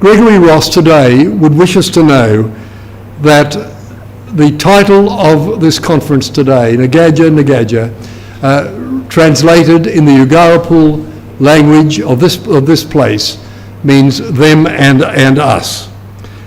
Gregory Ross today would wish us to know that the title of this conference today, Ngalda Ngadja, translated in the Ugarapul language of this place, means them and us.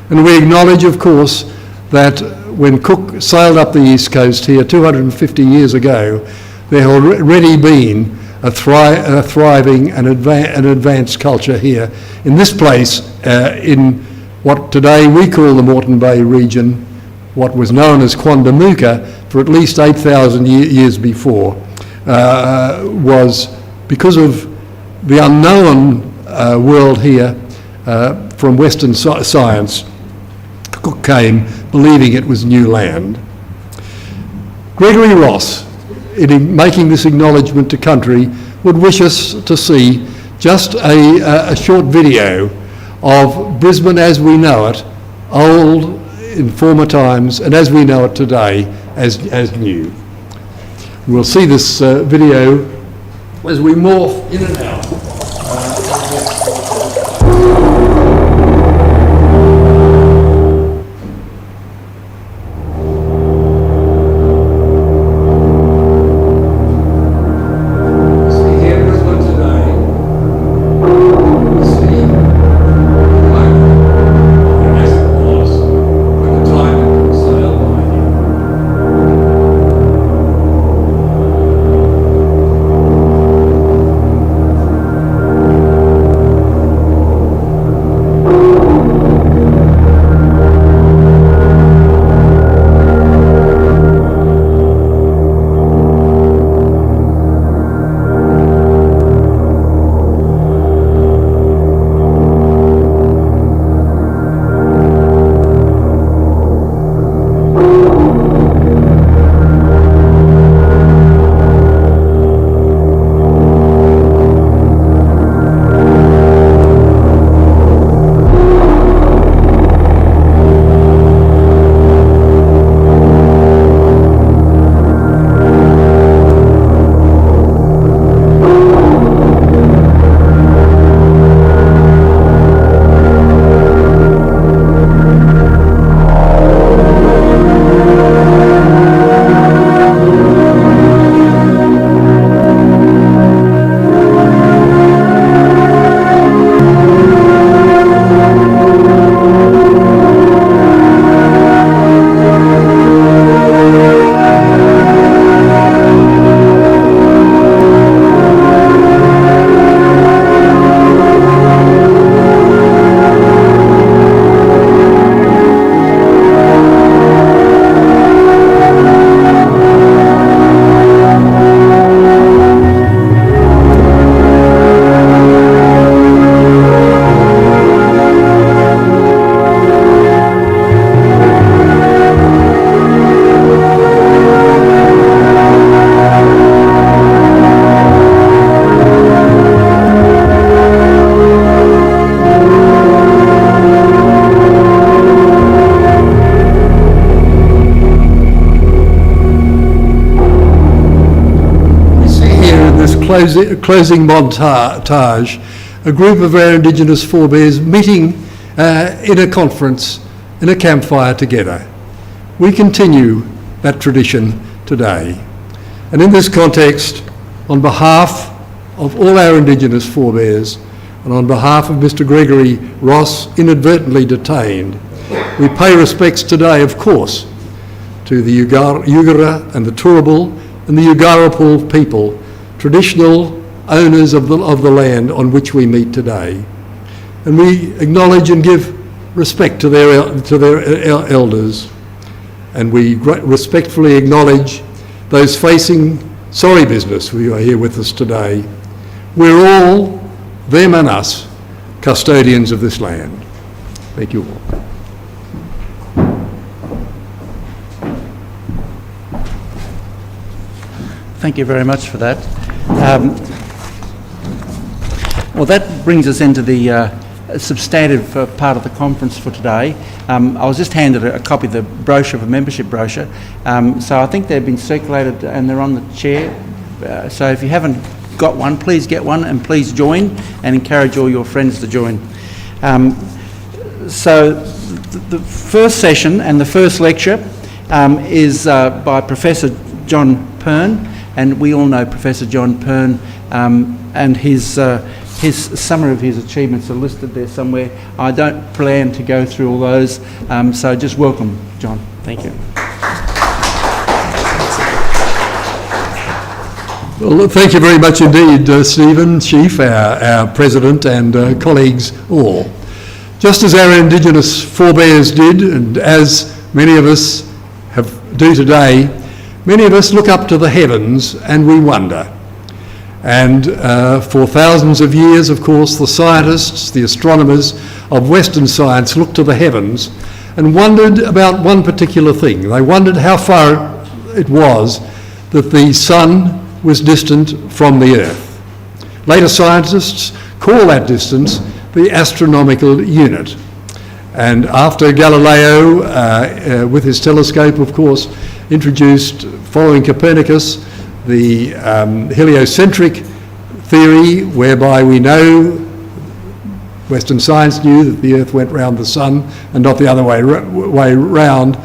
And we acknowledge, of course, that when Cook sailed up the east coast here 250 years ago, there had already been a thriving and advanced culture here in this place, in what today we call the Moreton Bay region, what was known as Quandamuka for at least 8,000 years before, was because of the unknown world here from Western science. Cook came believing it was new land. Gregory Ross, in making this acknowledgement to country, would wish us to see just a short video of Brisbane as we know it, old in former times, and as we know it today, as new. We'll see this video as we morph in and out. Closing montage, a group of our Indigenous forebears meeting in a conference, in a campfire together. We continue that tradition today. And in this context, on behalf of all our Indigenous forebears, and on behalf of Mr. Gregory Ross, inadvertently detained, we pay respects today, of course, to the Yugara and the Turrbal and the Ugarapul people, traditional owners of the land on which we meet today. And we acknowledge and give respect to their elders. And we respectfully acknowledge those facing sorry business who are here with us today. We're all, them and us, custodians of this land. Thank you all. Thank you very much for that. Well, that brings us into the substantive part of the conference for today. I was just handed a copy of the brochure, of a membership brochure. So I think they've been circulated and they're on the chair. So if you haven't got one, please get one and please join and encourage all your friends to join. So the first session and the first lecture is by Professor John Pern, and we all know Professor John Pern, and his summary of his achievements are listed there somewhere. I don't plan to go through all those, so just welcome, John. Thank you. Well, thank you very much indeed, Stephen, Chief, our President, and colleagues all. Just as our Indigenous forebears did, and as many of us do today, many of us look up to the heavens and we wonder. And for thousands of years, of course, the scientists, the astronomers of Western science looked to the heavens and wondered about one particular thing. They wondered how far it was that the sun was distant from the Earth. Later scientists call that distance the astronomical unit. And after Galileo, with his telescope, of course, introduced, following Copernicus, the heliocentric theory, whereby we know, Western science knew that the Earth went round the sun and not the other way round.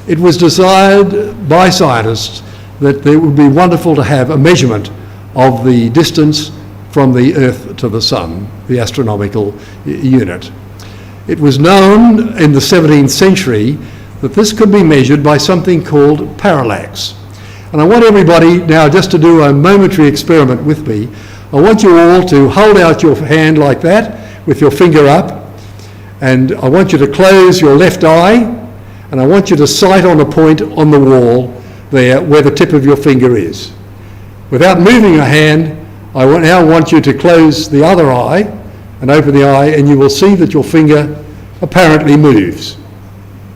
It was desired by scientists that it would be wonderful to have a measurement of the distance from the Earth to the sun, the astronomical unit. It was known in the 17th century that this could be measured by something called parallax. And I want everybody now just to do a momentary experiment with me. I want you all to hold out your hand like that with your finger up, and I want you to close your left eye, and I want you to sight on a point on the wall there where the tip of your finger is. Without moving your hand, I now want you to close the other eye and open the eye, and you will see that your finger apparently moves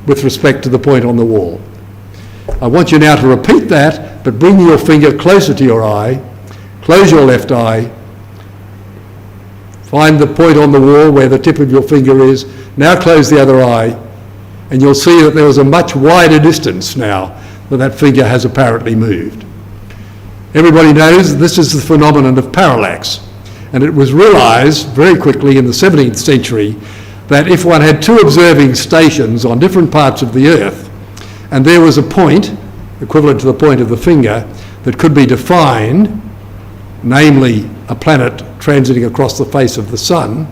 with respect to the point on the wall. I want you now to repeat that, but bring your finger closer to your eye, close your left eye, find the point on the wall where the tip of your finger is, now close the other eye, and you'll see that there is a much wider distance now that finger has apparently moved. Everybody knows this is the phenomenon of parallax, and it was realised very quickly in the 17th century that if one had two observing stations on different parts of the Earth, and there was a point, equivalent to the point of the finger, that could be defined, namely a planet transiting across the face of the sun,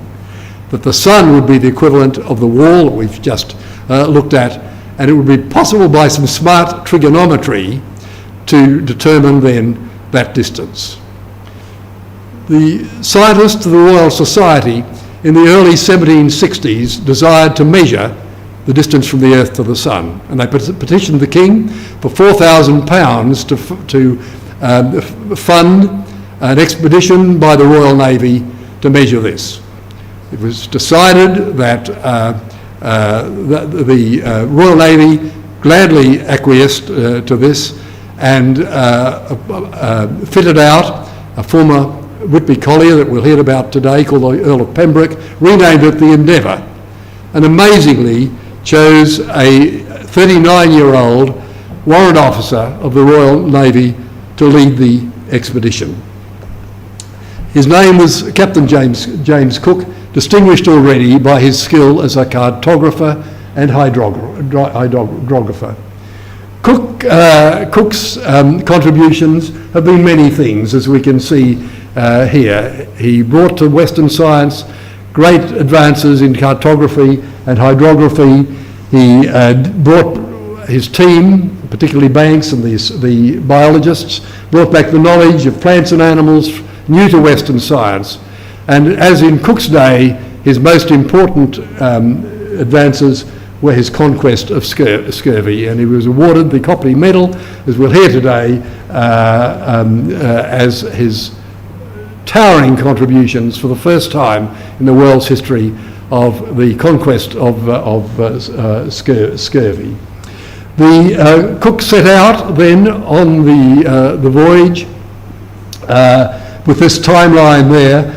that the sun would be the equivalent of the wall that we've just looked at, and it would be possible by some smart trigonometry to determine then that distance. The scientists of the Royal Society in the early 1760s desired to measure the distance from the Earth to the sun, and they petitioned the King for £4,000 to fund an expedition by the Royal Navy to measure this. It was decided that the Royal Navy gladly acquiesced to this and fitted out a former Whitby collier that we'll hear about today called the Earl of Pembroke, renamed it the Endeavour, and amazingly chose a 39-year-old warrant officer of the Royal Navy to lead the expedition. His name was Captain James Cook, distinguished already by his skill as a cartographer and hydrographer. Cook's contributions have been many things, as we can see here. He brought to Western science great advances in cartography and hydrography. He brought his team, particularly Banks and the biologists, brought back the knowledge of plants and animals new to Western science. And as in Cook's day, his most important advances were his conquest of scurvy, and he was awarded the Copley Medal, as we'll hear today, as his towering contributions for the first time in the world's history of the conquest of scurvy. The Cook set out then on the voyage with this timeline there,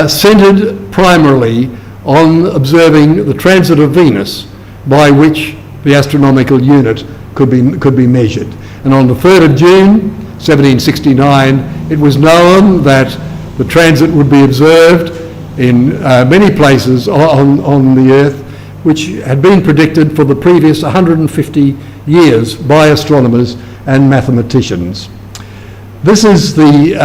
centred primarily on observing the transit of Venus, by which the astronomical unit could be measured. And on the 3rd of June 1769, it was known that the transit would be observed in many places on the Earth, which had been predicted for the previous 150 years by astronomers and mathematicians. This is the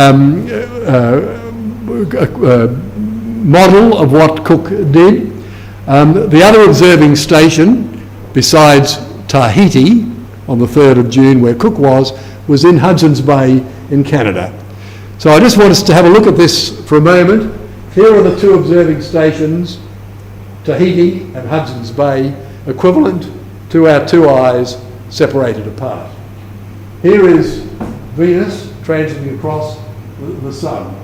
model of what Cook did. The other observing station, besides Tahiti, on the 3rd of June, where Cook was in Hudson's Bay in Canada. So I just want us to have a look at this for a moment. Here are the two observing stations, Tahiti and Hudson's Bay, equivalent to our two eyes separated apart. Here is Venus transiting across the Sun.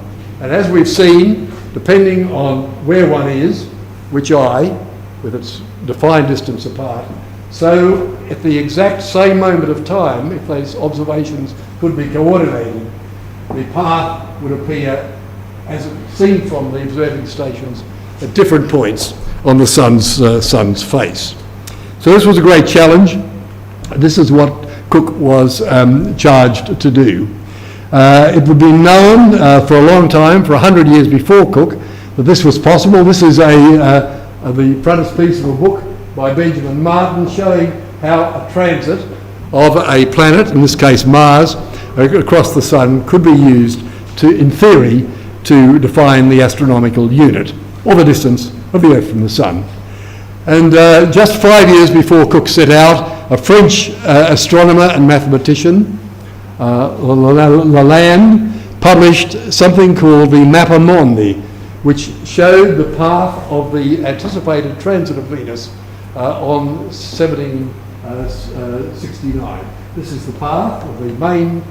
And as we've seen, depending on where one is, which eye, with its defined distance apart, so at the exact same moment of time, if those observations could be coordinated, the path would appear as seen from the observing stations at different points on the sun's face. So this was a great challenge. This is what Cook was charged to do. It would be known for a long time, for 100 years before Cook, that this was possible. This is the frontispiece of a book by Benjamin Martin showing how a transit of a planet, in this case Mars, across the Sun could be used to, in theory, to define the astronomical unit, or the distance of the Earth from the Sun. And just 5 years before Cook set out, a French astronomer and mathematician, Lalande, published something called the Mappa Mondi, which showed the path of the anticipated transit of Venus on 1769. This is the path of the main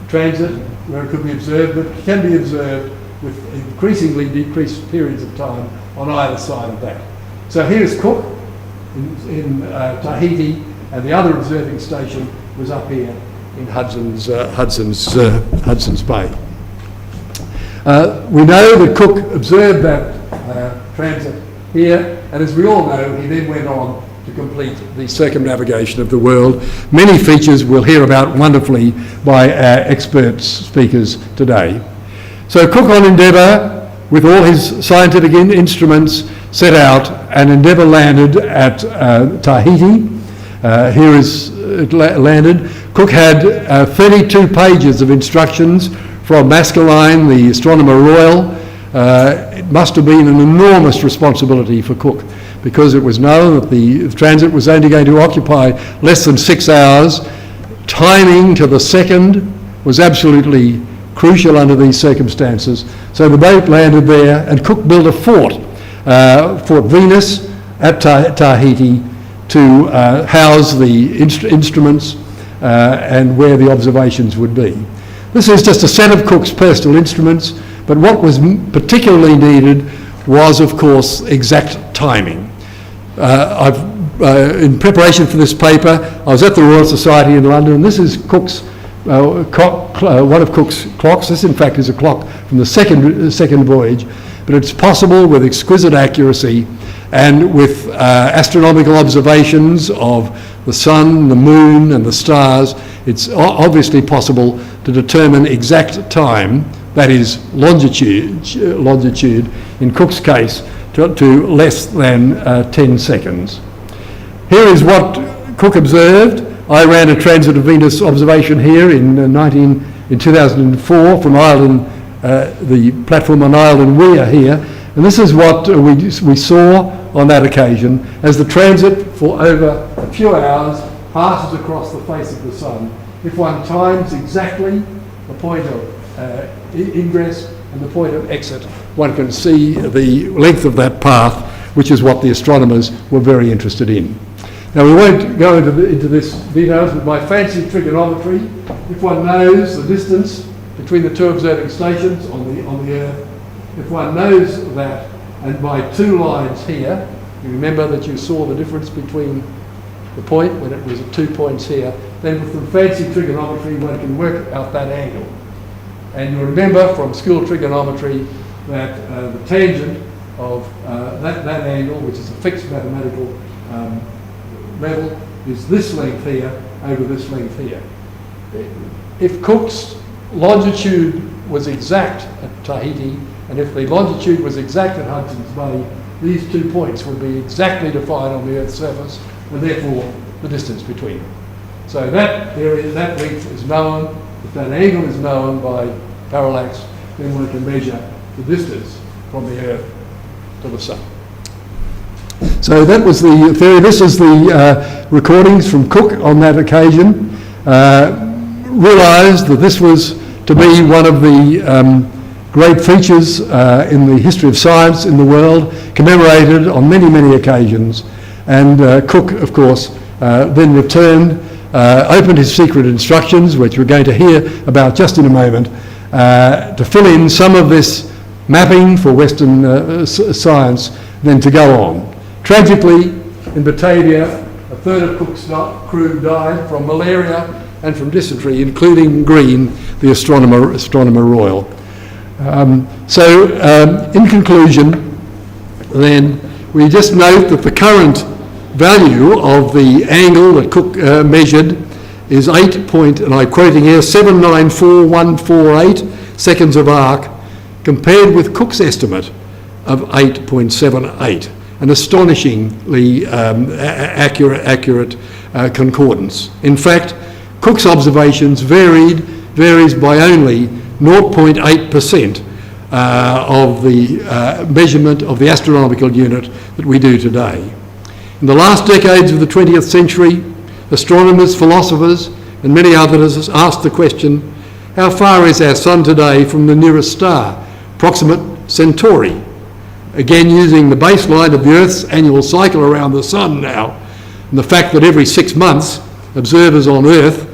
transit where it could be observed, but it can be observed with increasingly decreased periods of time on either side of that. So here's Cook in Tahiti, and the other observing station was up here in Hudson's Bay. We know that Cook observed that transit here, and as we all know, he then went on to complete the circumnavigation of the world. Many features we'll hear about wonderfully by our expert speakers today. So Cook on Endeavour, with all his scientific instruments, set out, and Endeavour landed at Tahiti. Here it landed. Cook had 32 pages of instructions from Maskelyne, the Astronomer Royal. It must have been an enormous responsibility for Cook, because it was known that the transit was only going to occupy less than 6 hours. Timing to the second was absolutely crucial under these circumstances. So the boat landed there, and Cook built a fort, Fort Venus at Tahiti, to house the instruments and where the observations would be. This is just a set of Cook's personal instruments, but what was particularly needed was, of course, exact timing. In preparation for this paper, I was at the Royal Society in London, and this is Cook's one of Cook's clocks. This, in fact, is a clock from the second voyage, but it's possible with exquisite accuracy and with astronomical observations of the sun, the moon, and the stars. It's obviously possible to determine exact time, that is longitude, in Cook's case, to less than 10 seconds. Here is what Cook observed. I ran a transit of Venus observation here in 2004 from Island, the platform on Island Weir here, and this is what we saw on that occasion as the transit for over a few hours passes across the face of the Sun. If one times exactly the point of ingress and the point of exit, one can see the length of that path, which is what the astronomers were very interested in. Now, we won't go into this details, but by fancy trigonometry, if one knows the distance between the two observing stations on the Earth, if one knows that, and by two lines here, you remember that you saw the difference between the point when it was at 2 points here, then with the fancy trigonometry, one can work out that angle. And you remember from school trigonometry that the tangent of that angle, which is a fixed mathematical level, is this length here over this length here. If Cook's longitude was exact at Tahiti, and if the longitude was exact at Hudson's Bay, these 2 points would be exactly defined on the Earth's surface, and therefore the distance between them. So that area, that length is known. If that angle is known by parallax, then one can measure the distance from the Earth to the Sun. So that was the theory. This is the recordings from Cook on that occasion. Realised that this was to be one of the great features in the history of science in the world, commemorated on many, many occasions. And Cook, of course, then returned, opened his secret instructions, which we're going to hear about just in a moment, to fill in some of this mapping for Western science, then to go on. Tragically, in Batavia, a third of Cook's crew died from malaria and from dysentery, including Green, the astronomer royal. In conclusion, then, we just note that the current value of the angle that Cook measured is 8 and I'm quoting here, 794,148 seconds of arc, compared with Cook's estimate of 8.78, an astonishingly accurate concordance. In fact, Cook's observations varies by only 0.8% of the measurement of the astronomical unit that we do today. In the last decades of the 20th century, astronomers, philosophers, and many others asked the question, how far is our Sun today from the nearest star, Proxima Centauri? Again, using the baseline of the Earth's annual cycle around the Sun now, and the fact that every 6 months observers on Earth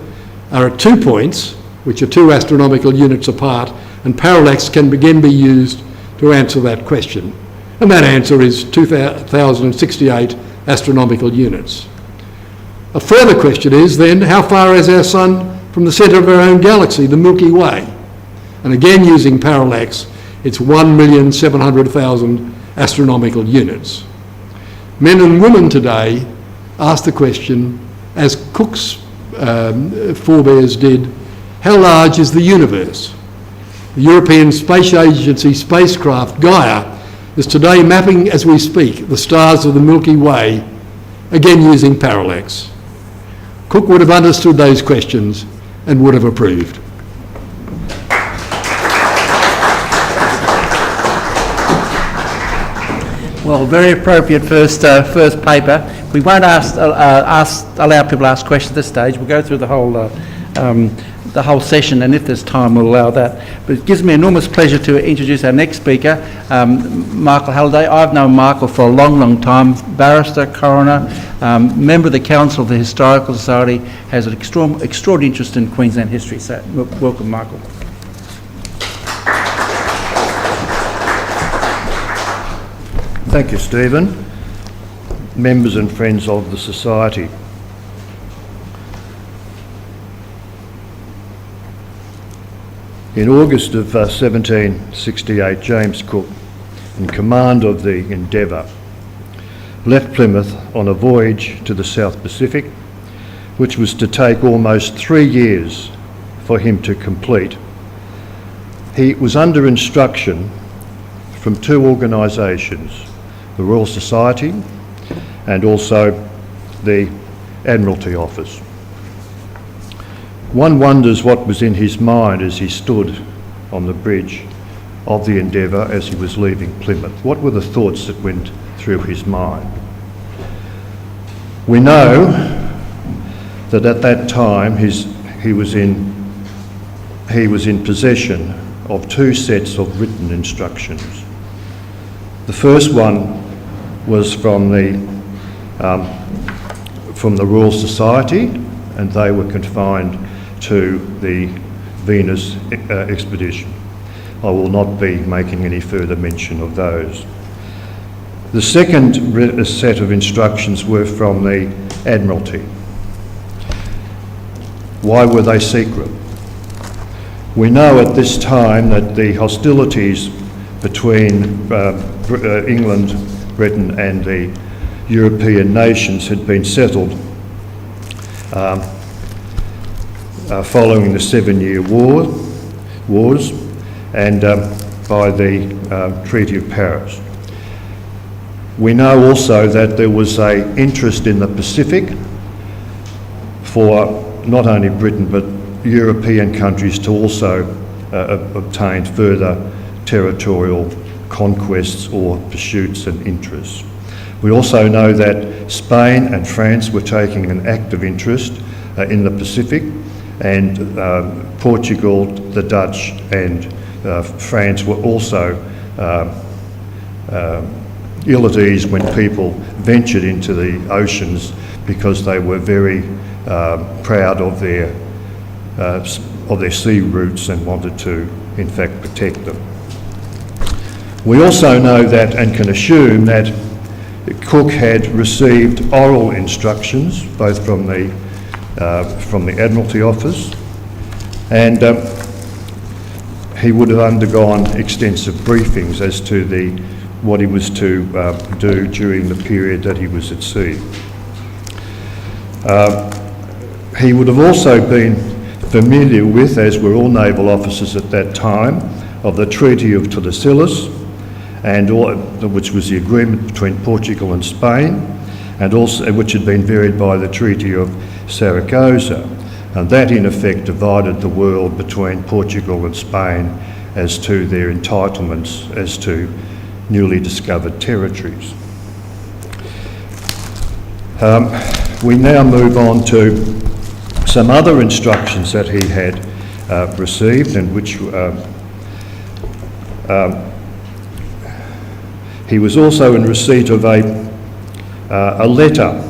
are at 2 points, which are 2 astronomical units apart, and parallax can again be used to answer that question. And that answer is 2,068 astronomical units. A further question is then, how far is our Sun from the centre of our own galaxy, the Milky Way? And again, using parallax, it's 1,700,000 astronomical units. Men and women today ask the question, as Cook's forebears did, how large is the universe? The European Space Agency spacecraft Gaia is today mapping, as we speak, the stars of the Milky Way, again using parallax. Cook would have understood those questions and would have approved. Well, very appropriate first paper. We won't allow people to ask questions at this stage. We'll go through the whole session, and if there's time, we'll allow that. But it gives me enormous pleasure to introduce our next speaker, Michael Halliday. I've known Michael for a long, long time. Barrister, coroner, member of the Council of the Historical Society, has an extraordinary interest in Queensland history. So, welcome, Michael. Thank you, Stephen. Members and friends of the Society. In August of 1768, James Cook, in command of the Endeavour, left Plymouth on a voyage to the South Pacific, which was to take almost 3 years for him to complete. He was under instruction from 2 organisations, the Royal Society and also the Admiralty Office. One wonders what was in his mind as he stood on the bridge of the Endeavour as he was leaving Plymouth. What were the thoughts that went through his mind? We know that at that time he was in possession of 2 sets of written instructions. The first one was from the Royal Society, and they were confined to the Venus expedition. I will not be making any further mention of those. The second set of instructions were from the Admiralty. Why were they secret? We know at this time that the hostilities between England, Britain and the European nations had been settled following the 7-year wars and by the Treaty of Paris. We know also that there was an interest in the Pacific for not only Britain but European countries to also obtain further territorial conquests or pursuits and interests. We also know that Spain and France were taking an active interest in the Pacific, and Portugal, the Dutch and France were also ill at ease when people ventured into the oceans because they were very proud of their sea routes and wanted to, in fact, protect them. We also know that and can assume that Cook had received oral instructions both from the Admiralty Office, and he would have undergone extensive briefings as to what he was to do during the period that he was at sea. He would have also been familiar with, as were all naval officers at that time, of the Treaty of Tordesillas, which was the agreement between Portugal and Spain, and also which had been varied by the Treaty of Saragossa, and that in effect divided the world between Portugal and Spain as to their entitlements as to newly discovered territories. We now move on to some other instructions that he had received, and which he was also in receipt of a letter,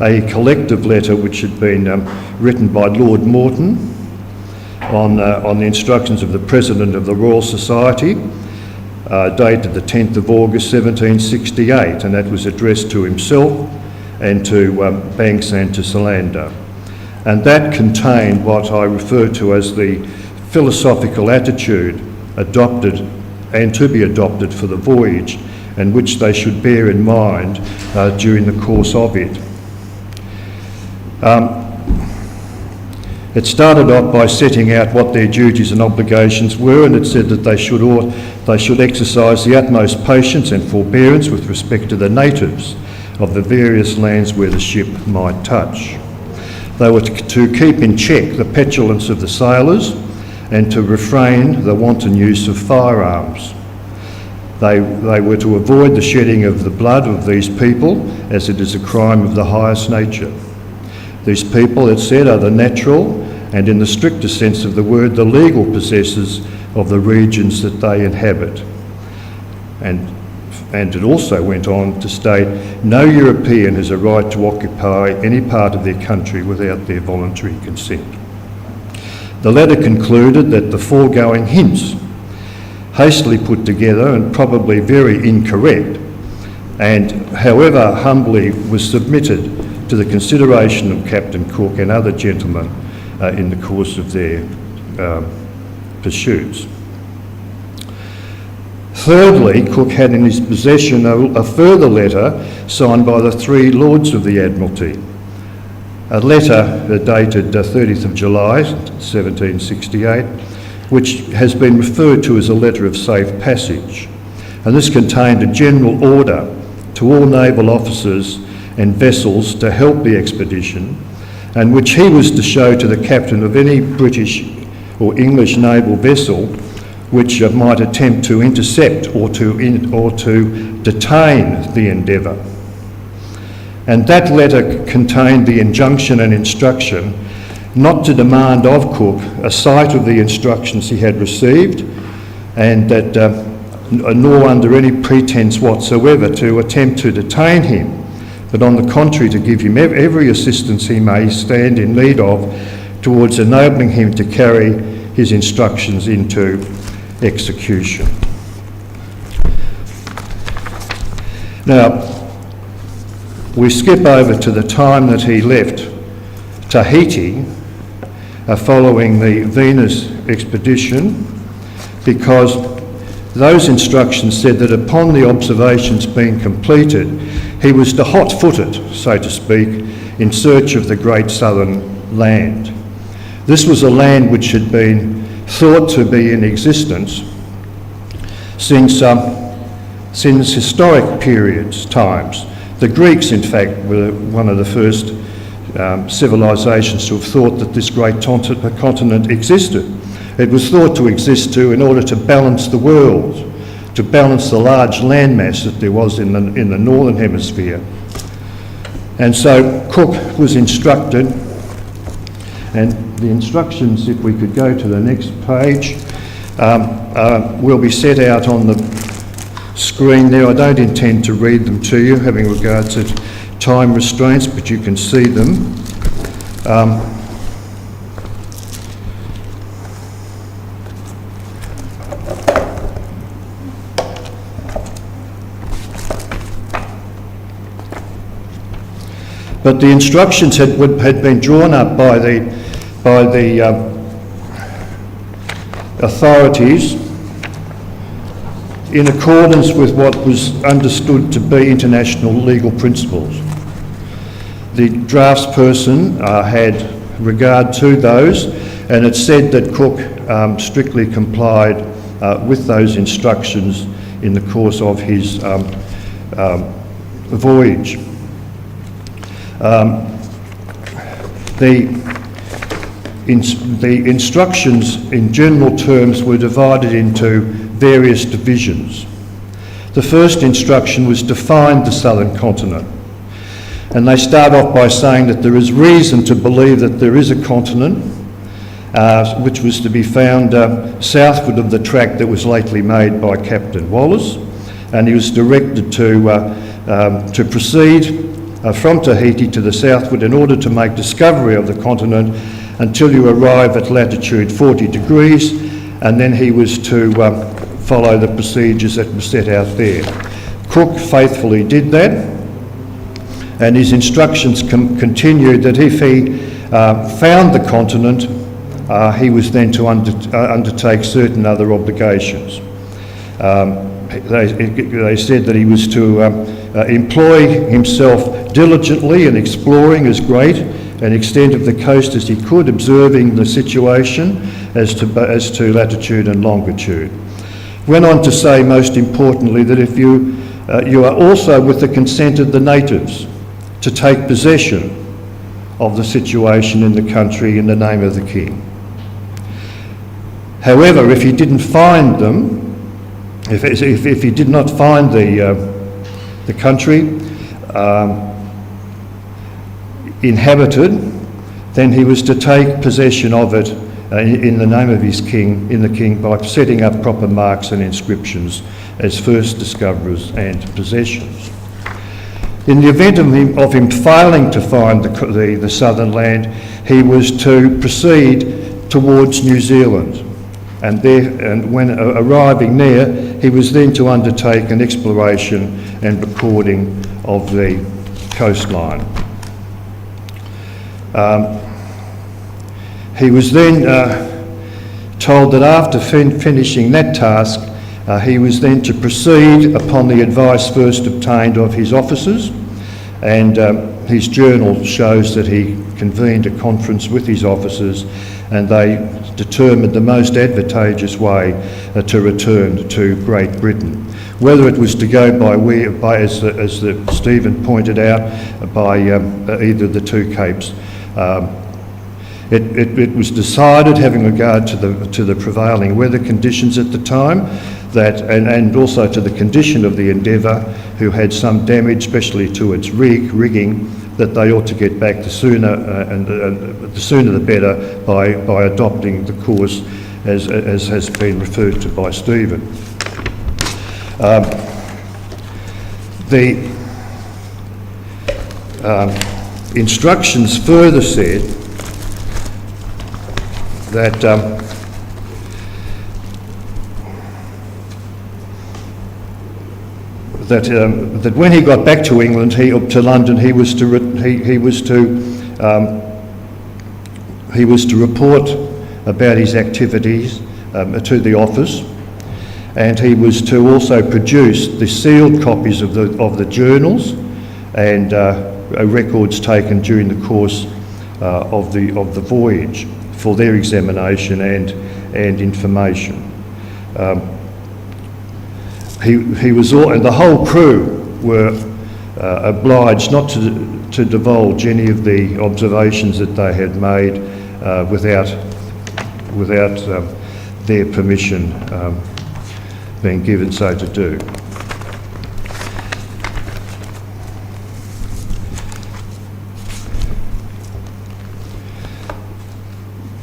a collective letter which had been written by Lord Morton on the instructions of the President of the Royal Society, dated the 10th of August 1768, and that was addressed to himself and to Banks and to Solander. And that contained what I refer to as the philosophical attitude adopted and to be adopted for the voyage, and which they should bear in mind during the course of it. It started off by setting out what their duties and obligations were, and it said that they should exercise the utmost patience and forbearance with respect to the natives of the various lands where the ship might touch. They were to keep in check the petulance of the sailors and to refrain the wanton use of firearms. They were to avoid the shedding of the blood of these people, as it is a crime of the highest nature. These people, it said, are the natural and, in the strictest sense of the word, the legal possessors of the regions that they inhabit. And it also went on to state, no European has a right to occupy any part of their country without their voluntary consent. The letter concluded that the foregoing hints, hastily put together and probably very incorrect, and however humbly was submitted to the consideration of Captain Cook and other gentlemen in the course of their pursuits. Thirdly, Cook had in his possession a further letter signed by the three Lords of the Admiralty, a letter dated 30th of July 1768, which has been referred to as a letter of safe passage. And this contained a general order to all naval officers and vessels to help the expedition, and which he was to show to the captain of any British or English naval vessel which might attempt to intercept or to detain the Endeavour. And that letter contained the injunction and instruction not to demand of Cook a sight of the instructions he had received, and that nor under any pretence whatsoever to attempt to detain him, but on the contrary to give him every assistance he may stand in need of towards enabling him to carry his instructions into execution. Now, we skip over to the time that he left Tahiti following the Venus expedition, because those instructions said that upon the observations being completed, he was to hot-foot it, so to speak, in search of the great southern land. This was a land which had been thought to be in existence since since historic times. The Greeks, in fact, were one of the first civilisations to have thought that this great continent existed. It was thought to exist in order to balance the world, to balance the large landmass that there was in the northern hemisphere. And so Cook was instructed, and the instructions, if we could go to the next page, will be set out on the screen there. I don't intend to read them to you, having regard to time restraints, but you can see them. But the instructions had been drawn up by the authorities in accordance with what was understood to be international legal principles. The draftsperson had regard to those, and it said that Cook strictly complied with those instructions in the course of his voyage. The instructions in general terms were divided into various divisions. The first instruction was to find the southern continent, and they start off by saying that there is reason to believe that there is a continent which was to be found southward of the track that was lately made by Captain Wallis, and he was directed to proceed from Tahiti to the southward in order to make discovery of the continent until you arrive at latitude 40 degrees, and then he was to follow the procedures that were set out there. Cook faithfully did that, and his instructions continued that if he found the continent, he was then to undertake certain other obligations. They said that he was to employ himself diligently in exploring as great an extent of the coast as he could, observing the situation as to latitude and longitude. Went on to say, most importantly, that if you are also, with the consent of the natives, to take possession of the situation in the country in the name of the king. However, if he didn't find them, if he did not find the country inhabited, then he was to take possession of it in the name of his king, by setting up proper marks and inscriptions as first discoverers and possessions. In the event of him failing to find the southern land, he was to proceed towards New Zealand. And when arriving there, he was then to undertake an exploration and recording of the coastline. He was then told that after finishing that task, he was then to proceed upon the advice first obtained of his officers, and his journal shows that he convened a conference with his officers, and they determined the most advantageous way to return to Great Britain. Whether it was to go by as Stephen pointed out, by either of the two capes, it was decided, having regard to the prevailing weather conditions at the time, that and also to the condition of the Endeavour, who had some damage, especially to its rigging, that they ought to get back the sooner the sooner the better by adopting the course as has been referred to by Stephen. The instructions further said that that when he got back to England, to London, he was to report about his activities to the office, and he was to also produce the sealed copies of the journals and records taken during the course of the voyage for their examination and information. he was all, and the whole crew were obliged not to divulge any of the observations that they had made without their permission being given so to do.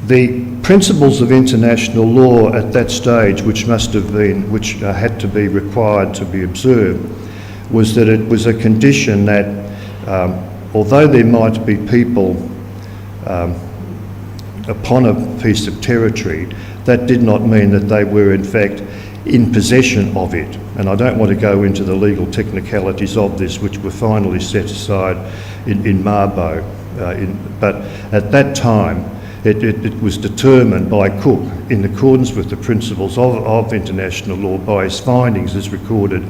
The principles of international law at that stage, which had to be required to be observed, was that it was a condition that although there might be people upon a piece of territory, that did not mean that they were in fact in possession of it. And I don't want to go into the legal technicalities of this, which were finally set aside in Mabo. But at that time, it was determined by Cook, in accordance with the principles of international law, by his findings as recorded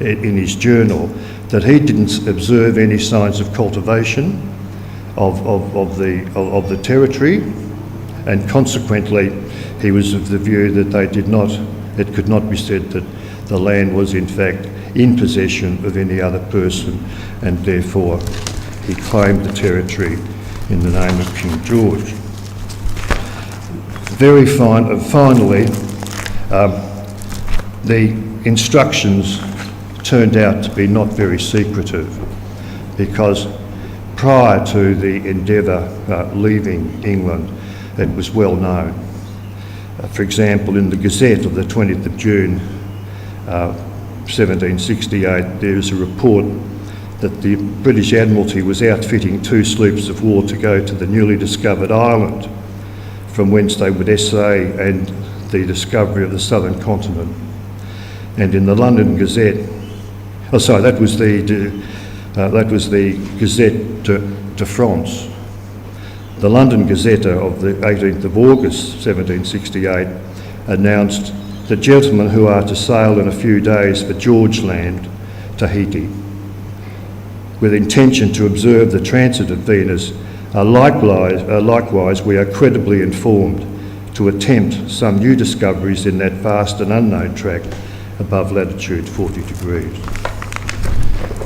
in his journal, that he didn't observe any signs of cultivation of the territory, and consequently he was of the view that it could not be said that the land was in fact in possession of any other person, and therefore he claimed the territory in the name of King George. Finally, the instructions turned out to be not very secretive, because prior to the Endeavour leaving England, it was well known. For example, in the Gazette of the 20th of June 1768, there is a report that the British Admiralty was outfitting 2 sloops of war to go to the newly discovered island, from whence they would essay and the discovery of the southern continent. And in the London Gazette, that was the Gazette de France. The London Gazette of the 18th of August 1768 announced the gentlemen who are to sail in a few days for George Land, Tahiti, with intention to observe the transit of Venus. Likewise, we are credibly informed to attempt some new discoveries in that vast and unknown tract above latitude 40 degrees.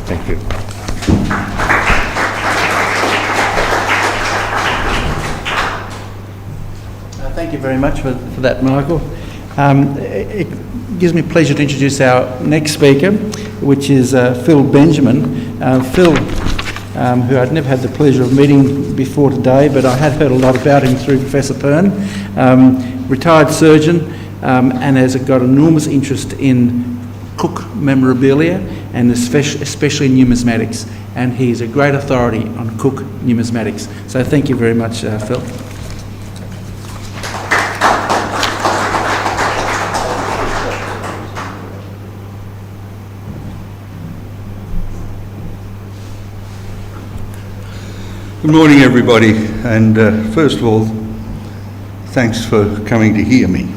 Thank you. Thank you very much for that, Michael. It gives me pleasure to introduce our next speaker, which is Phil Benjamin. Phil, who I'd never had the pleasure of meeting before today, but I had heard a lot about him through Professor Pern. Retired surgeon, and has got enormous interest in Cook memorabilia and especially numismatics, and he's a great authority on Cook numismatics. So thank you very much, Phil. Good morning, everybody, and first of all, thanks for coming to hear me.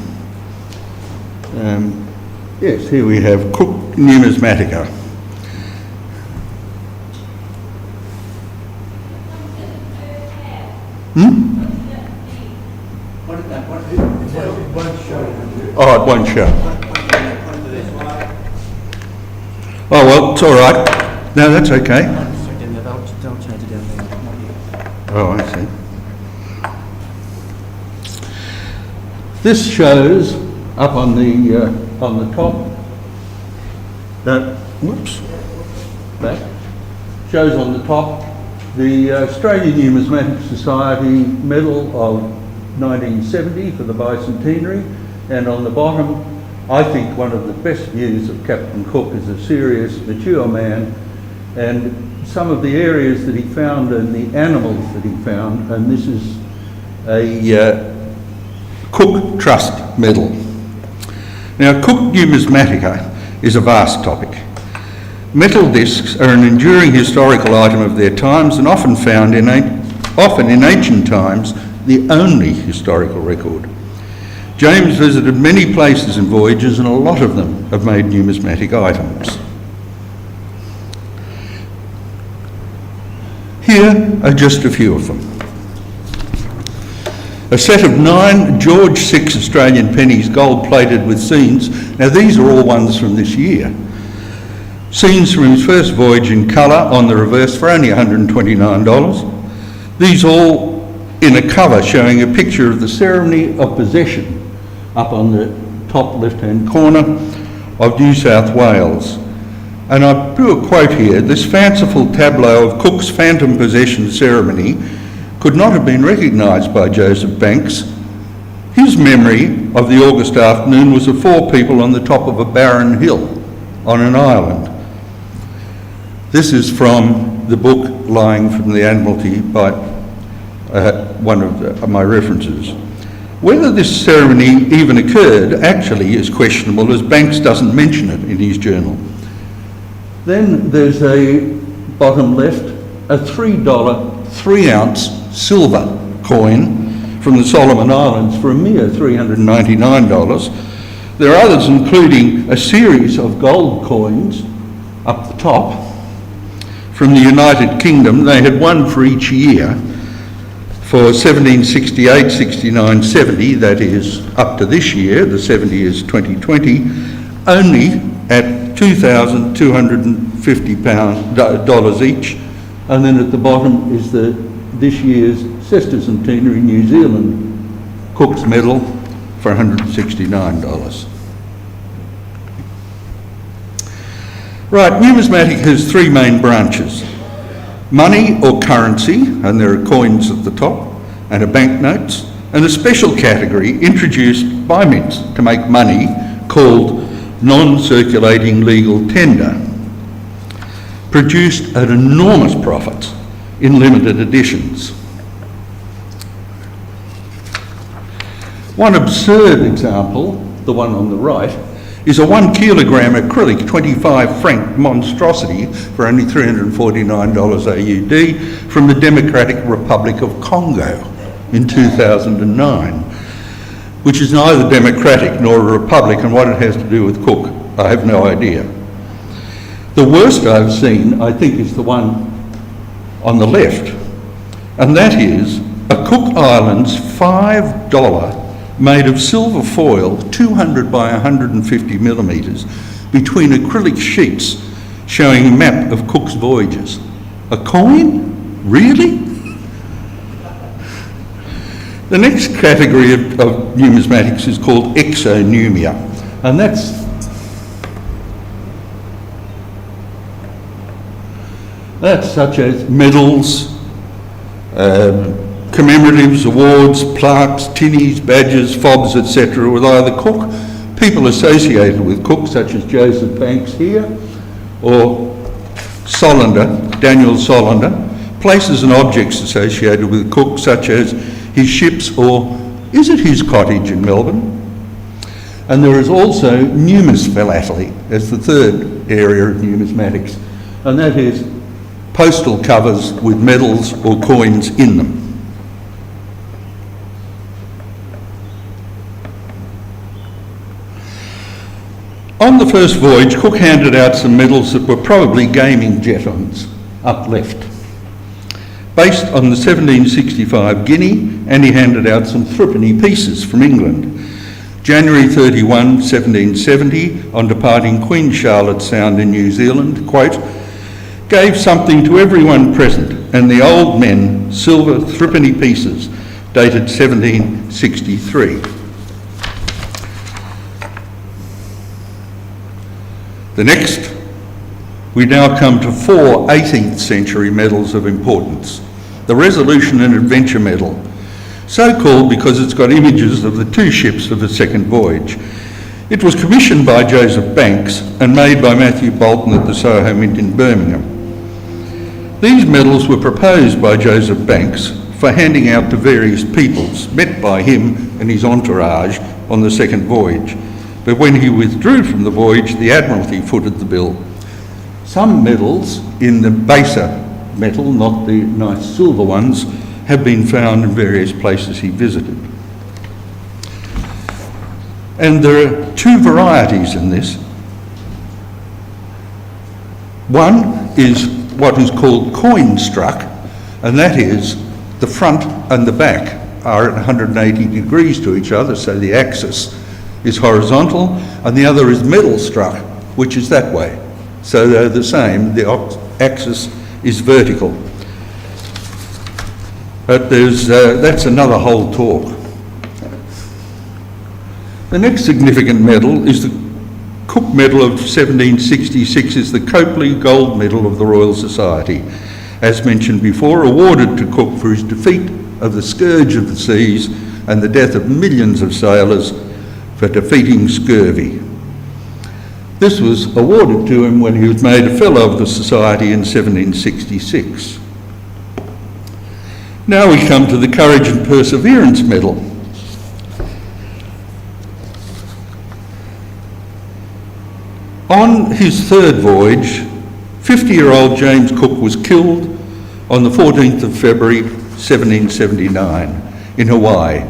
Yes, here we have Cook Numismatica. Oh, it won't show. Oh, well, it's all right. No, that's okay. They'll change it down there. Oh, I see. This shows up on the top. That shows on the top the Australian Numismatic Society Medal of 1970 for the bicentenary, and on the bottom, I think one of the best views of Captain Cook as a serious, mature man, and some of the areas that he found and the animals that he found, and this is a Cook Trust Medal. Now, Cook Numismatica is a vast topic. Metal discs are an enduring historical item of their times and often found in ancient times the only historical record. James visited many places and voyages, and a lot of them have made numismatic items. Here are just a few of them. A set of 9 George VI Australian pennies, gold-plated with scenes. Now these are all ones from this year. Scenes from his first voyage in colour on the reverse for only $129. These all in a cover showing a picture of the ceremony of possession up on the top left-hand corner of New South Wales. And I do a quote here: "This fanciful tableau of Cook's phantom possession ceremony could not have been recognised by Joseph Banks. His memory of the August afternoon was of 4 people on the top of a barren hill on an island." This is from the book Lying from the Admiralty by one of my references. Whether this ceremony even occurred actually is questionable, as Banks doesn't mention it in his journal. Then there's a bottom left, a $3 3-ounce silver coin from the Solomon Islands for a mere $399. There are others, including a series of gold coins up the top from the United Kingdom. They had one for each year for 1768, 69, 70, that is up to this year, the 70 is 2020, only at $2,250 each. And then at the bottom is this year's sesquicentenary New Zealand Cook's Medal for $169. Right, numismatic has 3 main branches: money or currency, and there are coins at the top, and a banknotes, and a special category introduced by mints to make money called non-circulating legal tender, produced at enormous profits in limited editions. One absurd example, the one on the right, is a 1 kilogram acrylic 25 franc monstrosity for only $349 AUD from the Democratic Republic of Congo in 2009, which is neither democratic nor a republic, and what it has to do with Cook, I have no idea. The worst I've seen, I think, is the one on the left, and that is a Cook Islands $5 made of silver foil, 200 by 150 millimetres, between acrylic sheets showing a map of Cook's voyages. A coin? Really? The next category of numismatics is called exonumia, and that's such as medals, commemoratives, awards, plaques, tinnies, badges, fobs, etc., with either Cook, people associated with Cook, such as Joseph Banks here, or Solander, Daniel Solander, places and objects associated with Cook, such as his ships, or is it his cottage in Melbourne? And there is also numisphilately as the third area of numismatics, and that is postal covers with medals or coins in them. On the first voyage, Cook handed out some medals that were probably gaming jetons, up left, based on the 1765 guinea, and he handed out some threepenny pieces from England. January 31, 1770, on departing Queen Charlotte Sound in New Zealand, quote, "gave something to everyone present, and the old men silver threepenny pieces, dated 1763. The next, we now come to 4 18th century medals of importance. The Resolution and Adventure Medal, so called because it's got images of the 2 ships of the second voyage. It was commissioned by Joseph Banks and made by Matthew Bolton at the Soho Mint in Birmingham. These medals were proposed by Joseph Banks for handing out to various peoples met by him and his entourage on the second voyage. But when he withdrew from the voyage, the Admiralty footed the bill. Some medals in the baser metal, not the nice silver ones, have been found in various places he visited. And there are 2 varieties in this. One is what is called coin struck, and that is the front and the back are at 180 degrees to each other, so the axis is horizontal, and the other is medal struck, which is that way. So they're the same, the axis is vertical. But that's another whole talk. The next significant medal is the Cook Medal of 1766, is the Copley Gold Medal of the Royal Society, as mentioned before, awarded to Cook for his defeat of the scourge of the seas and the death of millions of sailors for defeating scurvy. This was awarded to him when he was made a Fellow of the Society in 1766. Now we come to the Courage and Perseverance Medal. On his third voyage, 50-year-old James Cook was killed on the 14th of February 1779 in Hawaii.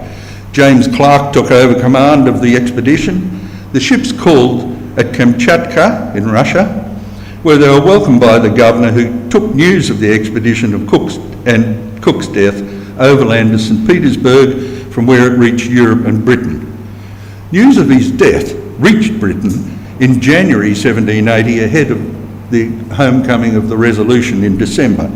James Clark took over command of the expedition. The ships called at Kamchatka in Russia, where they were welcomed by the governor, who took news of the expedition of Cook's death overland to St. Petersburg, from where it reached Europe and Britain. News of his death reached Britain in January 1780, ahead of the homecoming of the Resolution in December.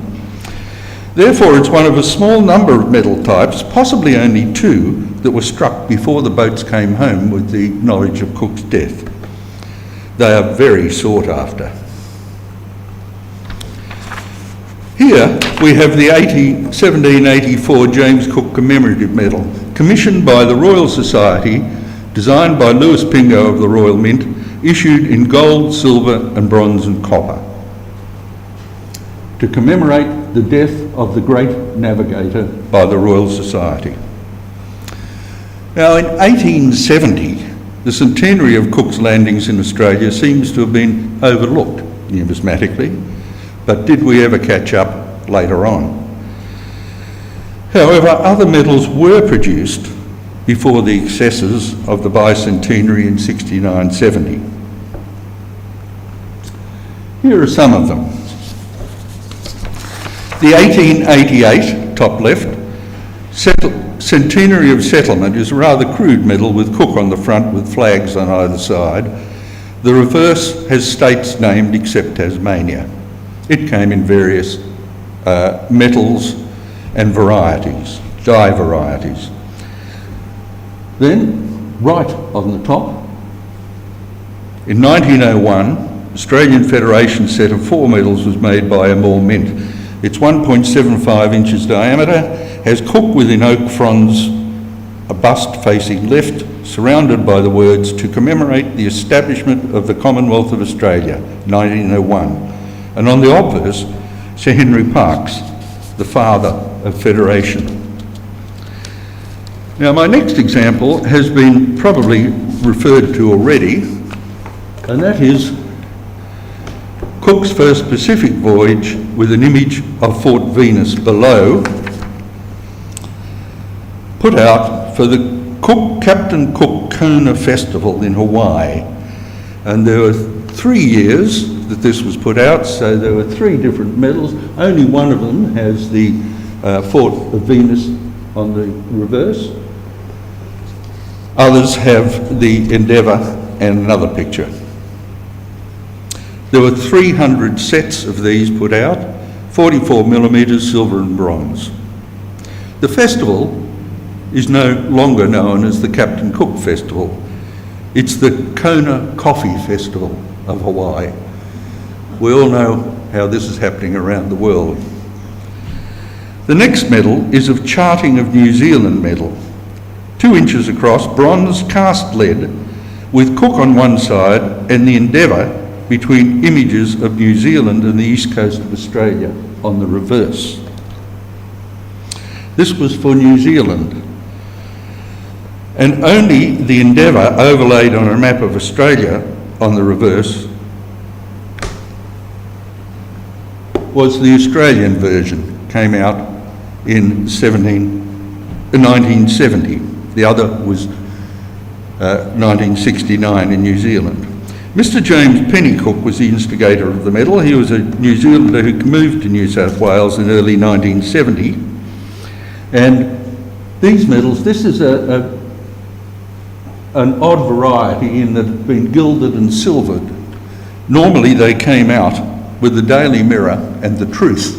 Therefore, it's one of a small number of medal types, possibly only two, that were struck before the boats came home with the knowledge of Cook's death. They are very sought after. Here we have the 1784 James Cook Commemorative Medal, commissioned by the Royal Society, designed by Louis Pingo of the Royal Mint, issued in gold, silver and bronze and copper, to commemorate the death of the great navigator by the Royal Society. Now in 1870, the centenary of Cook's landings in Australia seems to have been overlooked numismatically, but did we ever catch up later on? However, other medals were produced before the excesses of the bicentenary in 6970. Here are some of them. The 1888, top left, Centenary of Settlement is a rather crude medal with Cook on the front with flags on either side. The reverse has states named except Tasmania. It came in various metals and varieties, dye varieties. Then, right on the top, in 1901, Australian Federation set of 4 medals was made by Amor Mint. It's 1.75 inches diameter, has Cook within oak fronds, a bust facing left, surrounded by the words, "To commemorate the establishment of the Commonwealth of Australia, 1901." And on the obverse, Sir Henry Parkes, the father of Federation. Now my next example has been probably referred to already, and that is Cook's first Pacific voyage with an image of Fort Venus below, put out for the Captain Cook Kona Festival in Hawaii. And there were 3 years that this was put out, so there were 3 different medals. Only one of them has the Fort of Venus on the reverse. Others have the Endeavour and another picture. There were 300 sets of these put out, 44 millimetres silver and bronze. The festival is no longer known as the Captain Cook Festival. It's the Kona Coffee Festival of Hawaii. We all know how this is happening around the world. The next medal is of Charting of New Zealand medal, 2 inches across, bronze cast lead, with Cook on one side and the Endeavour between images of New Zealand and the east coast of Australia on the reverse. This was for New Zealand, and only the Endeavour overlaid on a map of Australia on the reverse was the Australian version, came out in 1970. The other was 1969 in New Zealand. Mr. James Pennycook was the instigator of the medal. He was a New Zealander who moved to New South Wales in early 1970, and These medals, this is an odd variety in that it's been gilded and silvered. Normally they came out with the Daily Mirror and the Truth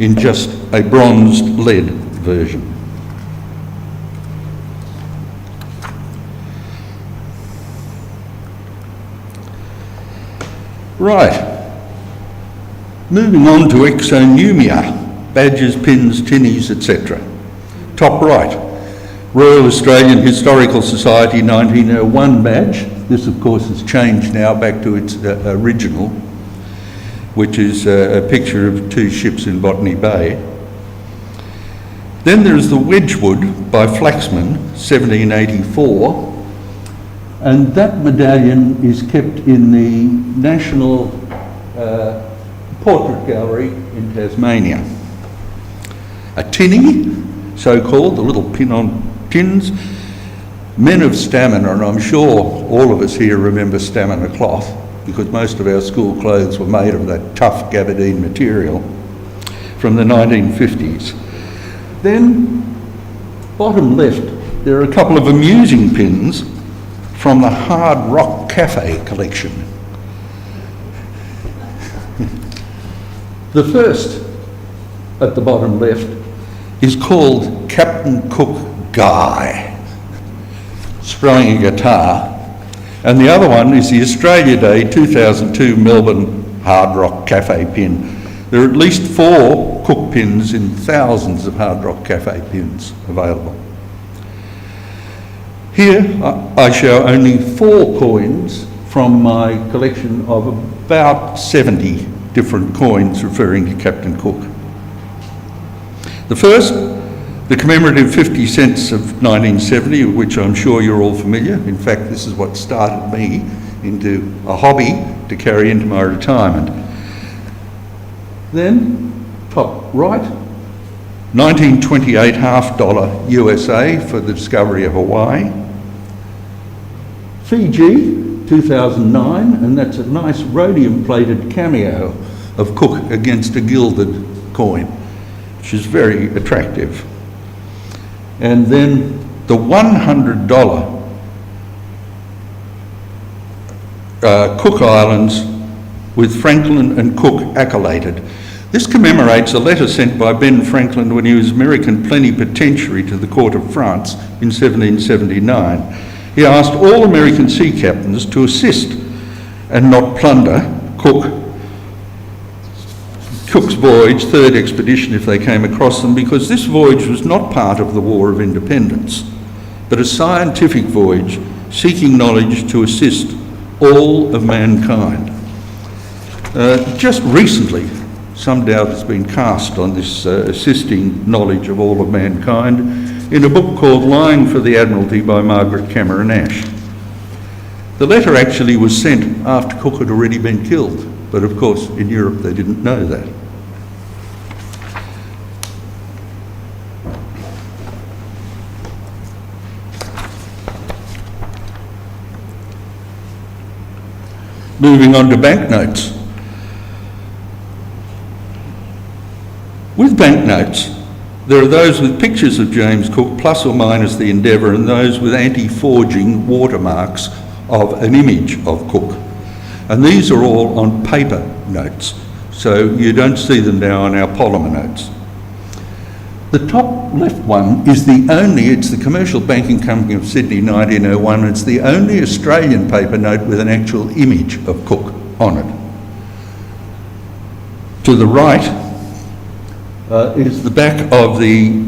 in just a bronzed lead version. Right, moving on to exonumia, badges, pins, tinnies, etc. Top right, Royal Australian Historical Society 1901 badge. This of course has changed now back to its original, which is a picture of two ships in Botany Bay. Then there's the Wedgwood by Flaxman, 1784, and that medallion is kept in the National Portrait Gallery in Tasmania. A tinny, so-called, the little pin on tins, men of stamina, and I'm sure all of us here remember stamina cloth, because most of our school clothes were made of that tough gabardine material from the 1950s. Then, bottom left, there are a couple of amusing pins from the Hard Rock Cafe collection. The first, at the bottom left, is called Captain Cook Guy, strumming a guitar. And the other one is the Australia Day 2002 Melbourne Hard Rock Cafe pin. There are at least 4 Cook pins in thousands of Hard Rock Cafe pins available. Here I show only 4 coins from my collection of about 70 different coins referring to Captain Cook. The first, the commemorative 50 cents of 1970, of which I'm sure you're all familiar. In fact, this is what started me into a hobby to carry into my retirement. Then, top right, 1928 $half USA for the discovery of Hawaii. Fiji, 2009, and that's a nice rhodium-plated cameo of Cook against a gilded coin, which is very attractive. And then the $100 Cook Islands with Franklin and Cook accoladed. This commemorates a letter sent by Ben Franklin when he was American plenipotentiary to the court of France in 1779. He asked all American sea captains to assist and not plunder Cook's voyage, third expedition if they came across them, because this voyage was not part of the War of Independence, but a scientific voyage seeking knowledge to assist all of mankind. Just recently, some doubt has been cast on this assisting knowledge of all of mankind in a book called Lying for the Admiralty by Margaret Cameron Ash. The letter actually was sent after Cook had already been killed, but of course in Europe they didn't know that. Moving on to banknotes. With banknotes, there are those with pictures of James Cook, plus or minus the Endeavour, and those with anti-forging watermarks of an image of Cook. And these are all on paper notes, so you don't see them now on our polymer notes. The top left one is it's the Commercial Banking Company of Sydney 1901, and it's the only Australian paper note with an actual image of Cook on it. To the right is the back of the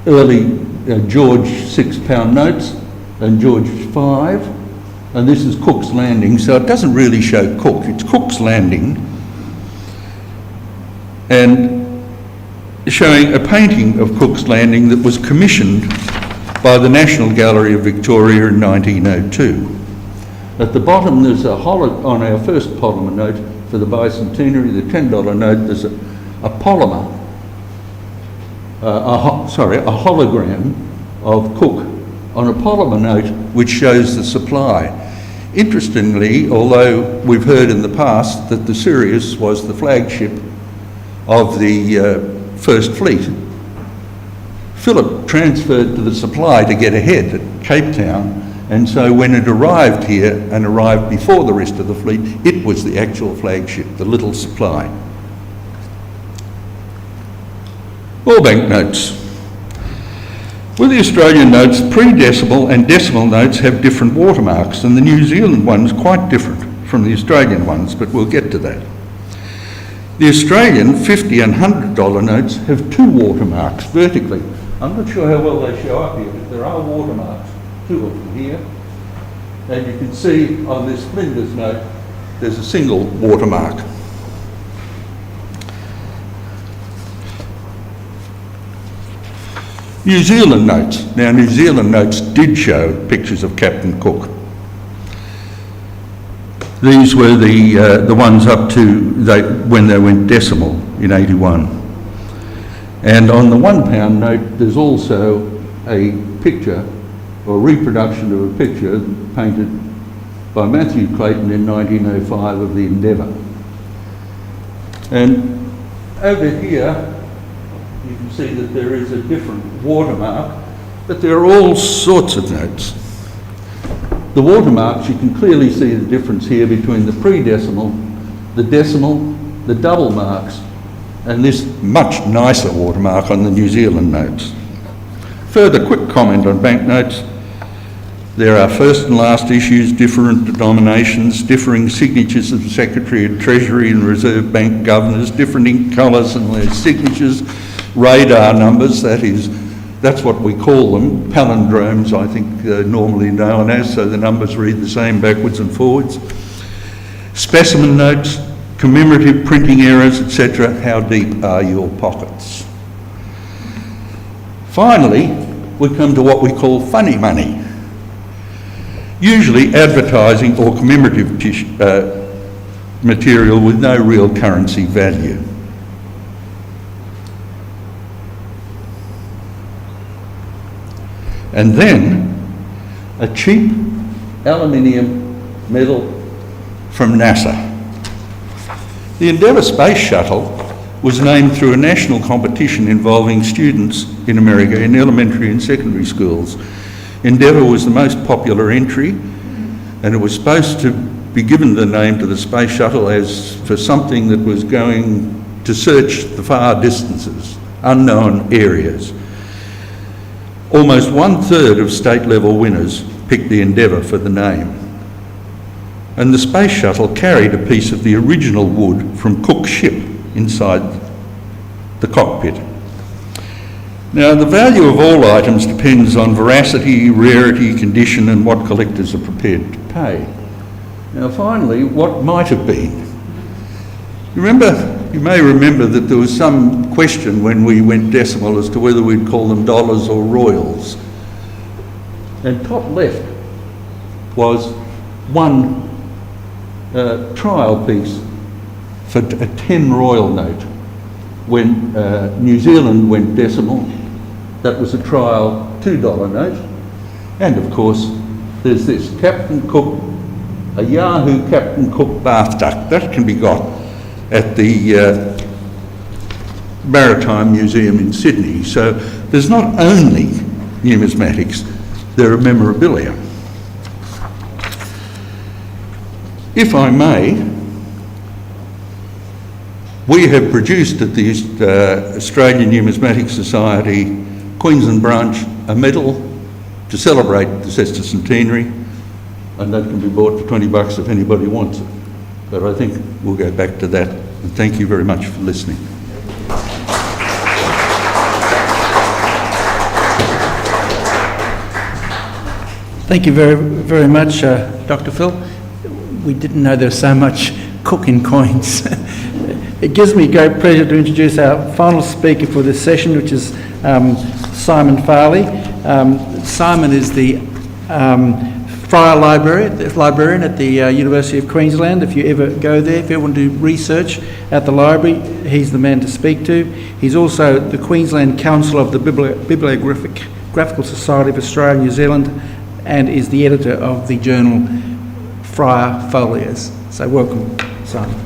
early George £6 notes and George V, and this is Cook's Landing, so it doesn't really show Cook, it's Cook's Landing, and showing a painting of Cook's Landing that was commissioned by the National Gallery of Victoria in 1902. At the bottom there's on our first polymer note for the bicentenary, the $10 note, there's a polymer, a hologram of Cook on a polymer note which shows the supply. Interestingly, although we've heard in the past that the Sirius was the flagship of the First Fleet, Phillip transferred to the Supply to get ahead at Cape Town, and so when it arrived here and arrived before the rest of the fleet, it was the actual flagship, the Little Supply. All banknotes. With the Australian notes, pre-decimal and decimal notes have different watermarks, and the New Zealand one's quite different from the Australian ones, but we'll get to that. The Australian $50 and $100 notes have two watermarks vertically. I'm not sure how well they show up here, but there are watermarks, two of them here. And you can see on this Flinders note, there's a single watermark. New Zealand notes. Now, New Zealand notes did show pictures of Captain Cook. These were the ones up to when they went decimal in 81. And on the £1 note, there's also a picture, or reproduction of a picture painted by Matthew Clayton in 1905 of the Endeavour. And over here, you can see that there is a different watermark, but there are all sorts of notes. The watermarks, you can clearly see the difference here between the pre-decimal, the decimal, the double marks, and this much nicer watermark on the New Zealand notes. Further quick comment on banknotes. There are first and last issues, different denominations, differing signatures of the Secretary of Treasury and Reserve Bank governors, different ink colours and their signatures, radar numbers, that's what we call them, palindromes I think normally known as, so the numbers read the same backwards and forwards. Specimen notes, commemorative printing errors, etc. How deep are your pockets? Finally, we come to what we call funny money. Usually advertising or commemorative material with no real currency value. And then a cheap aluminium medal from NASA. The Endeavour Space Shuttle was named through a national competition involving students in America in elementary and secondary schools. Endeavour was the most popular entry, and it was supposed to be given the name to the Space Shuttle as for something that was going to search the far distances, unknown areas. Almost 1/3 of state level winners picked the Endeavour for the name. And the Space Shuttle carried a piece of the original wood from Cook's ship inside the cockpit. Now, the value of all items depends on veracity, rarity, condition, and what collectors are prepared to pay. Now, finally, what might have been. You may remember that there was some question when we went decimal as to whether we'd call them dollars or royals. And top left was one trial piece for a 10 royal note. When New Zealand went decimal, that was a trial $2 note. And of course, there's this Captain Cook, a Yahoo Captain Cook bath duck. That can be got at the Maritime Museum in Sydney. So there's not only numismatics, there are memorabilia. If I may, we have produced at the Australian Numismatic Society Queensland branch a medal to celebrate the sesquicentenary, and that can be bought for $20 if anybody wants it. But I think we'll go back to that. And thank you very much for listening. Thank you very, very much, Dr. Phil. We didn't know there was so much Cook in coins. It gives me great pleasure to introduce our final speaker for this session, which is Simon Farley. Simon is the Friar librarian at the University of Queensland. If you ever go there, if you want to do research at the library, he's the man to speak to. He's also the Queensland Council of the Bibliographical Society of Australia and New Zealand, and is the editor of the journal Friar Folios. So welcome, Simon.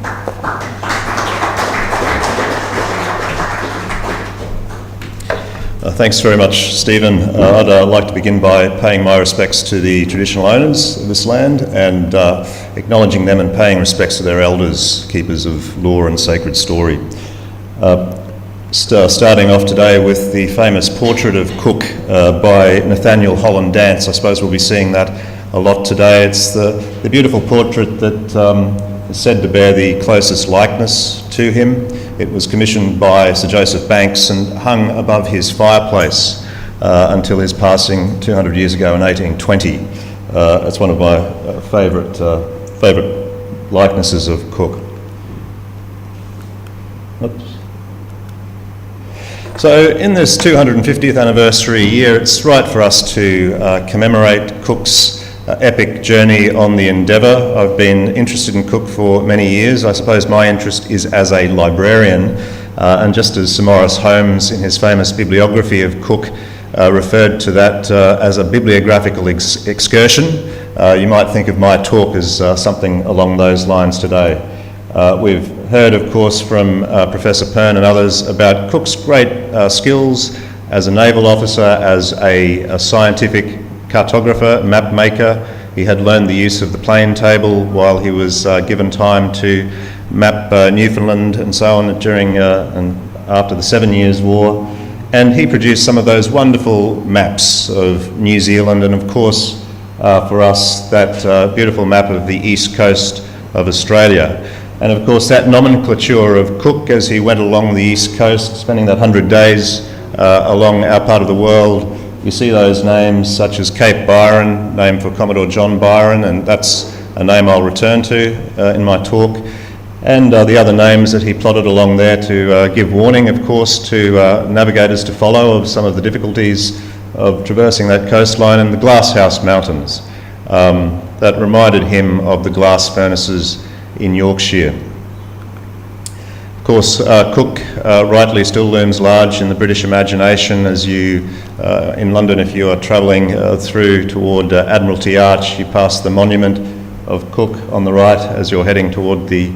Thanks very much, Stephen. I'd like to begin by paying my respects to the traditional owners of this land and acknowledging them and paying respects to their elders, keepers of law and sacred story. Starting off today with the famous portrait of Cook by Nathaniel Holland Dance. I suppose we'll be seeing that a lot today. It's the beautiful portrait that is said to bear the closest likeness to him. It was commissioned by Sir Joseph Banks and hung above his fireplace until his passing 200 years ago in 1820. It's one of my favourite likenesses of Cook. Oops. So in this 250th anniversary year, it's right for us to commemorate Cook's epic journey on the Endeavour. I've been interested in Cook for many years. I suppose my interest is as a librarian, and just as Sir Maurice Holmes in his famous bibliography of Cook referred to that as a bibliographical excursion, you might think of my talk as something along those lines today. We've heard, of course, from Professor Pern and others about Cook's great skills as a naval officer, as a scientific cartographer, map maker. He had learned the use of the plane table while he was given time to map Newfoundland and so on during and after the 7 Years' War. And he produced some of those wonderful maps of New Zealand and, of course, for us, that beautiful map of the east coast of Australia. And, of course, that nomenclature of Cook as he went along the east coast, spending that 100 days along our part of the world. You see those names such as Cape Byron, named for Commodore John Byron, and that's a name I'll return to in my talk. And the other names that he plotted along there to give warning, of course, to navigators to follow of some of the difficulties of traversing that coastline, and the Glasshouse Mountains that reminded him of the glass furnaces in Yorkshire. Of course, Cook rightly still looms large in the British imagination as you, in London, if you are travelling through toward Admiralty Arch, you pass the monument of Cook on the right as you're heading toward the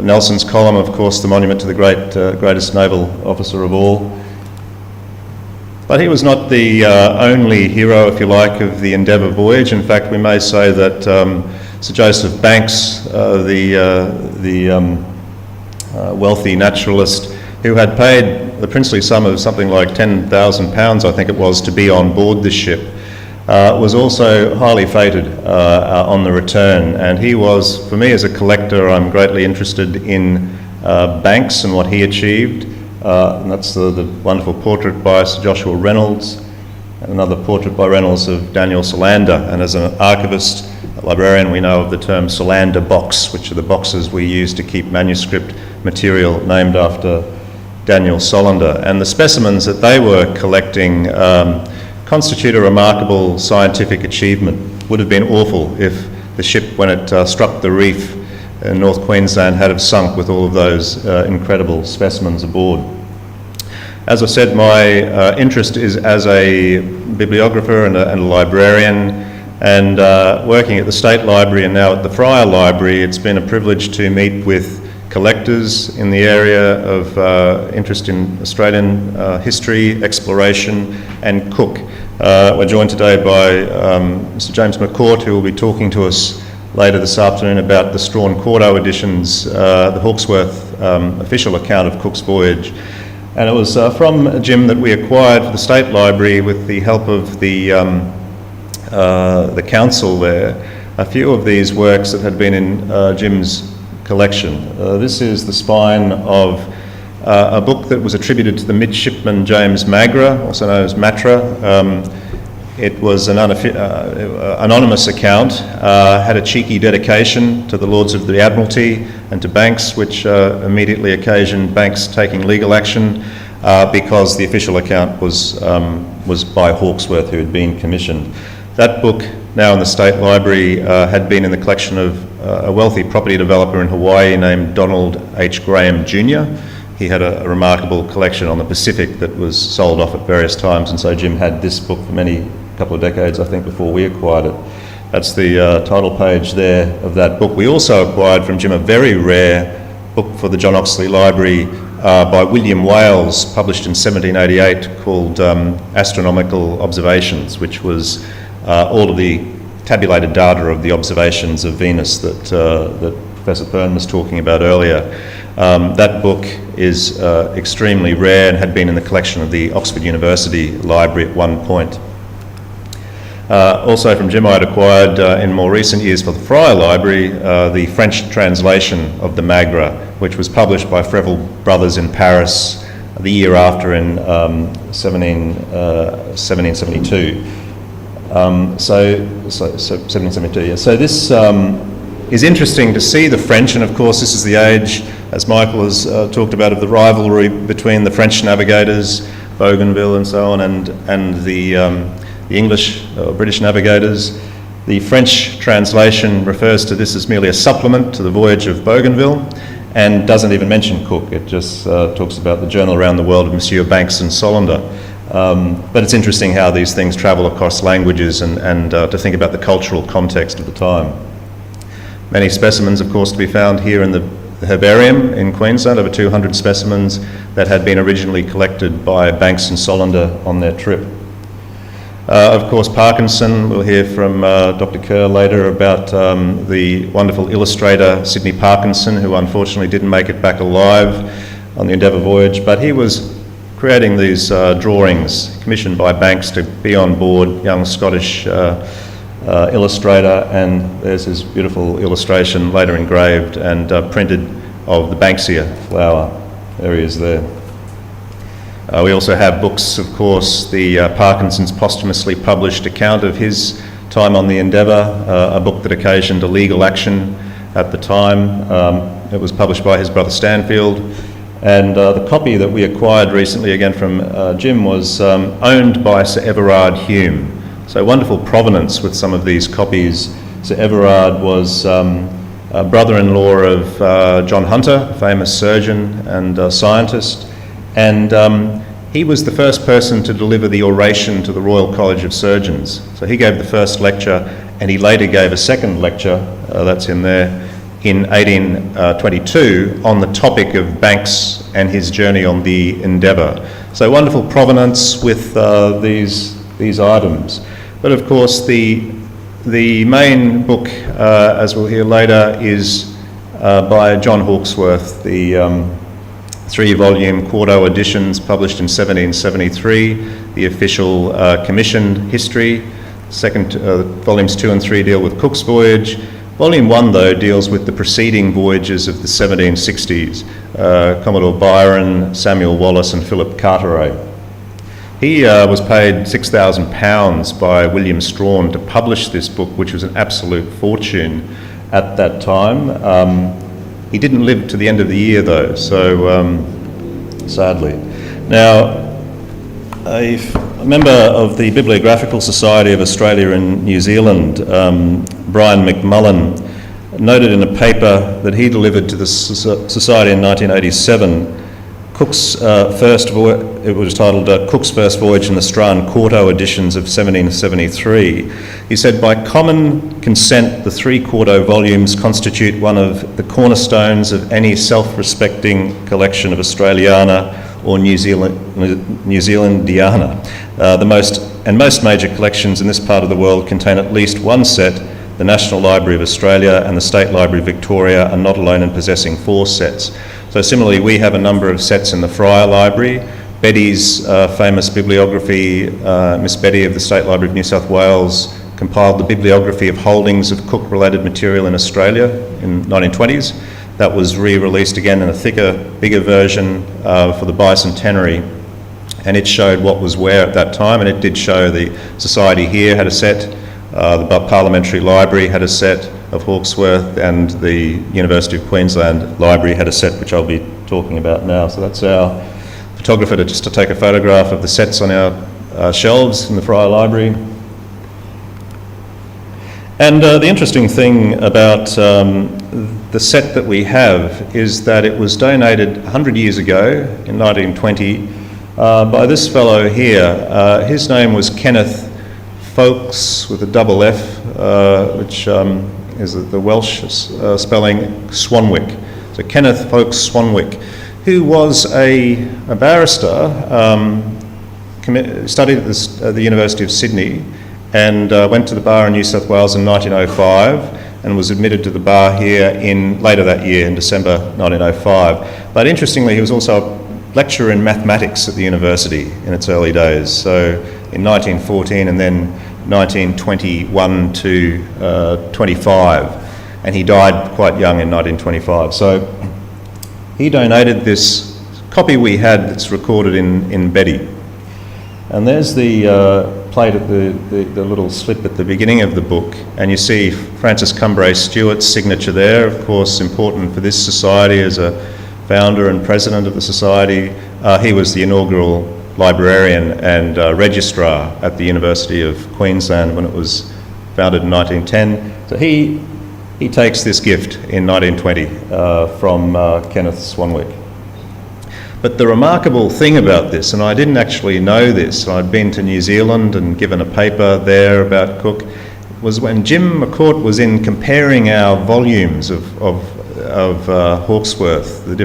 Nelson's Column, of course, the monument to the greatest naval officer of all. But he was not the only hero, if you like, of the Endeavour voyage. In fact, we may say that Sir Joseph Banks, the wealthy naturalist who had paid the princely sum of something like £10,000, I think it was, to be on board this ship, was also highly fated on the return. And he was, for me as a collector, I'm greatly interested in Banks and what he achieved. And that's the wonderful portrait by Sir Joshua Reynolds, and another portrait by Reynolds of Daniel Solander. And as an archivist, a librarian, we know of the term Solander box, which are the boxes we use to keep manuscript material named after Daniel Solander. And the specimens that they were collecting constitute a remarkable scientific achievement. Would have been awful if the ship, when it struck the reef in North Queensland, had have sunk with all of those incredible specimens aboard. As I said, my interest is as a bibliographer and a librarian, and working at the State Library and now at the Friar Library, it's been a privilege to meet with collectors in the area of interest in Australian history, exploration and Cook. We're joined today by Mr. James McCourt, who will be talking to us later this afternoon about the Strawn Cordo editions, the Hawkesworth official account of Cook's voyage. And it was from Jim that we acquired for the State Library, with the help of the council there, a few of these works that had been in Jim's collection. This is the spine of a book that was attributed to the midshipman James Magra, also known as Matra. It was an anonymous account, had a cheeky dedication to the Lords of the Admiralty and to Banks, which immediately occasioned Banks taking legal action because the official account was by Hawkesworth, who had been commissioned. That book, now in the State Library, had been in the collection of a wealthy property developer in Hawaii named Donald H. Graham Jr. He had a remarkable collection on the Pacific that was sold off at various times, and so Jim had this book for couple of decades, I think, before we acquired it. That's the title page there of that book. We also acquired from Jim a very rare book for the John Oxley Library by William Wales, published in 1788, called Astronomical Observations, which was all of the tabulated data of the observations of Venus that Professor Byrne was talking about earlier. That book is extremely rare and had been in the collection of the Oxford University Library at one point. Also from Jim, I'd acquired in more recent years for the Friar Library the French translation of the Magra, which was published by Freville Brothers in Paris the year after in 1772. So 1772, yeah. So this is interesting to see the French, and of course this is the age, as Michael has talked about, of the rivalry between the French navigators, Bougainville and so on, and the English British navigators. The French translation refers to this as merely a supplement to the voyage of Bougainville and doesn't even mention Cook. It just talks about the journal around the world of Monsieur Banks and Solander. But it's interesting how these things travel across languages and to think about the cultural context of the time. Many specimens, of course, to be found here in the herbarium in Queensland, over 200 specimens that had been originally collected by Banks and Solander on their trip. Of course, Parkinson, we'll hear from Dr. Kerr later about the wonderful illustrator Sidney Parkinson, who unfortunately didn't make it back alive on the Endeavour voyage, but he was creating these drawings commissioned by Banks to be on board, young Scottish illustrator, and there's his beautiful illustration later engraved and printed of the Banksia flower. There he is there. We also have books, of course, the Parkinson's posthumously published account of his time on the Endeavour, a book that occasioned a legal action at the time. It was published by his brother Stanfield, and the copy that we acquired recently again from Jim was owned by Sir Everard Hume. So wonderful provenance with some of these copies. Sir Everard was a brother-in-law of John Hunter, a famous surgeon and scientist, and he was the first person to deliver the oration to the Royal College of Surgeons. So he gave the first lecture, and he later gave a second lecture, that's in there, in 1822 on the topic of Banks and his journey on the Endeavour. So wonderful provenance with these items. But of course the main book, as we'll hear later, is by John Hawkesworth, the 3-volume quarto editions published in 1773, the official commissioned history. Volumes 2 and 3 deal with Cook's voyage. Volume 1, though, deals with the preceding voyages of the 1760s, Commodore Byron, Samuel Wallis and Philip Carteret. He was paid £6,000 by William Strahan to publish this book, which was an absolute fortune at that time. He didn't live to the end of the year, though, so sadly. Now, a member of the Bibliographical Society of Australia and New Zealand, Brian McMullen, noted in a paper that he delivered to the Society in 1987, Cook's it was titled Cook's First Voyage in the Strahan Quarto editions of 1773. He said, by common consent, the 3 quarto volumes constitute one of the cornerstones of any self-respecting collection of Australiana or New Zealandiana. The most major collections in this part of the world contain at least one set. The National Library of Australia and the State Library of Victoria are not alone in possessing 4 sets. So similarly, we have a number of sets in the Friar Library. Betty's famous bibliography, Miss Betty of the State Library of New South Wales, compiled the bibliography of holdings of Cook-related material in Australia in the 1920s. That was re-released again in a thicker, bigger version for the bicentenary, and it showed what was where at that time, and it did show the Society here had a set, the Parliamentary Library had a set of Hawkesworth, and the University of Queensland Library had a set, which I'll be talking about now. So that's our photographer just to take a photograph of the sets on our shelves in the Friar Library. And the interesting thing about the set that we have is that it was donated 100 years ago in 1920 by this fellow here. His name was Kenneth Folkes with a double F, which is the Welsh spelling Swanwick. So Kenneth Folkes Swanwick. who was a barrister, studied at the University of Sydney, and went to the bar in New South Wales in 1905 and was admitted to the bar here later that year, in December 1905. But interestingly, he was also a lecturer in mathematics at the university in its early days, so in 1914 and then 1921 to 25, and he died quite young in 1925. So he donated this copy we had that's recorded in Betty. And there's the plate at the little slip at the beginning of the book, and you see Francis Cumbray Stewart's signature there, of course important for this society as a founder and president of the society. He was the inaugural librarian and registrar at the University of Queensland when it was founded in 1910. So he takes this gift in 1920 from Kenneth Swanwick. But the remarkable thing about this, and I didn't actually know this, I'd been to New Zealand and given a paper there about Cook, was when Jim McCourt was in comparing our volumes of Hawkesworth, the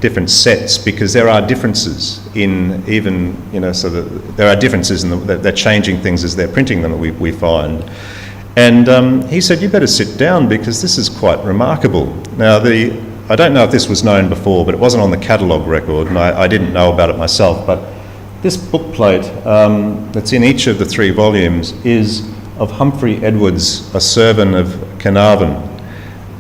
different sets, because there are differences in even, so that there are differences in they're changing things as they're printing them, we find. And he said, you better sit down because this is quite remarkable. Now, I don't know if this was known before, but it wasn't on the catalogue record, and I didn't know about it myself, but this bookplate that's in each of the 3 volumes is of Humphrey Edwards, a servant of Carnarvon.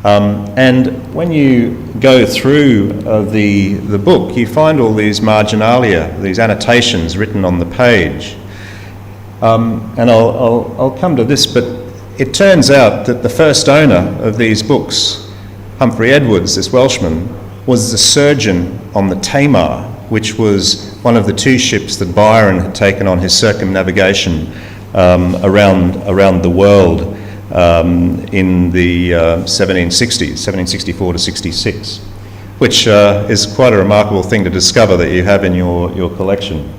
And when you go through the book, you find all these marginalia, these annotations written on the page. And I'll come to this, but it turns out that the first owner of these books, Humphrey Edwards, this Welshman, was the surgeon on the Tamar, which was one of the 2 ships that Byron had taken on his circumnavigation around the world in the 1760s, 1764 to 66, which is quite a remarkable thing to discover that you have in your collection.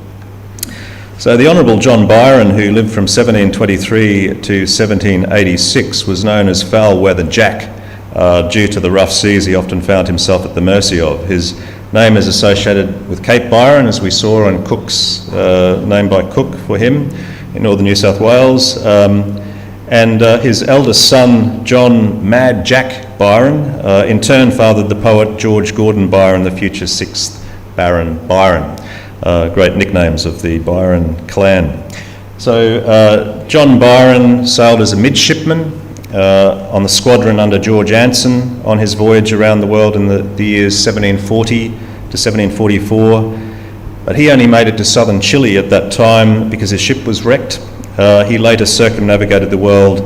So the Honourable John Byron, who lived from 1723 to 1786, was known as Foul Weather Jack, due to the rough seas he often found himself at the mercy of. His name is associated with Cape Byron, as we saw on Cook's, name by Cook for him in northern New South Wales. And his eldest son, John Mad Jack Byron, in turn fathered the poet George Gordon Byron, the future 6th Baron Byron. Great nicknames of the Byron clan. So John Byron sailed as a midshipman on the squadron under George Anson on his voyage around the world in the years 1740 to 1744. But he only made it to southern Chile at that time because his ship was wrecked. He later circumnavigated the world,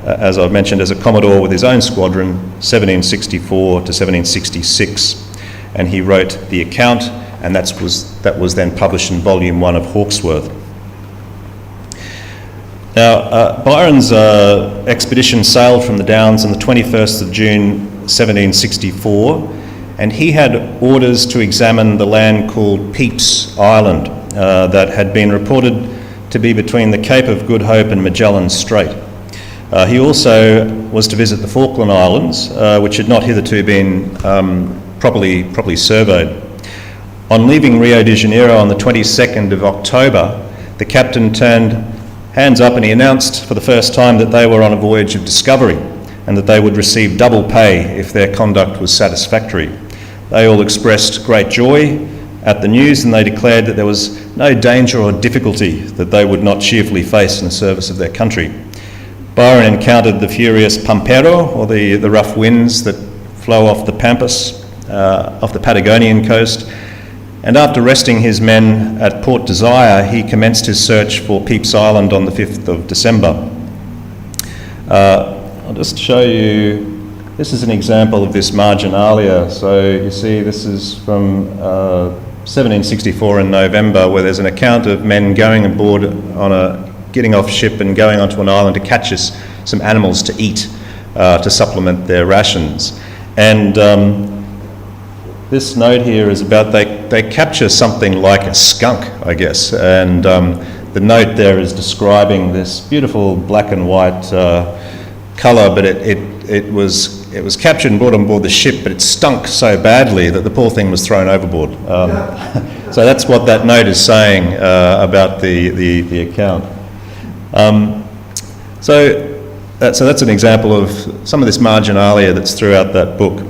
as I've mentioned, as a Commodore with his own squadron, 1764 to 1766. And he wrote the account, and that was then published in Volume 1 of Hawkesworth. Now, Byron's expedition sailed from the Downs on the 21st of June 1764, and he had orders to examine the land called Pepys Island that had been reported to be between the Cape of Good Hope and Magellan Strait. He also was to visit the Falkland Islands, which had not hitherto been properly surveyed. On leaving Rio de Janeiro on the 22nd of October, the captain turned hands up and he announced for the first time that they were on a voyage of discovery and that they would receive double pay if their conduct was satisfactory. They all expressed great joy at the news, and they declared that there was no danger or difficulty that they would not cheerfully face in the service of their country. Byron encountered the furious pampero, or the rough winds that flow off the Pampas, off the Patagonian coast, and after resting his men at Port Desire, he commenced his search for Pepys Island on the 5th of December. I'll just show you, this is an example of this marginalia. So you see this is from 1764 in November, where there's an account of men going aboard getting off ship and going onto an island to catch some animals to eat, to supplement their rations. And this note here is about they capture something like a skunk, I guess, and the note there is describing this beautiful black and white colour, but it it was captured and brought on board the ship, but it stunk so badly that the poor thing was thrown overboard. So that's what that note is saying about the account. So that's an example of some of this marginalia that's throughout that book.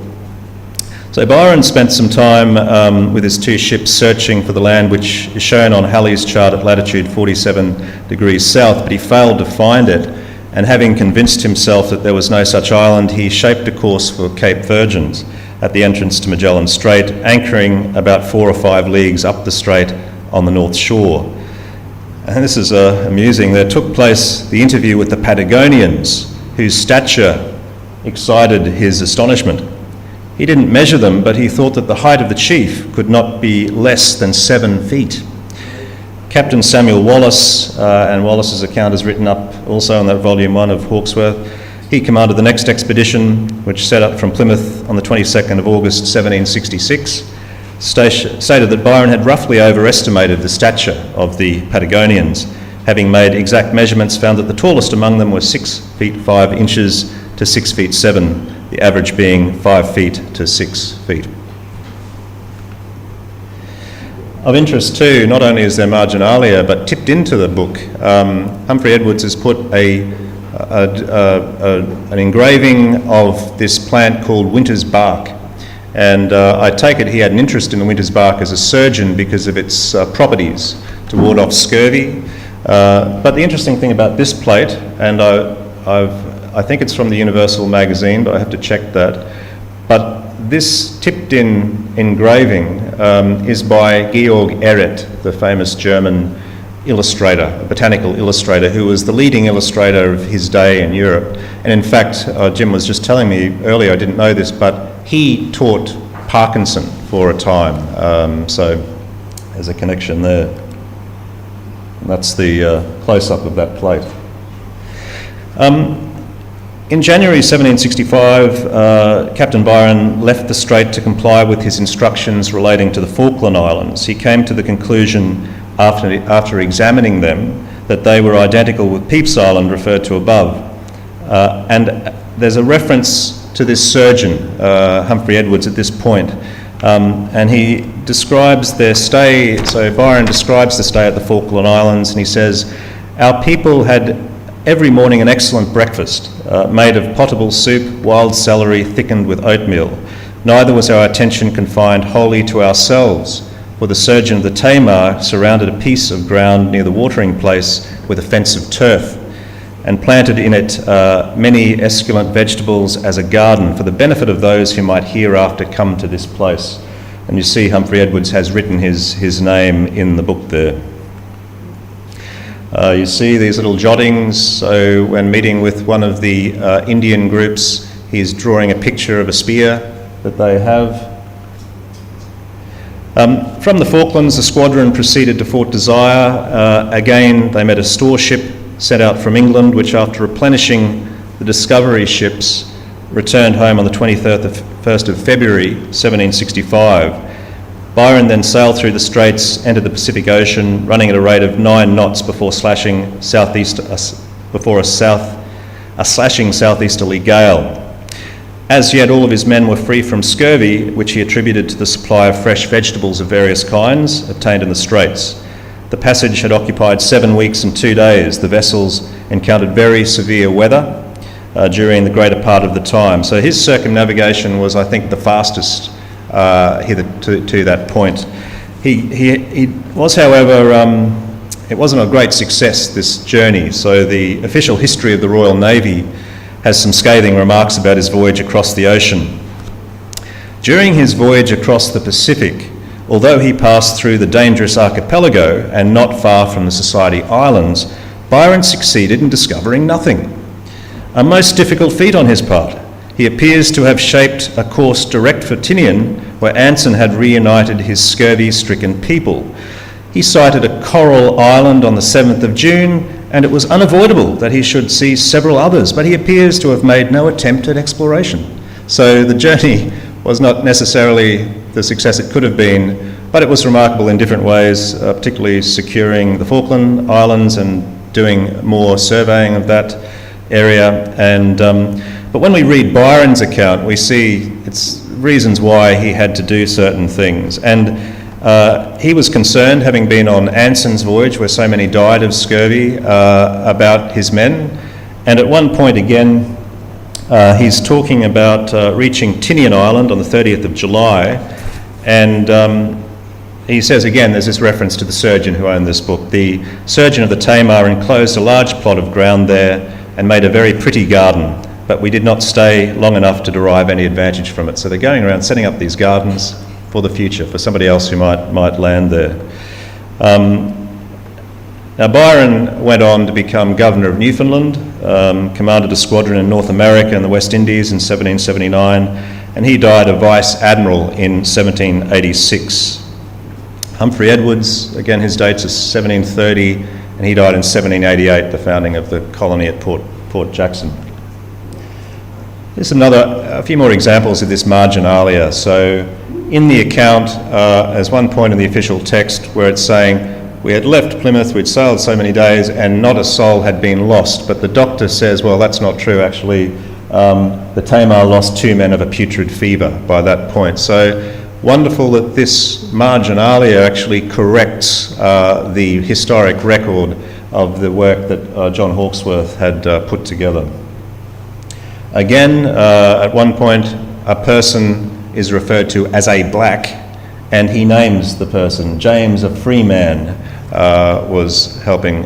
So Byron spent some time with his two ships searching for the land which is shown on Halley's chart at latitude 47 degrees south, but he failed to find it, and having convinced himself that there was no such island, he shaped a course for Cape Virgins at the entrance to Magellan Strait, anchoring about 4 or 5 leagues up the strait on the north shore. And this is amusing. There took place the interview with the Patagonians, whose stature excited his astonishment. He didn't measure them, but he thought that the height of the chief could not be less than 7 feet. Captain Samuel Wallace, and Wallace's account is written up also in that volume 1 of Hawkesworth. He commanded the next expedition, which set up from Plymouth on the 22nd of August 1766, stated that Byron had roughly overestimated the stature of the Patagonians. Having made exact measurements, found that the tallest among them were 6 feet 5 inches to 6 feet 7, the average being 5 feet to 6 feet. Of interest too, not only is there marginalia, but tipped into the book, Humphrey Edwards has put an engraving of this plant called winter's bark. And I take it he had an interest in the winter's bark as a surgeon because of its properties to ward off scurvy. But the interesting thing about this plate, and I think it's from the Universal magazine, but I have to check that. But this tipped-in engraving is by Georg Ehret, the famous German illustrator, a botanical illustrator, who was the leading illustrator of his day in Europe. And in fact, Jim was just telling me earlier, I didn't know this, but he taught Parkinson for a time. So there's a connection there. And that's the close-up of that plate. In January 1765, Captain Byron left the strait to comply with his instructions relating to the Falkland Islands. He came to the conclusion, after examining them, that they were identical with Pepys Island referred to above. And there's a reference to this surgeon, Humphrey Edwards, at this point. And he describes their stay, so Byron describes the stay at the Falkland Islands, and he says, "Our people had every morning an excellent breakfast, made of potable soup, wild celery thickened with oatmeal. Neither was our attention confined wholly to ourselves, for the surgeon of the Tamar surrounded a piece of ground near the watering place with a fence of turf, and planted in it many esculent vegetables as a garden for the benefit of those who might hereafter come to this place." And you see Humphrey Edwards has written his name in the book there. You see these little jottings. So when meeting with one of the Indian groups, he's drawing a picture of a spear that they have. From the Falklands, the squadron proceeded to Fort Desire. Again, they met a store ship sent out from England, which after replenishing the Discovery ships, returned home on the 21st of February 1765. Byron then sailed through the straits, entered the Pacific Ocean, running at a rate of 9 knots before slashing slashing southeasterly gale. As yet, all of his men were free from scurvy, which he attributed to the supply of fresh vegetables of various kinds obtained in the straits. The passage had occupied 7 weeks and 2 days. The vessels encountered very severe weather during the greater part of the time. So his circumnavigation was, I think, the fastest hitherto to that point. He was, however, it wasn't a great success, this journey. So the official history of the Royal Navy has some scathing remarks about his voyage across the ocean. During his voyage across the Pacific, although he passed through the dangerous archipelago and not far from the Society Islands, Byron succeeded in discovering nothing. A most difficult feat on his part. He appears to have shaped a course direct for Tinian, where Anson had reunited his scurvy-stricken people. He sighted a coral island on the 7th of June, and it was unavoidable that he should see several others, but he appears to have made no attempt at exploration. So the journey was not necessarily the success it could have been, but it was remarkable in different ways, particularly securing the Falkland Islands and doing more surveying of that area. But when we read Byron's account, we see it's reasons why he had to do certain things. And he was concerned, having been on Anson's voyage, where so many died of scurvy, about his men. And at one point again, he's talking about reaching Tinian Island on the 30th of July. And he says again, there's this reference to the surgeon who owned this book. The surgeon of the Tamar enclosed a large plot of ground there and made a very pretty garden, but we did not stay long enough to derive any advantage from it. So they're going around setting up these gardens for the future, for somebody else who might land there. Now Byron went on to become governor of Newfoundland, commanded a squadron in North America and the West Indies in 1779, and he died a vice admiral in 1786. Humphrey Edwards, again his dates are 1730, and he died in 1788, the founding of the colony at Port Jackson. There's a few more examples of this marginalia. So in the account, there's one point in the official text where it's saying, we had left Plymouth, we'd sailed so many days, and not a soul had been lost. But the doctor says, well, that's not true, actually. The Tamar lost 2 men of a putrid fever by that point. So wonderful that this marginalia actually corrects the historic record of the work that John Hawkesworth had put together. Again, at one point, a person is referred to as a black, and he names the person. James, a free man, was helping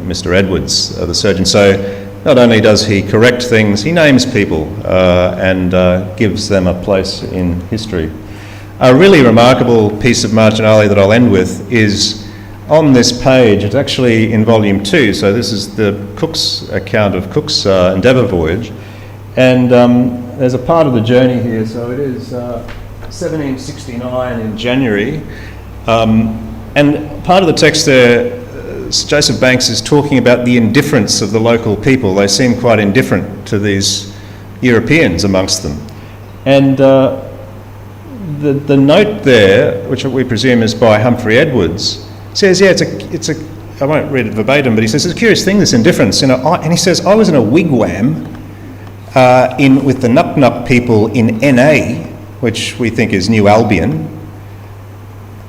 Mr. Edwards, the surgeon. So not only does he correct things, he names people and gives them a place in history. A really remarkable piece of marginalia that I'll end with is on this page. It's actually in volume 2, so this is the Cook's account of Cook's Endeavour voyage. And there's a part of the journey here, so it is 1769 in January. And part of the text there, Joseph Banks is talking about the indifference of the local people. They seem quite indifferent to these Europeans amongst them. And the note there, which we presume is by Humphrey Edwards, says, yeah, it's a I won't read it verbatim, but he says, it's a curious thing, this indifference. And he says, I was in a wigwam with the Nup Nup people in NA, which we think is New Albion.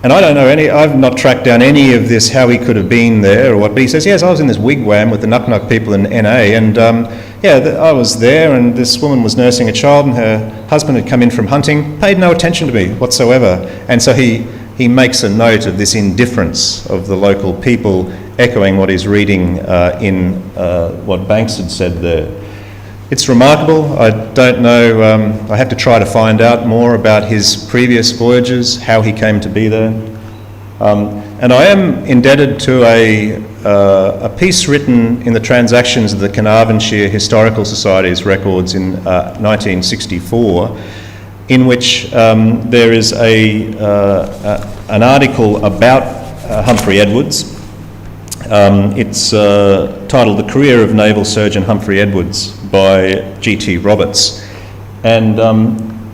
And I don't know I've not tracked down any of this, how he could have been there or what, but he says, yes, I was in this wigwam with the Nup Nup people in NA, and I was there, and this woman was nursing a child, and her husband had come in from hunting, paid no attention to me whatsoever. And so he makes a note of this indifference of the local people, echoing what he's reading in what Banks had said there. It's remarkable. I don't know, I have to try to find out more about his previous voyages, how he came to be there. And I am indebted to a piece written in the transactions of the Carnarvonshire Historical Society's records in 1964, in which there is an article about Humphrey Edwards. It's titled The Career of Naval Surgeon Humphrey Edwards by G.T. Roberts. And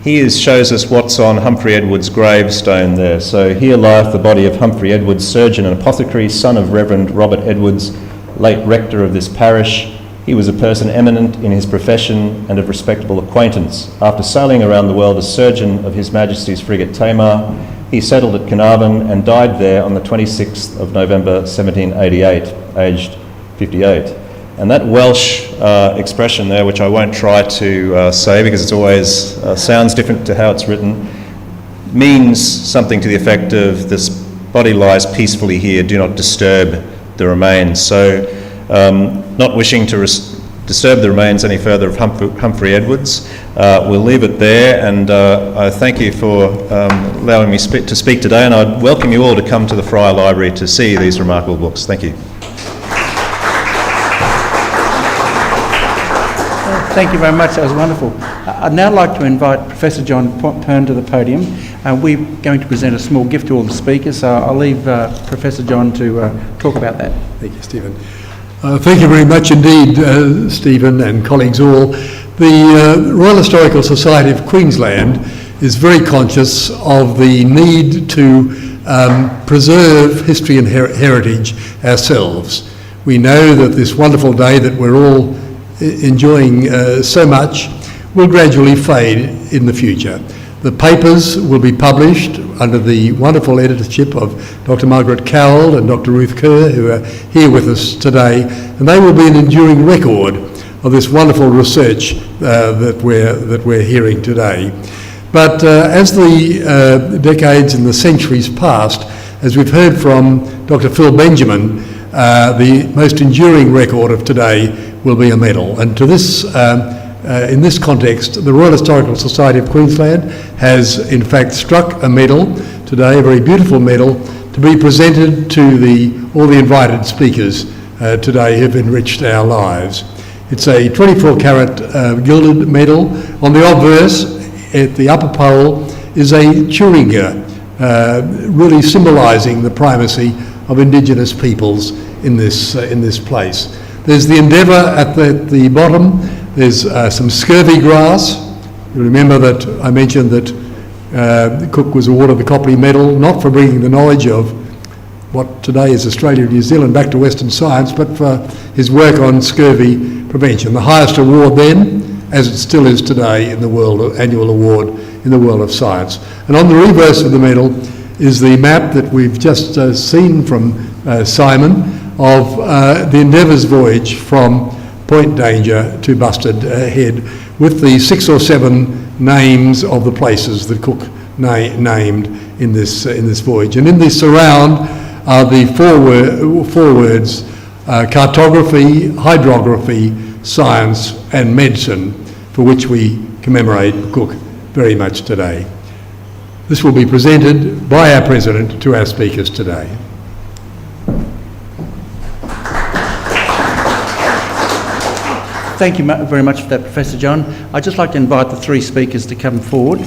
here shows us what's on Humphrey Edwards' gravestone there. So here lieth the body of Humphrey Edwards, surgeon and apothecary, son of Reverend Robert Edwards, late rector of this parish. He was a person eminent in his profession and of respectable acquaintance. After sailing around the world as surgeon of His Majesty's frigate Tamar, he settled at Carnarvon and died there on the 26th of November 1788, aged 58. And that Welsh expression there, which I won't try to say because it's always sounds different to how it's written, means something to the effect of, this body lies peacefully here, do not disturb the remains. So not wishing to disturb the remains any further of Humphrey Edwards, we'll leave it there, and I thank you for allowing me to speak today, and I'd welcome you all to come to the Fryer Library to see these remarkable books. Thank you. Thank you very much, that was wonderful. I'd now like to invite Professor John Pern to the podium. We're going to present a small gift to all the speakers, so I'll leave Professor John to talk about that. Thank you, Stephen. Thank you very much indeed, Stephen and colleagues all. The Royal Historical Society of Queensland is very conscious of the need to preserve history and heritage ourselves. We know that this wonderful day that we're all enjoying so much will gradually fade in the future. The papers will be published under the wonderful editorship of Dr. Margaret Cowell and Dr. Ruth Kerr, who are here with us today, and they will be an enduring record of this wonderful research that we're hearing today. But as the decades and the centuries passed, as we've heard from Dr. Phil Benjamin, the most enduring record of today will be a medal. And to this, in this context, the Royal Historical Society of Queensland has in fact struck a medal today, a very beautiful medal, to be presented to all the invited speakers today who have enriched our lives. It's a 24 carat gilded medal. On the obverse, at the upper pole, is a Turinga, really symbolising the primacy of Indigenous peoples in this place. There's the Endeavour at the bottom. There's some scurvy grass. You remember that I mentioned that Cook was awarded the Copley Medal, not for bringing the knowledge of what today is Australia and New Zealand back to Western science, but for his work on scurvy prevention. The highest award then, as it still is today in the world, annual award in the world of science. And on the reverse of the medal is the map that we've just seen from Simon of the Endeavour's voyage from Point Danger to Busted Head, with the 6 or 7 names of the places that Cook named in this voyage. And in the surround are the four words, cartography, hydrography, science and medicine, for which we commemorate Cook very much today. This will be presented by our President to our speakers today. Thank you very much for that, Professor John. I'd just like to invite the 3 speakers to come forward.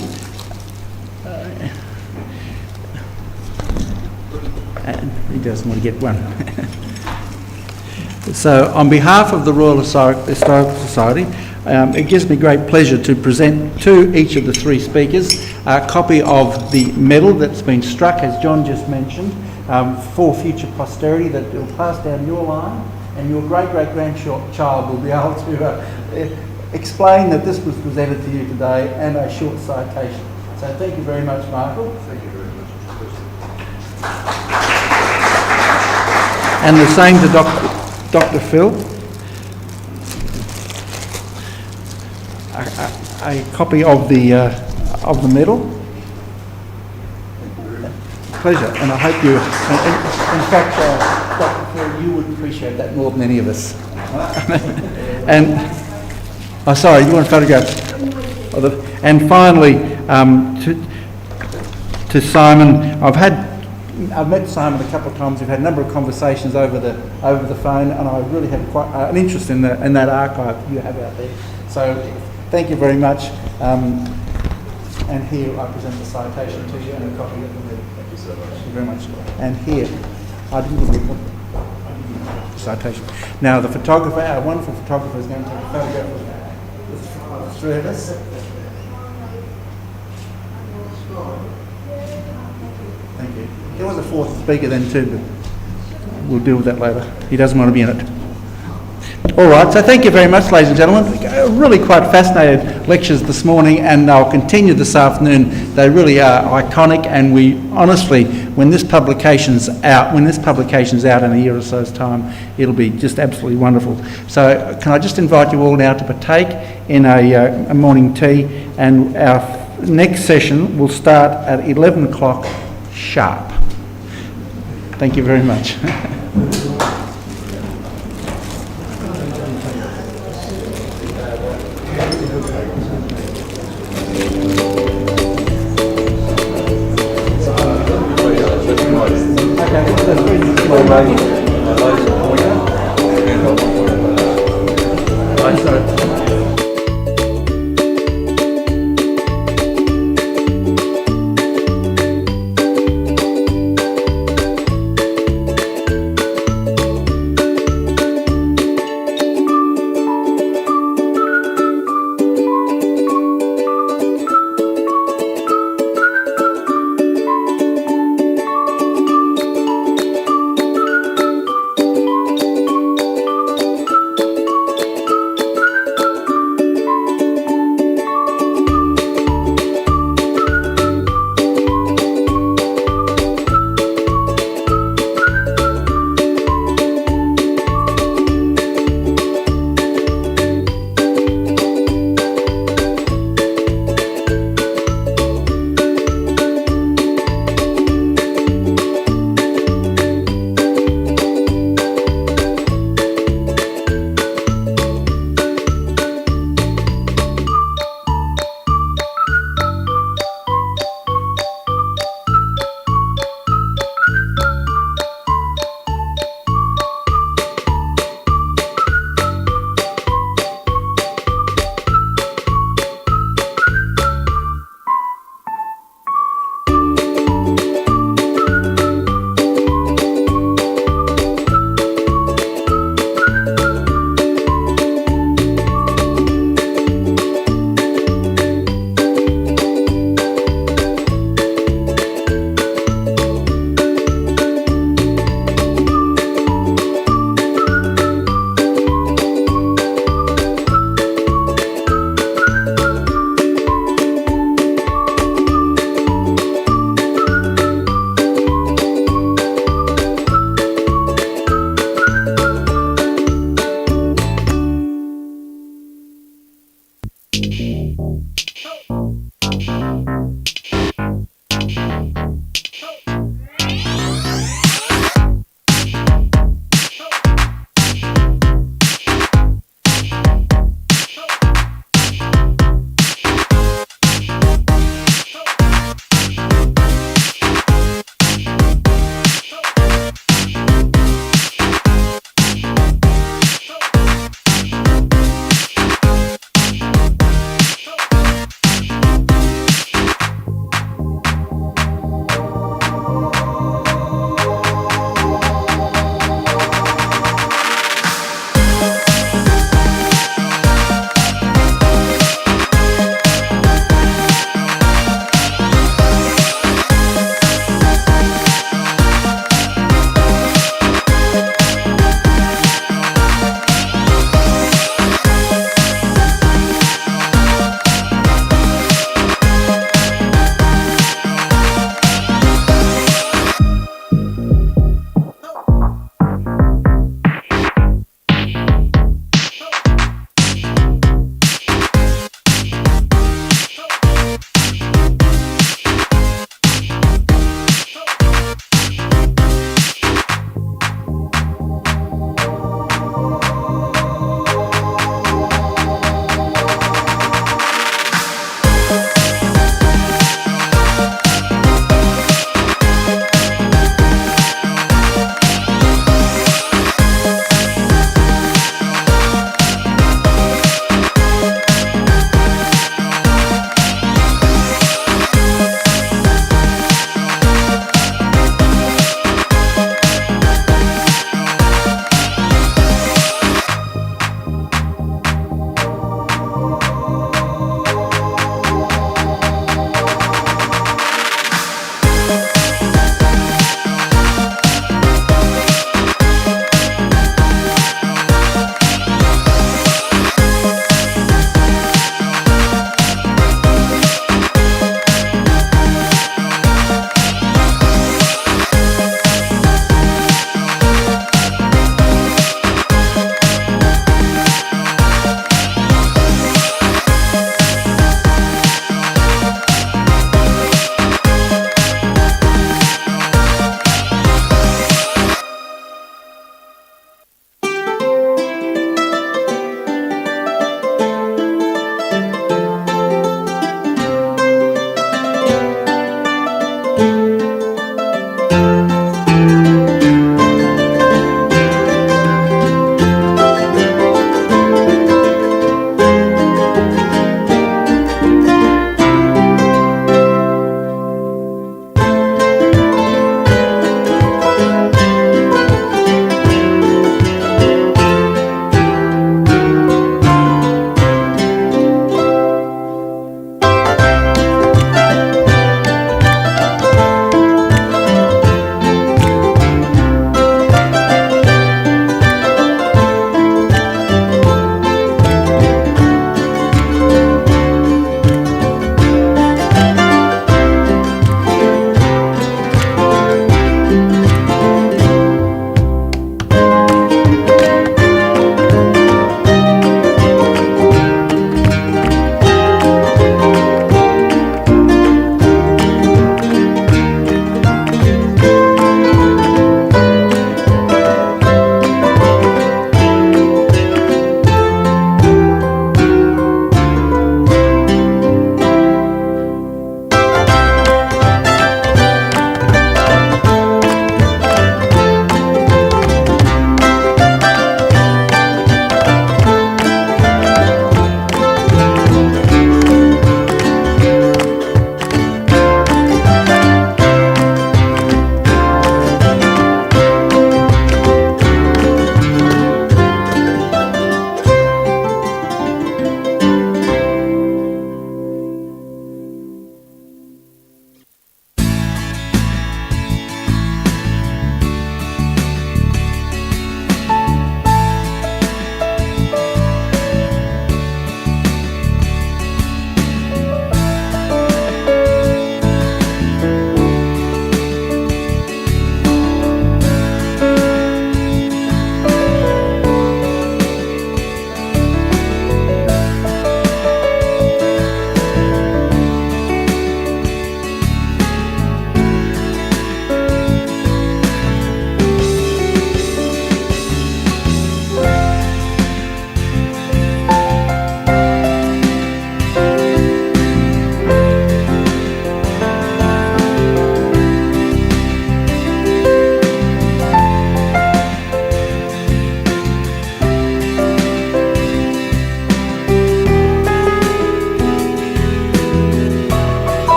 And he doesn't want to get one. So, on behalf of the Royal Historical Society, it gives me great pleasure to present to each of the 3 speakers a copy of the medal that's been struck, as John just mentioned, for future posterity, that will pass down your line, and your great-great-grandchild will be able to explain that this was presented to you today, and a short citation. So thank you very much, Michael. Thank you very much. And the same to Dr. Phil. A copy of the medal. Pleasure, and I hope you. In fact, Dr. Phil, you would appreciate that more than any of us. And sorry, you want a photograph? And finally, to Simon, I've met Simon a couple of times. We've had a number of conversations over the phone, and I really have quite an interest in that archive you have out there. So thank you very much. And here I present the citation to you and a copy of the medal. Thank you so much. Thank you very much. And here, I didn't give you a citation. Now the photographer, our wonderful photographer, is going to take a photograph of the 3 of us. Thank you. There was a 4th speaker then too, but we'll deal with that later. He doesn't want to be in it. All right, so thank you very much, ladies and gentlemen. Really quite fascinating lectures this morning, and I'll continue this afternoon. They really are iconic, and we honestly, when this publication's out in a year or so's time, it'll be just absolutely wonderful. So can I just invite you all now to partake in a morning tea, and our next session will start at 11 o'clock sharp. Thank you very much.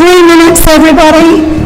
3 minutes, everybody.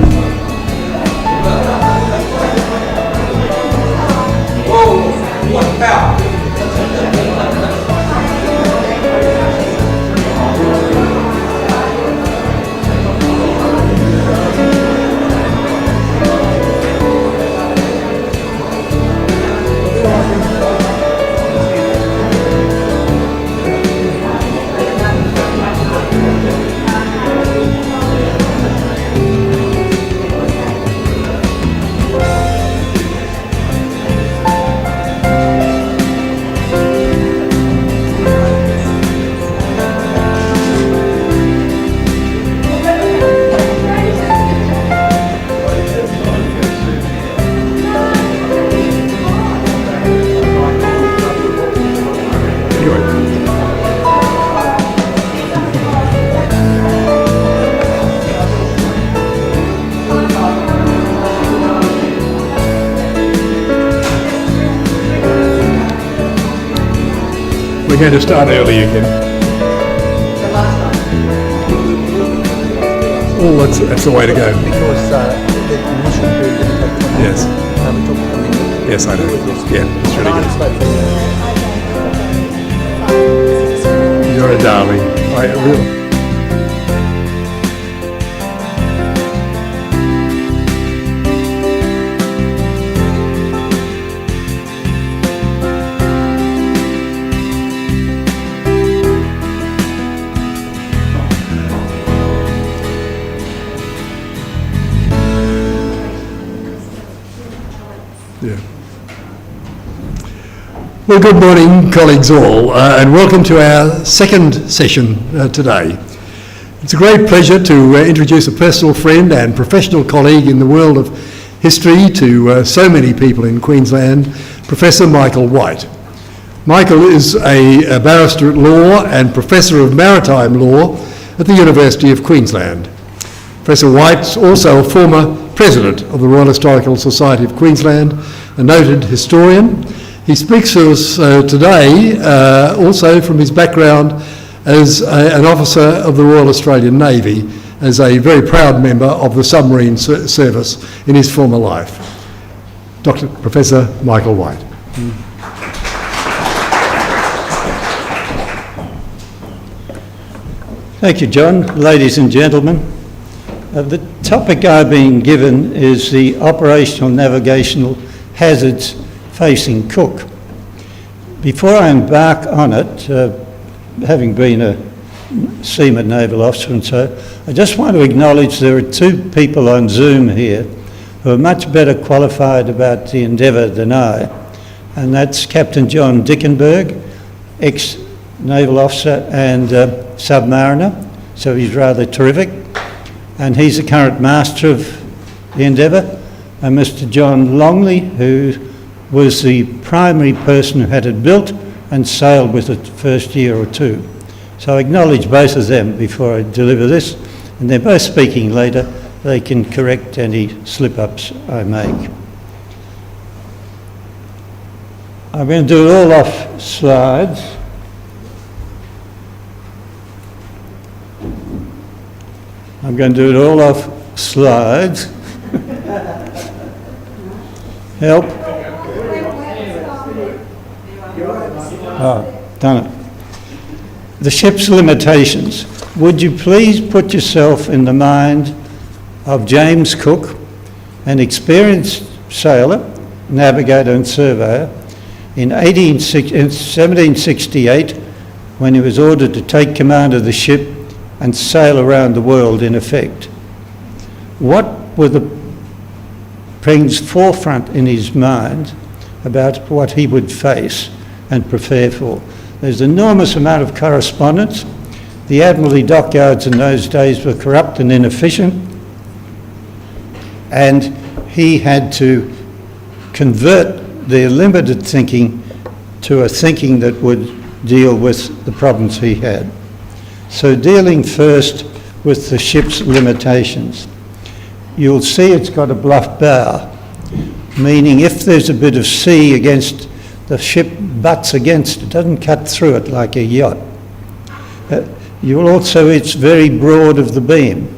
We're going to start early again. Oh, that's the way to go. Because the initial period didn't take 20 Yes. we took them in. Yes, I know. Yeah, it's really good. Spoke for you. darling. I really... Well, good morning, colleagues all, and welcome to our second session today. It's a great pleasure to introduce a personal friend and professional colleague in the world of history to so many people in Queensland, Professor Michael White. Michael is a barrister at law and Professor of Maritime Law at the University of Queensland. Professor White's also a former President of the Royal Historical Society of Queensland, a noted historian. He speaks to us today also from his background as an officer of the Royal Australian Navy, as a very proud member of the submarine service in his former life. Professor Michael White. Thank you, John. Ladies and gentlemen, the topic I've been given is the operational navigational hazards facing Cook. Before I embark on it, having been a seaman naval officer and so, I just want to acknowledge there are two people on Zoom here who are much better qualified about the Endeavour than I, and that's Captain John Dickenberg, ex-naval officer and submariner, so he's rather terrific, and he's the current master of the Endeavour, and Mr. John Longley, who was the primary person who had it built and sailed with it the first year or two. So I acknowledge both of them before I deliver this, and they're both speaking later. They can correct any slip-ups I make. I'm going to do it all off slides. I'm going to do it all off slides. Help. Oh, done it. The ship's limitations. Would you please put yourself in the mind of James Cook, an experienced sailor, navigator and surveyor, in 1768, when he was ordered to take command of the ship and sail around the world in effect. What were the things forefront in his mind about what he would face and prepare for? There's an enormous amount of correspondence. The Admiralty dockyards in those days were corrupt and inefficient, and he had to convert their limited thinking to a thinking that would deal with the problems he had. So dealing first with the ship's limitations. You'll see it's got a bluff bow, meaning if there's a bit of sea against the ship butts against it, doesn't cut through it like a yacht. You'll also, it's very broad of the beam.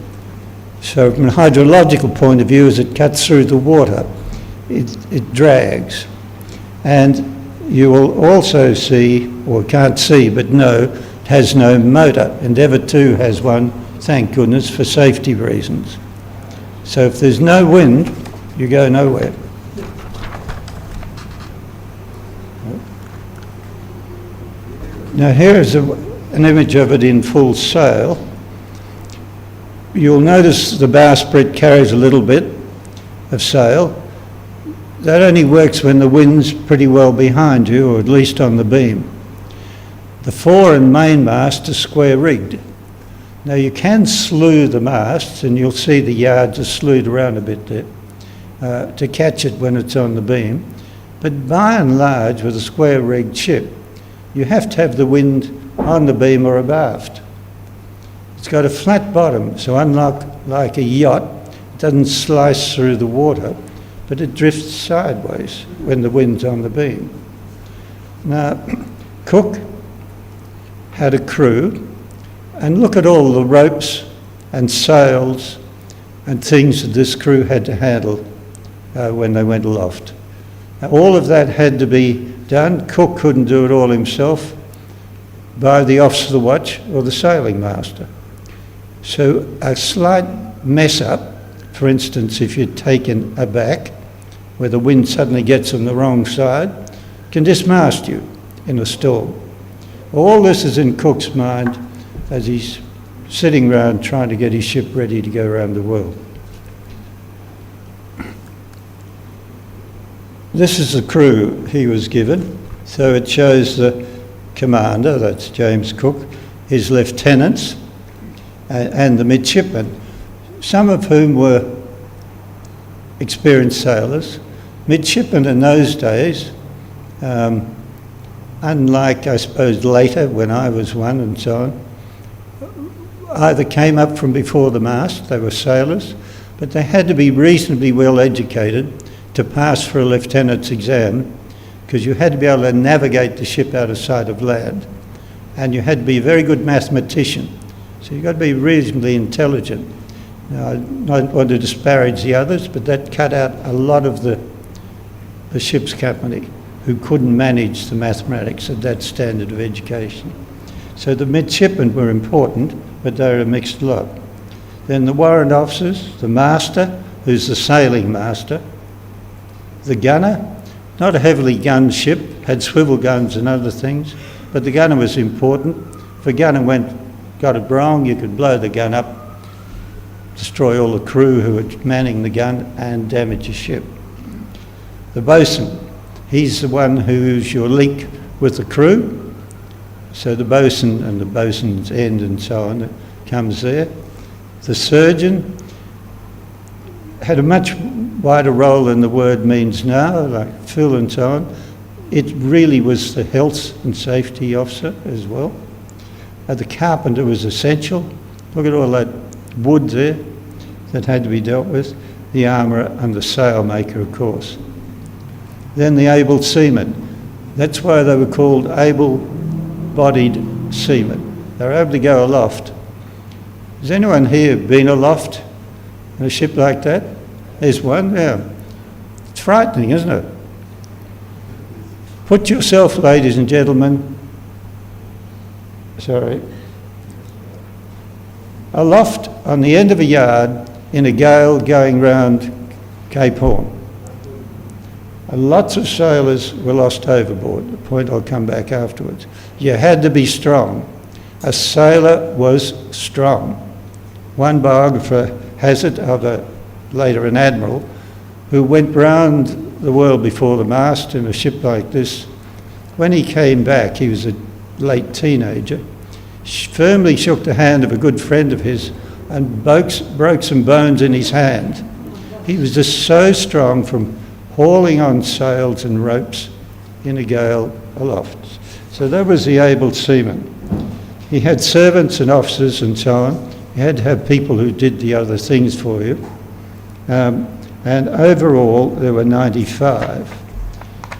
So from a hydrological point of view, as it cuts through the water, it drags. And you will also see, or can't see, but know, it has no motor. Endeavour 2 has one, thank goodness, for safety reasons. So if there's no wind, you go nowhere. Now here's an image of it in full sail. You'll notice the bowsprit carries a little bit of sail. That only works when the wind's pretty well behind you, or at least on the beam. The fore and mainmast are square rigged. Now you can slew the masts, and you'll see the yards are slewed around a bit there to catch it when it's on the beam. But by and large, with a square rigged ship, you have to have the wind on the beam or abaft. It's got a flat bottom, so unlike a yacht, it doesn't slice through the water, but it drifts sideways when the wind's on the beam. Now, Cook had a crew, and look at all the ropes and sails and things that this crew had to handle when they went aloft. Now, all of that had to be done. Cook couldn't do it all himself. by the officer of the watch or the sailing master. So a slight mess up, for instance, if you're taken aback, where the wind suddenly gets on the wrong side, can dismast you in a storm. All this is in Cook's mind as he's sitting around trying to get his ship ready to go around the world. This is the crew he was given. So it shows the commander, that's James Cook, his lieutenants, and the midshipmen, some of whom were experienced sailors. Midshipmen in those days, unlike, I suppose, later when I was one and so on, either came up from before the mast, they were sailors, but they had to be reasonably well educated to pass for a lieutenant's exam, because you had to be able to navigate the ship out of sight of land, and you had to be a very good mathematician. So you've got to be reasonably intelligent. Now, I don't want to disparage the others, but that cut out a lot of the ship's company who couldn't manage the mathematics at that standard of education. So the midshipmen were important, but they were a mixed lot. Then the warrant officers, the master, who's the sailing master, the gunner, not a heavily gunned ship, had swivel guns and other things, but the gunner was important. If a gunner got it wrong, you could blow the gun up, destroy all the crew who were manning the gun and damage a ship. The bosun, he's the one who's your link with the crew. So the bosun and the bosun's end and so on comes there. The surgeon had a much wider role than the word means now, like Phil and so on. It really was the health and safety officer as well. The carpenter was essential. Look at all that wood there that had to be dealt with. The armourer and the sailmaker, of course. Then the able seaman. That's why they were called able-bodied seamen. They were able to go aloft. Has anyone here been aloft in a ship like that? There's one, yeah. It's frightening, isn't it? Put yourself, ladies and gentlemen, aloft on the end of a yard in a gale going round Cape Horn. Lots of sailors were lost overboard, a point I'll come back afterwards. You had to be strong. A sailor was strong. One biographer has it of later an admiral who went round the world before the mast in a ship like this. When he came back, he was a late teenager, firmly shook the hand of a good friend of his and broke some bones in his hand. He was just so strong from hauling on sails and ropes in a gale aloft. So that was the able seaman. He had servants and officers and so on. You had to have people who did the other things for you. And overall, there were 95.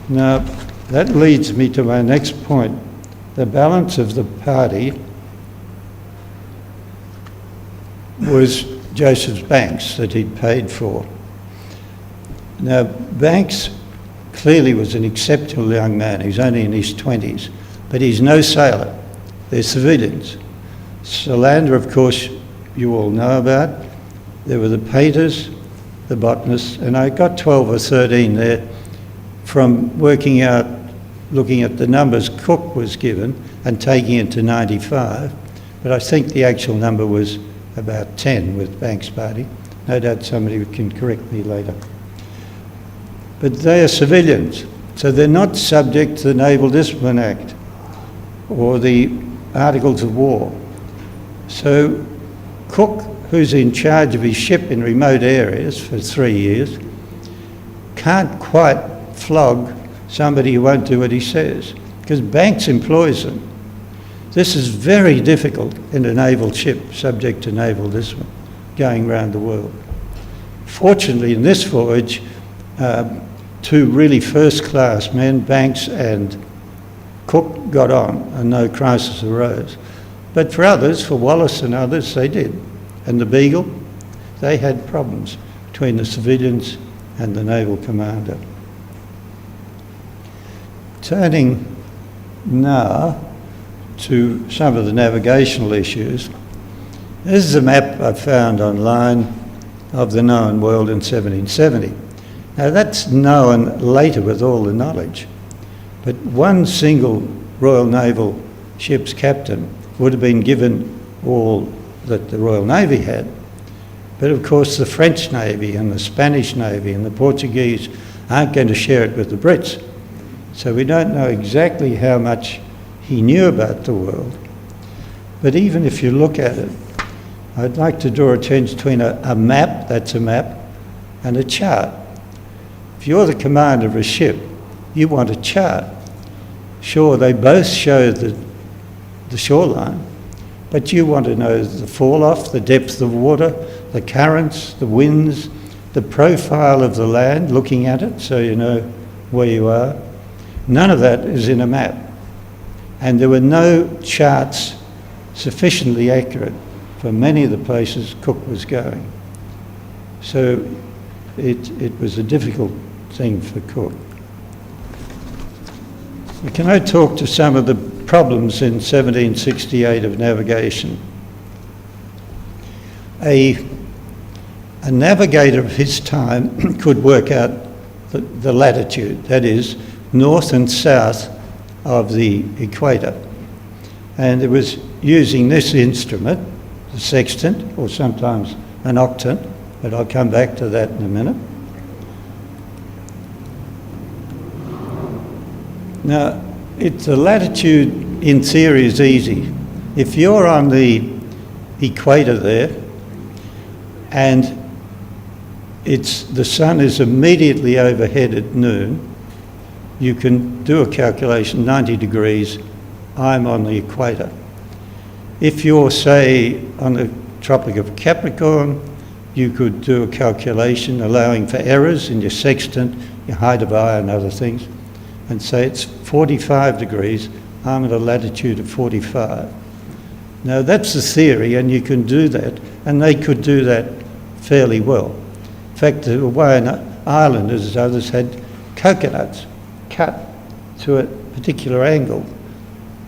Now, that leads me to my next point. The balance of the party was Joseph's Banks that he'd paid for. Now, Banks clearly was an exceptional young man. He's only in his 20s, but he's no sailor. They're civilians. Solander, of course, you all know about. There were the painters, the botanists, and I got 12 or 13 there from working out, looking at the numbers Cook was given and taking it to 95, but I think the actual number was about 10 with Banks' party. No doubt somebody can correct me later. But they are civilians, so they're not subject to the Naval Discipline Act or the Articles of War. So Cook, who's in charge of his ship in remote areas for 3 years, can't quite flog somebody who won't do what he says, because Banks employs them. This is very difficult in a naval ship subject to naval discipline, going around the world. Fortunately, in this voyage, two really first-class men, Banks and Cook, got on and no crisis arose. But for others, for Wallace and others, they did. And the Beagle, they had problems between the civilians and the naval commander. Turning now to some of the navigational issues. This is a map I found online of the known world in 1770. Now that's known later with all the knowledge, but one single Royal Naval ship's captain would have been given all that the Royal Navy had. But of course the French Navy and the Spanish Navy and the Portuguese aren't going to share it with the Brits. So we don't know exactly how much he knew about the world. But even if you look at it, I'd like to draw attention between a map, that's a map, and a chart. If you're the commander of a ship, you want a chart. Sure, they both show the shoreline, but you want to know the fall-off, the depth of water, the currents, the winds, the profile of the land, looking at it so you know where you are. None of that is in a map. And there were no charts sufficiently accurate for many of the places Cook was going. So it was a difficult thing for Cook. Can I talk to some of the problems in 1768 of navigation? A navigator of his time could work out the latitude, that is, north and south of the equator. And it was using this instrument, the sextant, or sometimes an octant, but I'll come back to that in a minute. Now, the latitude in theory is easy. If you're on the equator there and the sun is immediately overhead at noon, you can do a calculation, 90 degrees, I'm on the equator. If you're, say, on the Tropic of Capricorn, you could do a calculation allowing for errors in your sextant, your height of eye and other things, and say it's 45 degrees, I'm at a latitude of 45. Now that's the theory, and you can do that, and they could do that fairly well. In fact, the Hawaiian Islanders, as others, had coconuts cut to a particular angle,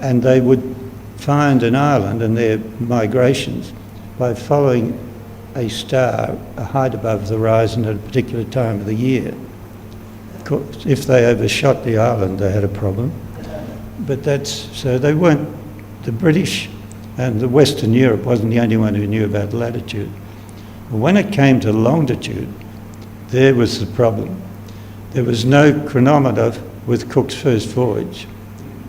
and they would find an island and their migrations by following a star a height above the horizon at a particular time of the year. Of course, if they overshot the island, they had a problem. But so they weren't, the British and the Western Europe wasn't the only one who knew about latitude. But when it came to longitude, there was the problem. There was no chronometer with Cook's first voyage.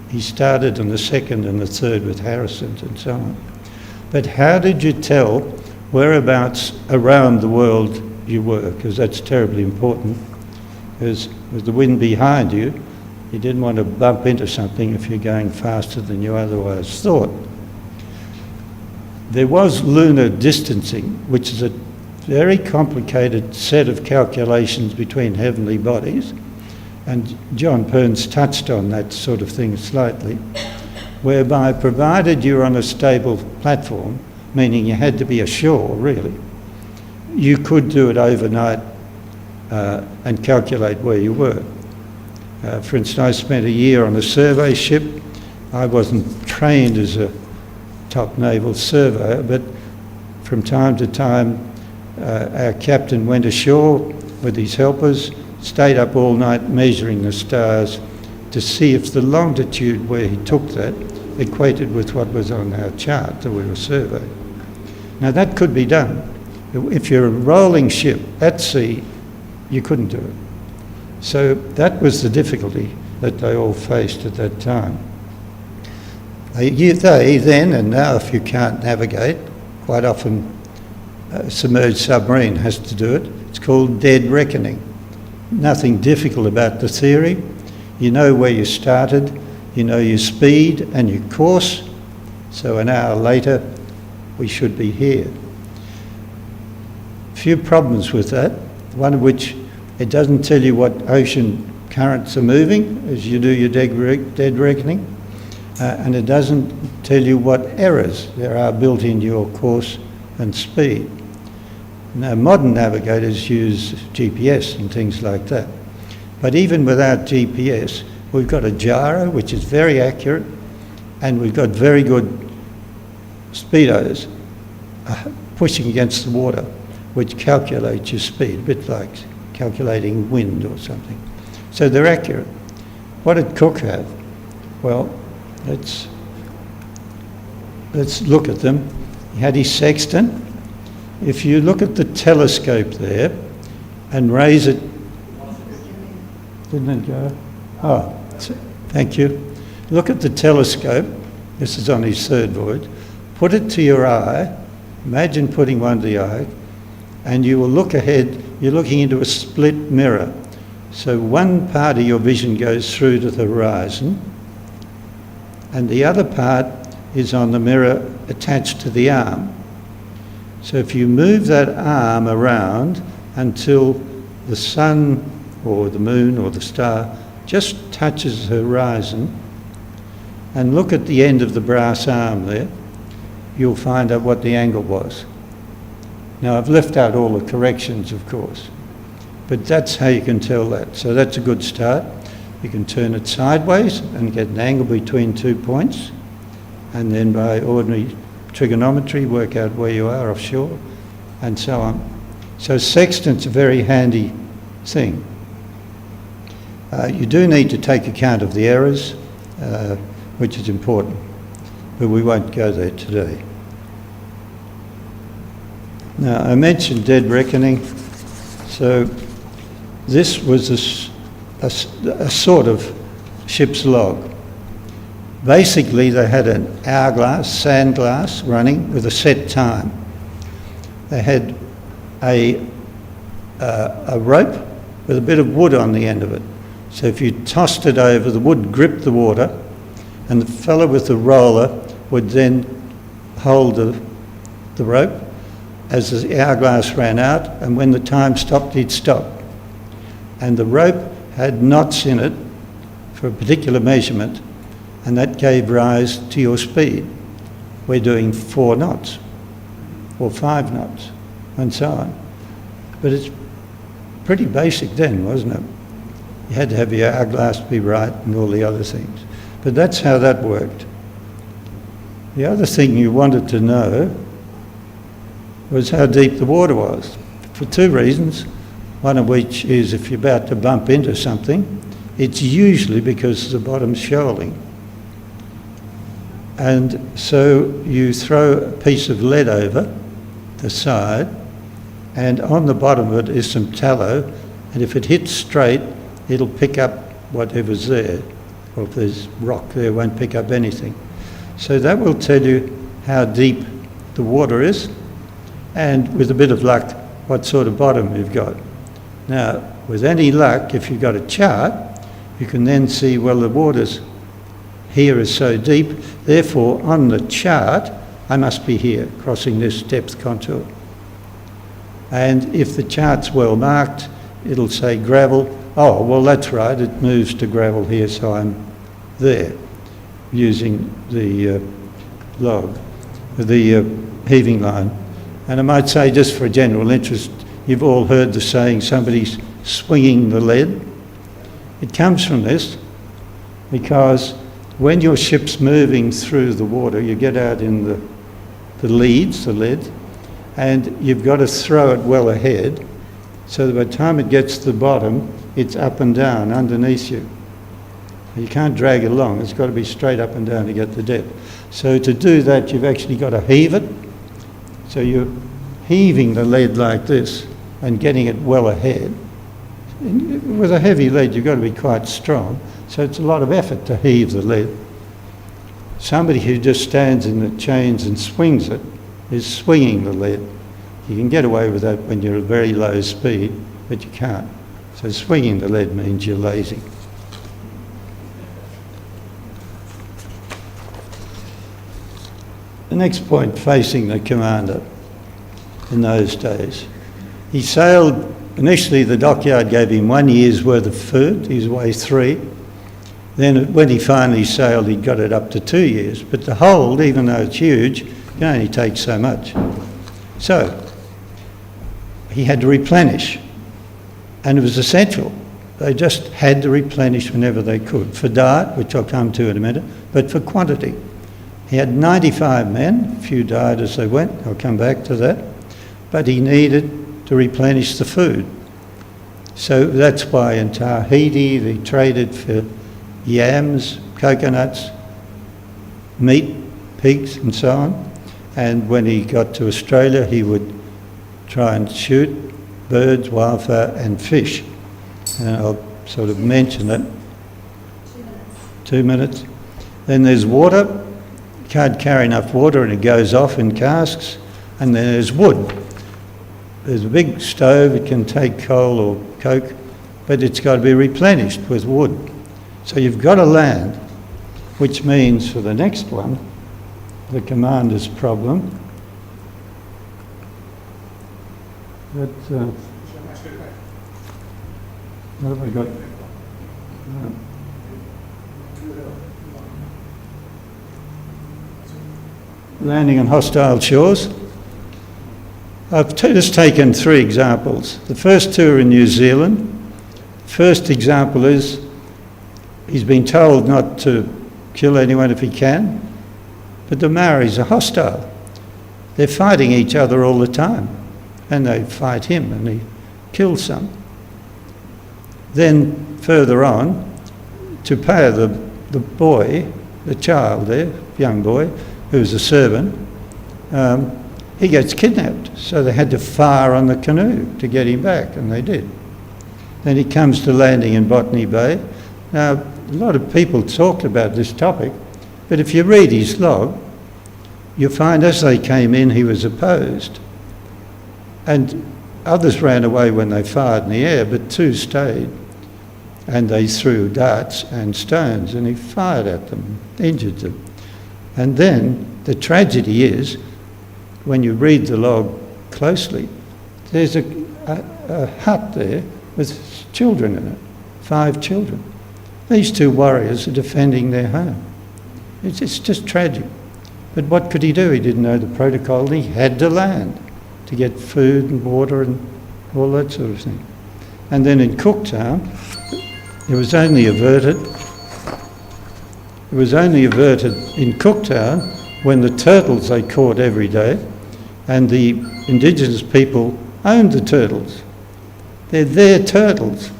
He started on the second and the third with Harrison's and so on. But how did you tell whereabouts around the world you were? Because that's terribly important. Because with the wind behind you, you didn't want to bump into something if you're going faster than you otherwise thought. There was lunar distancing, which is a very complicated set of calculations between heavenly bodies, and John Perns touched on that sort of thing slightly, whereby provided you're on a stable platform, meaning you had to be ashore really, you could do it overnight and calculate where you were. For instance, I spent a year on a survey ship. I wasn't trained as a top naval surveyor, but from time to time our captain went ashore with his helpers, stayed up all night measuring the stars to see if the longitude where he took that equated with what was on our chart that we were surveying. Now that could be done. If you're a rolling ship at sea, you couldn't do it. So that was the difficulty that they all faced at that time. They then, and now if you can't navigate, quite often a submerged submarine has to do it. It's called dead reckoning. Nothing difficult about the theory. You know where you started, you know your speed and your course, so an hour later we should be here. A few problems with that, one of which it doesn't tell you what ocean currents are moving as you do your dead reckoning, and it doesn't tell you what errors there are built into your course and speed. Now, modern navigators use GPS and things like that. But even without GPS, we've got a gyro, which is very accurate, and we've got very good speedos pushing against the water, which calculates your speed, a bit like calculating wind or something. So they're accurate. What did Cook have? Well, let's look at them. He had his sextant. If you look at the telescope there and raise it, didn't it go? Oh, thank you. Look at the telescope. This is on his third voyage. Put it to your eye. Imagine putting one to the eye, and you will look ahead. You're looking into a split mirror. So one part of your vision goes through to the horizon, and the other part is on the mirror attached to the arm. So if you move that arm around until the sun or the moon or the star just touches the horizon, and look at the end of the brass arm there, you'll find out what the angle was. Now, I've left out all the corrections, of course, but that's how you can tell that. So that's a good start. You can turn it sideways and get an angle between 2 points, and then by ordinary trigonometry work out where you are offshore, and so on. So sextant's a very handy thing. You do need to take account of the errors, which is important, but we won't go there today. Now, I mentioned dead reckoning. So this was a sort of ship's log. Basically, they had an hourglass, sand glass running with a set time. They had a rope with a bit of wood on the end of it. So if you tossed it over, the wood gripped the water, and the fellow with the roller would then hold the rope as the hourglass ran out, and when the time stopped, he'd stop. And the rope had knots in it for a particular measurement, and that gave rise to your speed. We're doing 4 knots or 5 knots and so on. But it's pretty basic then, wasn't it? You had to have your hourglass be right and all the other things. But that's how that worked. The other thing you wanted to know was how deep the water was, for 2 reasons, one of which is if you're about to bump into something, it's usually because the bottom's shoaling. And so you throw a piece of lead over the side, and on the bottom of it is some tallow, and if it hits straight, it'll pick up whatever's there. Or if there's rock there, it won't pick up anything. So that will tell you how deep the water is, and with a bit of luck, what sort of bottom you've got. Now, with any luck, if you've got a chart, you can then see, well, the water's here is so deep, therefore on the chart, I must be here, crossing this depth contour. And if the chart's well marked, it'll say gravel. Oh, well, that's right, it moves to gravel here, so I'm there, using the log, the heaving line. And I might say, just for general interest, you've all heard the saying, somebody's swinging the lead. It comes from this, because when your ship's moving through the water, you get out in the leads, the lead, and you've got to throw it well ahead, so that by the time it gets to the bottom, it's up and down underneath you. You can't drag it along, it's got to be straight up and down to get the depth. So to do that, you've actually got to heave it. So you're heaving the lead like this and getting it well ahead. And with a heavy lead, you've got to be quite strong. So it's a lot of effort to heave the lead. Somebody who just stands in the chains and swings it is swinging the lead. You can get away with that when you're at very low speed, but you can't. So swinging the lead means you're lazy. The next point, facing the commander in those days. He sailed, initially the dockyard gave him 1 year's worth of food, he was away 3. Then when he finally sailed, he got it up to 2 years. But the hold, even though it's huge, can only take so much. So he had to replenish, and it was essential. They just had to replenish whenever they could, for diet, which I'll come to in a minute, but for quantity. He had 95 men, a few died as they went, I'll come back to that, but he needed to replenish the food. So that's why in Tahiti they traded for yams, coconuts, meat, pigs and so on. And when he got to Australia he would try and shoot birds, wildfowl and fish. And I'll sort of mention it. 2 minutes. Then there's water. You can't carry enough water and it goes off in casks. And then there's wood. There's a big stove, it can take coal or coke, but it's got to be replenished with wood. So you've got to land, which means for the next one, the commander's problem, that, what have I got? Landing on hostile shores. I've just taken 3 examples. The first 2 are in New Zealand. First example is he's been told not to kill anyone if he can, but the Maoris are hostile. They're fighting each other all the time, and they fight him and he kills some. Then further on, Tupea, the boy, the child there, young boy, who's a servant, he gets kidnapped, so they had to fire on the canoe to get him back, and they did. Then he comes to landing in Botany Bay. Now, a lot of people talked about this topic, but if you read his log, you'll find as they came in, he was opposed. And others ran away when they fired in the air, but 2 stayed, and they threw darts and stones, and he fired at them, injured them. And then the tragedy is, when you read the log closely, there's a hut there with children in it, 5 children. These 2 warriors are defending their home. It's just tragic. But what could he do? He didn't know the protocol. He had to land to get food and water and all that sort of thing. And then in Cooktown, it was only averted in Cooktown when the turtles they caught every day, and the indigenous people owned the turtles. They're their turtles.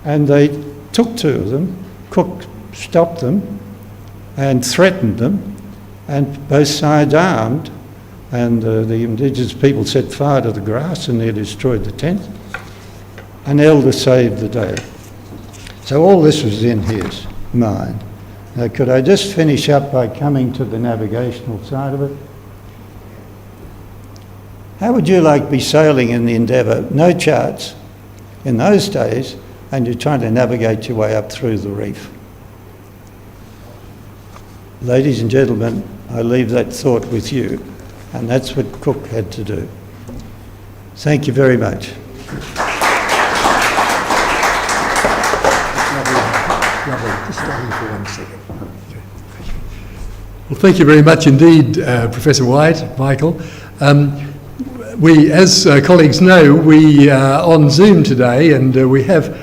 And they took 2 of them, Cook stopped them and threatened them, and both sides armed, and the indigenous people set fire to the grass and they destroyed the tent. An elder saved the day. So all this was in his mind. Now, could I just finish up by coming to the navigational side of it? How would you like to be sailing in the Endeavour? No charts in those days, and you're trying to navigate your way up through the reef. Ladies and gentlemen, I leave that thought with you, and that's what Cook had to do. Thank you very much. Just stay here for 1 second. Well, thank you very much indeed, Professor White, Michael. We, as colleagues know, we are on Zoom today, and we have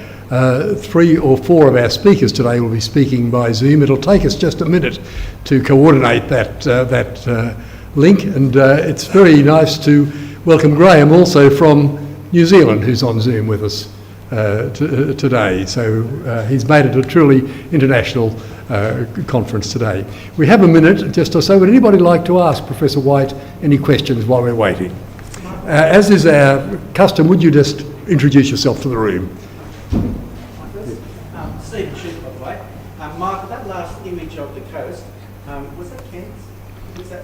3 or 4 of our speakers today will be speaking by Zoom. It'll take us just a minute to coordinate that link, and it's very nice to welcome Graham, also from New Zealand, who's on Zoom with us today. So he's made it a truly international conference today. We have a minute just or so. Would anybody like to ask Professor White any questions while we're waiting? As is our custom, would you just introduce yourself to the room? Stephen Sheep, by the way. Michael, that last image of the coast, was that Kent? Was that,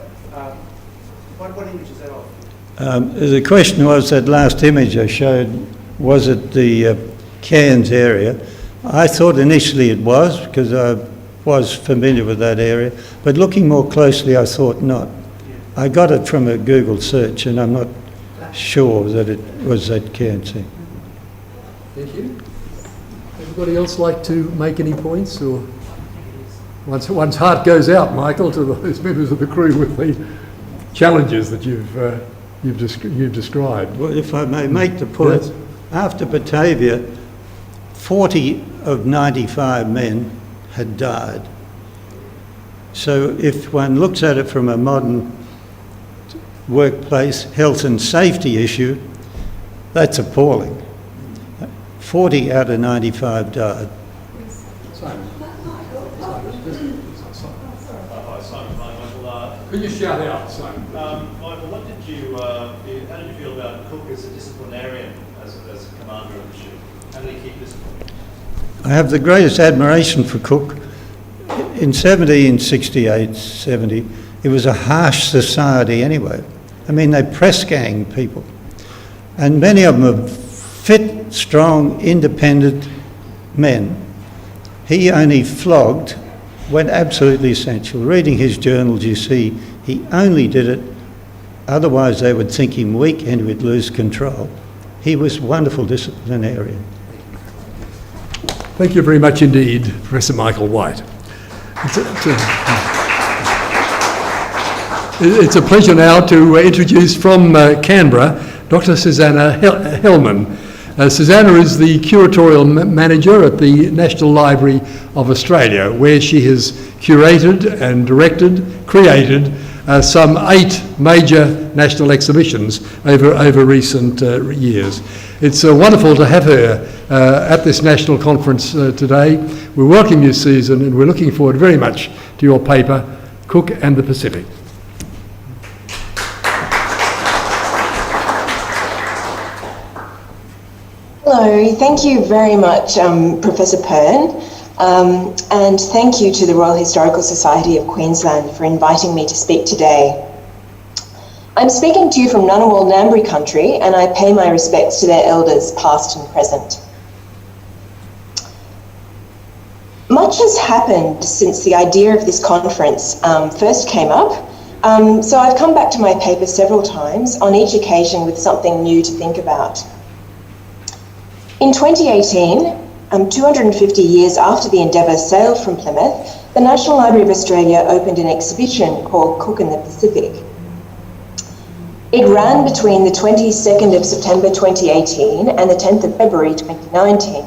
what image is that of? The question was, that last image I showed, was it the Cairns area? I thought initially it was, because I was familiar with that area, but looking more closely I thought not. I got it from a Google search and I'm not sure that it was at Cairns. Thank you. Anybody else like to make any points? Or one's heart goes out, Michael, to those members of the crew with the challenges that you've described. Well, if I may make the point, yes. After Batavia, 40 of 95 men had died. So if one looks at it from a modern workplace health and safety issue, that's appalling. 40 out of 95 died. Can you shout out, Simon? Michael, how did you feel about Cook as a disciplinarian, as a commander of the ship? How did he keep discipline? I have the greatest admiration for Cook. In 1768, 70, it was a harsh society anyway. I mean, they press gang people. And many of them are fit, strong, independent men. He only flogged when absolutely essential. Reading his journals, you see, he only did it, otherwise they would think him weak and he would lose control. He was a wonderful disciplinarian. Thank you very much indeed, Professor Michael White. It's a pleasure now to introduce from Canberra, Dr. Susanna Hellman. Susanna is the curatorial manager at the National Library of Australia, where she has curated and created some 8 major national exhibitions over recent years. It's wonderful to have her at this national conference today. We welcome you, Susan, and we're looking forward very much to your paper, Cook and the Pacific. Hello, thank you very much, Professor Pern, and thank you to the Royal Historical Society of Queensland for inviting me to speak today. I'm speaking to you from Ngunnawal Ngambri country, and I pay my respects to their elders, past and present. Much has happened since the idea of this conference first came up, so I've come back to my paper several times, on each occasion with something new to think about. In 2018, 250 years after the Endeavour sailed from Plymouth, the National Library of Australia opened an exhibition called Cook and the Pacific. It ran between the 22nd of September 2018 and the 10th of February 2019.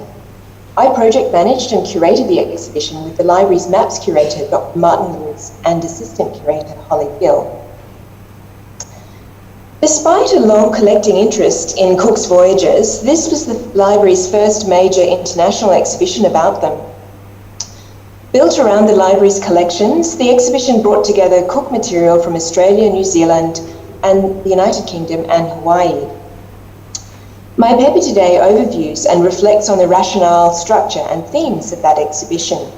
I project managed and curated the exhibition with the library's maps curator, Dr. Martin Lewis, and assistant curator, Holly Gill. Despite a long collecting interest in Cook's voyages, this was the library's first major international exhibition about them. Built around the library's collections, the exhibition brought together Cook material from Australia, New Zealand, and the United Kingdom and Hawaii. My paper today overviews and reflects on the rationale, structure, and themes of that exhibition.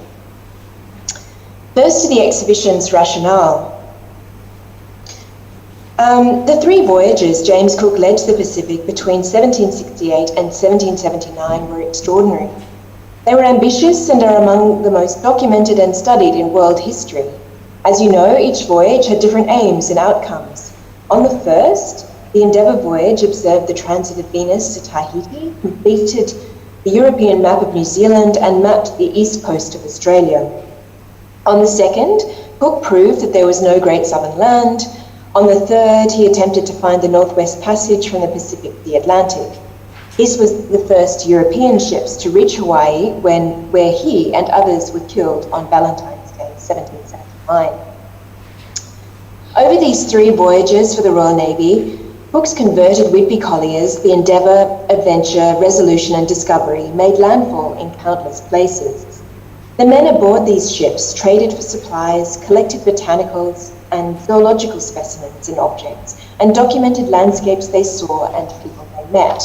First, to the exhibition's rationale. The 3 voyages James Cook led to the Pacific between 1768 and 1779 were extraordinary. They were ambitious and are among the most documented and studied in world history. As you know, each voyage had different aims and outcomes. On the first, the Endeavour voyage observed the transit of Venus to Tahiti, completed the European map of New Zealand, and mapped the east coast of Australia. On the second, Cook proved that there was no Great Southern Land. On the third, he attempted to find the Northwest Passage from the Pacific to the Atlantic. This was the first European ships to reach Hawaii where he and others were killed on Valentine's Day, 1779. Over these 3 voyages for the Royal Navy, Cook's converted Whitby colliers, the Endeavour, Adventure, Resolution and Discovery, made landfall in countless places. The men aboard these ships traded for supplies, collected botanicals and zoological specimens and objects, and documented landscapes they saw and people they met.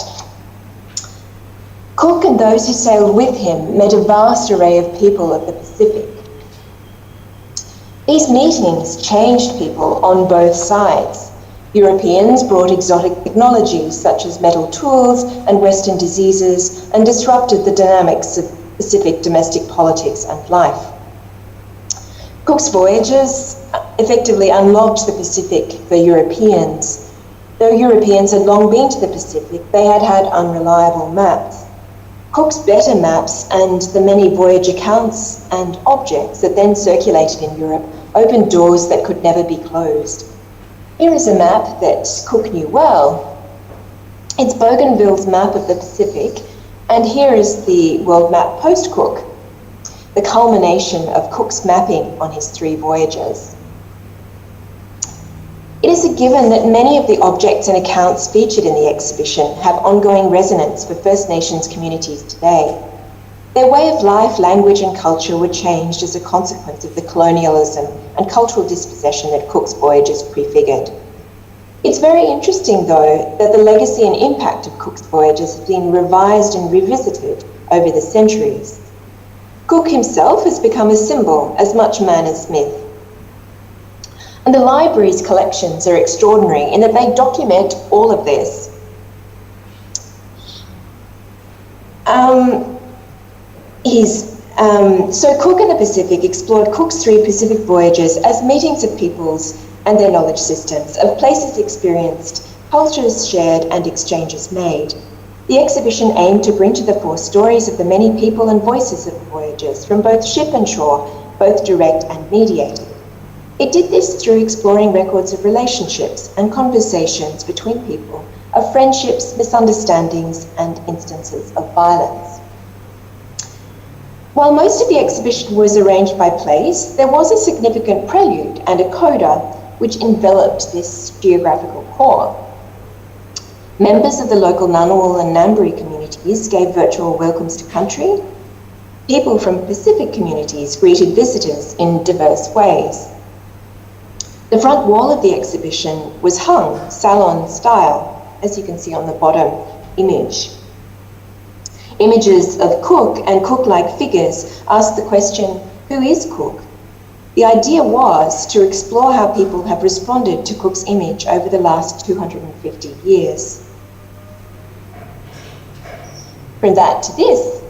Cook and those who sailed with him met a vast array of people of the Pacific. These meetings changed people on both sides. Europeans brought exotic technologies such as metal tools and Western diseases and disrupted the dynamics of Pacific domestic politics and life. Cook's voyages effectively unlocked the Pacific for Europeans. Though Europeans had long been to the Pacific, they had had unreliable maps. Cook's better maps and the many voyage accounts and objects that then circulated in Europe opened doors that could never be closed. Here is a map that Cook knew well. It's Bougainville's map of the Pacific, and here is the world map post-Cook. the culmination of Cook's mapping on his 3 voyages. It is a given that many of the objects and accounts featured in the exhibition have ongoing resonance for First Nations communities today. Their way of life, language and culture were changed as a consequence of the colonialism and cultural dispossession that Cook's voyages prefigured. It's very interesting, though, that the legacy and impact of Cook's voyages have been revised and revisited over the centuries. Cook himself has become a symbol as much man as myth. And the library's collections are extraordinary in that they document all of this. So Cook and the Pacific explored Cook's 3 Pacific voyages as meetings of peoples and their knowledge systems, of places experienced, cultures shared and exchanges made. The exhibition aimed to bring to the fore stories of the many people and voices of the voyages from both ship and shore, both direct and mediated. It did this through exploring records of relationships and conversations between people, of friendships, misunderstandings and instances of violence. While most of the exhibition was arranged by place, there was a significant prelude and a coda which enveloped this geographical core. Members of the local Ngunnawal and Ngambri communities gave virtual welcomes to country. People from Pacific communities greeted visitors in diverse ways. The front wall of the exhibition was hung salon style, as you can see on the bottom image. Images of Cook and Cook-like figures asked the question, who is Cook? The idea was to explore how people have responded to Cook's image over the last 250 years. From that to this,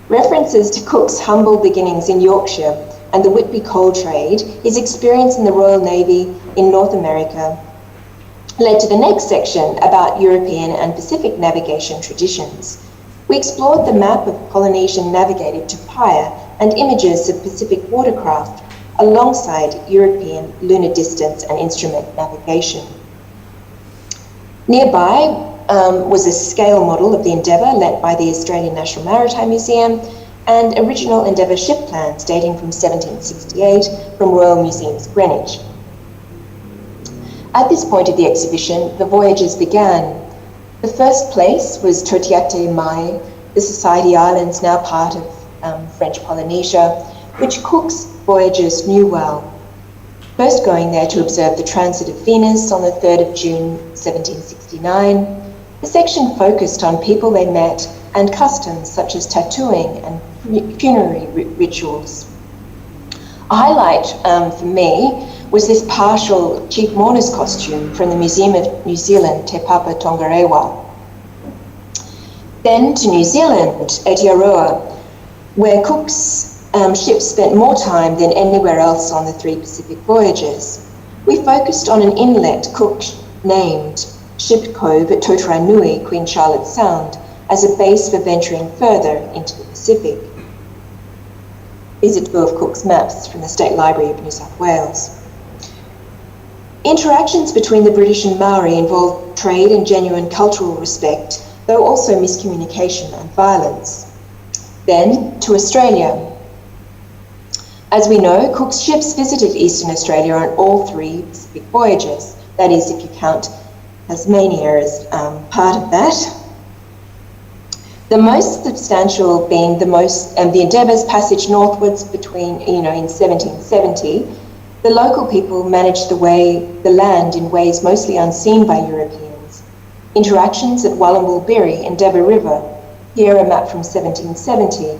references to Cook's humble beginnings in Yorkshire and the Whitby coal trade, his experience in the Royal Navy in North America, led to the next section about European and Pacific navigation traditions. We explored the map of Polynesian navigated to Paya and images of Pacific watercraft alongside European lunar distance and instrument navigation. Nearby was a scale model of the Endeavour lent by the Australian National Maritime Museum and original Endeavour ship plans dating from 1768 from Royal Museums, Greenwich. At this point of the exhibition, the voyages began. The first place was Totiate Mai, the Society Islands, now part of French Polynesia, which Cook's voyagers knew well. First going there to observe the transit of Venus on the 3rd of June 1769, the section focused on people they met and customs such as tattooing and funerary rituals. A highlight for me was this partial chief mourner's costume from the Museum of New Zealand, Te Papa Tongarewa. Then to New Zealand, Aotearoa, where Cook's ship spent more time than anywhere else on the 3 Pacific voyages. We focused on an inlet Cook named Ship Cove at Totara-Nui, Queen Charlotte Sound, as a base for venturing further into the Pacific. These are 2 of Cook's maps from the State Library of New South Wales. Interactions between the British and Maori involved trade and genuine cultural respect, though also miscommunication and violence. Then to Australia. As we know, Cook's ships visited Eastern Australia on all 3 Pacific voyages. That is, if you count Tasmania as part of that. The most substantial being the Endeavour's passage northwards between, in 1770. The local people managed the land in ways mostly unseen by Europeans. Interactions at Wallumbulbiri, Endeavour River. Here a map from 1770.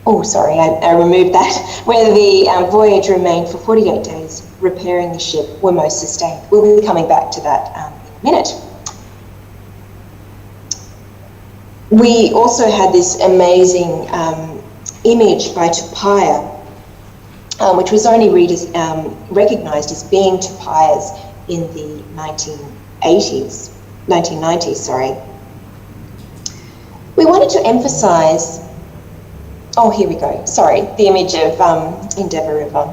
Oh, sorry, I removed that. Where the voyage remained for 48 days, repairing the ship, were most sustained. We'll be coming back to that in a minute. We also had this amazing image by Tupaya, which was only recognised as being Tupaya's in the 1990s, sorry. We wanted to emphasise, oh, here we go, sorry, the image of Endeavour River.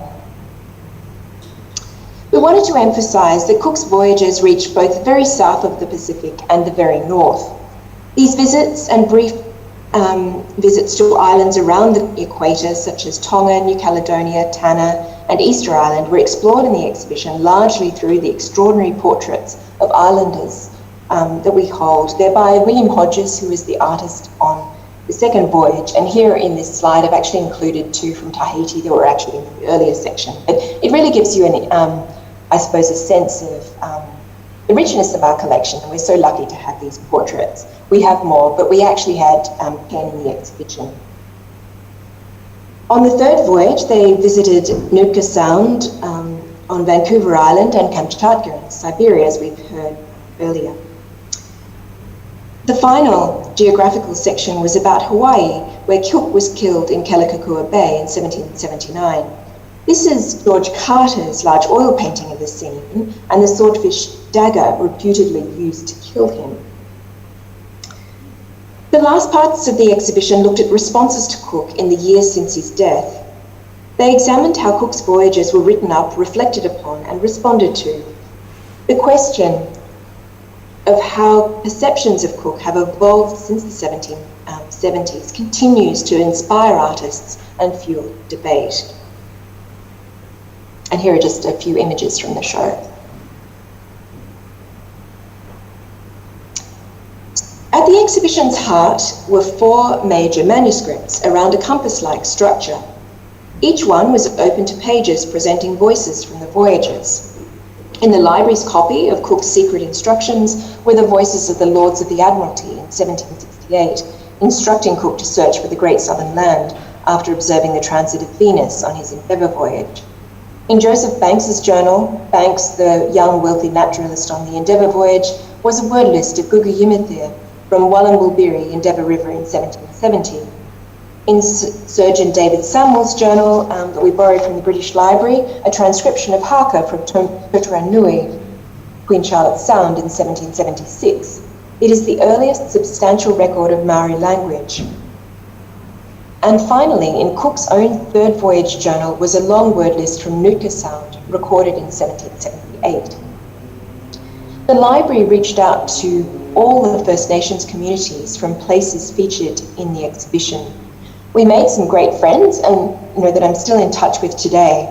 We wanted to emphasise that Cook's voyages reached both the very south of the Pacific and the very north. These visits and brief Visits to islands around the equator, such as Tonga, New Caledonia, Tanna, and Easter Island, were explored in the exhibition largely through the extraordinary portraits of islanders that we hold. They're by William Hodges, who is the artist on the second voyage. And here in this slide, I've actually included 2 from Tahiti that were actually in the earlier section. But it really gives you, I suppose, a sense of the richness of our collection. And we're so lucky to have these portraits. We have more, but we actually had 10 in the exhibition. On the third voyage, they visited Nootka Sound on Vancouver Island and Kamchatka in Siberia, as we've heard earlier. The final geographical section was about Hawaii, where Cook was killed in Kealakekua Bay in 1779. This is George Carter's large oil painting of the scene and the swordfish dagger reputedly used to kill him. The last parts of the exhibition looked at responses to Cook in the years since his death. They examined how Cook's voyages were written up, reflected upon, and responded to. The question of how perceptions of Cook have evolved since the 1770s continues to inspire artists and fuel debate. And here are just a few images from the show. At the exhibition's heart were 4 major manuscripts around a compass-like structure. Each one was open to pages presenting voices from the voyages. In the library's copy of Cook's secret instructions were the voices of the Lords of the Admiralty in 1768, instructing Cook to search for the Great Southern Land after observing the transit of Venus on his Endeavour voyage. In Joseph Banks's journal, Banks, the young wealthy naturalist on the Endeavour voyage, was a word list of Gugu Yimithir from Wallumbulbiri, Endeavour River in 1770. In Surgeon David Samuel's journal that we borrowed from the British Library, a transcription of Haka from Totaranui, Queen Charlotte Sound in 1776. It is the earliest substantial record of Maori language. And finally, in Cook's own third voyage journal was a long word list from Nootka Sound, recorded in 1778. The library reached out to all the First Nations communities from places featured in the exhibition. We made some great friends, and that I'm still in touch with today.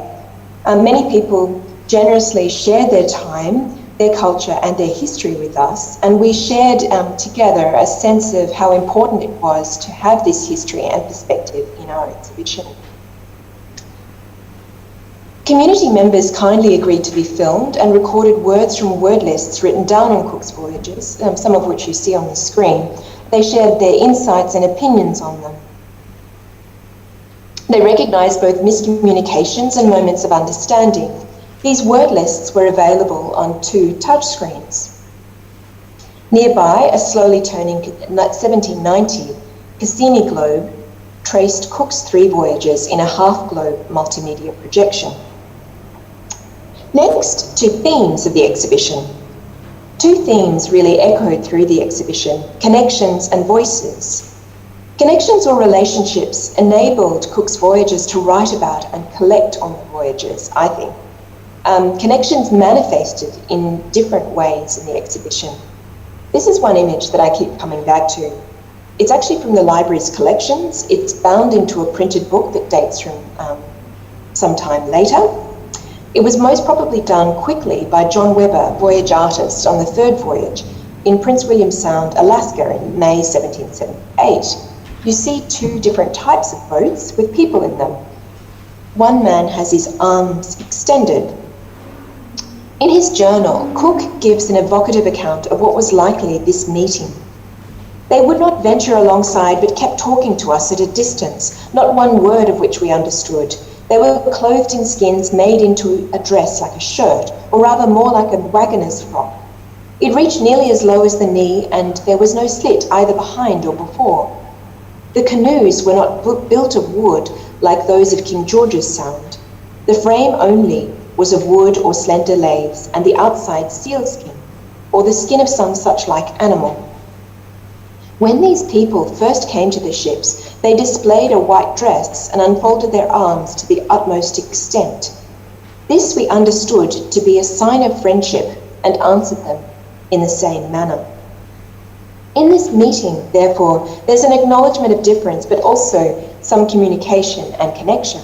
Many people generously shared their time, their culture, and their history with us, and we shared together a sense of how important it was to have this history and perspective in our exhibition. Community members kindly agreed to be filmed and recorded words from word lists written down on Cook's voyages, some of which you see on the screen. They shared their insights and opinions on them. They recognised both miscommunications and moments of understanding. These word lists were available on 2 touchscreens. Nearby, a slowly turning 1790 Cassini globe traced Cook's 3 voyages in a half-globe multimedia projection. Next, to themes of the exhibition. 2 themes really echoed through the exhibition: connections and voices. Connections or relationships enabled Cook's voyages to write about and collect on the voyages, I think. Connections manifested in different ways in the exhibition. This is one image that I keep coming back to. It's actually from the library's collections. It's bound into a printed book that dates from some time later. It was most probably done quickly by John Webber, voyage artist, on the third voyage in Prince William Sound, Alaska in May 1778. You see 2 different types of boats with people in them. One man has his arms extended. In his journal, Cook gives an evocative account of what was likely this meeting. They would not venture alongside, but kept talking to us at a distance, not one word of which we understood. They were clothed in skins made into a dress like a shirt, or rather more like a wagoner's frock. It reached nearly as low as the knee, and there was no slit either behind or before. The canoes were not built of wood like those of King George's Sound. The frame only was of wood or slender laths, and the outside sealskin, or the skin of some such like animal. When these people first came to the ships, they displayed a white dress and unfolded their arms to the utmost extent. This we understood to be a sign of friendship and answered them in the same manner. In this meeting, therefore, there's an acknowledgement of difference, but also some communication and connection.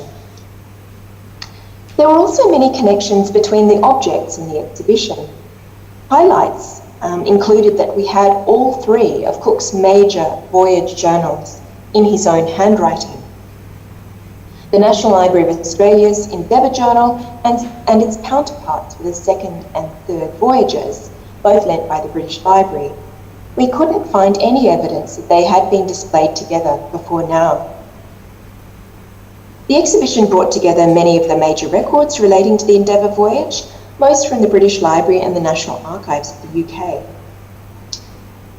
There were also many connections between the objects in the exhibition. Highlights included that we had all three of Cook's major voyage journals in his own handwriting. The National Library of Australia's Endeavour Journal and its counterparts for the second and third voyages, both lent by the British Library. We couldn't find any evidence that they had been displayed together before now. The exhibition brought together many of the major records relating to the Endeavour voyage, most from the British Library and the National Archives of the UK.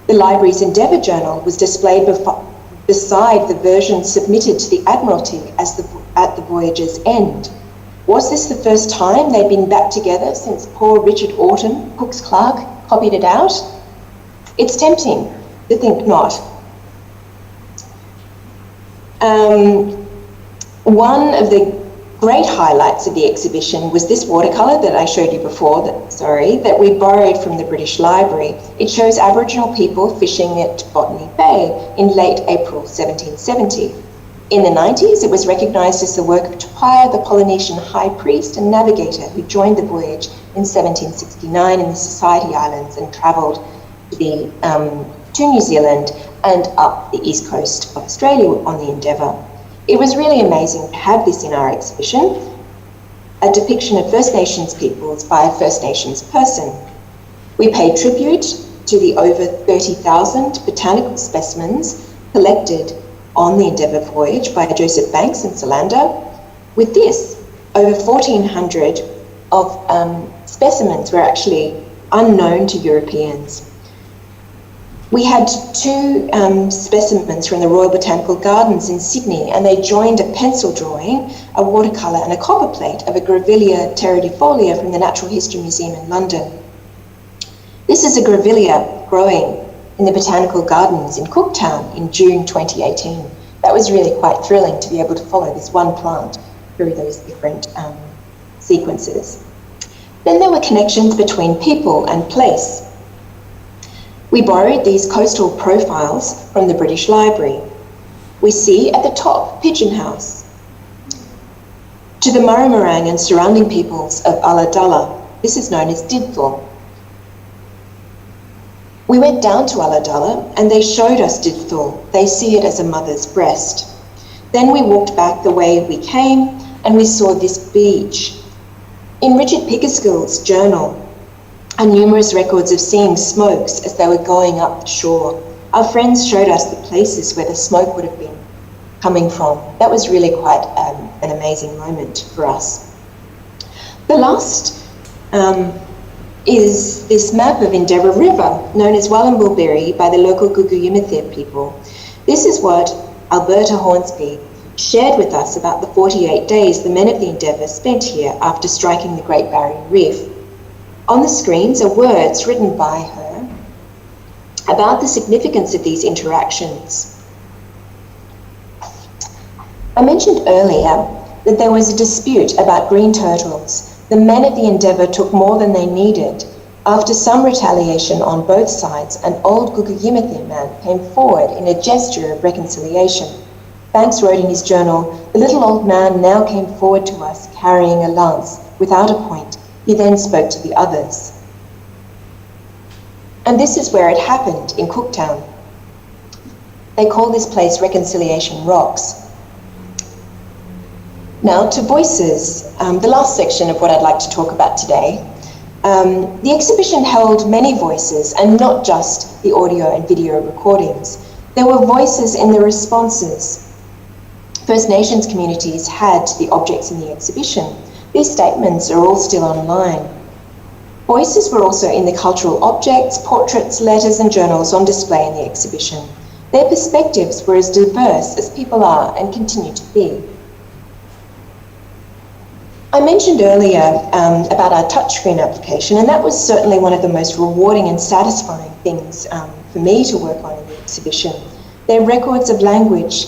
The library's Endeavour Journal was displayed beside the version submitted to the Admiralty at the voyage's end. Was this the first time they'd been back together since poor Richard Aughton, Cook's clerk, copied it out? It's tempting to think not. One of the great highlights of the exhibition was this watercolour that I showed you before, that we borrowed from the British Library. It shows Aboriginal people fishing at Botany Bay in late April 1770. In the 90s, it was recognised as the work of Tupaia, the Polynesian high priest and navigator who joined the voyage in 1769 in the Society Islands and travelled to New Zealand and up the east coast of Australia on the Endeavour. It was really amazing to have this in our exhibition, a depiction of First Nations peoples by a First Nations person. We paid tribute to the over 30,000 botanical specimens collected on the Endeavour voyage by Joseph Banks and Solander. With this, over 1,400 of specimens were actually unknown to Europeans. We had two specimens from the Royal Botanical Gardens in Sydney, and they joined a pencil drawing, a watercolour and a copper plate of a Grevillea terradifolia from the Natural History Museum in London. This is a Grevillea growing in the Botanical Gardens in Cooktown in June 2018. That was really quite thrilling to be able to follow this one plant through those different sequences. Then there were connections between people and place. We borrowed these coastal profiles from the British Library. We see at the top Pigeon House. To the Murrumarang and surrounding peoples of Ulladulla, this is known as Didthor. We went down to Ulladulla and they showed us Didthor. They see it as a mother's breast. Then we walked back the way we came and we saw this beach. In Richard Pickersgill's journal are numerous records of seeing smokes as they were going up the shore. Our friends showed us the places where the smoke would have been coming from. That was really quite an amazing moment for us. The last is this map of Endeavour River, known as Wallumbulberry by the local Gugu people. This is what Alberta Hornsby shared with us about the 48 days the men of the Endeavour spent here after striking the Great Barrier Reef. On the screens are words written by her about the significance of these interactions. I mentioned earlier that there was a dispute about green turtles. The men of the Endeavour took more than they needed. After some retaliation on both sides, an old Gugu man came forward in a gesture of reconciliation. Banks wrote in his journal, "The little old man now came forward to us carrying a lance without a point. He then spoke to the others." And this is where it happened, in Cooktown. They call this place Reconciliation Rocks. Now to voices, the last section of what I'd like to talk about today. The exhibition held many voices and not just the audio and video recordings. There were voices in the responses First Nations communities had to the objects in the exhibition. These statements are all still online. Voices were also in the cultural objects, portraits, letters and journals on display in the exhibition. Their perspectives were as diverse as people are and continue to be. I mentioned earlier about our touchscreen application, and that was certainly one of the most rewarding and satisfying things for me to work on in the exhibition. They're records of language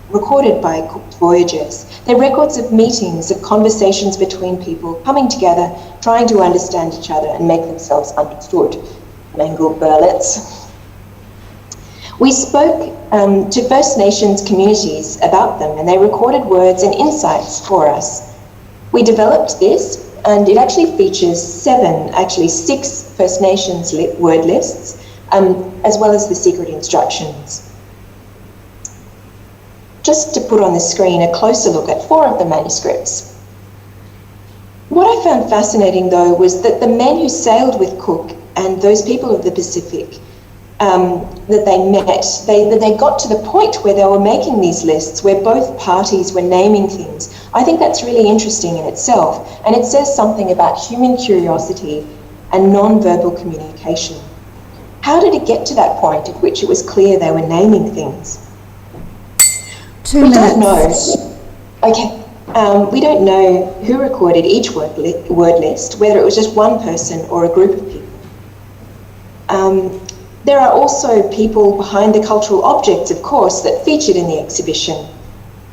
recorded by Cook's voyages. They're records of meetings, of conversations between people coming together, trying to understand each other and make themselves understood. Mangled burlets. We spoke to First Nations communities about them, and they recorded words and insights for us. We developed this, and it actually features six First Nations word lists, as well as the secret instructions. Just to put on the screen a closer look at 4 of the manuscripts. What I found fascinating, though, was that the men who sailed with Cook and those people of the Pacific that they met, they got to the point where they were making these lists where both parties were naming things. I think that's really interesting in itself, and it says something about human curiosity and non-verbal communication. How did it get to that point at which it was clear they were naming things? 2 minutes. Don't know. Okay. We don't know who recorded each word list, whether it was just one person or a group of people. There are also people behind the cultural objects, of course, that featured in the exhibition.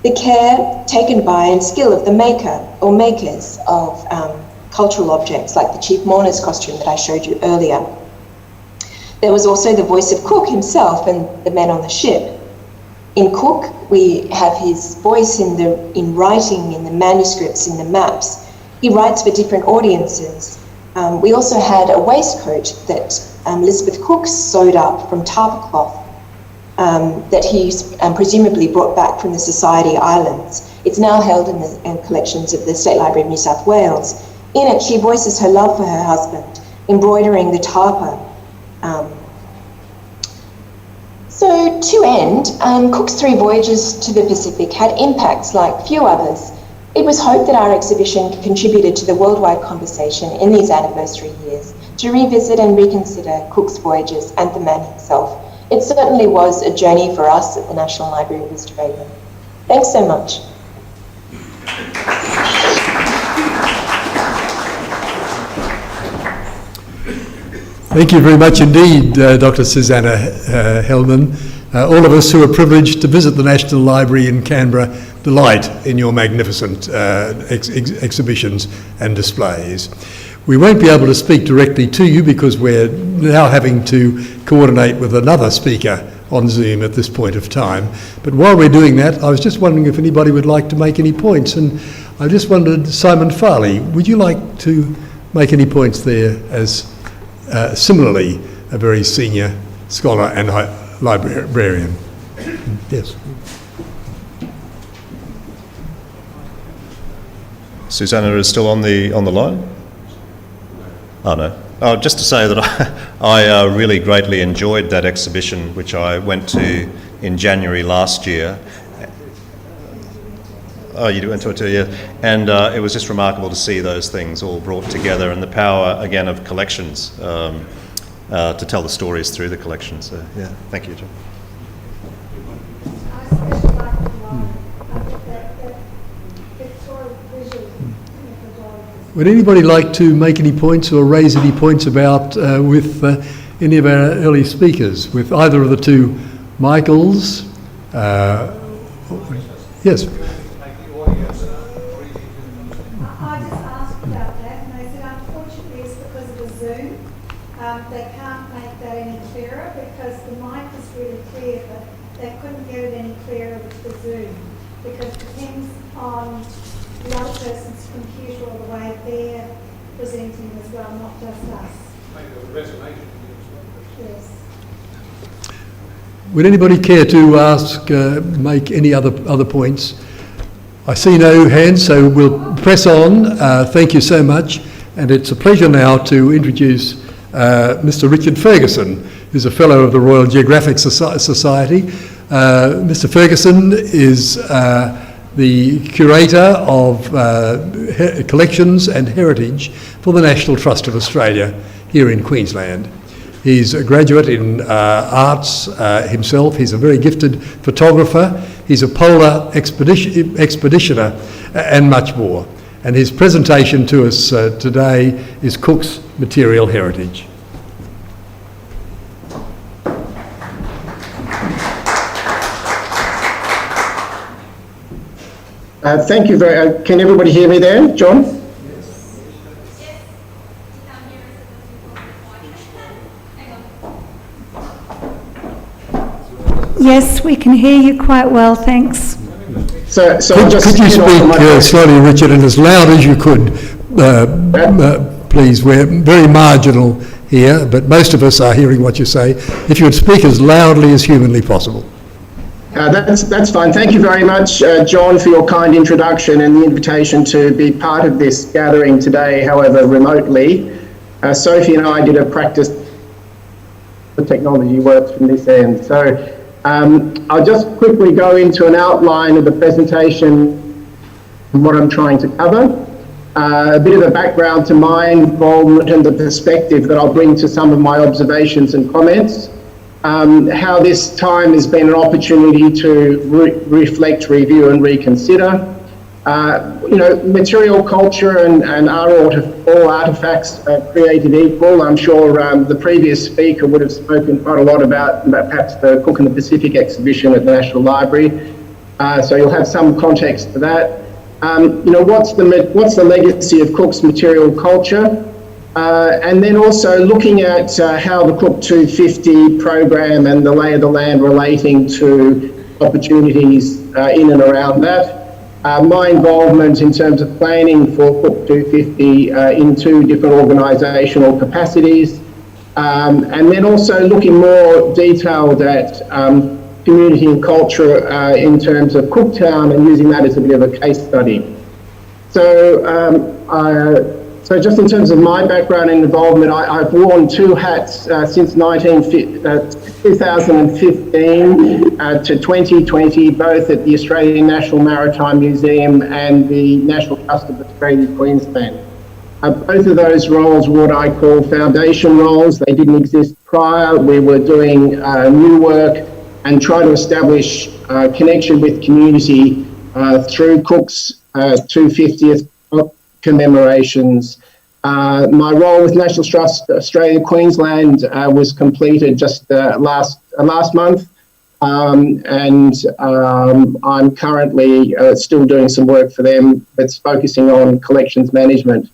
The care taken by and skill of the maker or makers of cultural objects, like the chief mourner's costume that I showed you earlier. There was also the voice of Cook himself and the men on the ship. In Cook, we have his voice in writing, in the manuscripts, in the maps. He writes for different audiences. We also had a waistcoat that Elizabeth Cook sewed up from tarpa cloth that he presumably brought back from the Society Islands. It's now held in the collections of the State Library of New South Wales. In it, she voices her love for her husband, embroidering the tarpa. So to end, Cook's 3 voyages to the Pacific had impacts like few others. It was hoped that our exhibition contributed to the worldwide conversation in these anniversary years to revisit and reconsider Cook's voyages and the man himself. It certainly was a journey for us at the National Library of Australia. Thanks so much. Thank you very much indeed, Dr. Susanna Hellman. All of us who are privileged to visit the National Library in Canberra delight in your magnificent exhibitions and displays. We won't be able to speak directly to you because we're now having to coordinate with another speaker on Zoom at this point of time. But while we're doing that, I was just wondering if anybody would like to make any points. And I just wondered, Simon Farley, would you like to make any points there as similarly a very senior scholar and librarian? Yes. Susanna is still on the line? Oh no. Oh, just to say that I really greatly enjoyed that exhibition, which I went to in January last year. Oh, you went to it too, yeah. And it was just remarkable to see those things all brought together, and the power again of collections to tell the stories through the collections. So, yeah, thank you, John. Would anybody like to make any points or raise any points about with any of our early speakers, with either of the 2 Michaels? Yes. I just asked about that, and they said unfortunately it's because of the Zoom. They can't make that any clearer because the mic is really clear, but they couldn't get it any clearer with the Zoom because it depends on the other person's computer or the way they're presenting as well, not just us. Yes. Would anybody care to ask, make any other points? I see no hands, so we'll press on. Thank you so much. And it's a pleasure now to introduce Mr. Richard Ferguson, who's a Fellow of the Royal Geographic Society. Mr. Ferguson is the Curator of Collections and Heritage for the National Trust of Australia here in Queensland. He's a graduate in arts himself. He's a very gifted photographer. He's a polar expeditioner and much more. And his presentation to us today is Cook's Material Heritage. Thank you very can everybody hear me there, John? Yes, we can hear you quite well, thanks. So Could you speak slowly, Richard, and as loud as you could, please? We're very marginal here, but most of us are hearing what you say. If you would speak as loudly as humanly possible. That's fine. Thank you very much, John, for your kind introduction and the invitation to be part of this gathering today, however remotely. Sophie and I did a practice. The technology works from this end. So I'll just quickly go into an outline of the presentation and what I'm trying to cover. A bit of a background to my involvement and the perspective that I'll bring to some of my observations and comments. How this time has been an opportunity to reflect, review and reconsider. Material culture and are all artefacts created equal. I'm sure the previous speaker would have spoken quite a lot about perhaps the Cook and the Pacific exhibition at the National Library. So you'll have some context for that. What's the legacy of Cook's material culture? And then also looking at how the Cook 250 program and the lay of the land relating to opportunities in and around that. My involvement in terms of planning for Cook 250 in two different organisational capacities. And then also looking more detailed at community and culture in terms of Cooktown and using that as a bit of a case study. So just in terms of my background and involvement, I've worn two hats since 2015 to 2020, both at the Australian National Maritime Museum and the National Trust of Australia, Queensland. Both of those roles were what I call foundation roles. They didn't exist prior. We were doing new work and trying to establish connection with community through Cook's 250th commemorations. My role with National Trust Australia Queensland was completed just last month, and I'm currently still doing some work for them that's focusing on collections management.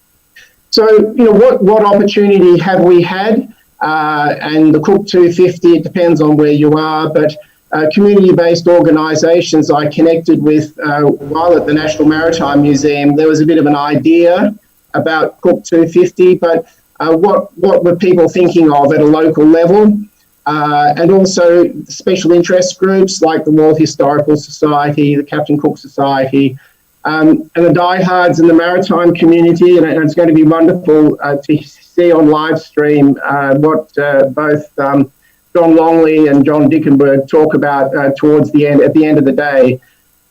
So, what opportunity have we had? And the Cook 250, it depends on where you are, but community-based organisations I connected with while at the National Maritime Museum. There was a bit of an idea about Cook 250, but what were people thinking of at a local level? And also special interest groups like the World Historical Society, the Captain Cook Society, and the diehards in the maritime community. And it's going to be wonderful to see on live stream what both John Longley and John Dickenberg talk about towards the end, at the end of the day.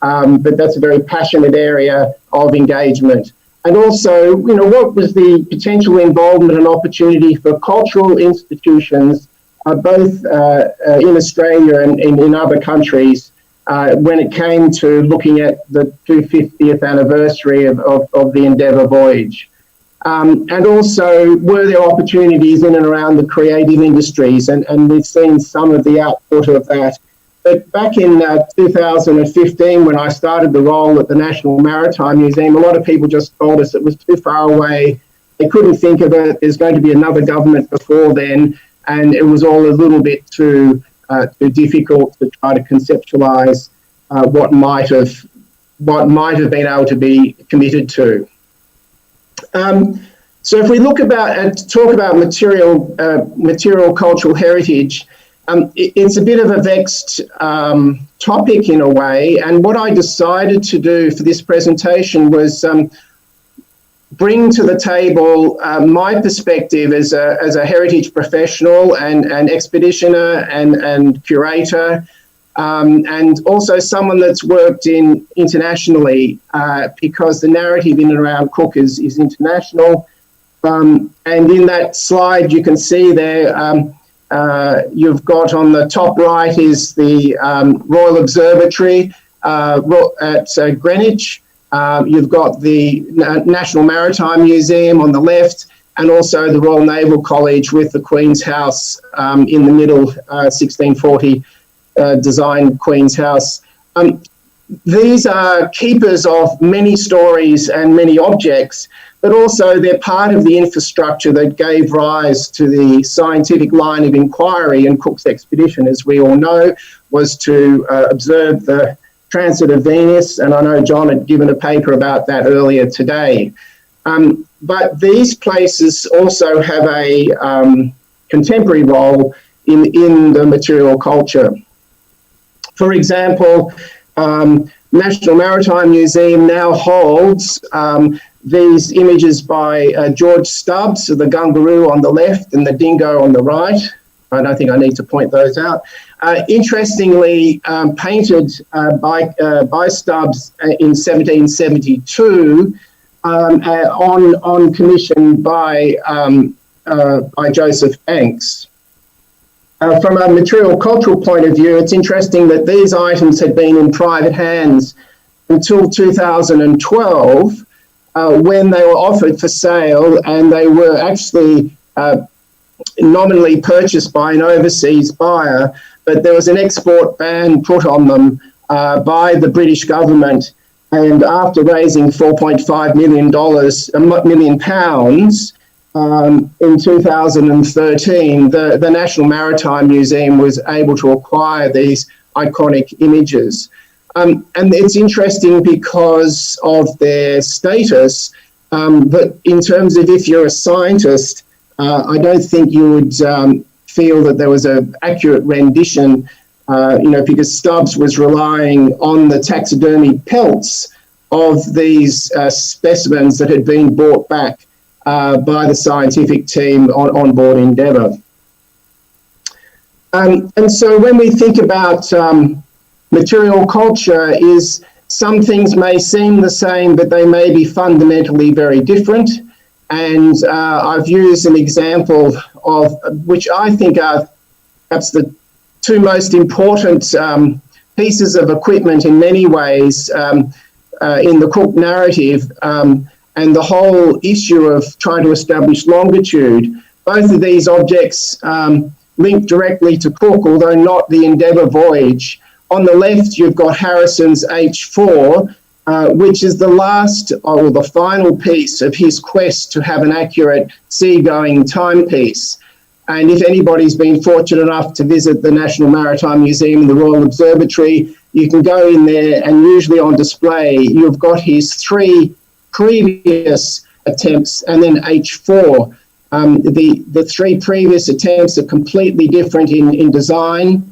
But that's a very passionate area of engagement. And also, what was the potential involvement and opportunity for cultural institutions, both in Australia and in other countries, when it came to looking at the 250th anniversary of the Endeavour voyage. And also, were there opportunities in and around the creative industries? And we've seen some of the output of that. But back in 2015, when I started the role at the National Maritime Museum, a lot of people just told us it was too far away. They couldn't think of it. There's going to be another government before then. And it was all a little bit too difficult to try to conceptualise what might have been able to be committed to. So if we look about and talk about material cultural heritage, it's a bit of a vexed topic in a way. And what I decided to do for this presentation was bring to the table my perspective as a heritage professional and expeditioner and curator, and also someone that's worked internationally because the narrative in and around Cook is international. And in that slide you can see there, you've got on the top right is the Royal Observatory at Greenwich. You've got the National Maritime Museum on the left, and also the Royal Naval College with the Queen's House in the middle, 1640 designed Queen's House. These are keepers of many stories and many objects, but also they're part of the infrastructure that gave rise to the scientific line of inquiry. And Cook's expedition, as we all know, was to observe the transit of Venus, and I know John had given a paper about that earlier today. But these places also have a contemporary role in the material culture. For example, National Maritime Museum now holds these images by George Stubbs, the kangaroo on the left and the dingo on the right. I don't think I need to point those out. Interestingly, painted by Stubbs in 1772 on commission by Joseph Banks. From a material cultural point of view, it's interesting that these items had been in private hands until 2012, when they were offered for sale, and they were actually nominally purchased by an overseas buyer, but there was an export ban put on them by the British government, and after raising £4.5 million in 2013, the National Maritime Museum was able to acquire these iconic images. And it's interesting because of their status, but in terms of if you're a scientist, I don't think you would feel that there was an accurate rendition, because Stubbs was relying on the taxidermy pelts of these specimens that had been brought back by the scientific team on board Endeavour. And so when we think about material culture, is some things may seem the same, but they may be fundamentally very different. And I've used an example of which I think are perhaps the two most important pieces of equipment in many ways in the Cook narrative, and the whole issue of trying to establish longitude. Both of these objects link directly to Cook, although not the Endeavour voyage. On the left, you've got Harrison's H4, which is the last or the final piece of his quest to have an accurate seagoing timepiece. And if anybody's been fortunate enough to visit the National Maritime Museum and the Royal Observatory, you can go in there, and usually on display, you've got his 3 previous attempts and then H4. The 3 previous attempts are completely different in design,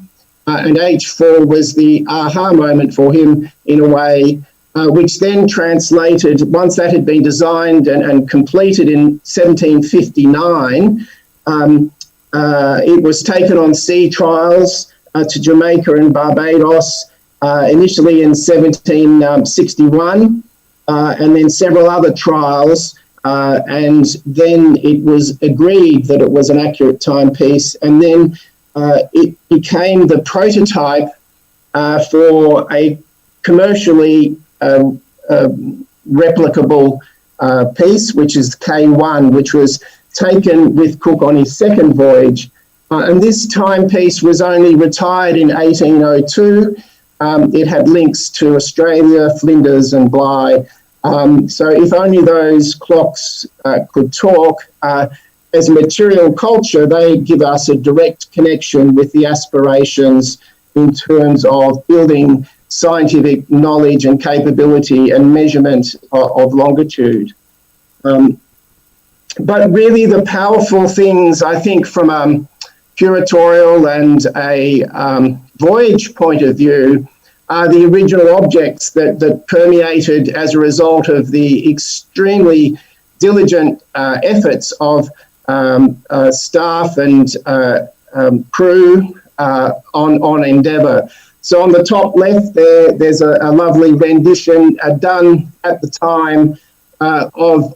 and H4 was the aha moment for him in a way, which then translated, once that had been designed and completed in 1759, it was taken on sea trials to Jamaica and Barbados, initially in 1761, and then several other trials, and then it was agreed that it was an accurate timepiece, and then it became the prototype for a commercially replicable piece, which is K1, which was taken with Cook on his second voyage. And this timepiece was only retired in 1802. It had links to Australia, Flinders and Bligh. So if only those clocks could talk, as a material culture, they give us a direct connection with the aspirations in terms of building scientific knowledge and capability and measurement of longitude. But really the powerful things, I think, from a curatorial and a voyage point of view, are the original objects that permeated as a result of the extremely diligent efforts of staff and crew on Endeavour. So on the top left there's a lovely rendition done at the time of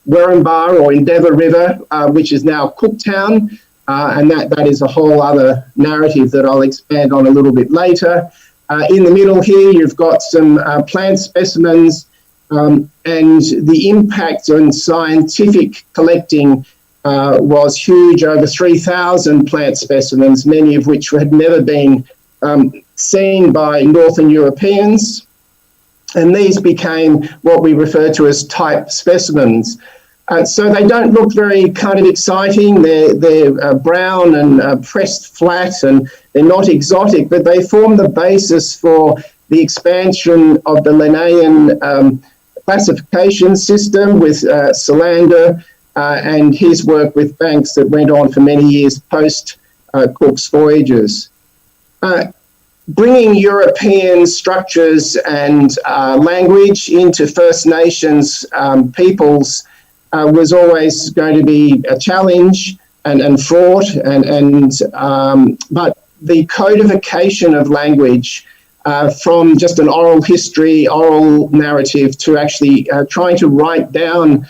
Werrumbar or Endeavour River, which is now Cooktown, and that is a whole other narrative that I'll expand on a little bit later. In the middle here, you've got some plant specimens, and the impact on scientific collecting was huge. Over 3,000 plant specimens, many of which had never been seen by Northern Europeans. And these became what we refer to as type specimens. So they don't look very kind of exciting. They're brown and pressed flat, and they're not exotic, but they form the basis for the expansion of the Linnaean classification system with Solander and his work with Banks that went on for many years post Cook's voyages. Bringing European structures and language into First Nations peoples was always going to be a challenge and fraught, but the codification of language from just an oral history, oral narrative, to actually trying to write down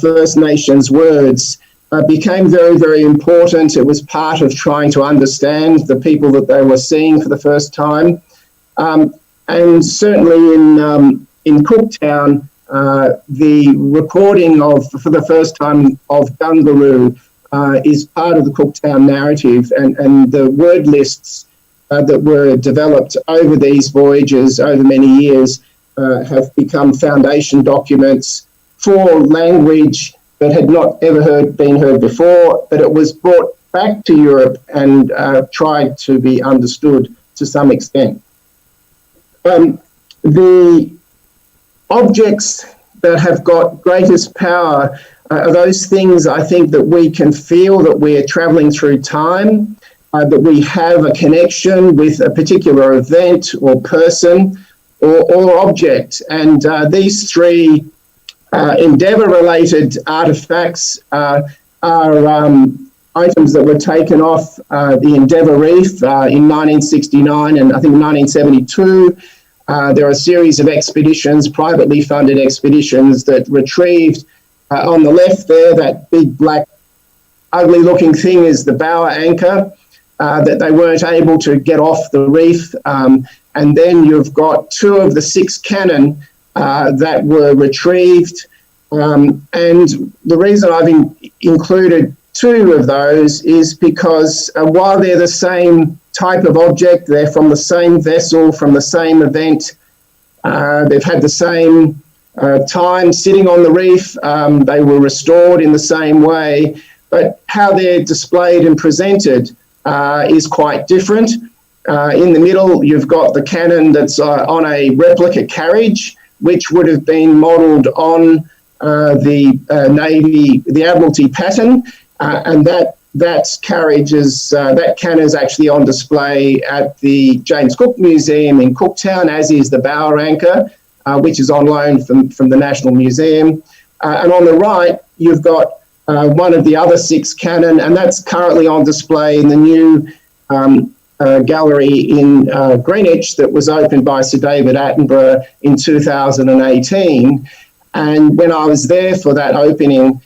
First Nations words became very, very important. It was part of trying to understand the people that they were seeing for the first time. And certainly in Cooktown, the recording of, for the first time, of Gungaroo is part of the Cooktown narrative, and the word lists that were developed over these voyages over many years have become foundation documents for language that had not ever been heard before, but it was brought back to Europe and tried to be understood to some extent. The objects that have got greatest power are those things, I think, that we can feel that we are travelling through time, that we have a connection with a particular event or person or object. And these three Endeavour-related artefacts are items that were taken off the Endeavour Reef in 1969 and I think 1972. There are a series of expeditions, privately funded expeditions, that retrieved on the left there, that big black ugly looking thing is the bower anchor that they weren't able to get off the reef. And then you've got 2 of the 6 cannon that were retrieved. And the reason I've included 2 of those is because while they're the same type of object, they're from the same vessel, from the same event, they've had the same time sitting on the reef, they were restored in the same way, but how they're displayed and presented is quite different. In the middle, you've got the cannon that's on a replica carriage, which would have been modelled on the Navy, the Admiralty pattern, and that carriage is, that cannon is actually on display at the James Cook Museum in Cooktown, as is the bower anchor, which is on loan from the National Museum. And on the right, you've got one of the other 6 cannon, and that's currently on display in the new gallery in Greenwich that was opened by Sir David Attenborough in 2018. And when I was there for that opening,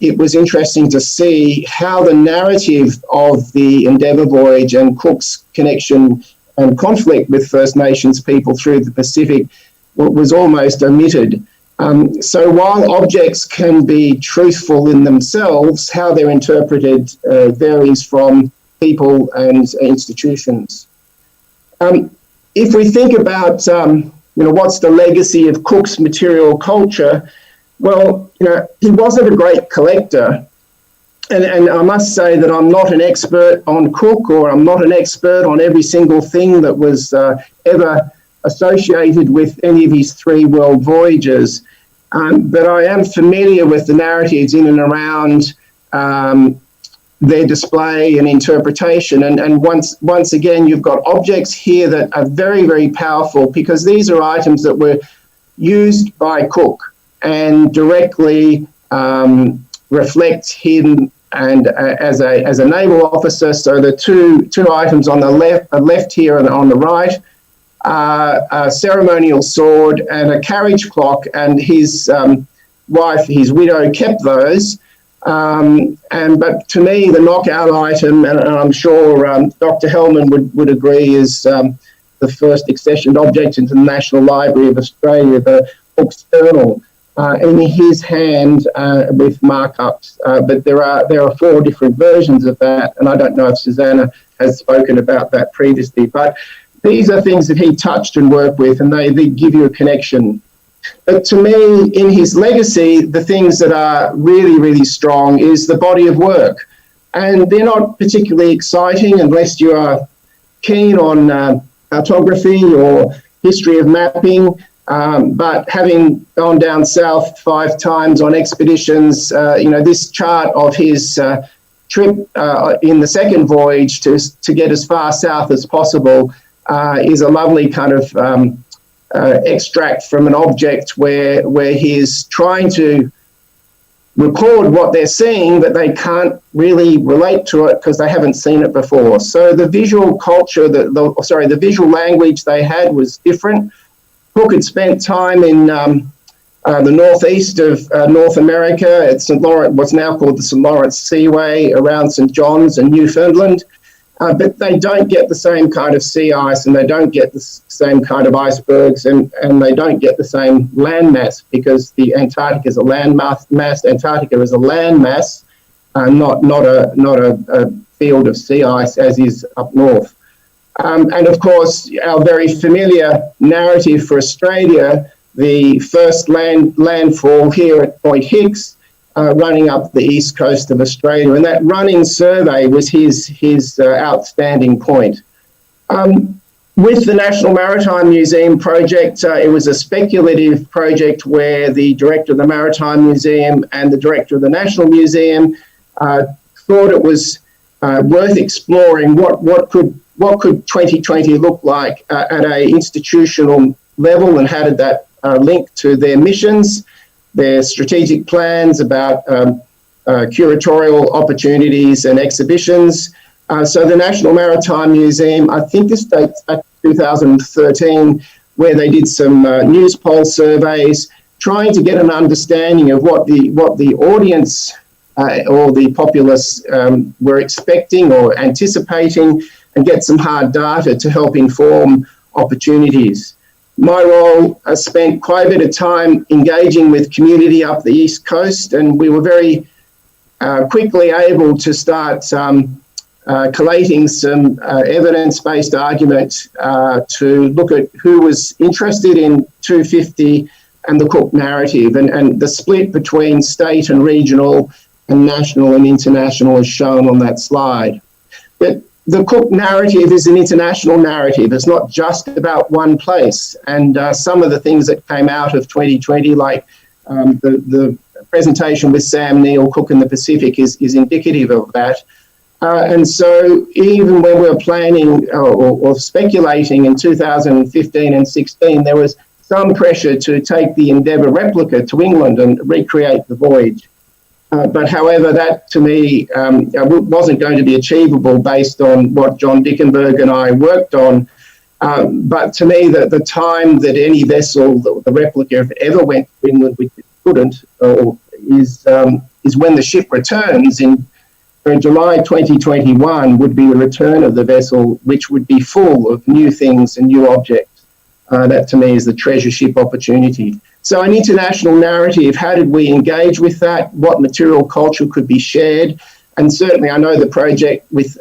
it was interesting to see how the narrative of the Endeavour voyage and Cook's connection and conflict with First Nations people through the Pacific was almost omitted. So while objects can be truthful in themselves, how they're interpreted varies from people and institutions. If we think about, what's the legacy of Cook's material culture? Well, he wasn't a great collector. And I must say that I'm not an expert on Cook, or I'm not an expert on every single thing that was ever associated with any of his 3 world voyages. But I am familiar with the narratives in and around their display and interpretation. And once again, you've got objects here that are very, very powerful, because these are items that were used by Cook and directly reflect him and as a naval officer. So the two items on the left here and on the right, a ceremonial sword and a carriage clock, and his wife, his widow, kept those. But to me, the knockout item, and I'm sure Dr. Hellman would agree, is the first accessioned object into the National Library of Australia, the Cook's Journal, in his hand with markups. But there are 4 different versions of that, and I don't know if Susanna has spoken about that previously. But These are things that he touched and worked with, and they give you a connection. But to me, in his legacy, the things that are really, really strong is the body of work. And they're not particularly exciting unless you are keen on cartography or history of mapping. But having gone down south 5 times on expeditions, this chart of his trip in the second voyage to get as far south as possible is a lovely kind of extract from an object where he's trying to record what they're seeing, but they can't really relate to it because they haven't seen it before. So the visual culture, the visual language they had was different. Cook had spent time in the northeast of North America at St. Lawrence, what's now called the St. Lawrence Seaway, around St. John's and Newfoundland. But they don't get the same kind of sea ice, and they don't get the same kind of icebergs, and they don't get the same land mass, because the Antarctic is a land mass. Antarctica is a land mass, not a field of sea ice as is up north. And of course, our very familiar narrative for Australia, the first landfall here at Point Hicks, running up the east coast of Australia, and that running survey was his outstanding point. With the National Maritime Museum project, it was a speculative project where the director of the Maritime Museum and the director of the National Museum thought it was worth exploring what could 2020 look like at an institutional level, and how did that link to their missions, their strategic plans about curatorial opportunities and exhibitions. So the National Maritime Museum, I think this dates back to 2013, where they did some news poll surveys, trying to get an understanding of what the audience or the populace were expecting or anticipating, and get some hard data to help inform opportunities. My role spent quite a bit of time engaging with community up the East Coast, and we were very quickly able to start collating some evidence-based argument to look at who was interested in 250 and the Cook narrative, and the split between state and regional and national and international is shown on that slide. But the Cook narrative is an international narrative. It's not just about one place. And some of the things that came out of 2020, like the presentation with Sam Neill, Cook in the Pacific, is indicative of that. And so even when we were planning or speculating in 2015 and 16, there was some pressure to take the Endeavour replica to England and recreate the voyage. But however, that to me wasn't going to be achievable based on what John Dickenberg and I worked on. But to me, the time that any vessel, the replica, if it ever went to England, which it couldn't, is when the ship returns in July 2021 would be the return of the vessel, which would be full of new things and new objects. That to me is the treasure ship opportunity. So an international narrative, how did we engage with that? What material culture could be shared? And certainly I know the project with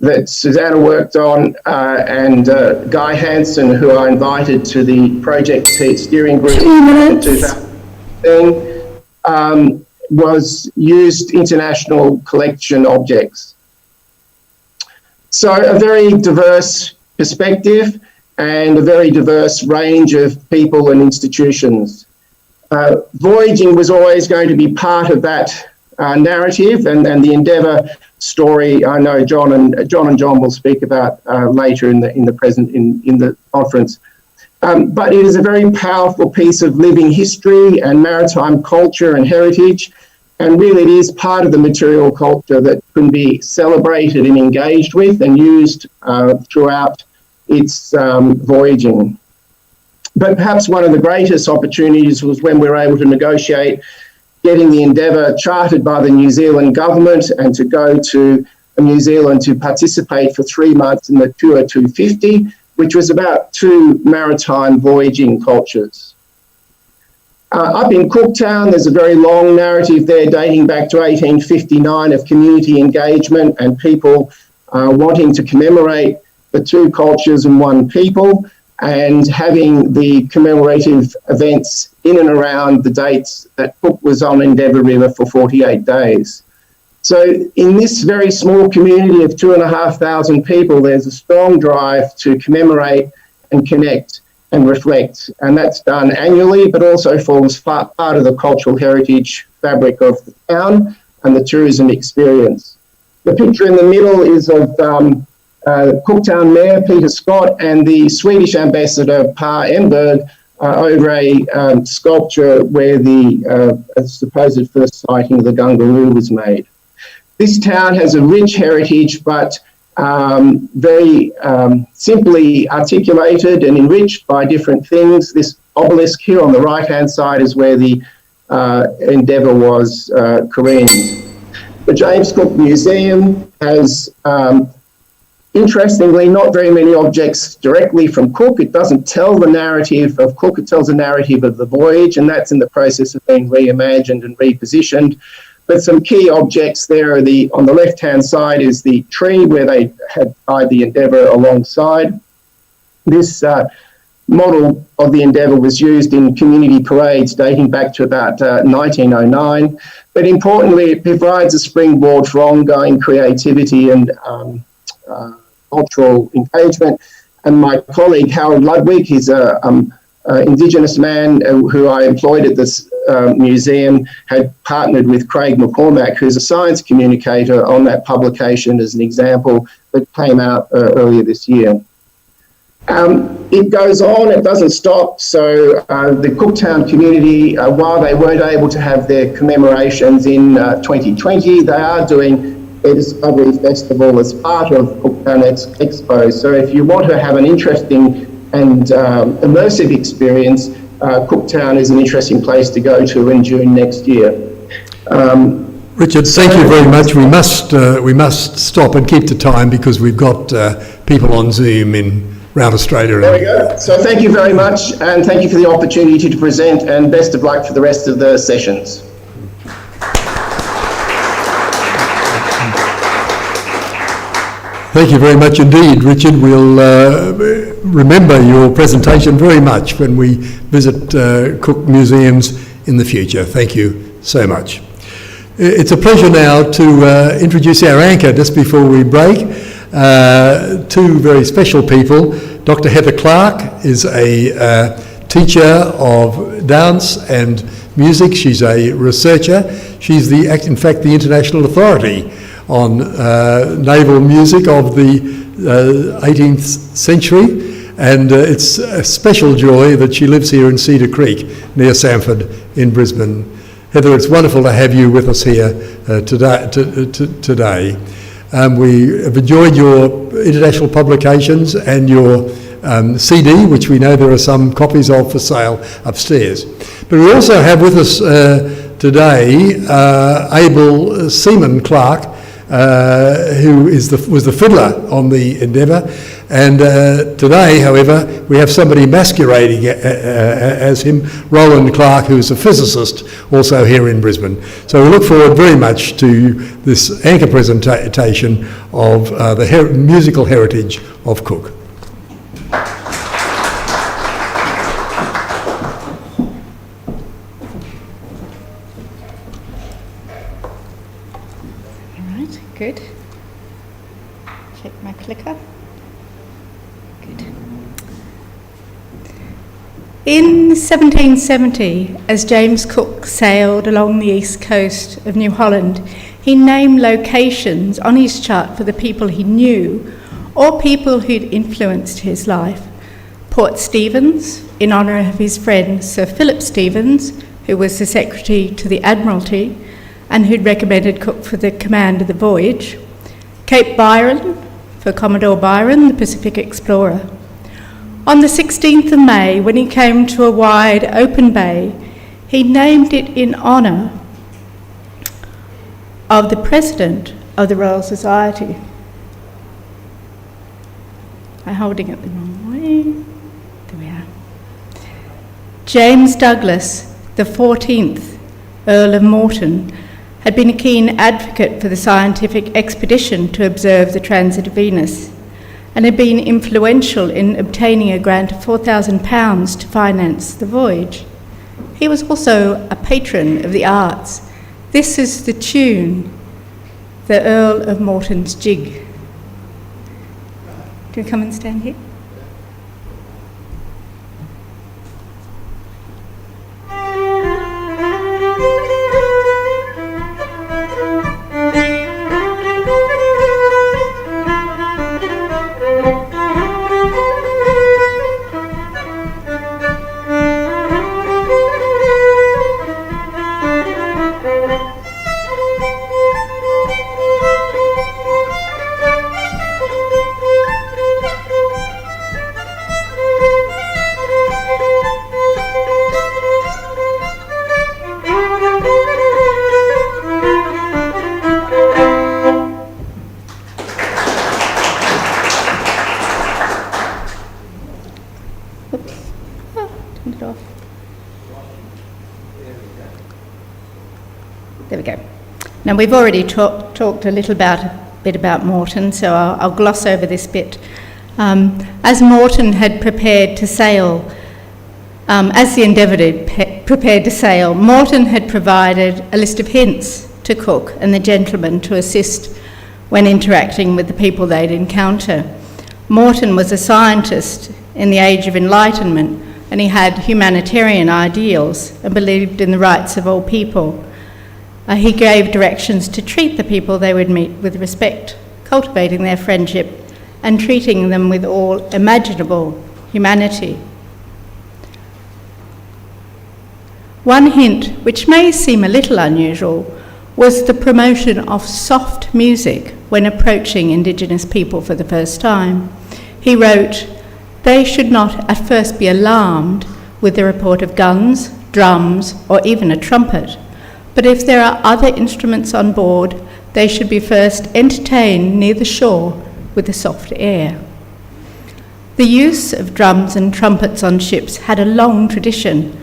that Susanna worked on and Guy Hansen, who I invited to the project steering group in 2015, was used international collection objects. So a very diverse perspective and a very diverse range of people and institutions. Voyaging was always going to be part of that narrative, and the Endeavour story I know John and John will speak about later in the conference. But it is a very powerful piece of living history and maritime culture and heritage, and really it is part of the material culture that can be celebrated and engaged with and used throughout its voyaging. But perhaps one of the greatest opportunities was when we were able to negotiate getting the Endeavour chartered by the New Zealand government and to go to New Zealand to participate for 3 months in the Tour 250, which was about 2 maritime voyaging cultures. Up in Cooktown, there's a very long narrative there dating back to 1859 of community engagement and people wanting to commemorate for two cultures and one people, and having the commemorative events in and around the dates that Cook was on Endeavour River for 48 days. So in this very small community of 2,500 people, there's a strong drive to commemorate and connect and reflect, and that's done annually, but also forms part of the cultural heritage fabric of the town and the tourism experience. The picture in the middle is of Cooktown Mayor Peter Scott and the Swedish Ambassador Per Enberg over a sculpture where the supposed first sighting of the Gungaroo was made. This town has a rich heritage, but very simply articulated and enriched by different things. This obelisk here on the right-hand side is where the Endeavour was careened. The James Cook Museum has, interestingly, not very many objects directly from Cook. It doesn't tell the narrative of Cook, it tells the narrative of the voyage, and that's in the process of being reimagined and repositioned. But some key objects there are on the left-hand side is the tree where they had tied the Endeavour alongside. This model of the Endeavour was used in community parades dating back to about 1909. But importantly, it provides a springboard for ongoing creativity and cultural engagement. And my colleague, Harold Ludwig, he's an Indigenous man who I employed at this museum, had partnered with Craig McCormack, who's a science communicator, on that publication as an example that came out earlier this year. It goes on, it doesn't stop. So the Cooktown community, while they weren't able to have their commemorations in 2020, they are doing their Discovery Festival as part of Cooktown Expo. So if you want to have an interesting and immersive experience, Cooktown is an interesting place to go to in June next year. Richard, thank you very much. We must stop and keep to time because we've got people on Zoom around Australia. There we go. So thank you very much, and thank you for the opportunity to present, and best of luck for the rest of the sessions. Thank you very much indeed, Richard. We'll remember your presentation very much when we visit Cook Museums in the future. Thank you so much. It's a pleasure now to introduce our anchor just before we break. Two very special people. Dr. Heather Clark is a teacher of dance and music. She's a researcher. She's in fact the international authority on naval music of the 18th century, and it's a special joy that she lives here in Cedar Creek near Sanford in Brisbane. Heather, it's wonderful to have you with us here today. We have enjoyed your international publications and your CD, which we know there are some copies of for sale upstairs. But we also have with us today Abel Seaman Clark, who was the fiddler on the Endeavour, and today, however, we have somebody masquerading as him, Roland Clark, who's a physicist, also here in Brisbane. So we look forward very much to this anchor presentation of the musical heritage of Cook. Good. Check my clicker. Good. In 1770, as James Cook sailed along the east coast of New Holland, he named locations on his chart for the people he knew or people who'd influenced his life. Port Stephens, in honour of his friend Sir Philip Stephens, who was the Secretary to the Admiralty, and who'd recommended Cook for the command of the voyage. Cape Byron, for Commodore Byron, the Pacific explorer. On the 16th of May, when he came to a wide open bay, he named it in honour of the President of the Royal Society. I'm holding it the wrong way. There we are. James Douglas, the 14th Earl of Morton, had been a keen advocate for the scientific expedition to observe the transit of Venus, and had been influential in obtaining a grant of £4,000 to finance the voyage. He was also a patron of the arts. This is the tune, the Earl of Morton's Jig. Do you come and stand here? There we go. Now, we've already talked a little bit about Morton, so I'll gloss over this bit. As Morton had prepared to sail, as the Endeavour prepared to sail, Morton had provided a list of hints to Cook and the gentlemen to assist when interacting with the people they'd encounter. Morton was a scientist in the Age of Enlightenment, and he had humanitarian ideals and believed in the rights of all people. He gave directions to treat the people they would meet with respect, cultivating their friendship and treating them with all imaginable humanity. One hint, which may seem a little unusual, was the promotion of soft music when approaching Indigenous people for the first time. He wrote, "They should not at first be alarmed with the report of guns, drums, or even a trumpet. But if there are other instruments on board, they should be first entertained near the shore with a soft air." The use of drums and trumpets on ships had a long tradition,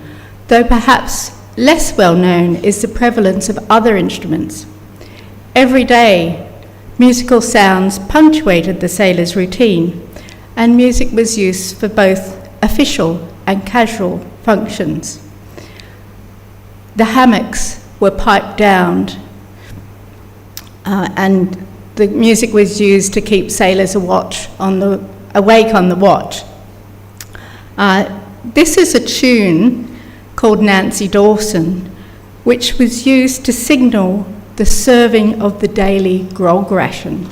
though perhaps less well known is the prevalence of other instruments. Every day, musical sounds punctuated the sailors' routine, and music was used for both official and casual functions. The hammocks were piped down, and the music was used to keep sailors awake on the watch. This is a tune called Nancy Dawson, which was used to signal the serving of the daily grog ration.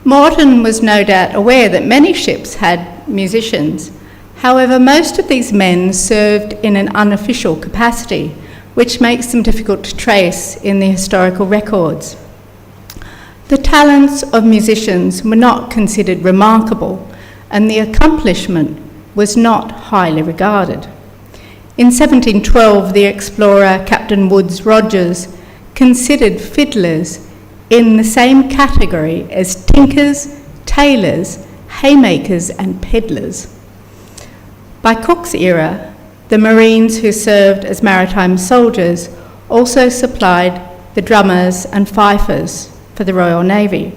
Morton was no doubt aware that many ships had musicians. However, most of these men served in an unofficial capacity, which makes them difficult to trace in the historical records. The talents of musicians were not considered remarkable, and the accomplishment was not highly regarded. In 1712, the explorer Captain Woodes Rogers considered fiddlers in the same category as tinkers, tailors, haymakers and peddlers. By Cook's era, the Marines who served as maritime soldiers also supplied the drummers and fifers for the Royal Navy.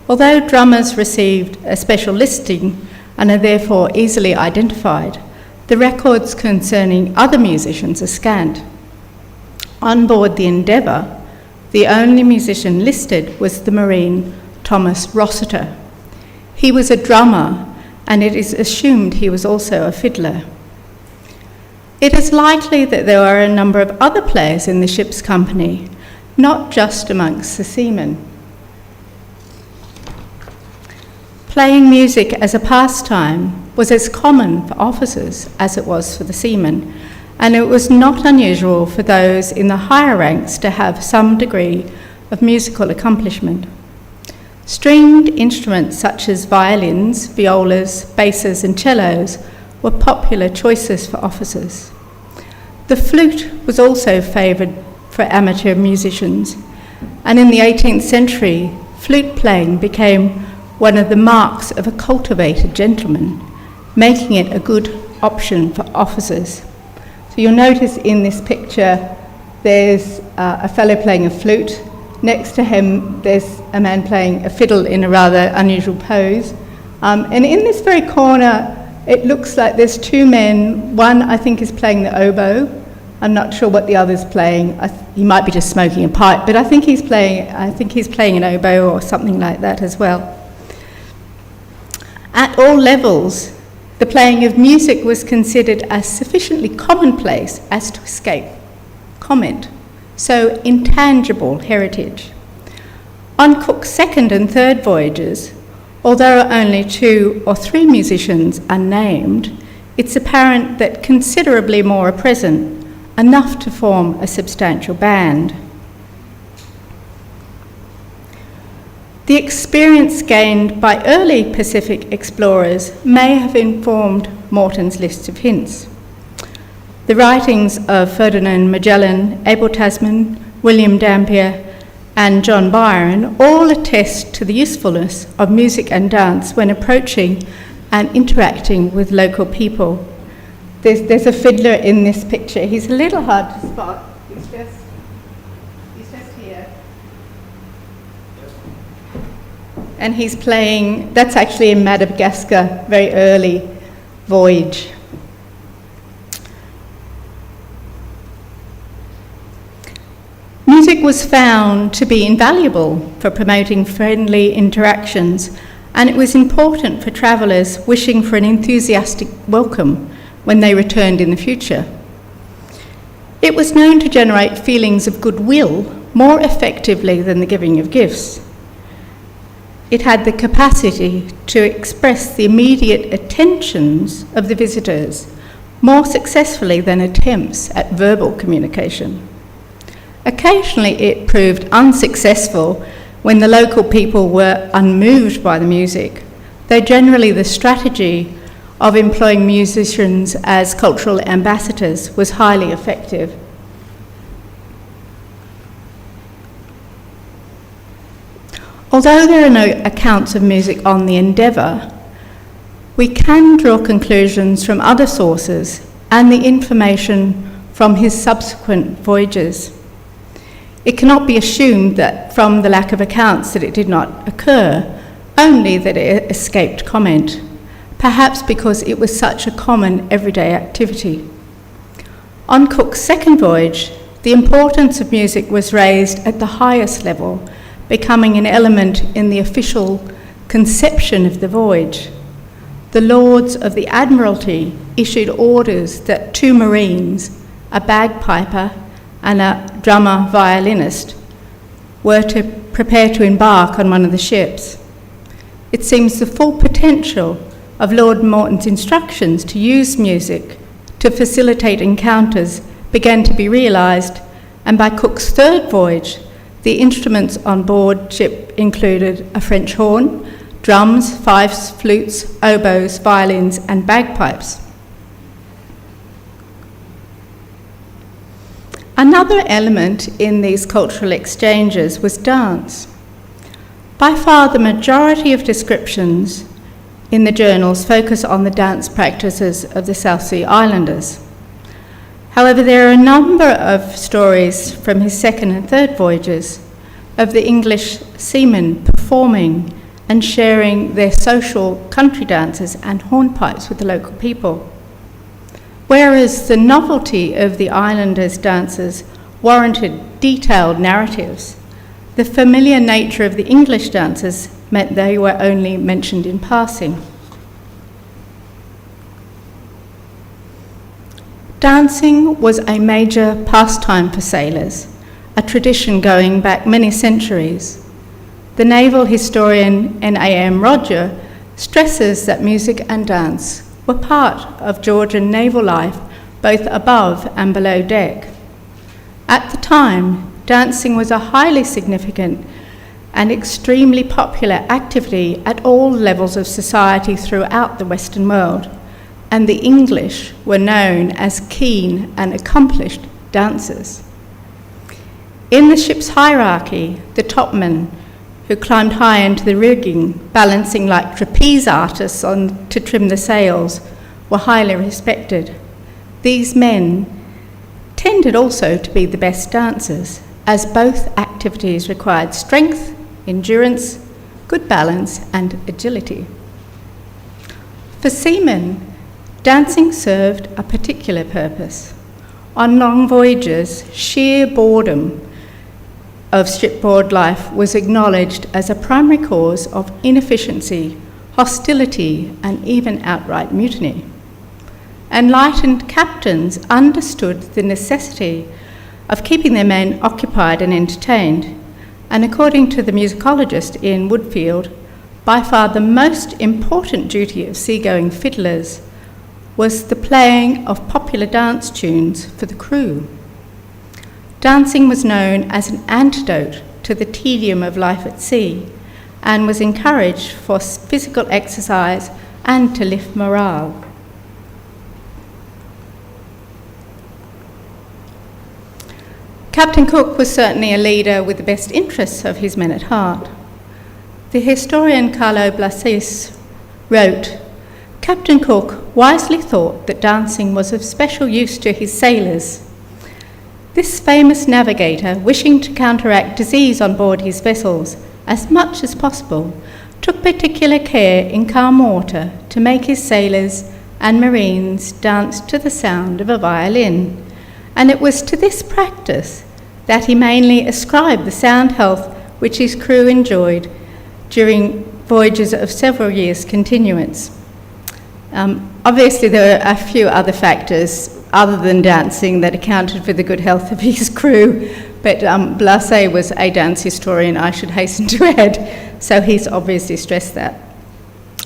Although drummers received a special listing and are therefore easily identified, the records concerning other musicians are scant. On board the Endeavour, the only musician listed was the Marine Thomas Rossiter. He was a drummer, and it is assumed he was also a fiddler. It is likely that there were a number of other players in the ship's company, not just amongst the seamen. Playing music as a pastime was as common for officers as it was for the seamen, and it was not unusual for those in the higher ranks to have some degree of musical accomplishment. Stringed instruments such as violins, violas, basses and cellos were popular choices for officers. The flute was also favoured for amateur musicians, and in the 18th century, flute playing became one of the marks of a cultivated gentleman, making it a good option for officers. So you'll notice in this picture there's a fellow playing a flute. Next to him there's a man playing a fiddle in a rather unusual pose. And in this very corner it looks like there's two men. One I think is playing the oboe. I'm not sure what the other's playing. He might be just smoking a pipe, but I think he's playing an oboe or something like that as well. At all levels, the playing of music was considered as sufficiently commonplace as to escape comment, so intangible heritage. On Cook's second and third voyages, although only 2 or 3 musicians are named, it's apparent that considerably more are present, enough to form a substantial band. The experience gained by early Pacific explorers may have informed Morton's list of hints. The writings of Ferdinand Magellan, Abel Tasman, William Dampier, and John Byron all attest to the usefulness of music and dance when approaching and interacting with local people. There's a fiddler in this picture. He's a little hard to spot. He's just here. And he's playing, that's actually in Madagascar, very early voyage. Music was found to be invaluable for promoting friendly interactions, and it was important for travellers wishing for an enthusiastic welcome when they returned in the future. It was known to generate feelings of goodwill more effectively than the giving of gifts. It had the capacity to express the immediate attentions of the visitors more successfully than attempts at verbal communication. Occasionally it proved unsuccessful when the local people were unmoved by the music, though generally the strategy of employing musicians as cultural ambassadors was highly effective. Although there are no accounts of music on the Endeavour, we can draw conclusions from other sources and the information from his subsequent voyages. It cannot be assumed that from the lack of accounts that it did not occur, only that it escaped comment, perhaps because it was such a common everyday activity. On Cook's second voyage, the importance of music was raised at the highest level, becoming an element in the official conception of the voyage. The Lords of the Admiralty issued orders that 2 Marines, a bagpiper and a drummer violinist, were to prepare to embark on one of the ships. It seems the full potential of Lord Morton's instructions to use music to facilitate encounters began to be realised, and by Cook's third voyage, the instruments on board ship included a French horn, drums, fifes, flutes, oboes, violins, and bagpipes. Another element in these cultural exchanges was dance. By far the majority of descriptions in the journals focus on the dance practices of the South Sea Islanders. However, there are a number of stories from his second and third voyages of the English seamen performing and sharing their social country dances and hornpipes with the local people. Whereas the novelty of the islanders' dances warranted detailed narratives, the familiar nature of the English dances meant they were only mentioned in passing. Dancing was a major pastime for sailors, a tradition going back many centuries. The naval historian N.A.M. Roger stresses that music and dance were part of Georgian naval life, both above and below deck. At the time, dancing was a highly significant and extremely popular activity at all levels of society throughout the Western world, and the English were known as keen and accomplished dancers. In the ship's hierarchy, the topmen, who climbed high into the rigging, balancing like trapeze artists to trim the sails, were highly respected. These men tended also to be the best dancers, as both activities required strength, endurance, good balance, and agility. For seamen, dancing served a particular purpose. On long voyages, sheer boredom of shipboard life was acknowledged as a primary cause of inefficiency, hostility, and even outright mutiny. Enlightened captains understood the necessity of keeping their men occupied and entertained, and according to the musicologist Ian Woodfield, by far the most important duty of seagoing fiddlers was the playing of popular dance tunes for the crew. Dancing was known as an antidote to the tedium of life at sea and was encouraged for physical exercise and to lift morale. Captain Cook was certainly a leader with the best interests of his men at heart. The historian Carlo Blasis wrote, "Captain Cook wisely thought that dancing was of special use to his sailors. This famous navigator, wishing to counteract disease on board his vessels as much as possible, took particular care in calm water to make his sailors and marines dance to the sound of a violin, and it was to this practice that he mainly ascribed the sound health which his crew enjoyed during voyages of several years' continuance." Obviously, there are a few other factors other than dancing that accounted for the good health of his crew, but Blasé was a dance historian, I should hasten to add, so he's obviously stressed that.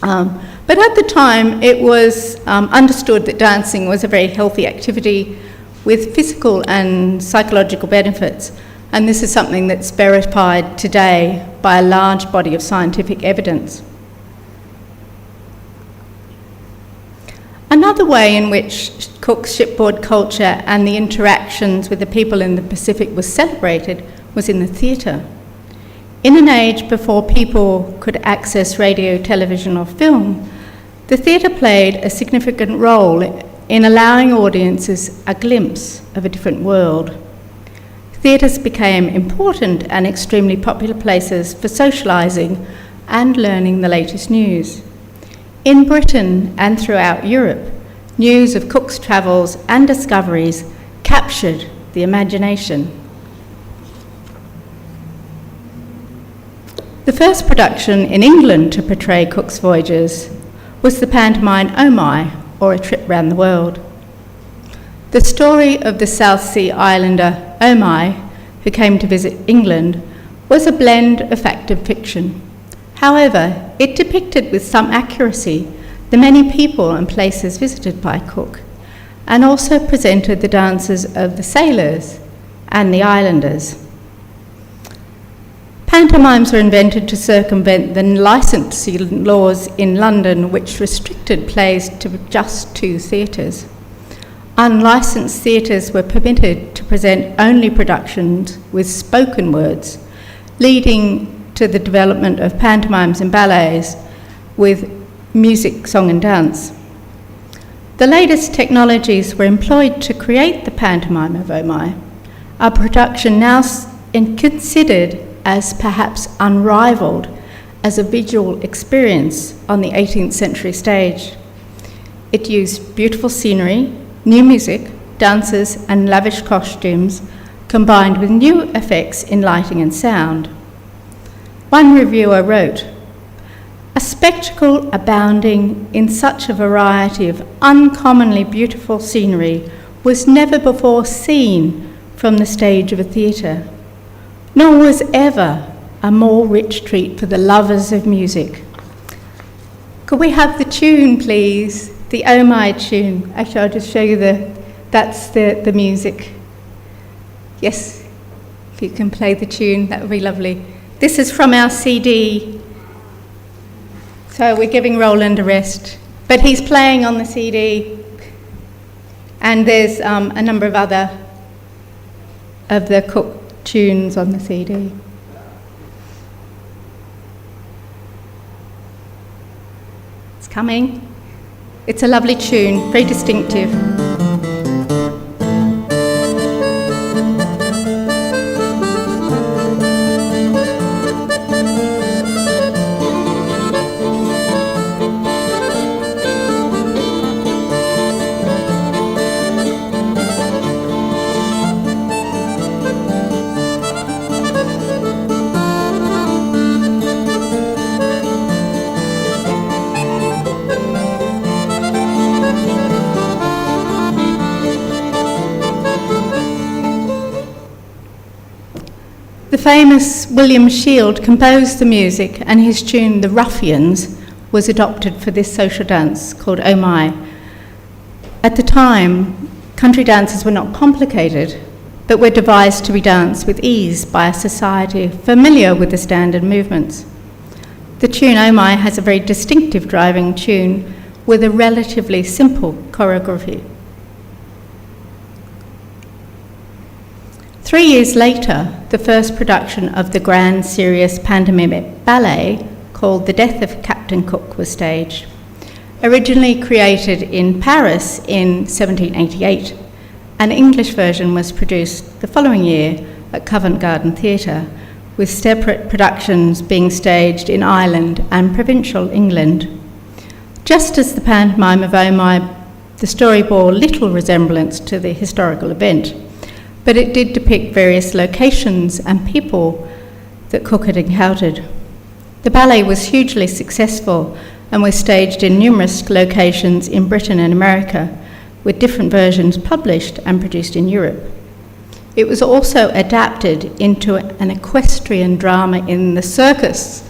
But at the time, it was understood that dancing was a very healthy activity with physical and psychological benefits, and this is something that's verified today by a large body of scientific evidence. Another way in which Cook's shipboard culture and the interactions with the people in the Pacific was celebrated was in the theatre. In an age before people could access radio, television or film, the theatre played a significant role in allowing audiences a glimpse of a different world. Theatres became important and extremely popular places for socialising and learning the latest news. In Britain and throughout Europe, news of Cook's travels and discoveries captured the imagination. The first production in England to portray Cook's voyages was the pantomime Oh My, or A Trip Round the World. The story of the South Sea islander Oh My, who came to visit England, was a blend of fact and fiction. However, it depicted with some accuracy the many people and places visited by Cook, and also presented the dances of the sailors and the islanders. Pantomimes were invented to circumvent the licensing laws in London, which restricted plays to just 2 theatres. Unlicensed theatres were permitted to present only productions with spoken words, leading to the development of pantomimes and ballets with music, song and dance. The latest technologies were employed to create the pantomime of Oh My, a production now considered as perhaps unrivalled as a visual experience on the 18th century stage. It used beautiful scenery, new music, dances and lavish costumes, combined with new effects in lighting and sound. One reviewer wrote, "A spectacle abounding in such a variety of uncommonly beautiful scenery was never before seen from the stage of a theatre, nor was ever a more rich treat for the lovers of music." Could we have the tune, please? The Oh My tune. Actually, I'll just show you that's the music. Yes, if you can play the tune, that would be lovely. This is from our CD. So we're giving Roland a rest. But he's playing on the CD. And there's a number of other of the Cook tunes on the CD. It's coming. It's a lovely tune, very distinctive. The famous William Shield composed the music, and his tune, The Ruffians, was adopted for this social dance called Oh My. At the time, country dances were not complicated, but were devised to be danced with ease by a society familiar with the standard movements. The tune Oh My has a very distinctive driving tune with a relatively simple choreography. 3 years later, the first production of the grand serious pantomimic ballet called The Death of Captain Cook was staged. Originally created in Paris in 1788, an English version was produced the following year at Covent Garden Theatre, with separate productions being staged in Ireland and provincial England. Just as the pantomime of Oh My, the story bore little resemblance to the historical event, but it did depict various locations and people that Cook had encountered. The ballet was hugely successful and was staged in numerous locations in Britain and America, with different versions published and produced in Europe. It was also adapted into an equestrian drama in the circus.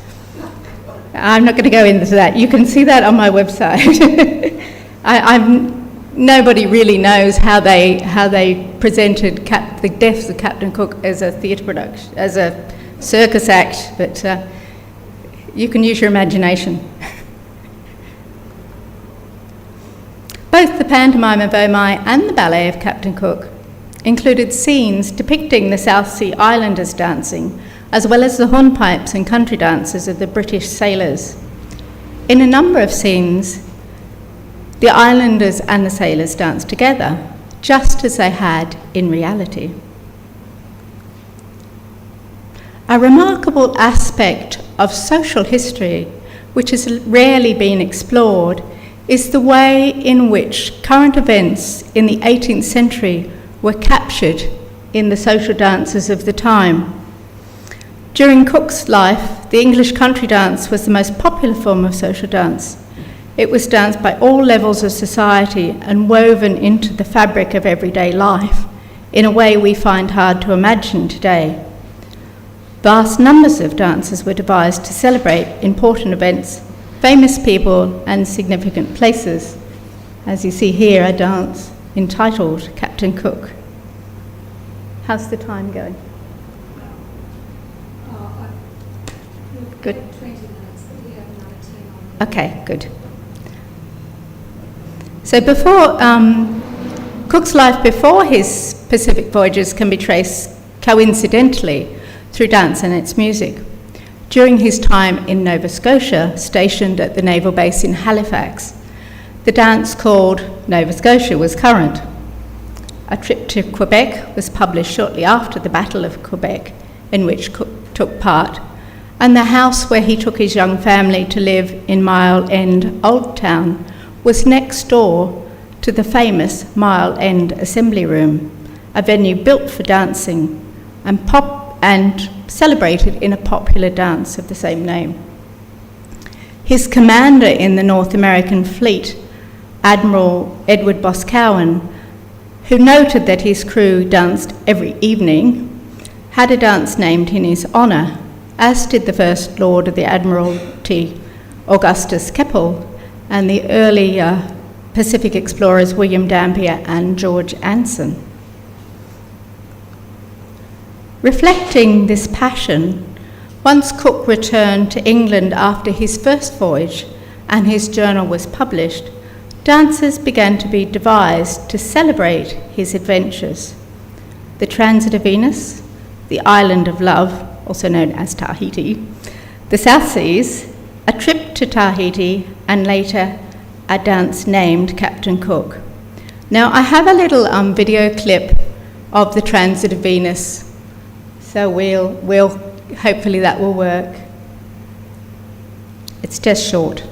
I'm not going to go into that. You can see that on my website. Nobody really knows how they presented the deaths of Captain Cook as a theatre production, as a circus act, but you can use your imagination. Both the pantomime of Oh My and the ballet of Captain Cook included scenes depicting the South Sea Islanders dancing, as well as the hornpipes and country dances of the British sailors. In a number of scenes, the islanders and the sailors danced together, just as they had in reality. A remarkable aspect of social history, which has rarely been explored, is the way in which current events in the 18th century were captured in the social dances of the time. During Cook's life, the English country dance was the most popular form of social dance. It was danced by all levels of society and woven into the fabric of everyday life in a way we find hard to imagine today. Vast numbers of dances were devised to celebrate important events, famous people and significant places. As you see here, a dance entitled Captain Cook. How's the time going? Good. 20 minutes, but we have another 10 on. Okay, good. So Cook's life before his Pacific voyages can be traced coincidentally through dance and its music. During his time in Nova Scotia, stationed at the naval base in Halifax, the dance called Nova Scotia was current. A trip to Quebec was published shortly after the Battle of Quebec, in which Cook took part, and the house where he took his young family to live in Mile End Old Town was next door to the famous Mile End Assembly Room, a venue built for dancing and celebrated in a popular dance of the same name. His commander in the North American fleet, Admiral Edward Boscawen, who noted that his crew danced every evening, had a dance named in his honour, as did the First Lord of the Admiralty, Augustus Keppel, and the early Pacific explorers William Dampier and George Anson. Reflecting this passion, once Cook returned to England after his first voyage and his journal was published, dances began to be devised to celebrate his adventures. The Transit of Venus, the Island of Love, also known as Tahiti, the South Seas, a trip to Tahiti, and later a dance named Captain Cook. Now, I have a little video clip of the Transit of Venus, so we'll hopefully that will work. It's just short.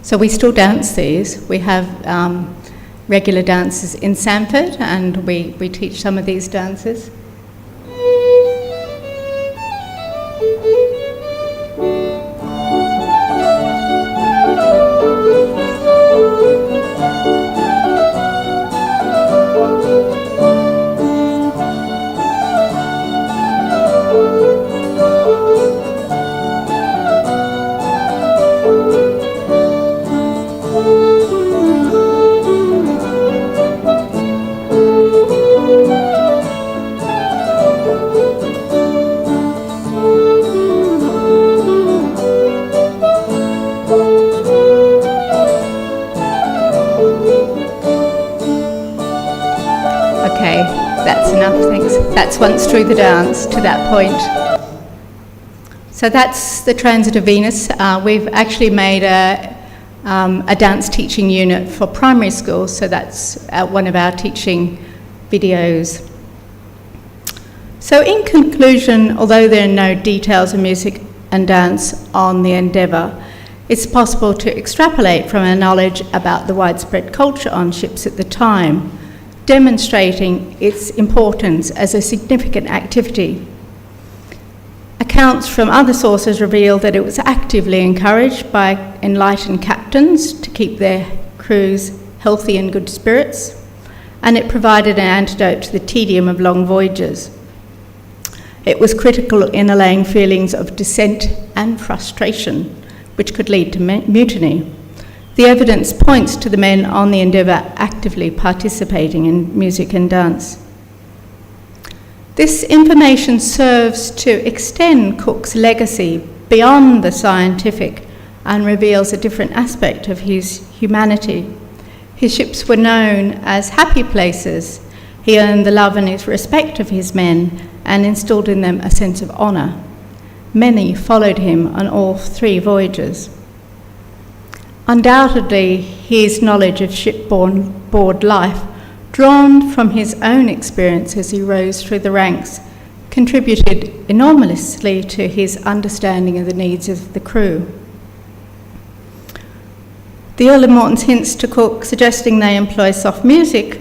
So we still dance these. We have regular dances in Sanford, and we teach some of these dances. That's once through the dance to that point. So that's the Transit of Venus. We've actually made a dance teaching unit for primary schools, so that's one of our teaching videos. So in conclusion, although there are no details of music and dance on the Endeavour, it's possible to extrapolate from our knowledge about the widespread culture on ships at the time, demonstrating its importance as a significant activity. Accounts from other sources reveal that it was actively encouraged by enlightened captains to keep their crews healthy and good spirits, and it provided an antidote to the tedium of long voyages. It was critical in allaying feelings of dissent and frustration, which could lead to mutiny. The evidence points to the men on the Endeavour actively participating in music and dance. This information serves to extend Cook's legacy beyond the scientific and reveals a different aspect of his humanity. His ships were known as happy places. He earned the love and respect of his men and instilled in them a sense of honour. Many followed him on all 3 voyages. Undoubtedly, his knowledge of shipboard life, drawn from his own experience as he rose through the ranks, contributed enormously to his understanding of the needs of the crew. The Earl of Morton's hints to Cook, suggesting they employ soft music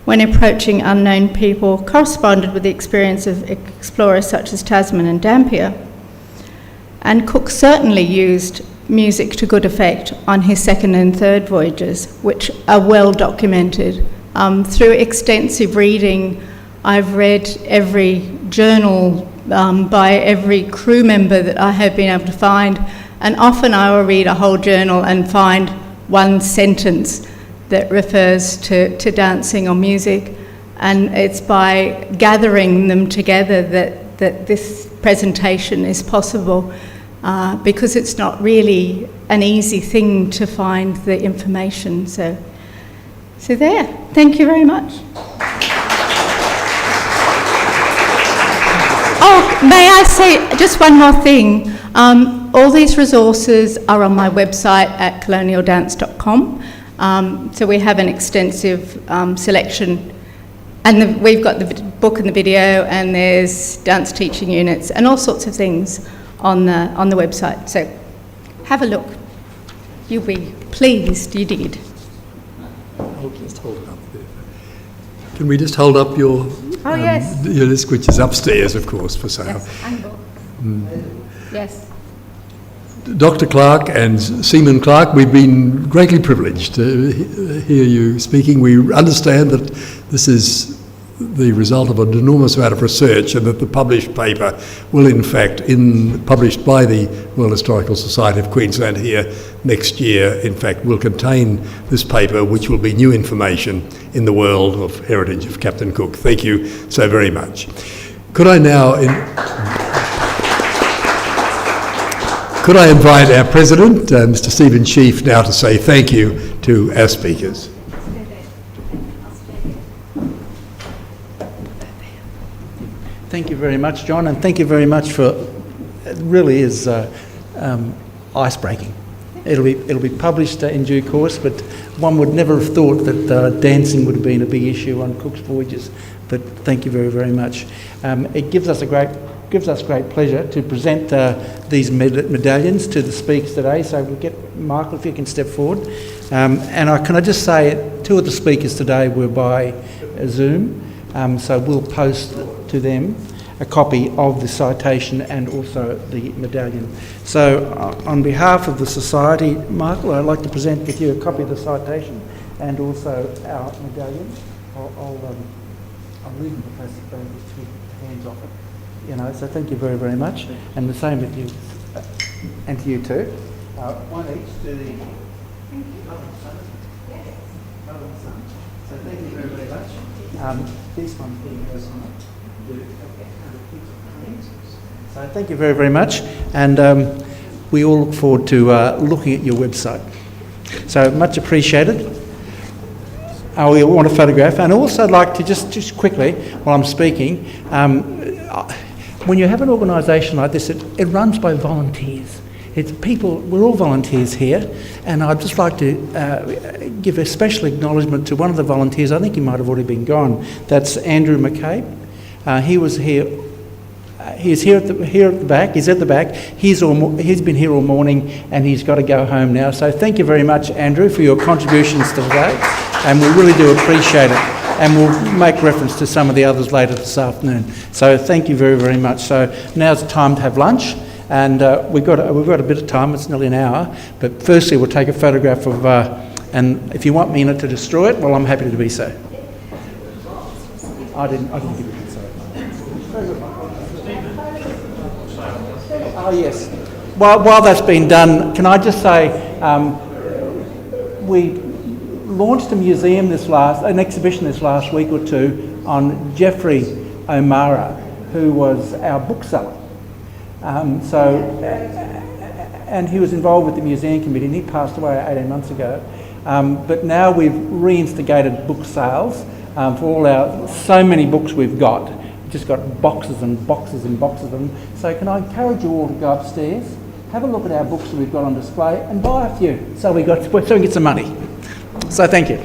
when approaching unknown people, corresponded with the experience of explorers such as Tasman and Dampier. And Cook certainly used music to good effect on his 2nd and 3rd voyages, which are well documented. Through extensive reading, I've read every journal by every crew member that I have been able to find, and often I will read a whole journal and find one sentence that refers to dancing or music, and it's by gathering them together that this presentation is possible. Because it's not really an easy thing to find the information. So there. Thank you very much. Oh, may I say just one more thing? All these resources are on my website at colonialdance.com. So we have an extensive selection, and we've got the book and the video, and there's dance teaching units and all sorts of things on the website. So have a look. You'll be pleased you did. I'll just hold it up there. Can we just hold up your yes. your list, which is upstairs, of course, for sale? Yes, Angle. Yes. Dr. Clark and Seaman Clark, we've been greatly privileged to hear you speaking. We understand that this is the result of an enormous amount of research, and that the published paper will in fact, published by the World Historical Society of Queensland here next year, in fact will contain this paper, which will be new information in the world of heritage of Captain Cook. Thank you so very much. Could I now could I invite our President, Mr. Stephen Sheaf, now to say thank you to our speakers. Thank you very much, John, and thank you very much for, it really is ice-breaking. It'll be published in due course, but one would never have thought that dancing would have been a big issue on Cook's voyages. But thank you very, very much. It gives us great pleasure to present these medallions to the speakers today. So we'll get Michael, if you can step forward. Can I just say, two of the speakers today were by Zoom, so we'll post to them a copy of the citation and also the medallion. So on behalf of the Society, Michael, I'd like to present with you a copy of the citation and also our medallion. I'll leave them because there's two hands off it. So thank you very, very much. And the same with you, and to you too. One each to the son. So thank you very, very much. This one being goes on. So thank you very, very much, and we all look forward to looking at your website. So much appreciated. We want a photograph, and also I'd like to just quickly, while I'm speaking, when you have an organisation like this, it runs by volunteers. It's people, we're all volunteers here, and I'd just like to give a special acknowledgement to one of the volunteers. I think he might have already been gone. That's Andrew McCabe. He was here. He's here at the back. He's at the back. He's been here all morning, and he's got to go home now. So thank you very much, Andrew, for your contributions to today, and we really do appreciate it. And we'll make reference to some of the others later this afternoon. So thank you very, very much. So now's the time to have lunch, and we've got a bit of time. It's nearly an hour. But firstly, we'll take a photograph of, and if you want me to destroy it, well, I'm happy to be so. I didn't give it. Oh yes. While that's been done, can I just say we launched an exhibition this last week or two on Jeffrey O'Mara, who was our bookseller. And he was involved with the museum committee, and he passed away 18 months ago. But now we've reinstigated book sales for so many books we've got. Just got boxes and boxes and boxes of them. So can I encourage you all to go upstairs, have a look at our books that we've got on display, and buy a few so we get some money. So thank you.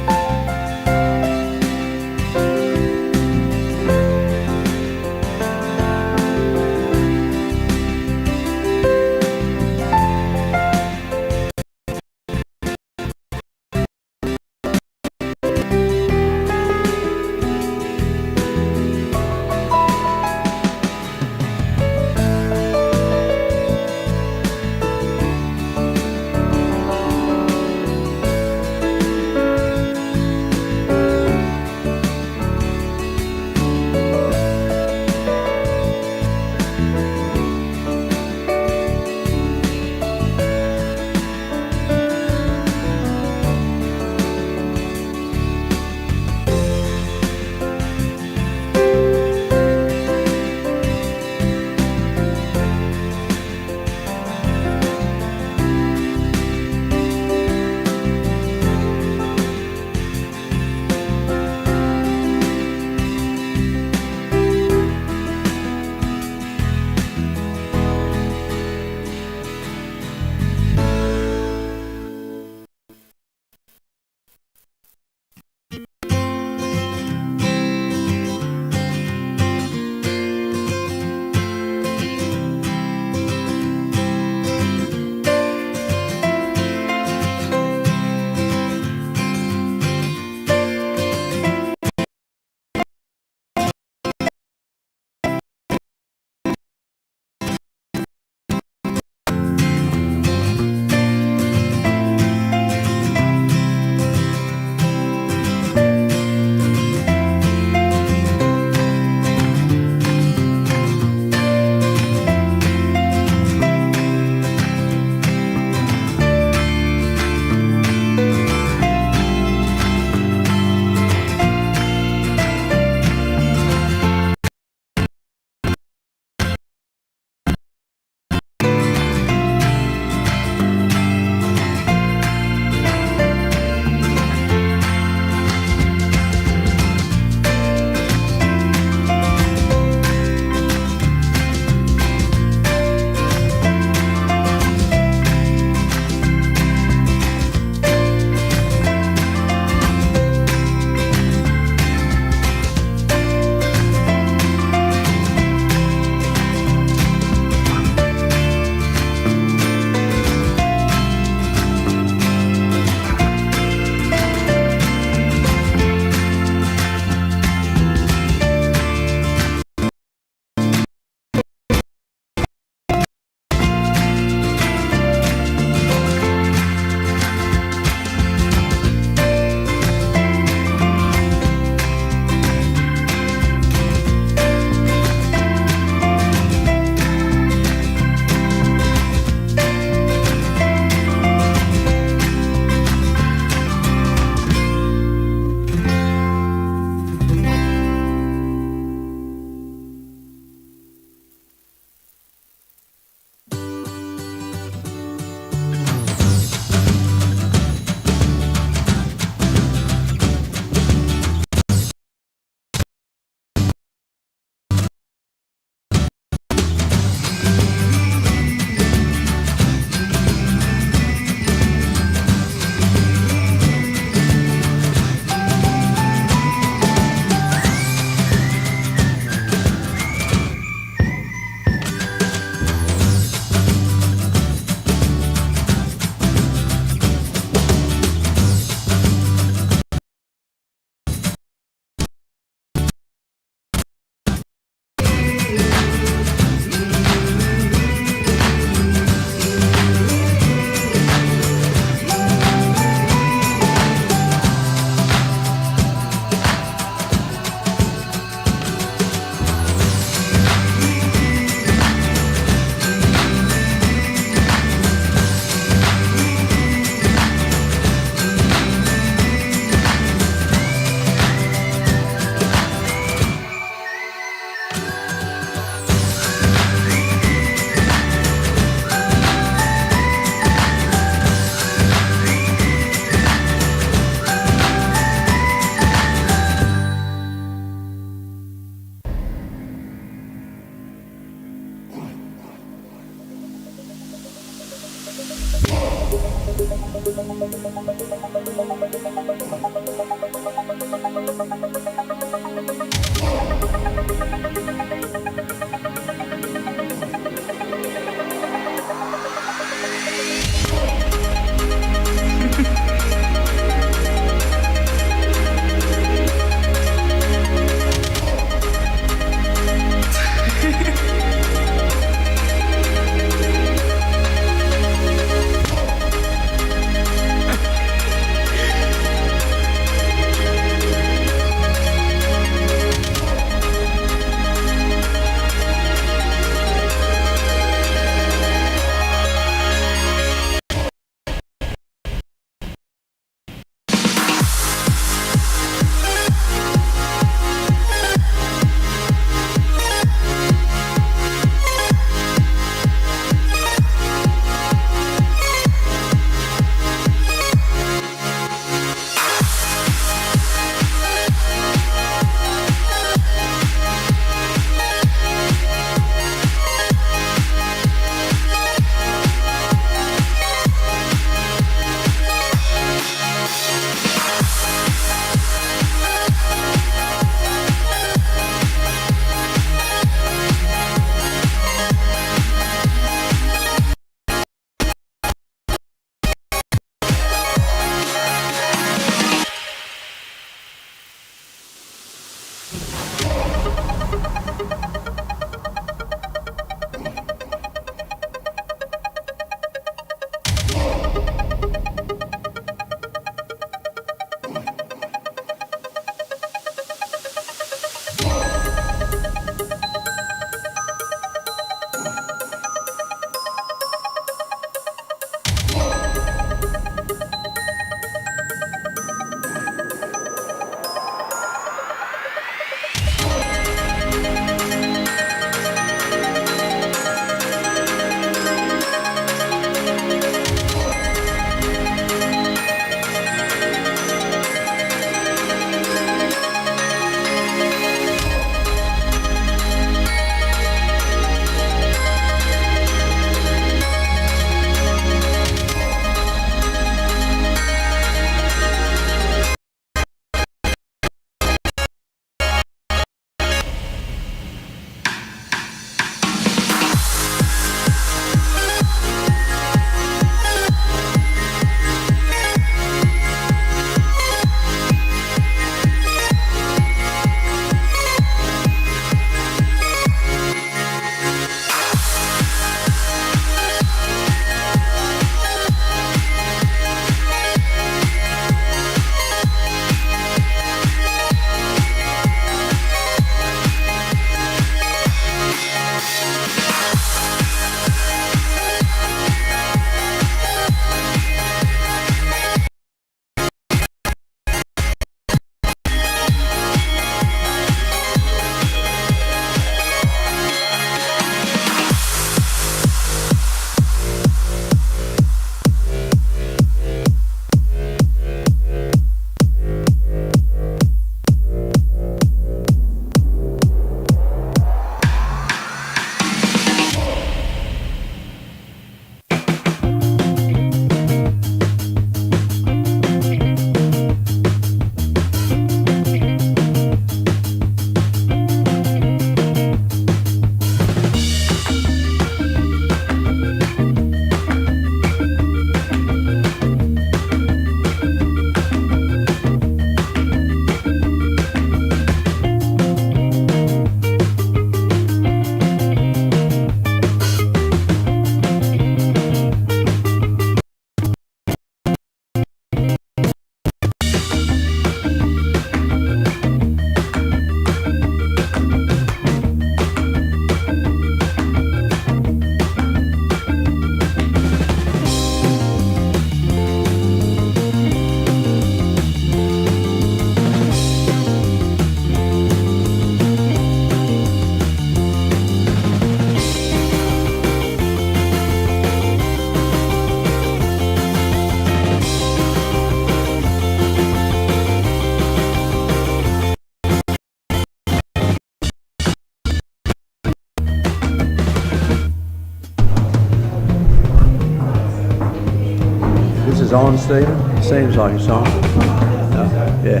is on, Stephen? It seems like it's on. No? Yeah.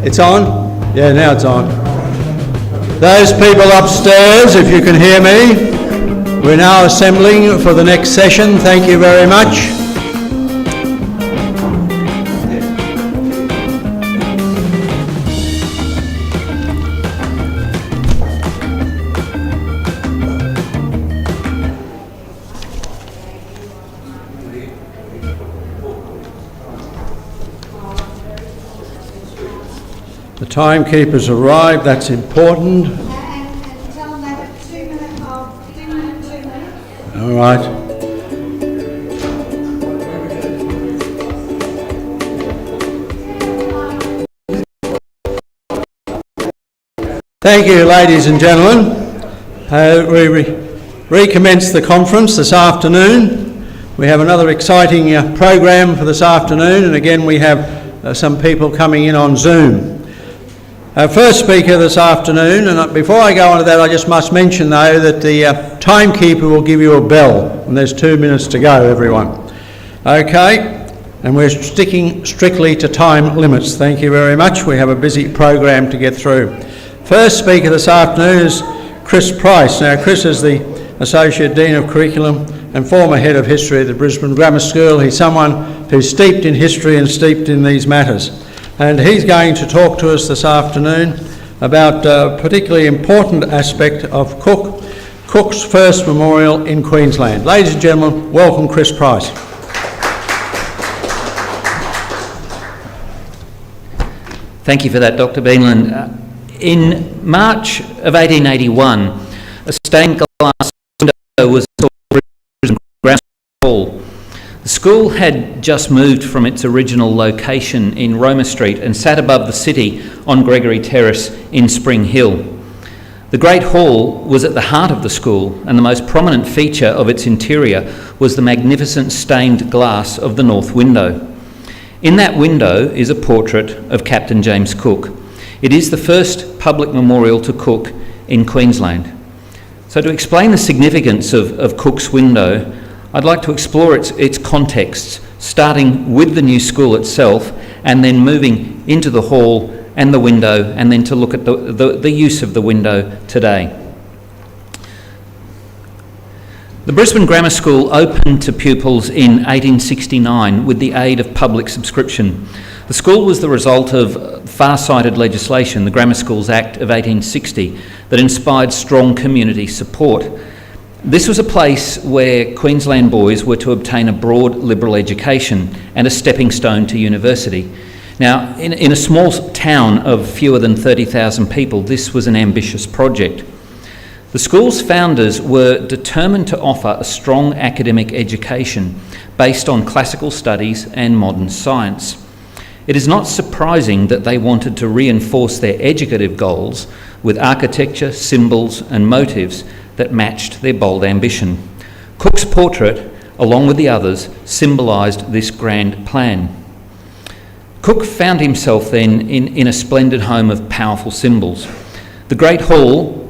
It's on? Yeah, now it's on. Those people upstairs, if you can hear me, we're now assembling for the next session. Thank you very much. The timekeeper's arrived, that's important. And tell them they have 2 minutes of dinner in 2 minutes. All right. Thank you, ladies and gentlemen. We recommence the conference this afternoon. We have another exciting program for this afternoon, and again we have some people coming in on Zoom. Our first speaker this afternoon, and before I go on to that, I just must mention though that the timekeeper will give you a bell, and there's 2 minutes to go, everyone. Okay, and we're sticking strictly to time limits. Thank you very much. We have a busy program to get through. First speaker this afternoon is Chris Price. Now, Chris is the Associate Dean of Curriculum and former Head of History at the Brisbane Grammar School. He's someone who's steeped in history and steeped in these matters. And he's going to talk to us this afternoon about a particularly important aspect of Cook's first memorial in Queensland. Ladies and gentlemen, welcome Chris Price. Thank you for that, Dr. Beanland. In March of 1881, a stained glass window was installed in Brisbane Grammar School. The school had just moved from its original location in Roma Street and sat above the city on Gregory Terrace in Spring Hill. The Great Hall was at the heart of the school, and the most prominent feature of its interior was the magnificent stained glass of the north window. In that window is a portrait of Captain James Cook. It is the first public memorial to Cook in Queensland. So to explain the significance of Cook's window, I'd like to explore its contexts, starting with the new school itself and then moving into the hall and the window, and then to look at the use of the window today. The Brisbane Grammar School opened to pupils in 1869 with the aid of public subscription. The school was the result of far-sighted legislation, the Grammar Schools Act of 1860, that inspired strong community support. This was a place where Queensland boys were to obtain a broad liberal education and a stepping stone to university. Now, in a small town of fewer than 30,000 people, this was an ambitious project. The school's founders were determined to offer a strong academic education based on classical studies and modern science. It is not surprising that they wanted to reinforce their educative goals with architecture, symbols and motives that matched their bold ambition. Cook's portrait, along with the others, symbolised this grand plan. Cook found himself then in a splendid home of powerful symbols. The Great Hall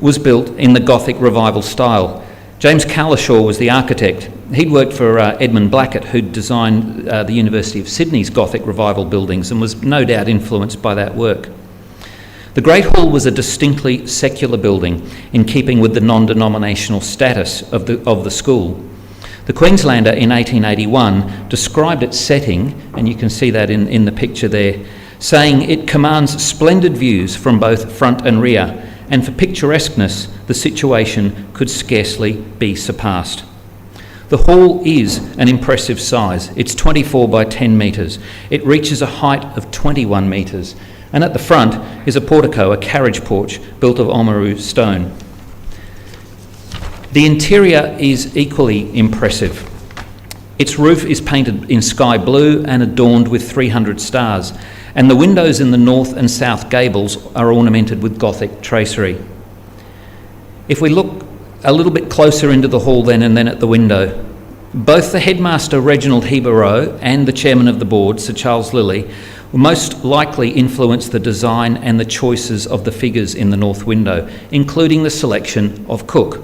was built in the Gothic Revival style. James Cowlishaw was the architect. He'd worked for Edmund Blackett, who'd designed the University of Sydney's Gothic Revival buildings and was no doubt influenced by that work. The Great Hall was a distinctly secular building in keeping with the non-denominational status of the school. The Queenslander in 1881 described its setting, and you can see that in the picture there, saying it commands splendid views from both front and rear, and for picturesqueness, the situation could scarcely be surpassed. The hall is an impressive size. It's 24 by 10 metres. It reaches a height of 21 metres, and at the front is a portico, a carriage porch, built of Oamaru stone. The interior is equally impressive. Its roof is painted in sky blue and adorned with 300 stars, and the windows in the north and south gables are ornamented with Gothic tracery. If we look a little bit closer into the hall then and then at the window, both the headmaster Reginald Heberow and the chairman of the board, Sir Charles Lilly, will most likely influence the design and the choices of the figures in the north window, including the selection of Cook.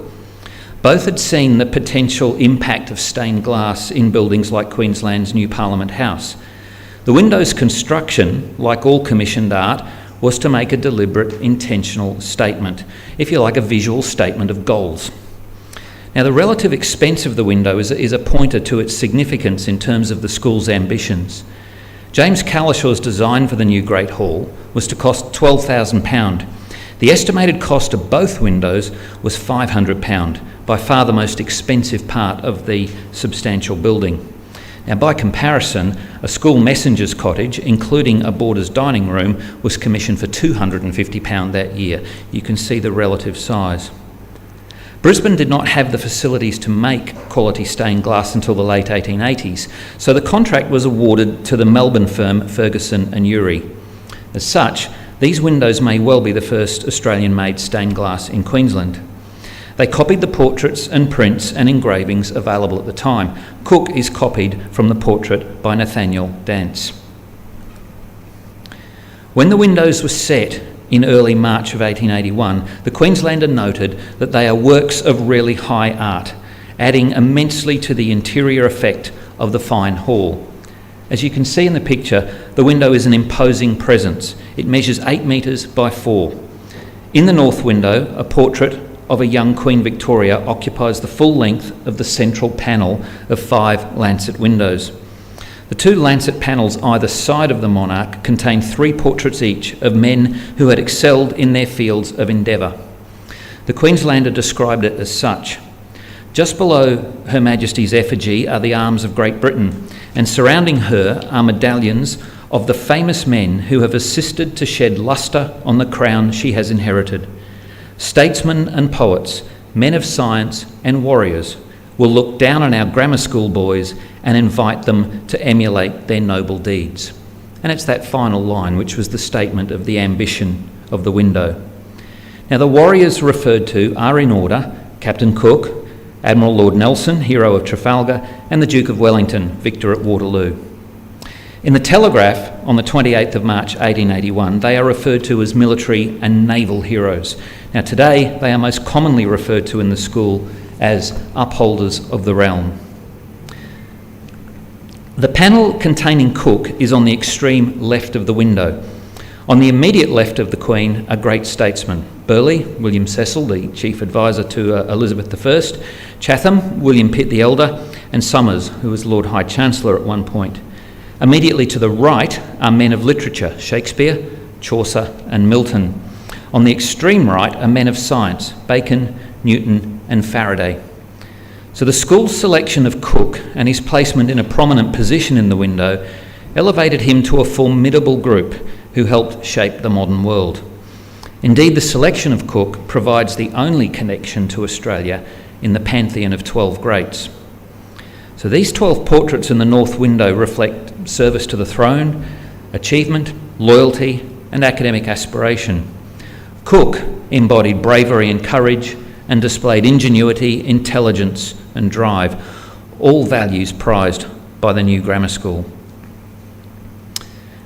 Both had seen the potential impact of stained glass in buildings like Queensland's new Parliament House. The window's construction, like all commissioned art, was to make a deliberate, intentional statement, if you like, a visual statement of goals. Now, the relative expense of the window is a pointer to its significance in terms of the school's ambitions. James Calishaw's design for the new Great Hall was to cost £12,000. The estimated cost of both windows was £500, by far the most expensive part of the substantial building. Now, by comparison, a school messenger's cottage, including a boarder's dining room, was commissioned for £250 that year. You can see the relative size. Brisbane did not have the facilities to make quality stained glass until the late 1880s, so the contract was awarded to the Melbourne firm Ferguson and Urey. As such, these windows may well be the first Australian-made stained glass in Queensland. They copied the portraits and prints and engravings available at the time. Cook is copied from the portrait by Nathaniel Dance. When the windows were set in early March of 1881, the Queenslander noted that they are works of really high art, adding immensely to the interior effect of the fine hall. As you can see in the picture, the window is an imposing presence. It measures 8 metres by 4. In the north window, a portrait of a young Queen Victoria occupies the full length of the central panel of 5 lancet windows. The 2 lancet panels either side of the monarch contain 3 portraits each of men who had excelled in their fields of endeavour. The Queenslander described it as such. Just below Her Majesty's effigy are the arms of Great Britain, and surrounding her are medallions of the famous men who have assisted to shed lustre on the crown she has inherited. Statesmen and poets, men of science and warriors will look down on our grammar school boys and invite them to emulate their noble deeds. And it's that final line which was the statement of the ambition of the window. Now, the warriors referred to are in order: Captain Cook, Admiral Lord Nelson, hero of Trafalgar, and the Duke of Wellington, victor at Waterloo. In the Telegraph on the 28th of March 1881, they are referred to as military and naval heroes. Now, today they are most commonly referred to in the school as upholders of the realm. The panel containing Cook is on the extreme left of the window. On the immediate left of the Queen are great statesmen: Burleigh, William Cecil, the chief advisor to Elizabeth I, Chatham, William Pitt the Elder, and Somers, who was Lord High Chancellor at one point. Immediately to the right are men of literature: Shakespeare, Chaucer and Milton. On the extreme right are men of science: Bacon, Newton and Faraday. So the school's selection of Cook and his placement in a prominent position in the window elevated him to a formidable group who helped shape the modern world. Indeed, the selection of Cook provides the only connection to Australia in the pantheon of 12 greats. So these 12 portraits in the north window reflect service to the throne, achievement, loyalty and academic aspiration. Cook embodied bravery and courage and displayed ingenuity, intelligence and drive, all values prized by the new grammar school.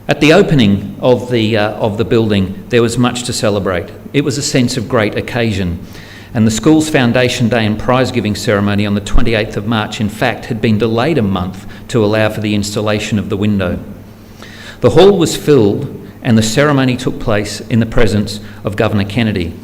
At the opening of the building, there was much to celebrate. It was a sense of great occasion, and the school's foundation day and prize-giving ceremony on the 28th of March, in fact, had been delayed a month to allow for the installation of the window. The hall was filled, and the ceremony took place in the presence of Governor Kennedy.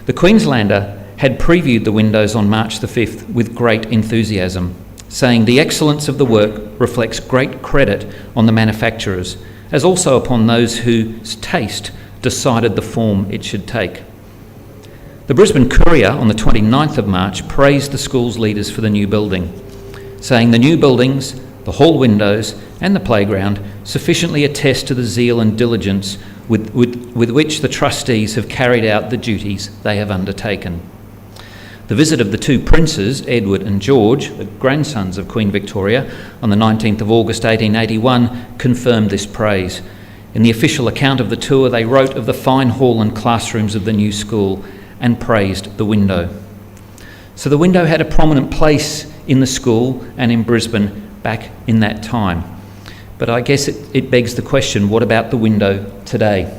The Queenslander had previewed the windows on March the 5th with great enthusiasm, saying the excellence of the work reflects great credit on the manufacturers, as also upon those whose taste decided the form it should take. The Brisbane Courier on the 29th of March praised the school's leaders for the new building, saying the new buildings, the hall windows and the playground sufficiently attest to the zeal and diligence with which the trustees have carried out the duties they have undertaken. The visit of the 2 princes, Edward and George, the grandsons of Queen Victoria, on the 19th of August 1881 confirmed this praise. In the official account of the tour, they wrote of the fine hall and classrooms of the new school and praised the window. So the window had a prominent place in the school and in Brisbane back in that time. But I guess it begs the question, what about the window today?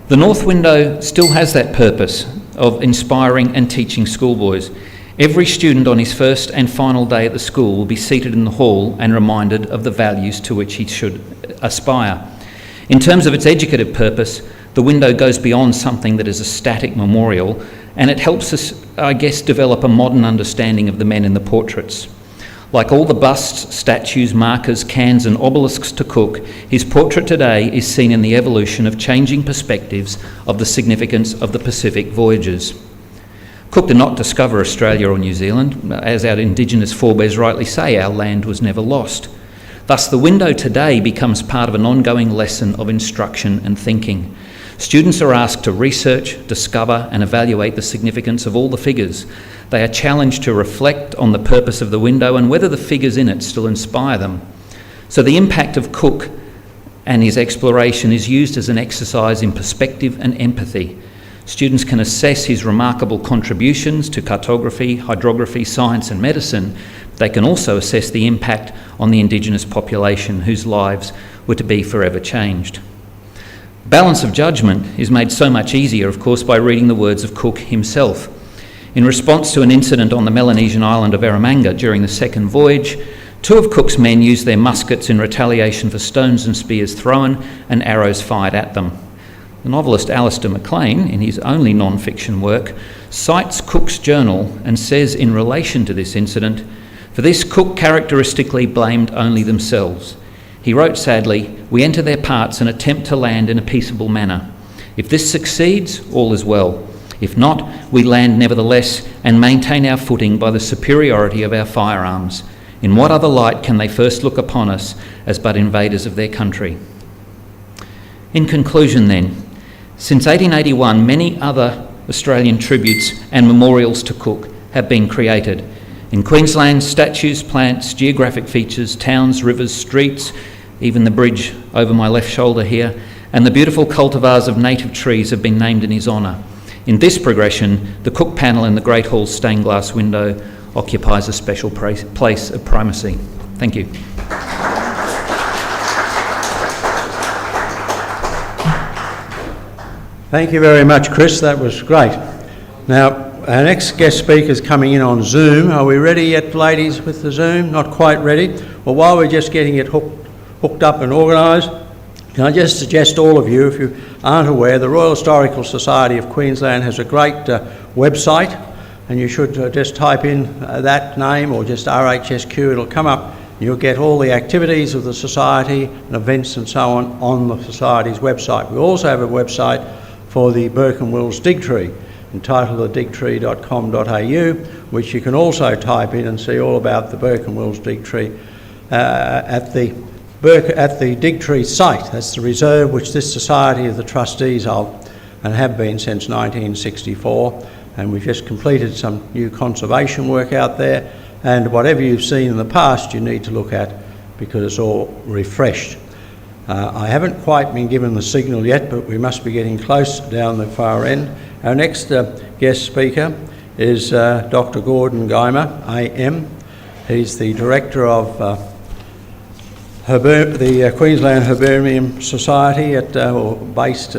The north window still has that purpose, of inspiring and teaching schoolboys. Every student on his first and final day at the school will be seated in the hall and reminded of the values to which he should aspire. In terms of its educative purpose, the window goes beyond something that is a static memorial, and it helps us, I guess, develop a modern understanding of the men in the portraits. Like all the busts, statues, markers, cans and obelisks to Cook, his portrait today is seen in the evolution of changing perspectives of the significance of the Pacific voyages. Cook did not discover Australia or New Zealand. As our Indigenous forebears rightly say, our land was never lost. Thus, the window today becomes part of an ongoing lesson of instruction and thinking. Students are asked to research, discover and evaluate the significance of all the figures. They are challenged to reflect on the purpose of the window and whether the figures in it still inspire them. So the impact of Cook and his exploration is used as an exercise in perspective and empathy. Students can assess his remarkable contributions to cartography, hydrography, science and medicine. They can also assess the impact on the Indigenous population whose lives were to be forever changed. Balance of judgment is made so much easier, of course, by reading the words of Cook himself. In response to an incident on the Melanesian island of Eromanga during the second voyage, 2 of Cook's men used their muskets in retaliation for stones and spears thrown and arrows fired at them. The novelist Alistair MacLean, in his only non-fiction work, cites Cook's journal and says in relation to this incident, "For this Cook characteristically blamed only themselves. He wrote sadly, 'We enter their parts and attempt to land in a peaceable manner. If this succeeds, all is well. If not, we land nevertheless and maintain our footing by the superiority of our firearms. In what other light can they first look upon us as but invaders of their country?'" In conclusion then, since 1881, many other Australian tributes and memorials to Cook have been created. In Queensland, statues, plants, geographic features, towns, rivers, streets, even the bridge over my left shoulder here, and the beautiful cultivars of native trees have been named in his honour. In this progression, the Cook panel in the Great Hall's stained glass window occupies a special place of primacy. Thank you. Thank you very much, Chris. That was great. Now, our next guest speaker is coming in on Zoom. Are we ready yet, ladies, with the Zoom? Not quite ready. Well, while we're just getting it hooked up and organised, can I just suggest all of you, if you aren't aware, the Royal Historical Society of Queensland has a great website, and you should just type in that name or just RHSQ, it'll come up. You'll get all the activities of the Society and events and so on the Society's website. We also have a website for the Burke and Wills Dig Tree, entitled thedigtree.com.au, which you can also type in and see all about the Burke and Wills Dig Tree at the Dig Tree site. That's the reserve which this Society is the trustees of and have been since 1964, and we've just completed some new conservation work out there, and whatever you've seen in the past you need to look at because it's all refreshed. I haven't quite been given the signal yet, but we must be getting close down the far end. Our next guest speaker is Dr. Gordon Guymer, AM. He's the director of the Queensland Herbarium Society based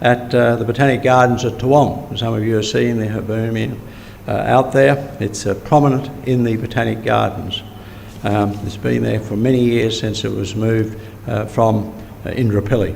at the Botanic Gardens at Toowong. Some of you have seen the herbarium out there. It's prominent in the Botanic Gardens. It's been there for many years since it was moved from Indooroopilly.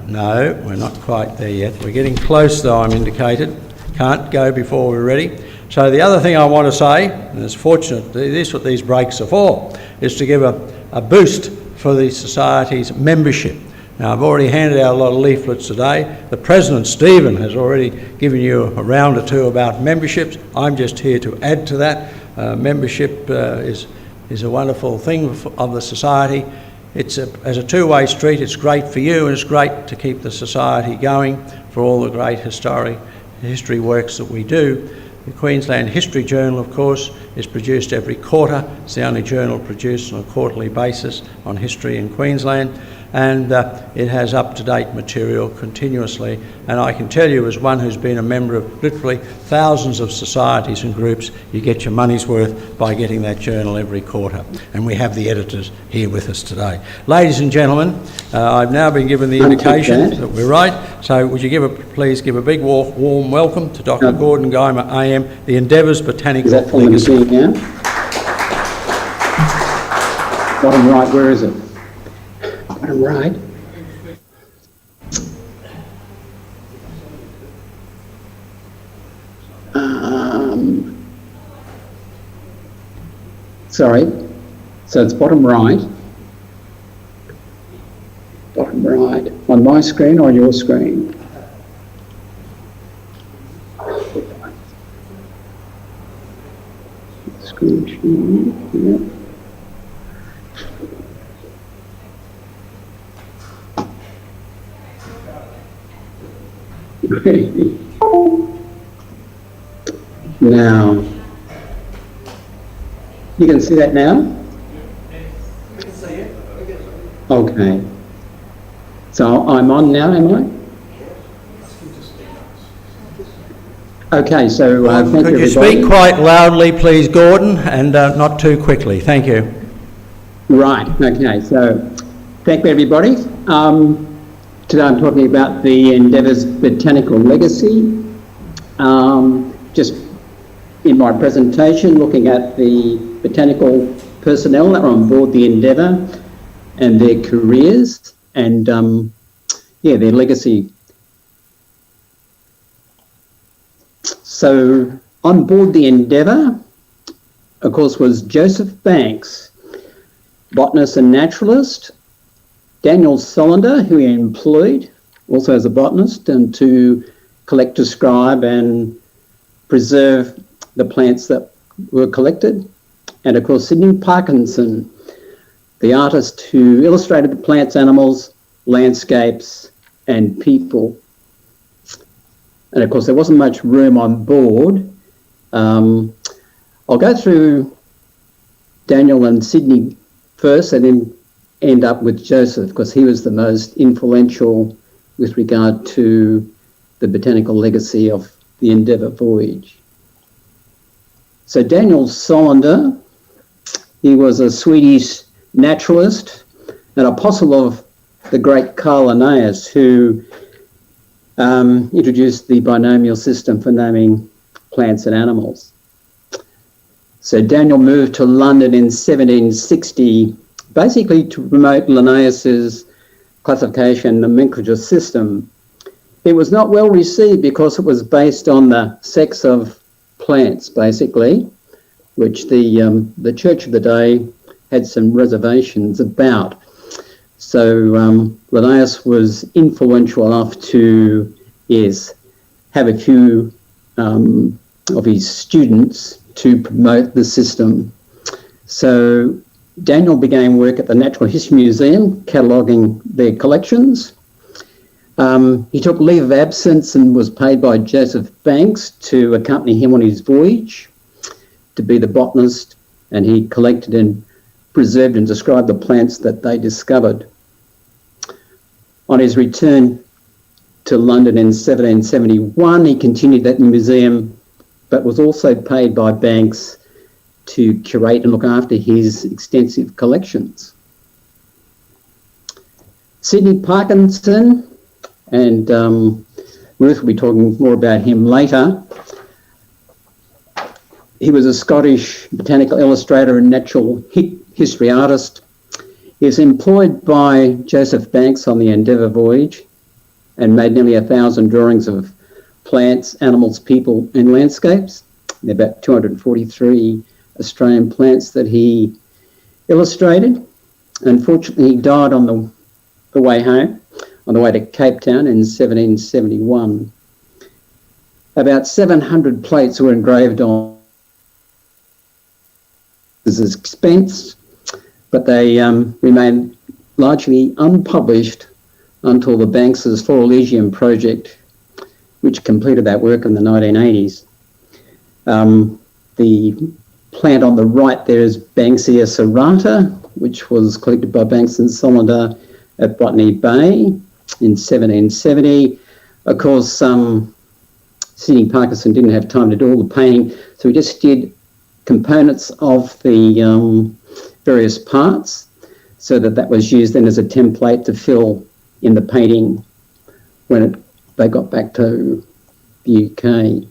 No, we're not quite there yet. We're getting close, though, I'm indicated. Can't go before we're ready. So the other thing I want to say, and it's fortunate, this is what these breaks are for, is to give a boost for the Society's membership. Now, I've already handed out a lot of leaflets today. The President, Stephen, has already given you a round or two about memberships. I'm just here to add to that. Membership is a wonderful thing of the Society. It's as a two-way street. It's great for you, and it's great to keep the Society going for all the great history works that we do. The Queensland History Journal, of course, is produced every quarter. It's the only journal produced on a quarterly basis on history in Queensland. and it has up-to-date material continuously. And I can tell you, as one who's been a member of literally thousands of societies and groups, you get your money's worth by getting that journal every quarter. And we have the editors here with us today. Ladies and gentlemen, I've now been given the indication that we're right, so would you please give a big warm welcome to Dr. Gordon Guymer AM, the Endeavour's Botanical Legacy. Bottom right, where is it? Bottom right. Sorry, so it's bottom right. Bottom right. On my screen or on your screen? Screen share, yeah. Now, you can see that now? Okay. So I'm on now, am I? Okay, so thank you, could you everybody. speak quite loudly, please, Gordon, and not too quickly? Thank you. Right, okay, so thank you, everybody. Today I'm talking about the Endeavour's botanical legacy. Just in my presentation, looking at the botanical personnel that are on board the Endeavour and their careers and, their legacy. So on board the Endeavour, of course, was Joseph Banks, botanist and naturalist, Daniel Solander, who he employed also as a botanist and to collect, describe and preserve the plants that were collected. And of course, Sydney Parkinson, the artist who illustrated the plants, animals, landscapes and people. And of course, there wasn't much room on board. I'll go through Daniel and Sydney first and then end up with Joseph, because he was the most influential with regard to the botanical legacy of the Endeavour voyage. So Daniel Solander, he was a Swedish naturalist and apostle of the great Carl Linnaeus, who introduced the binomial system for naming plants and animals. So Daniel moved to London in 1760, basically to promote Linnaeus's classification nomenclature system. It was not well received because it was based on the sex of plants, basically, which the church of the day had some reservations about. So Linnaeus was influential enough to, have a few of his students to promote the system. So Daniel began work at the Natural History Museum, cataloguing their collections. He took leave of absence and was paid by Joseph Banks to accompany him on his voyage, to be the botanist, and he collected and preserved and described the plants that they discovered. On his return to London in 1771, he continued at the museum, but was also paid by Banks to curate and look after his extensive collections. Sydney Parkinson, and Ruth will be talking more about him later. He was a Scottish botanical illustrator and natural history artist. He was employed by Joseph Banks on the Endeavour voyage and made nearly 1,000 drawings of plants, animals, people and landscapes. There are about 243 Australian plants that he illustrated. Unfortunately, he died on the way home, on the way to Cape Town in 1771. About 700 plates were engraved on his expense, but they remained largely unpublished until the Banks's For Elysium project, which completed that work in the 1980s. The plant on the right there is Banksia serrata, which was collected by Banks and Solander at Botany Bay in 1770. Of course, Sidney Parkinson didn't have time to do all the painting, so he just did components of the various parts, so that was used then as a template to fill in the painting when they got back to the UK.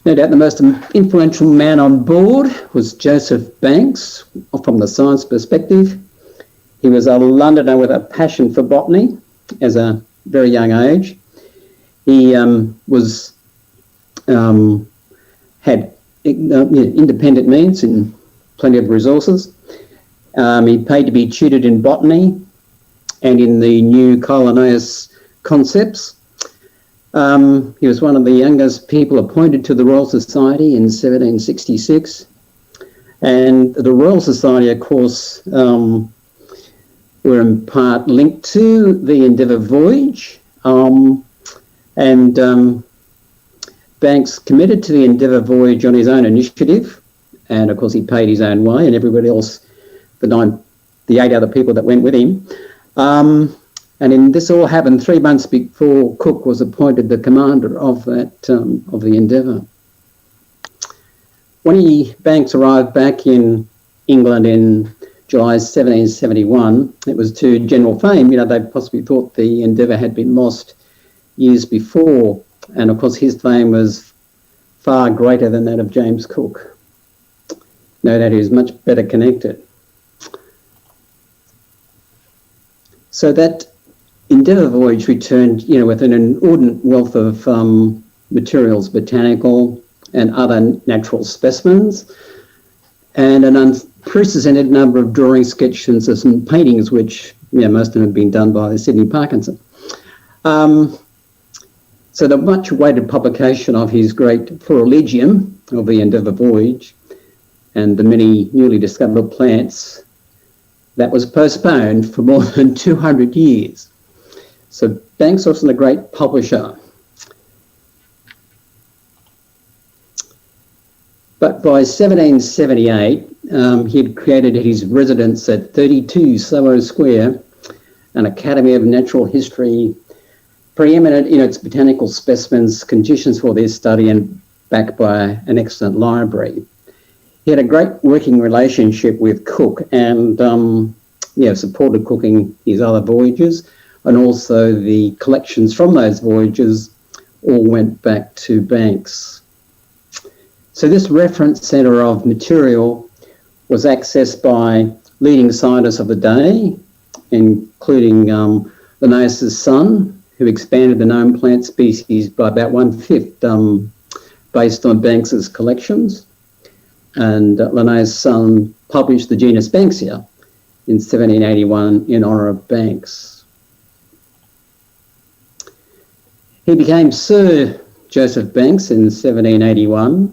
No doubt the most influential man on board was Joseph Banks, from the science perspective. He was a Londoner with a passion for botany as a very young age. He had independent means and plenty of resources. He paid to be tutored in botany and in the new Linnaeus concepts. He was one of the youngest people appointed to the Royal Society in 1766. And the Royal Society, of course, were in part linked to the Endeavour voyage. Banks committed to the Endeavour voyage on his own initiative. And of course, he paid his own way, and everybody else, the 8 other people that went with him. This all happened 3 months before Cook was appointed the commander of of the Endeavour. When Banks arrived back in England in July 1771, it was to general fame. They possibly thought the Endeavour had been lost years before, and of course his fame was far greater than that of James Cook. No doubt he was much better connected. So that Endeavour voyage returned, with an inordinate wealth of materials, botanical and other natural specimens, and an unprecedented number of drawings, sketches and paintings, which most of them have been done by Sidney Parkinson. So the much awaited publication of his great Florilegium of the Endeavour voyage and the many newly discovered plants, that was postponed for more than 200 years. So Banks wasn't a great publisher. But by 1778, he had created his residence at 32 Soho Square, an Academy of Natural History, preeminent in its botanical specimens, conditions for their study, and backed by an excellent library. He had a great working relationship with Cook and supported Cook in his other voyages, and also the collections from those voyages all went back to Banks. So this reference centre of material was accessed by leading scientists of the day, including Linnaeus' son, who expanded the known plant species by about 1/5 based on Banks's collections. And Linnaeus' son published the genus Banksia in 1781 in honour of Banks. He became Sir Joseph Banks in 1781,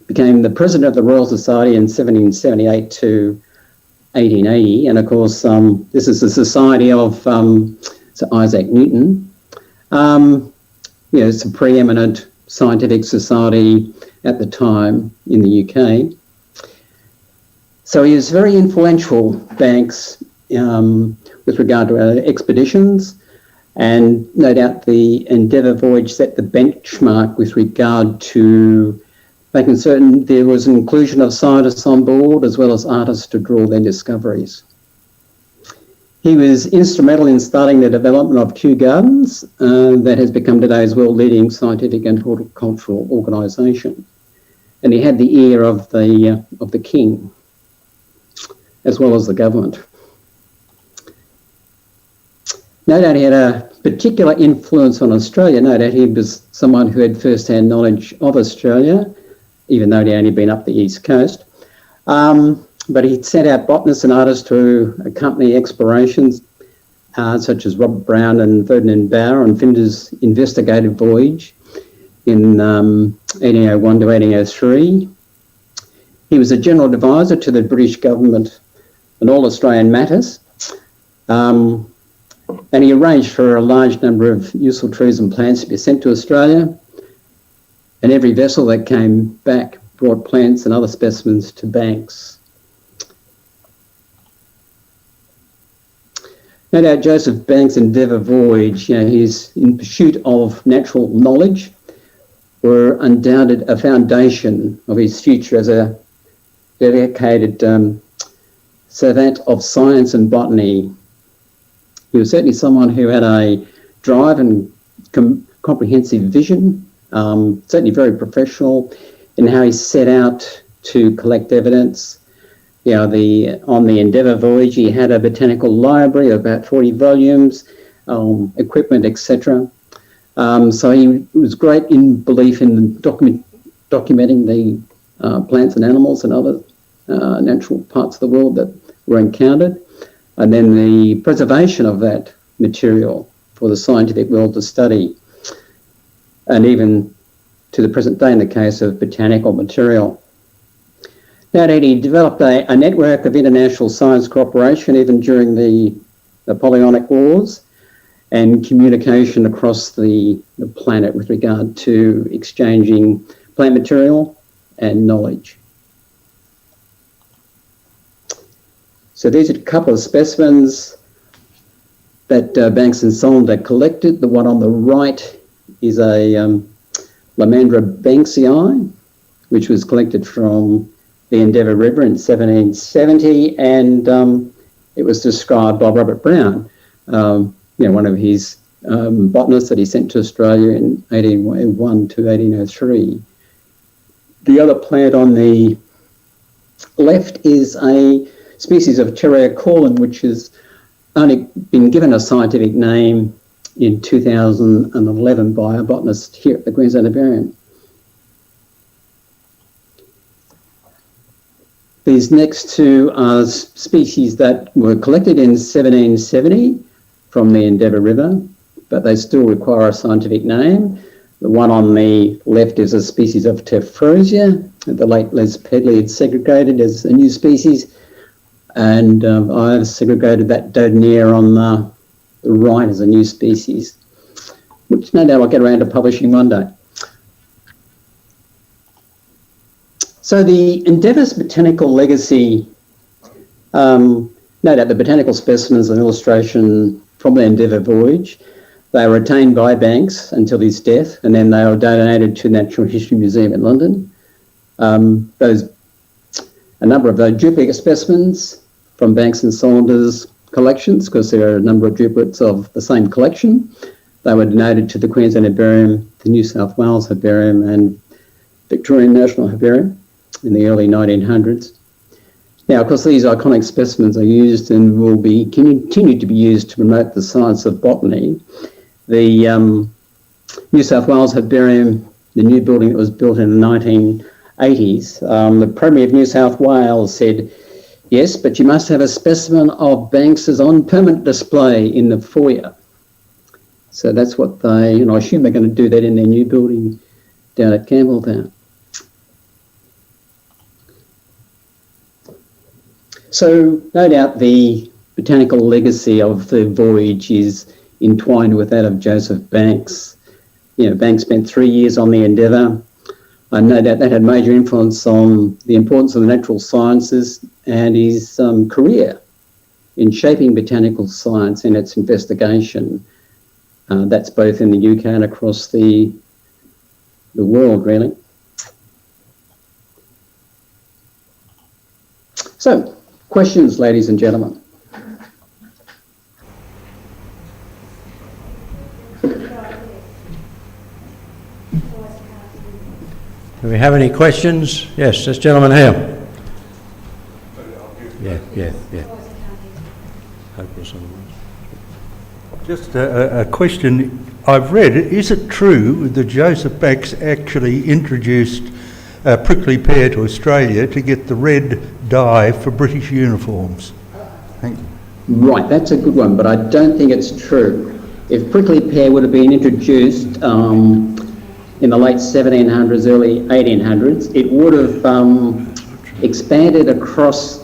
became the President of the Royal Society in 1778 to 1880, and of course this is the Society of Sir Isaac Newton. It's a preeminent scientific society at the time in the UK. So he was very influential, Banks, with regard to expeditions, and no doubt the Endeavour voyage set the benchmark with regard to making certain there was an inclusion of scientists on board as well as artists to draw their discoveries. He was instrumental in starting the development of Kew Gardens, that has become today's world-leading scientific and horticultural organisation. And he had the ear of the king, as well as the government. No doubt he had a particular influence on Australia. No doubt he was someone who had first-hand knowledge of Australia, even though he'd only been up the east coast. But he sent out botanists and artists to accompany explorations, such as Robert Brown and Ferdinand Bauer on Finder's investigative voyage in 1801 to 1803. He was a general advisor to the British government on all Australian matters. And he arranged for a large number of useful trees and plants to be sent to Australia. And every vessel that came back brought plants and other specimens to Banks. No doubt Joseph Banks' Endeavour voyage, his in pursuit of natural knowledge, were undoubted a foundation of his future as a dedicated savant of science and botany. He was certainly someone who had a drive and comprehensive vision, certainly very professional in how he set out to collect evidence. On the Endeavour voyage, he had a botanical library of about 40 volumes, equipment, etc. So he was great in belief in documenting the plants and animals and other natural parts of the world that were encountered, and then the preservation of that material for the scientific world to study, and even to the present day in the case of botanical material. Now that he developed a network of international science cooperation even during the Napoleonic Wars, and communication across the planet with regard to exchanging plant material and knowledge. So these are a couple of specimens that Banks and Solander collected. The one on the right is a Lamandra banksii, which was collected from the Endeavour River in 1770, and it was described by Robert Brown, one of his botanists that he sent to Australia in 1801 to 1803. The other plant on the left is a species of Terrea corlin, which has only been given a scientific name in 2011 by a botanist here at the Queensland Herbarium. These next two are species that were collected in 1770 from the Endeavour River, but they still require a scientific name. The one on the left is a species of Tephrosia, that the late Les Pedley had segregated as a new species, and I've segregated that Doednea on the right as a new species, which no doubt I'll get around to publishing one day. So the Endeavour's botanical legacy, no doubt the botanical specimens and illustration from the Endeavour voyage, they were retained by Banks until his death, and then they were donated to the Natural History Museum in London. A number of those duplicate specimens from Banks and Solander's collections, because there are a number of duplicates of the same collection, they were donated to the Queensland Herbarium, the New South Wales Herbarium, and Victorian National Herbarium in the early 1900s. Now, of course, these iconic specimens are used and will be continued to be used to promote the science of botany. The New South Wales Herbarium, the new building that was built in the 1980s, the Premier of New South Wales said, yes, but you must have a specimen of Banks's on permanent display in the foyer. So that's what they, and I assume they're going to do that in their new building down at Campbelltown. So no doubt the botanical legacy of the voyage is entwined with that of Joseph Banks. Banks spent 3 years on the Endeavour. I know that had major influence on the importance of the natural sciences and his career in shaping botanical science and its investigation. That's both in the UK and across the world, really. So, questions, ladies and gentlemen? Do we have any questions? Yes, this gentleman here. Yeah. Just a question. I've read, is it true that Joseph Banks actually introduced prickly pear to Australia to get the red dye for British uniforms? Thank you. Right, that's a good one, but I don't think it's true. If prickly pear would have been introduced in the late 1700s, early 1800s, it would have expanded across,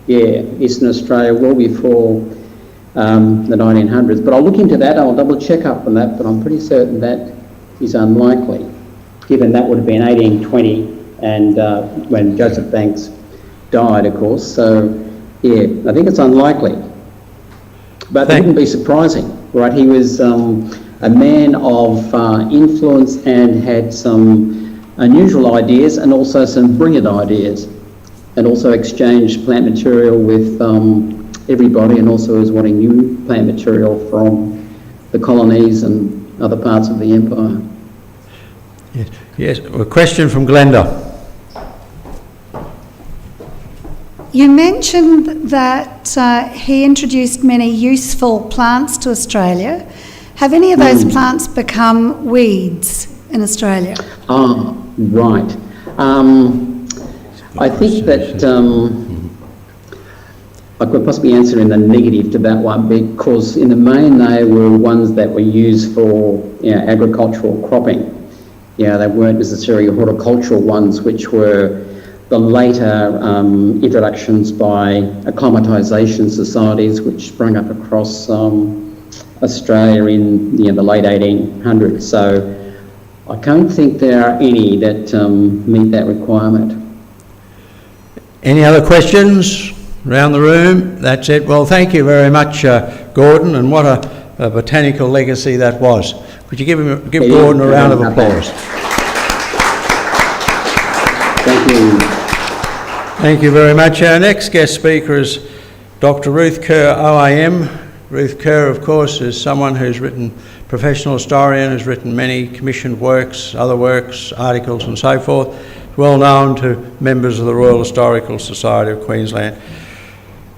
Eastern Australia well before the 1900s. But I'll look into that, I'll double check up on that, but I'm pretty certain that is unlikely, given that would have been 1820 and when Joseph Banks died, of course. So, yeah, I think it's unlikely. But that wouldn't be surprising, right? He was a man of influence and had some unusual ideas and also some brilliant ideas, and also exchanged plant material with everybody, and also was wanting new plant material from the colonies and other parts of the empire. Yes, a question from Glenda. You mentioned that he introduced many useful plants to Australia. Have any of those plants become weeds in Australia? Ah, right. I think that I could possibly answer in the negative to that one, because in the main they were ones that were used for agricultural cropping. They weren't necessarily horticultural ones, which were the later introductions by acclimatisation societies which sprung up across Australia in the late 1800s. So I can't think there are any that meet that requirement. Any other questions around the room? That's it. Well, thank you very much, Gordon, and what a botanical legacy that was. Could you give Gordon a round of applause? Thank you. Thank you very much. Our next guest speaker is Dr. Ruth Kerr, OAM. Ruth Kerr, of course, is someone who's written, professional historian, has written many commissioned works, other works, articles and so forth, well known to members of the Royal Historical Society of Queensland.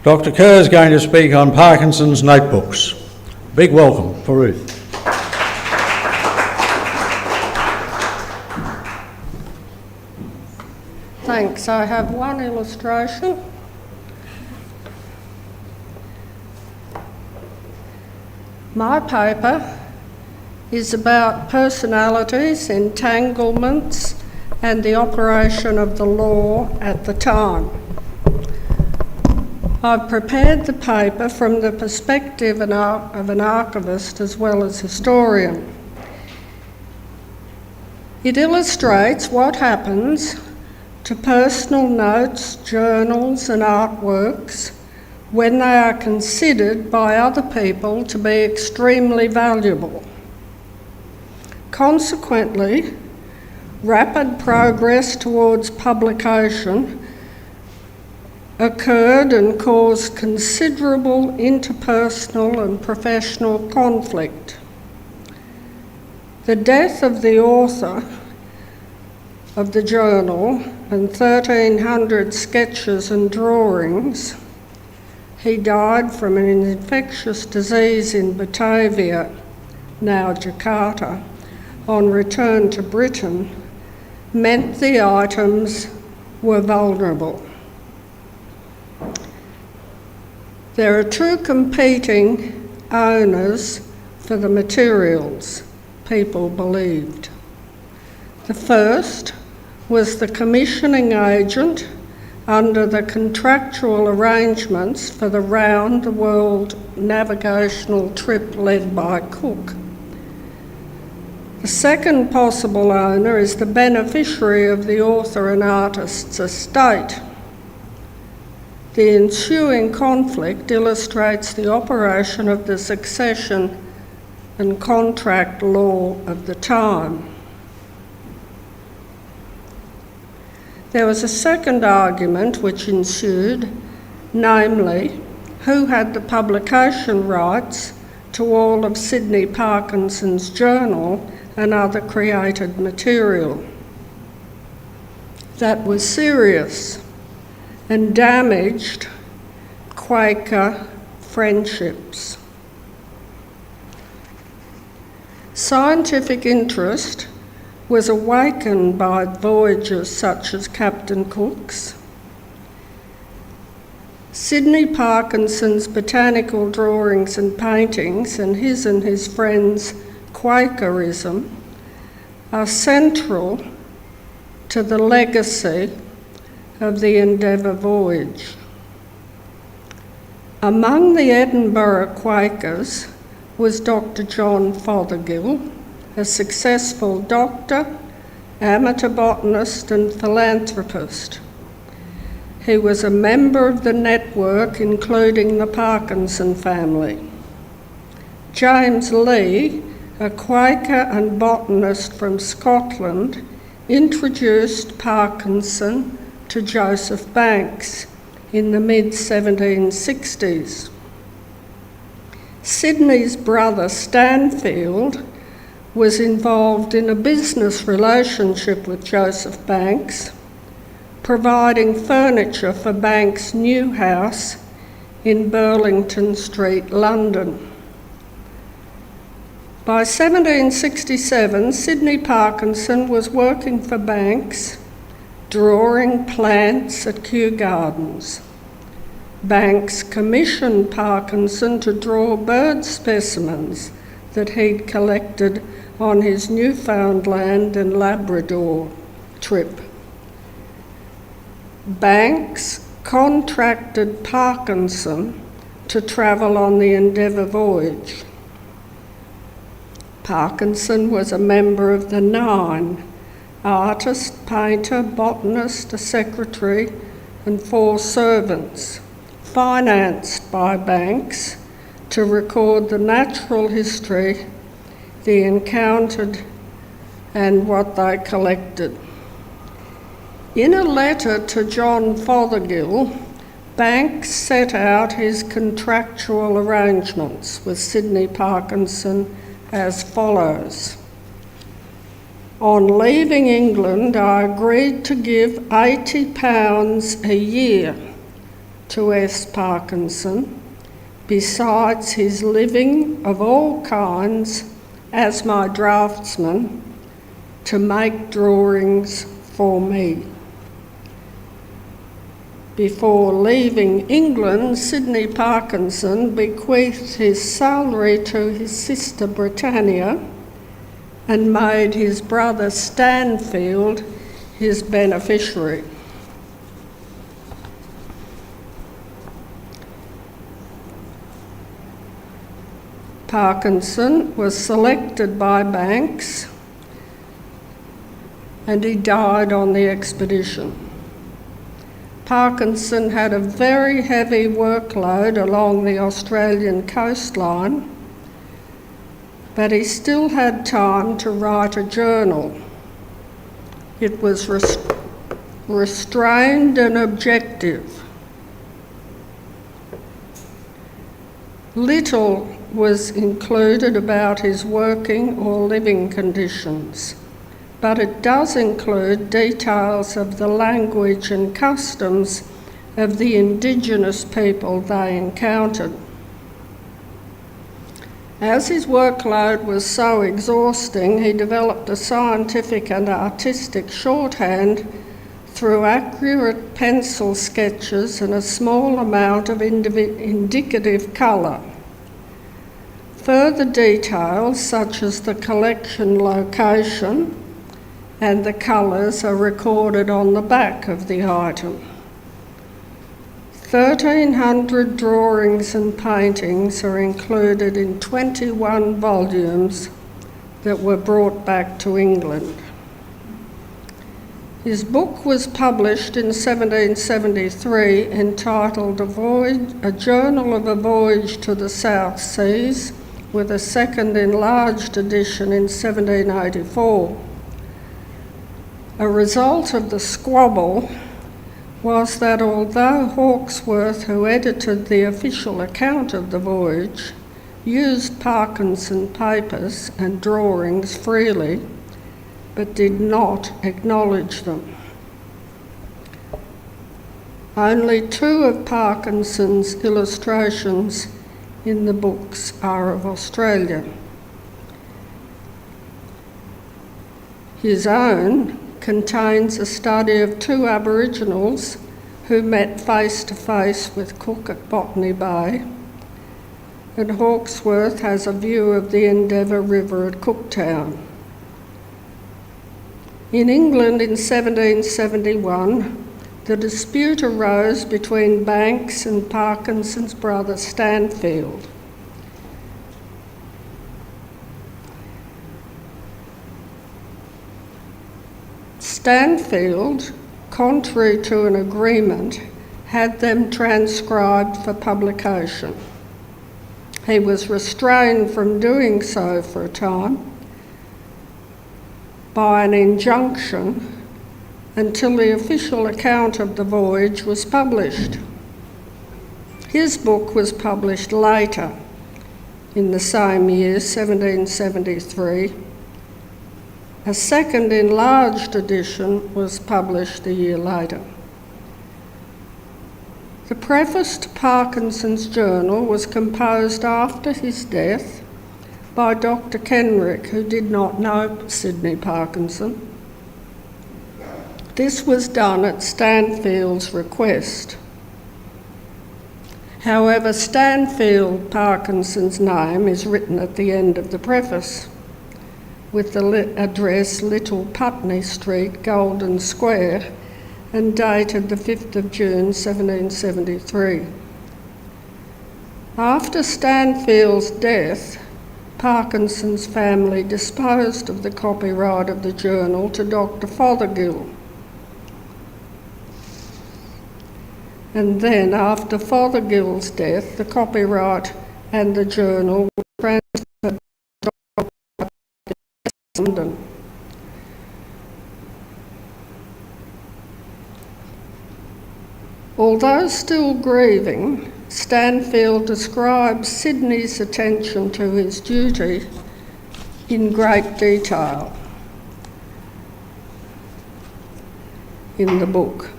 Dr. Kerr is going to speak on Parkinson's notebooks. Big welcome for Ruth. Thanks. I have one illustration. My paper is about personalities, entanglements, and the operation of the law at the time. I've prepared the paper from the perspective of an archivist as well as historian. It illustrates what happens to personal notes, journals and artworks when they are considered by other people to be extremely valuable. Consequently, rapid progress towards publication occurred and caused considerable interpersonal and professional conflict. The death of the author of the journal and 1,300 sketches and drawings. He died from an infectious disease in Batavia, now Jakarta, on return to Britain, meant the items were vulnerable. There are two competing owners for the materials, people believed. The first was the commissioning agent under the contractual arrangements for the round-the-world navigational trip led by Cook. The second possible owner is the beneficiary of the author and artist's estate. The ensuing conflict illustrates the operation of the succession and contract law of the time. There was a second argument which ensued, namely, who had the publication rights to all of Sydney Parkinson's journal and other created material. That was serious and damaged Quaker friendships. Scientific interest was awakened by voyages such as Captain Cook's. Sydney Parkinson's botanical drawings and paintings and his friends' Quakerism are central to the legacy of the Endeavour voyage. Among the Edinburgh Quakers was Dr. John Fothergill, a successful doctor, amateur botanist and philanthropist. He was a member of the network including the Parkinson family. James Lee, a Quaker and botanist from Scotland, introduced Parkinson to Joseph Banks in the mid-1760s. Sydney's brother Stanfield was involved in a business relationship with Joseph Banks, providing furniture for Banks' new house in Burlington Street, London. By 1767, Sydney Parkinson was working for Banks, drawing plants at Kew Gardens. Banks commissioned Parkinson to draw bird specimens that he'd collected on his Newfoundland and Labrador trip. Banks contracted Parkinson to travel on the Endeavour voyage. Parkinson was a member of the Nine: artist, painter, botanist, a secretary, and 4 servants, financed by Banks to record the natural history they encountered and what they collected. In a letter to John Fothergill, Banks set out his contractual arrangements with Sydney Parkinson as follows. On leaving England, I agreed to give £80 a year to S. Parkinson, besides his living of all kinds as my draftsman, to make drawings for me. Before leaving England, Sydney Parkinson bequeathed his salary to his sister Britannia and made his brother Stanfield his beneficiary. Parkinson was selected by Banks and he died on the expedition. Parkinson had a very heavy workload along the Australian coastline, but he still had time to write a journal. It was restrained and objective. Little was included about his working or living conditions, but it does include details of the language and customs of the Indigenous people they encountered. As his workload was so exhausting, he developed a scientific and artistic shorthand through accurate pencil sketches and a small amount of indicative colour. Further details, such as the collection location and the colours, are recorded on the back of the item. 1,300 drawings and paintings are included in 21 volumes that were brought back to England. His book was published in 1773 entitled A Journal of a Voyage to the South Seas, with a second enlarged edition in 1784. A result of the squabble was that although Hawkesworth, who edited the official account of the voyage, used Parkinson papers and drawings freely, but did not acknowledge them. Only 2 of Parkinson's illustrations in the books are of Australia. His own contains a study of 2 Aboriginals who met face to face with Cook at Botany Bay, and Hawkesworth has a view of the Endeavour River at Cooktown. In England in 1771, the dispute arose between Banks and Parkinson's brother Stanfield. Stanfield, contrary to an agreement, had them transcribed for publication. He was restrained from doing so for a time by an injunction until the official account of the voyage was published. His book was published later in the same year, 1773. A second enlarged edition was published a year later. The preface to Parkinson's journal was composed after his death by Dr. Kenrick, who did not know Sidney Parkinson. This was done at Stanfield's request. However, Stanfield Parkinson's name is written at the end of the preface, with the address Little Putney Street, Golden Square, and dated the 5th of June 1773. After Stanfield's death, Parkinson's family disposed of the copyright of the journal to Dr. Fothergill. And then, after Fothergill's death, the copyright and the journal were transferred to London. Although still grieving, Stanfield describes Sidney's attention to his duty in great detail in the book.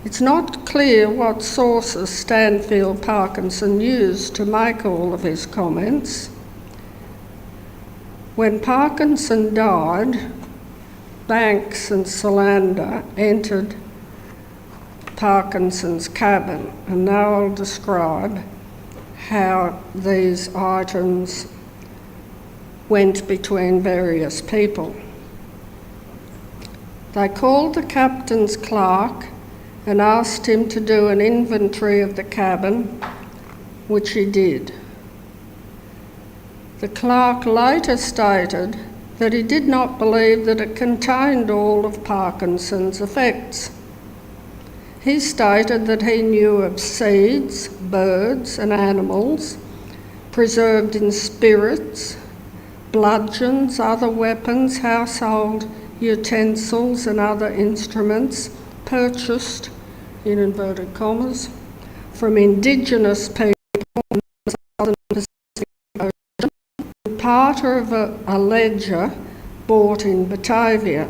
It's not clear what sources Stanfield Parkinson used to make all of his comments. When Parkinson died, Banks and Solander entered Parkinson's cabin, and now I'll describe how these items went between various people. They called the captain's clerk and asked him to do an inventory of the cabin, which he did. The clerk later stated that he did not believe that it contained all of Parkinson's effects. He stated that he knew of seeds, birds and animals preserved in spirits, bludgeons, other weapons, household utensils and other instruments purchased, in inverted commas, from indigenous people in the southern Pacific Ocean, part of a ledger bought in Batavia.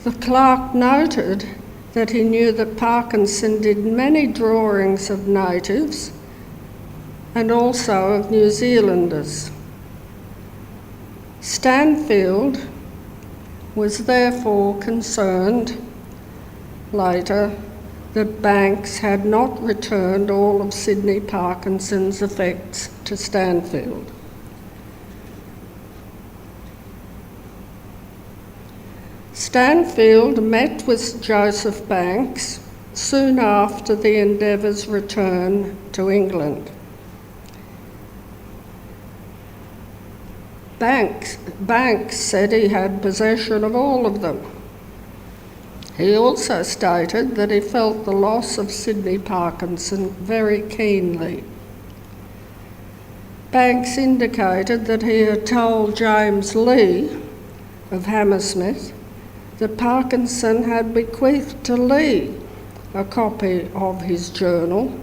The clerk noted that he knew that Parkinson did many drawings of natives and also of New Zealanders. Stanfield was therefore concerned later that Banks had not returned all of Sidney Parkinson's effects to Stanfield. Stanfield met with Joseph Banks soon after the Endeavour's return to England. Banks said he had possession of all of them. He also stated that he felt the loss of Sidney Parkinson very keenly. Banks indicated that he had told James Lee of Hammersmith that Parkinson had bequeathed to Lee a copy of his journal,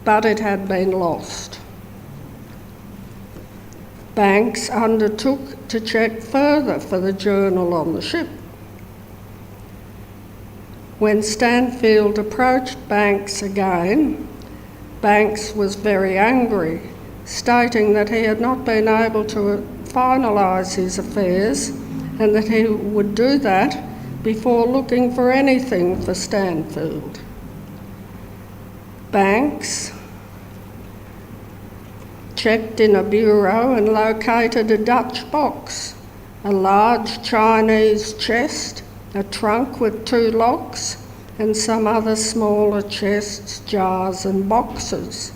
but it had been lost. Banks undertook to check further for the journal on the ship. When Stanfield approached Banks again, Banks was very angry, stating that he had not been able to finalise his affairs and that he would do that before looking for anything for Stanfield. Banks checked in a bureau and located a Dutch box, a large Chinese chest, a trunk with 2 locks, and some other smaller chests, jars and boxes.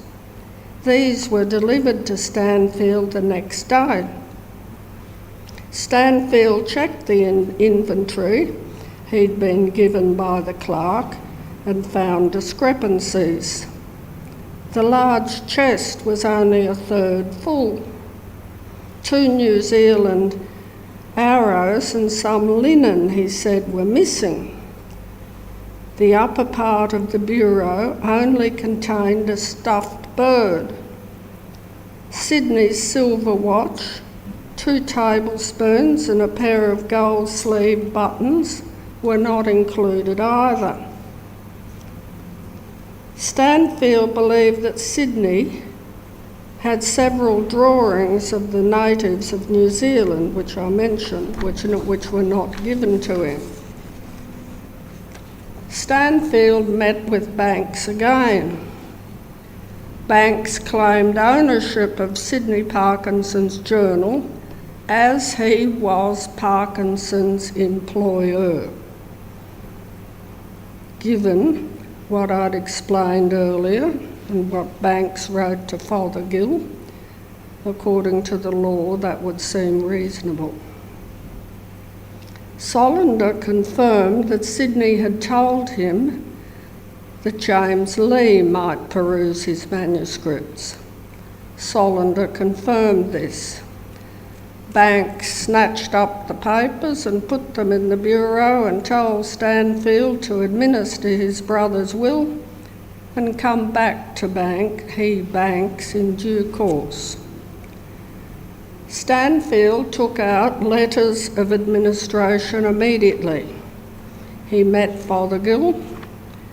These were delivered to Stanfield the next day. Stanfield checked the inventory he'd been given by the clerk and found discrepancies. The large chest was only a third full. 2 New Zealand arrows and some linen, he said, were missing. The upper part of the bureau only contained a stuffed bird. Sydney's silver watch, 2 tablespoons and a pair of gold sleeve buttons were not included either. Stanfield believed that Sydney had several drawings of the natives of New Zealand, which I mentioned, which were not given to him. Stanfield met with Banks again. Banks claimed ownership of Sydney Parkinson's journal as he was Parkinson's employer. Given what I'd explained earlier and what Banks wrote to Fothergill, according to the law, that would seem reasonable. Solander confirmed that Sydney had told him that James Lee might peruse his manuscripts. Solander confirmed this. Banks snatched up the papers and put them in the bureau and told Stanfield to administer his brother's will and come back to Banks, in due course. Stanfield took out letters of administration immediately. He met Fothergill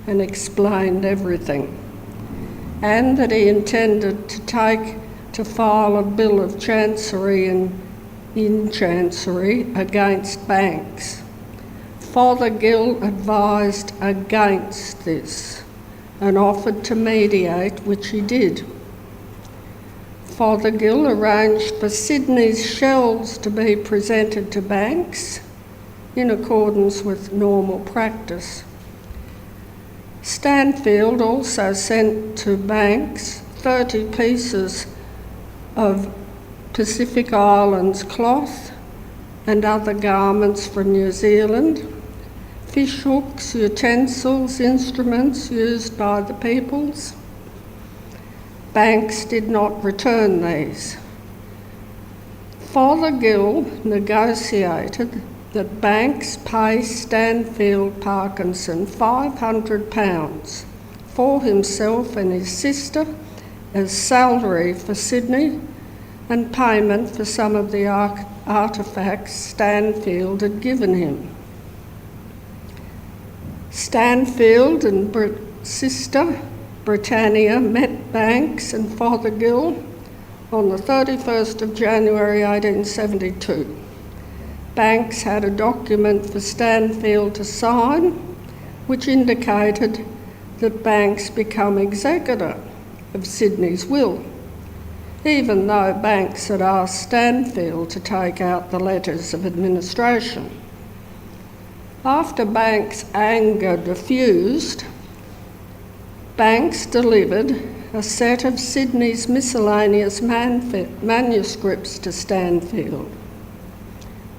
and explained everything, and that he intended to file a bill of chancery in Chancery against Banks. Fothergill advised against this and offered to mediate, which he did. Fothergill arranged for Sydney's shells to be presented to Banks in accordance with normal practice. Stanfield also sent to Banks 30 pieces of Pacific Islands cloth and other garments from New Zealand, fish hooks, utensils, instruments used by the peoples. Banks did not return these. Fothergill negotiated that Banks pay Stanfield Parkinson £500 for himself and his sister as salary for Sydney and payment for some of the artefacts Stanfield had given him. Stanfield and sister Britannia met Banks and Fothergill on the 31st of January 1872. Banks had a document for Stanfield to sign, which indicated that Banks become executor of Sydney's will, even though Banks had asked Stanfield to take out the letters of administration. After Banks' anger diffused, Banks delivered a set of Sydney's miscellaneous manuscripts to Stanfield.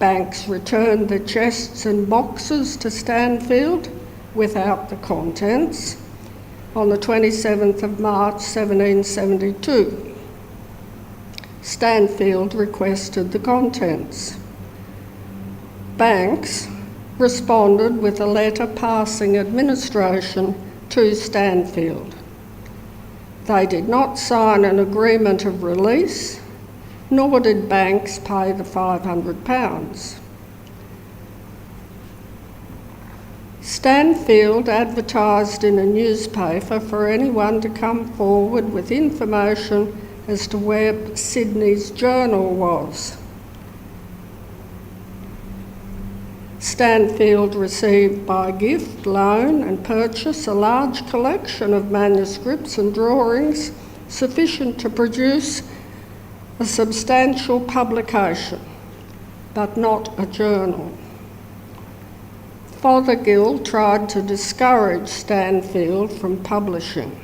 Banks returned the chests and boxes to Stanfield without the contents on the 27th of March 1772. Stanfield requested the contents. Banks responded with a letter passing administration to Stanfield. They did not sign an agreement of release, nor did Banks pay the £500. Stanfield advertised in a newspaper for anyone to come forward with information as to where Sydney's journal was. Stanfield received by gift, loan and purchase a large collection of manuscripts and drawings sufficient to produce a substantial publication, but not a journal. Fothergill tried to discourage Stanfield from publishing.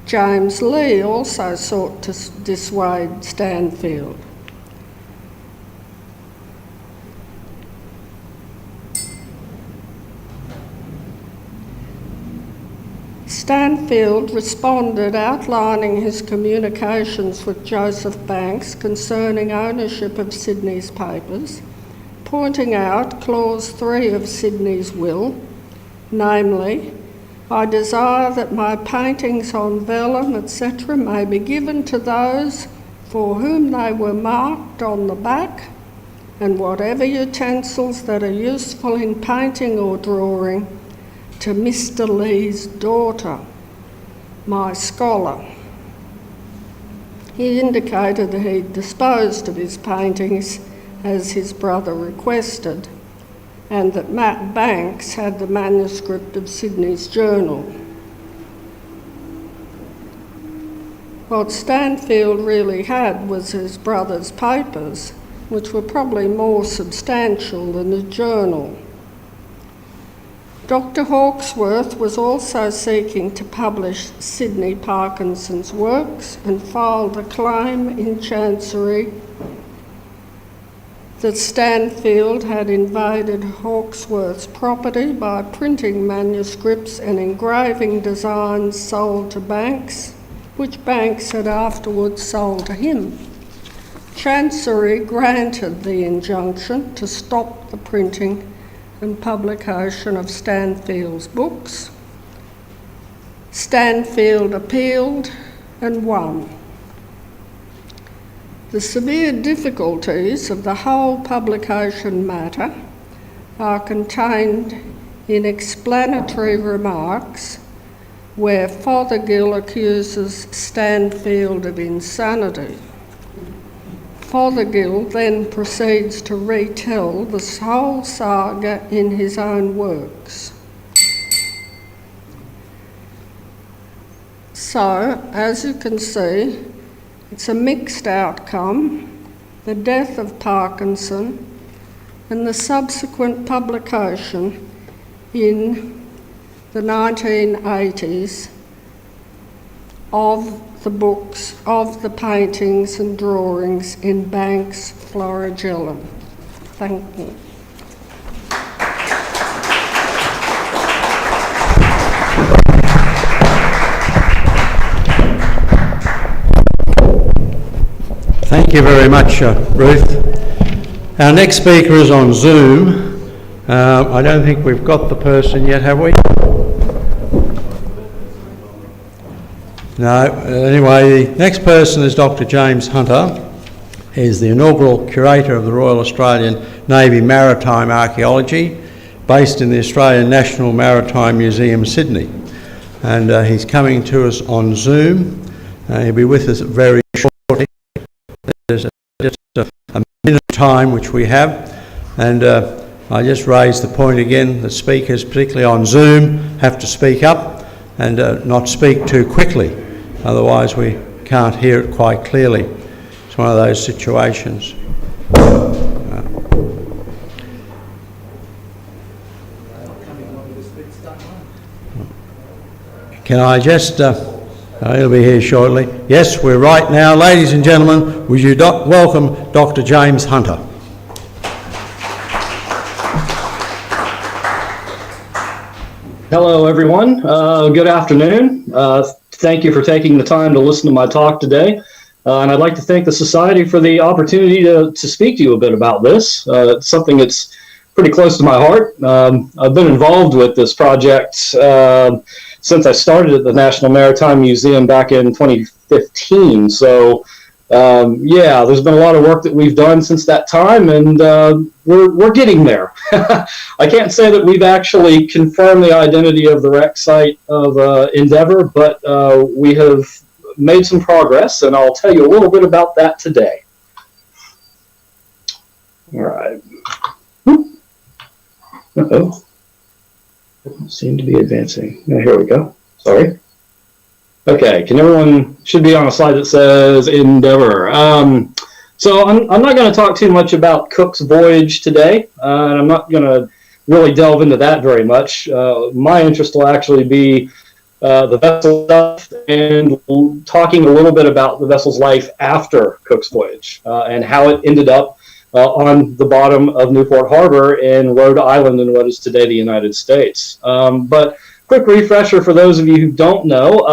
James Lee also sought to dissuade Stanfield. Stanfield responded outlining his communications with Joseph Banks concerning ownership of Sydney's papers, pointing out clause 3 of Sydney's will, namely, I desire that my paintings on vellum, etc., may be given to those for whom they were marked on the back, and whatever utensils that are useful in painting or drawing, to Mr. Lee's daughter, my scholar. He indicated that he'd disposed of his paintings as his brother requested, and that Matt Banks had the manuscript of Sydney's journal. What Stanfield really had was his brother's papers, which were probably more substantial than the journal. Dr. Hawkesworth was also seeking to publish Sidney Parkinson's works and filed a claim in Chancery that Stanfield had invaded Hawkesworth's property by printing manuscripts and engraving designs sold to Banks, which Banks had afterwards sold to him. Chancery granted the injunction to stop the printing and publication of Stanfield's books. Stanfield appealed and won. The severe difficulties of the whole publication matter are contained in explanatory remarks where Fothergill accuses Stanfield of insanity. Fothergill then proceeds to retell the whole saga in his own works. So, as you can see, it's a mixed outcome, the death of Parkinson and the subsequent publication in the 1980s of the books, of the paintings and drawings in Banks' Florigellum. Thank you. Thank you very much, Ruth. Our next speaker is on Zoom. I don't think we've got the person yet, have we? No. Anyway, the next person is Dr. James Hunter. He's the inaugural curator of the Royal Australian Navy Maritime Archaeology, based in the Australian National Maritime Museum, Sydney. And he's coming to us on Zoom. He'll be with us very shortly. There's just a minute of time which we have, and I just raised the point again that speakers, particularly on Zoom, have to speak up and not speak too quickly, otherwise we can't hear it quite clearly. It's one of those situations. Can I just... he'll be here shortly. Yes, we're right now. Ladies and gentlemen, would you welcome Dr. James Hunter. Hello, everyone. Good afternoon. Thank you for taking the time to listen to my talk today. And I'd like to thank the Society for the opportunity to speak to you a bit about this. It's something that's pretty close to my heart. I've been involved with this project since I started at the National Maritime Museum back in 2015. So, yeah, there's been a lot of work that we've done since that time, and we're getting there. I can't say that we've actually confirmed the identity of the wreck site of Endeavour, but we have made some progress, and I'll tell you a little bit about that today. All right. Uh-oh. Doesn't seem to be advancing. Oh, here we go. Sorry. Okay, everyone should be on a slide that says Endeavour. So I'm not going to talk too much about Cook's voyage today, and I'm not going to really delve into that very much. My interest will actually be the vessel stuff and talking a little bit about the vessel's life after Cook's voyage and how it ended up on the bottom of Newport Harbor in Rhode Island in what is today the United States. But quick refresher for those of you who don't know,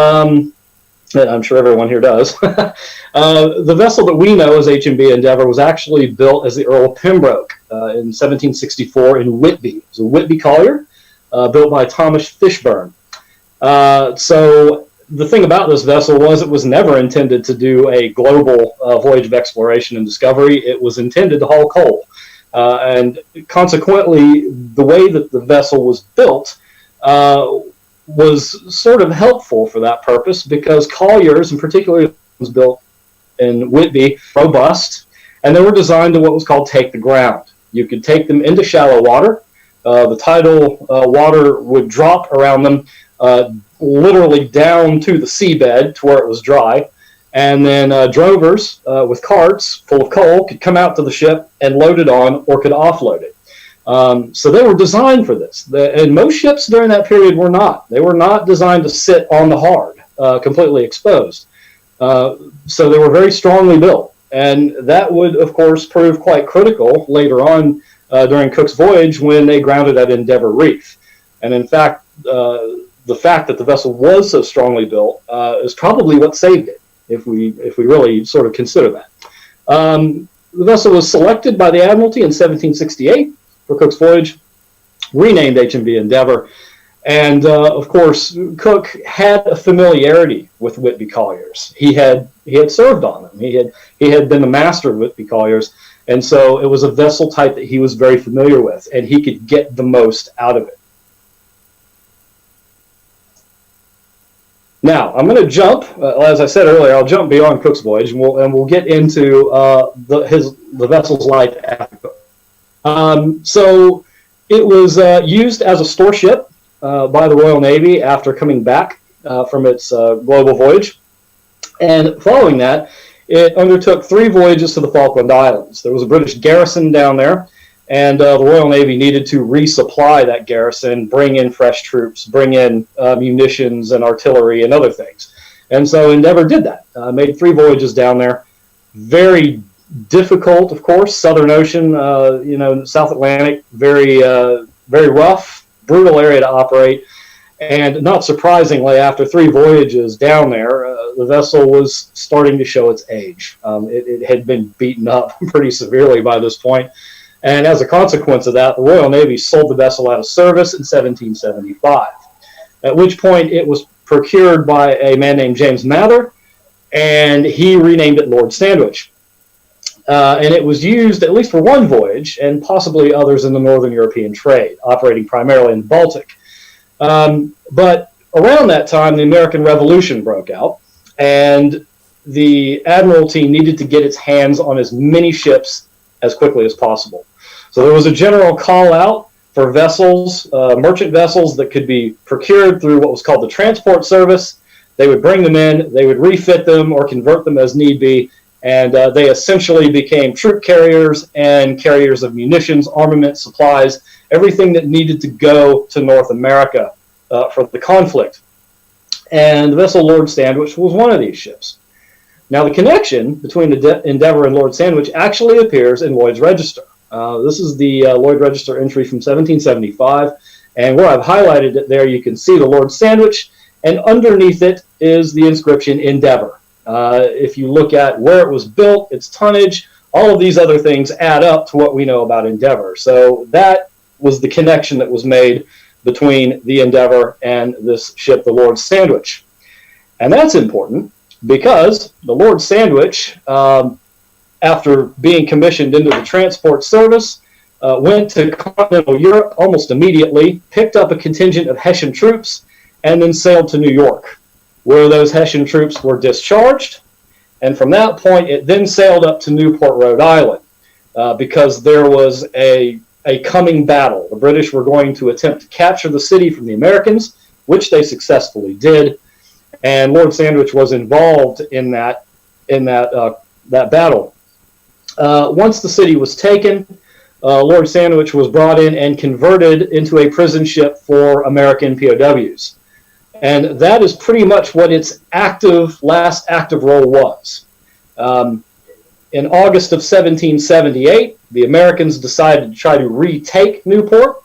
and I'm sure everyone here does. The vessel that we know as HMB Endeavour was actually built as the Earl of Pembroke in 1764 in Whitby. It was a Whitby collier built by Thomas Fishburne. So the thing about this vessel was it was never intended to do a global voyage of exploration and discovery. It was intended to haul coal. And consequently, the way that the vessel was built was sort of helpful for that purpose, because colliers, and particularly was built in Whitby, robust, and they were designed to what was called take the ground. You could take them into shallow water. The tidal water would drop around them literally down to the seabed to where it was dry, and then drovers with carts full of coal could come out to the ship and load it on, or could offload it. So they were designed for this. And most ships during that period were not. They were not designed to sit on the hard, completely exposed. So they were very strongly built. And that would, of course, prove quite critical later on during Cook's voyage when they grounded at Endeavour Reef. And in fact, the fact that the vessel was so strongly built is probably what saved it, if we really sort of consider that. The vessel was selected by the Admiralty in 1768 for Cook's voyage, renamed HMB Endeavour, and of course Cook had a familiarity with Whitby colliers. He had served on them. He had been the master of Whitby colliers, and so it was a vessel type that he was very familiar with, and he could get the most out of it. Now, I'm going to jump, as I said earlier, I'll jump beyond Cook's voyage, and we'll get into the vessel's life after Cook. So it was used as a store ship by the Royal Navy after coming back from its global voyage. And following that, it undertook 3 voyages to the Falkland Islands. There was a British garrison down there, and the Royal Navy needed to resupply that garrison, bring in fresh troops, bring in munitions and artillery and other things. And so Endeavour did that, made 3 voyages down there. Very difficult, of course, Southern Ocean, South Atlantic, very rough, brutal area to operate. And not surprisingly, after 3 voyages down there, the vessel was starting to show its age. It had been beaten up pretty severely by this point. And as a consequence of that, the Royal Navy sold the vessel out of service in 1775, at which point it was procured by a man named James Mather, and he renamed it Lord Sandwich. And it was used at least for 1 voyage, and possibly others in the Northern European trade, operating primarily in the Baltic. But around that time, the American Revolution broke out, and the Admiralty needed to get its hands on as many ships as quickly as possible. So there was a general call out for vessels, merchant vessels that could be procured through what was called the transport service. They would bring them in, they would refit them or convert them as need be, and they essentially became troop carriers and carriers of munitions, armament, supplies, everything that needed to go to North America for the conflict. And the vessel Lord Sandwich was one of these ships. Now, the connection between the Endeavour and Lord Sandwich actually appears in Lloyd's Register. This is the Lloyd Register entry from 1775, and where I've highlighted it there, you can see the Lord Sandwich, and underneath it is the inscription Endeavour. If you look at where it was built, its tonnage, all of these other things add up to what we know about Endeavour. So that was the connection that was made between the Endeavour and this ship, the Lord Sandwich. And that's important because the Lord Sandwich, after being commissioned into the transport service, went to continental Europe almost immediately, picked up a contingent of Hessian troops, and then sailed to New York, where those Hessian troops were discharged. And from that point, it then sailed up to Newport, Rhode Island, because there was a coming battle. The British were going to attempt to capture the city from the Americans, which they successfully did. And Lord Sandwich was involved in that battle. Once the city was taken, Lord Sandwich was brought in and converted into a prison ship for American POWs. And that is pretty much what its last active role was. In August of 1778, the Americans decided to try to retake Newport,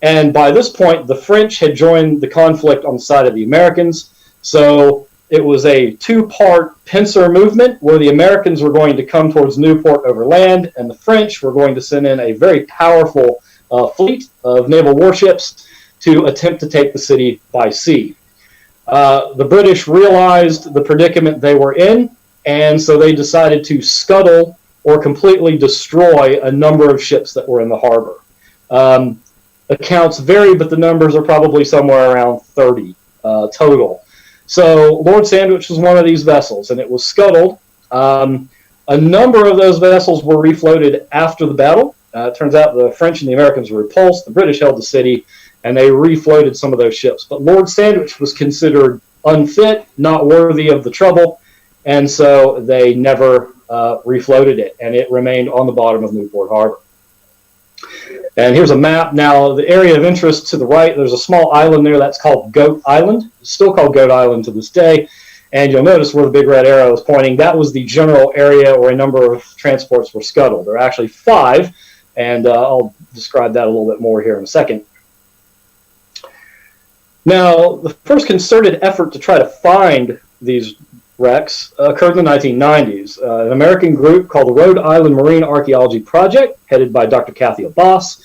And by this point, the French had joined the conflict on the side of the Americans. So it was a two-part pincer movement where the Americans were going to come towards Newport over land, and the French were going to send in a very powerful fleet of naval warships to attempt to take the city by sea. The British realized the predicament they were in, and so they decided to scuttle or completely destroy a number of ships that were in the harbor. Accounts vary, but the numbers are probably somewhere around 30 total. So Lord Sandwich was one of these vessels, and it was scuttled. A number of those vessels were refloated after the battle. It turns out the French and the Americans were repulsed. The British held the city, and they refloated some of those ships. But Lord Sandwich was considered unfit, not worthy of the trouble, and so they never refloated it, and it remained on the bottom of Newport Harbor. And here's a map. Now, the area of interest to the right, there's a small island there that's called Goat Island. It's still called Goat Island to this day. And you'll notice where the big red arrow is pointing, that was the general area where a number of transports were scuttled. There are actually 5, and I'll describe that a little bit more here in a second. Now, the first concerted effort to try to find these wrecks occurred in the 1990s. An American group called the Rhode Island Marine Archaeology Project, headed by Dr. Kathy Abbas,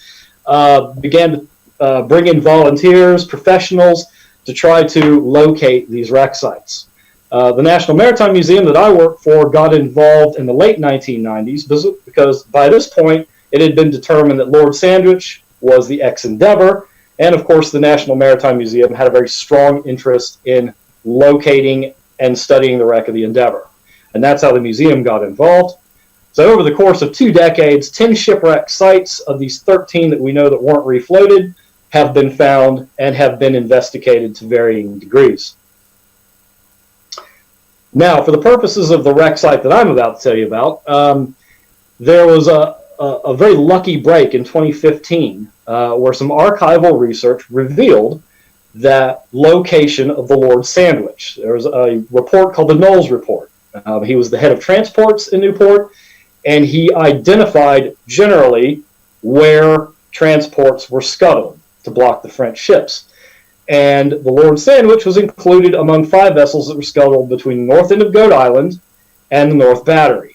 began to bring in volunteers, professionals, to try to locate these wreck sites. The National Maritime Museum that I work for got involved in the late 1990s because by this point it had been determined that Lord Sandwich was the ex-Endeavour, and of course the National Maritime Museum had a very strong interest in locating and studying the wreck of the Endeavour. And that's how the museum got involved. So over the course of 2 decades, 10 shipwreck sites of these 13 that we know that weren't refloated have been found and have been investigated to varying degrees. Now, for the purposes of the wreck site that I'm about to tell you about, there was a very lucky break in 2015 where some archival research revealed that location of the Lord Sandwich. There was a report called the Knowles Report. He was the head of transports in Newport, and he identified generally where transports were scuttled to block the French ships. And the Lord Sandwich was included among 5 vessels that were scuttled between the north end of Goat Island and the North Battery.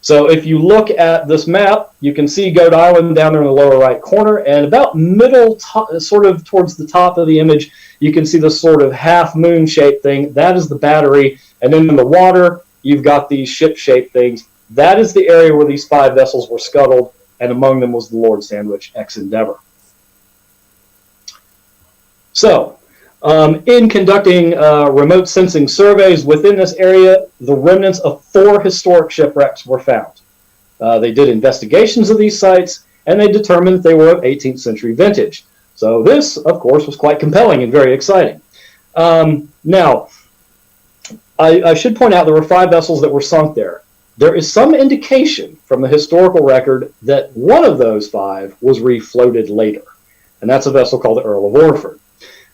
So if you look at this map, you can see Goat Island down there in the lower right corner, and about middle, sort of towards the top of the image, you can see this sort of half-moon shaped thing. That is the battery. And then in the water, you've got these ship-shaped things. That is the area where these 5 vessels were scuttled, and among them was the Lord Sandwich ex-Endeavour. So, in conducting remote sensing surveys within this area, the remnants of 4 historic shipwrecks were found. They did investigations of these sites, and they determined they were of 18th century vintage. So this, of course, was quite compelling and very exciting. Now, I should point out there were 5 vessels that were sunk there. There is some indication from the historical record that one of those 5 was refloated later, and that's a vessel called the Earl of Orford.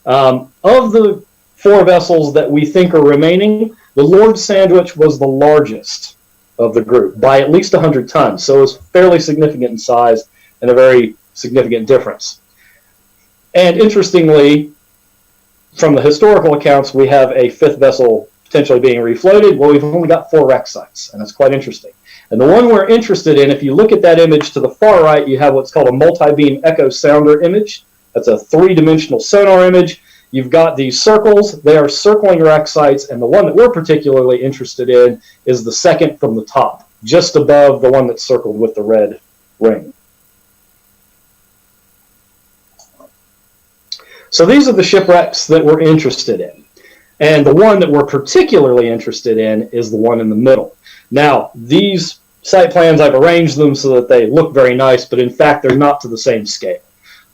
Of the 4 vessels that we think are remaining, the Lord Sandwich was the largest of the group by at least 100 tons, so it was fairly significant in size and a very significant difference. And interestingly, from the historical accounts, we have a 5th vessel potentially being refloated. Well, we've only got 4 wreck sites, and that's quite interesting. And the one we're interested in, if you look at that image to the far right, you have what's called a multi-beam echo sounder image. That's a 3-dimensional sonar image. You've got these circles. They are circling wreck sites, and the one that we're particularly interested in is the second from the top, just above the one that's circled with the red ring. So these are the shipwrecks that we're interested in. And the one that we're particularly interested in is the one in the middle. Now, these site plans, I've arranged them so that they look very nice, but in fact, they're not to the same scale.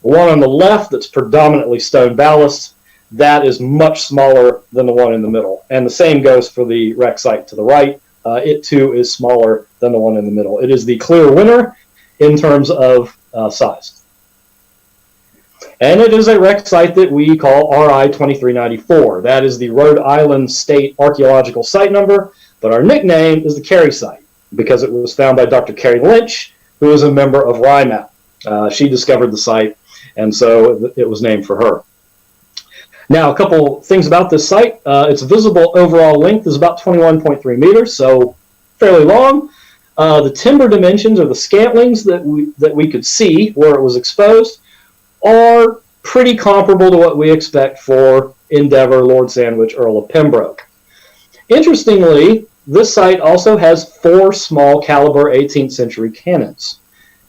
The one on the left that's predominantly stone ballast, that is much smaller than the one in the middle. And the same goes for the wreck site to the right. It too is smaller than the one in the middle. It is the clear winner in terms of size. And it is a wreck site that we call RI 2394. That is the Rhode Island State Archaeological Site number, but our nickname is the Carey site because it was found by Dr. Carey Lynch, who is a member of RIMAP. She discovered the site, and so it was named for her. Now, a couple things about this site. Its visible overall length is about 21.3 meters, so fairly long. The timber dimensions, or the scantlings that we could see where it was exposed, are pretty comparable to what we expect for Endeavour, Lord Sandwich, Earl of Pembroke. Interestingly, this site also has 4 small caliber 18th century cannons.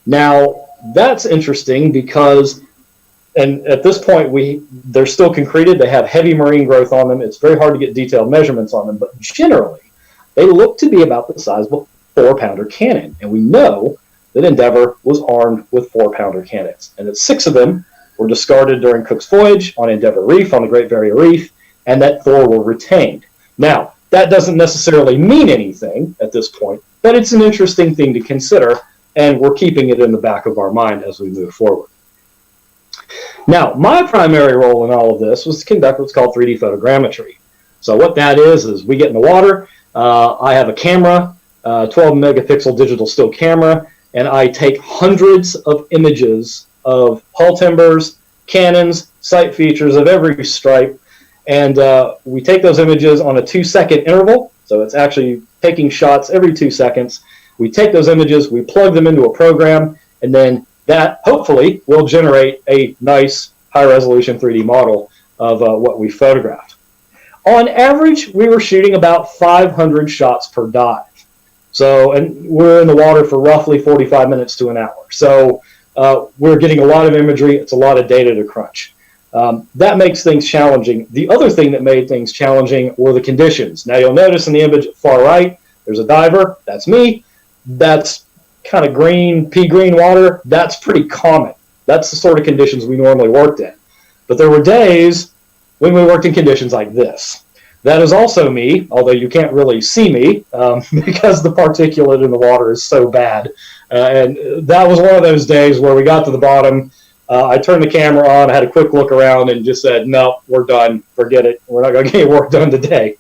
Now, that's interesting because, and at this point, they're still concreted. They have heavy marine growth on them. It's very hard to get detailed measurements on them, but generally, they look to be about the size of a 4-pounder cannon. And we know that Endeavour was armed with 4-pounder cannons, and that 6 of them were discarded during Cook's voyage on Endeavour Reef, on the Great Barrier Reef, and that 4 were retained. Now, that doesn't necessarily mean anything at this point, but it's an interesting thing to consider, and we're keeping it in the back of our mind as we move forward. Now, my primary role in all of this was to conduct what's called 3D photogrammetry. So what that is we get in the water, I have a camera, 12 megapixel digital still camera, and I take hundreds of images of hull timbers, cannons, sight features of every stripe, and we take those images on a 2-second interval, so it's actually taking shots every 2 seconds. We take those images, we plug them into a program, and then that hopefully will generate a nice high-resolution 3D model of what we photographed. On average, we were shooting about 500 shots per dive. So, and we're in the water for roughly 45 minutes to an hour. So we're getting a lot of imagery. It's a lot of data to crunch. That makes things challenging. The other thing that made things challenging were the conditions. Now, you'll notice in the image far right, there's a diver. That's me. That's kind of green, pea green water. That's pretty common. That's the sort of conditions we normally worked in. But there were days when we worked in conditions like this. That is also me, although you can't really see me because the particulate in the water is so bad. And that was one of those days where we got to the bottom. I turned the camera on, I had a quick look around and just said, no, we're done. Forget it. We're not going to get any work done today.